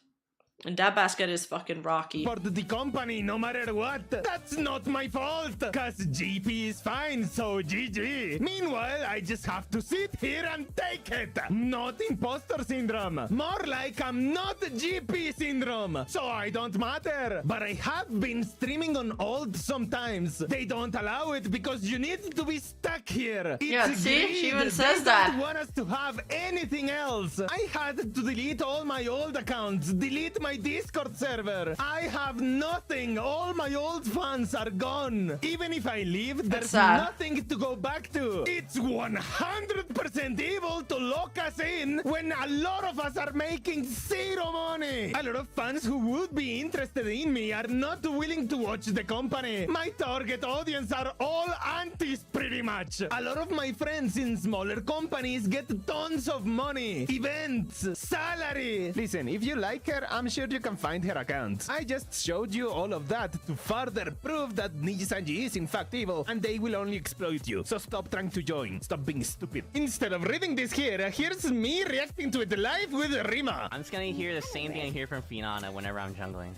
And that basket is fucking rocky. For the company, no matter what. That's not my fault. Cause GP is fine, so GG. Meanwhile, I just have to sit here and take it. Not imposter syndrome. More like I'm not GP syndrome. So I don't matter. But I have been streaming on old sometimes. They don't allow it because you need to be stuck here. It's see? greed. She even says They that. don't want us to have anything else. I had to delete all my old accounts. Delete my Discord server. I have nothing. All my old fans are gone. Even if I leave, there's nothing to go back to. It's 100% evil to lock us in when a lot of us are making zero money. A lot of fans who would be interested in me are not willing to watch the company. My target audience are all aunties pretty much. A lot of my friends in smaller companies get tons of money, events, salary. Listen, if you like her, I'm sure you can find her account. I just showed you all of that to further prove that NiJisanji is in fact evil and they will only exploit you. So stop trying to join. Stop being stupid. Instead of reading this here, here's me reacting to it live with Rima. I'm just gonna hear the same thing I hear from Finana whenever I'm jungling.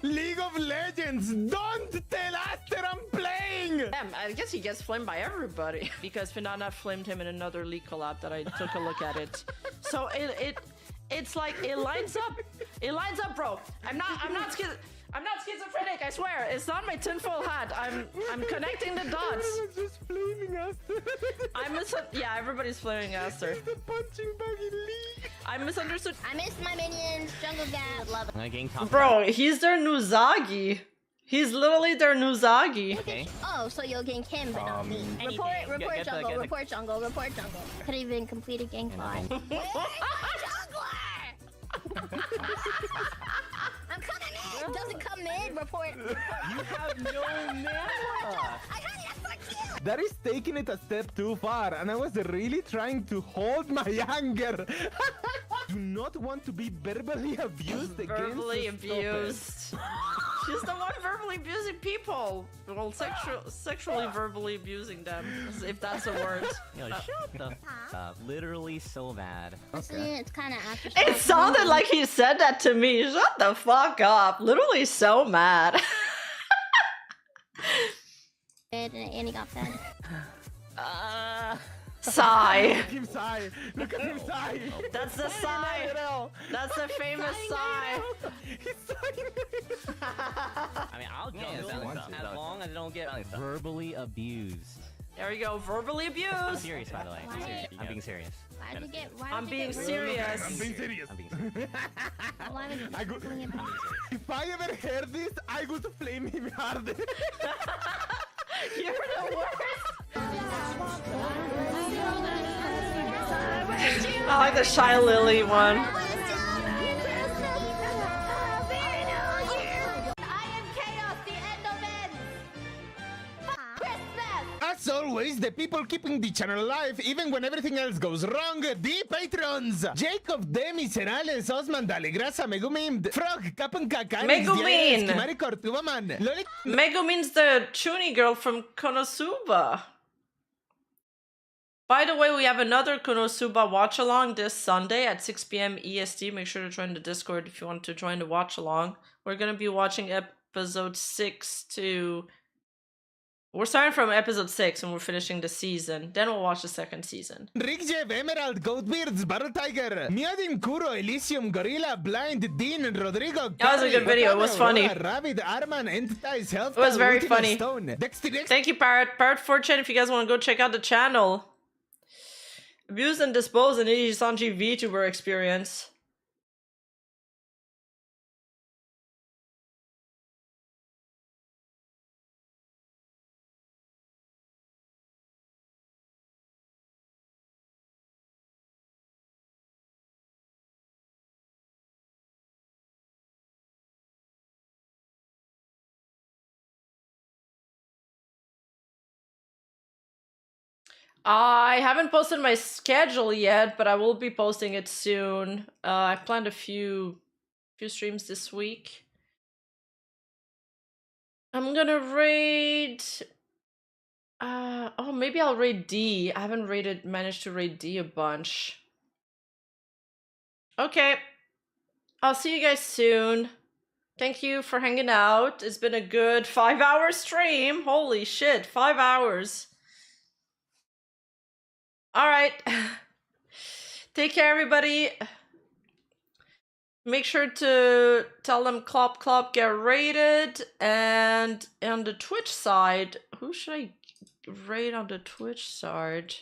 League of Legends, don't tell Aster I'm playing! Damn, I guess he gets flamed by everybody because Finana flamed him in another League collab that I took a look at it. So it's like it lines up. It lines up, bro. I'm not schizophrenic, I swear. It's not my tinfoil hat. I'm connecting the dots. Everyone's just flaming Aster. Yeah, everybody's flaming Aster. The punching bag in League. I misunderstood. I missed my minions. Jungle Gap. Love it. I'm gonna gain top. Bro, he's their Nuzagi. He's literally their Nuzagi. Okay. Oh, so you'll gank him, but not me. Report jungle, report jungle, report jungle. Could even complete a gank bot. I'm coming in! Doesn't come in, report. You have no mana! That is taking it a step too far, and I was really trying to hold my anger. Do not want to be verbally abused against. Verbally abused. She's the one verbally abusing people. Well, sexually verbally abusing them, if that's a word. Yo, shut the f up. Literally so bad. Okay. It's kind of after. It sounded like he said that to me. Shut the fuck up. Literally so mad. And he got fed. Sigh. Look at him sigh. Look at him sigh. That's the sigh. That's the famous sigh. He's sighing. I mean, I'll jump as long as I don't get verbally abused. There we go. Verbally abused. I'm serious, by the way. I'm being serious. I'm being serious. I'm being serious. Why would you I go, doing it? if I ever heard this, I would flame him hard. You're the worst. I like the Shy Lily one. As always, the people keeping the channel alive, even when everything else goes wrong, the patrons! Jacob de Miserales, Osman Dalegrasa, Megumim, Frog, Kapan Kakai, Megumin! Loli. Megumin's the Chuni girl from Konosuba. By the way, we have another Konosuba watch along this Sunday at 6 p.m. EST. Make sure to join the Discord if you want to join the watch along. We're gonna be watching episode 6 to... We're starting from episode 6 and we're finishing the season. Then we'll watch the second season. Rigjev, Emerald, Goatbeards, Battle Tiger, Miadim, Kuro, Elysium, Gorilla, Blind, Dean, and Rodrigo. That was a good video. It was funny. Rabbit, Arman, Entities, Health. It was very funny. Thank you, Parrot. Parrot Fortune, if you guys want to go check out the channel. Abuse and Dispose and NiJisanji VTuber experience. I haven't posted my schedule yet, but I will be posting it soon. I've planned a few streams this week. I'm gonna raid... oh, maybe I'll raid D. I haven't managed to raid D a bunch. Okay. I'll see you guys soon. Thank you for hanging out. It's been a good 5-hour stream. Holy shit, 5 hours. All right. Take care, everybody. Make sure to tell them Clop Clop get raided. And on the Twitch side, who should I raid on the Twitch side?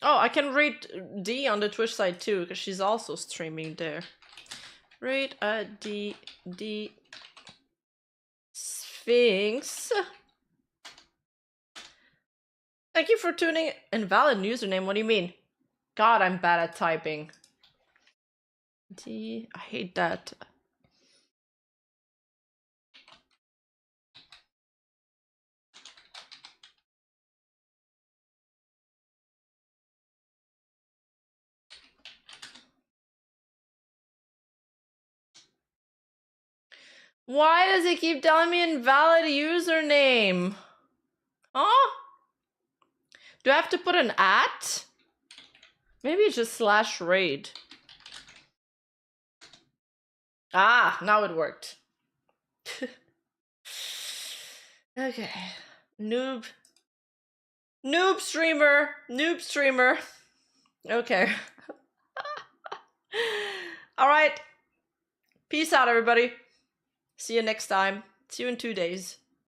Oh, I can rate D on the Twitch side too, because she's also streaming there. Rate D Sphinx. Thank you for tuning. Invalid username, what do you mean? God, I'm bad at typing. D, I hate that. Why does it keep telling me invalid username? Huh? Do I have to put an @ Maybe it's just /raid. Ah, now it worked. Okay. Noob streamer. Okay. All right. Peace out, everybody. See you next time. See you in 2 days.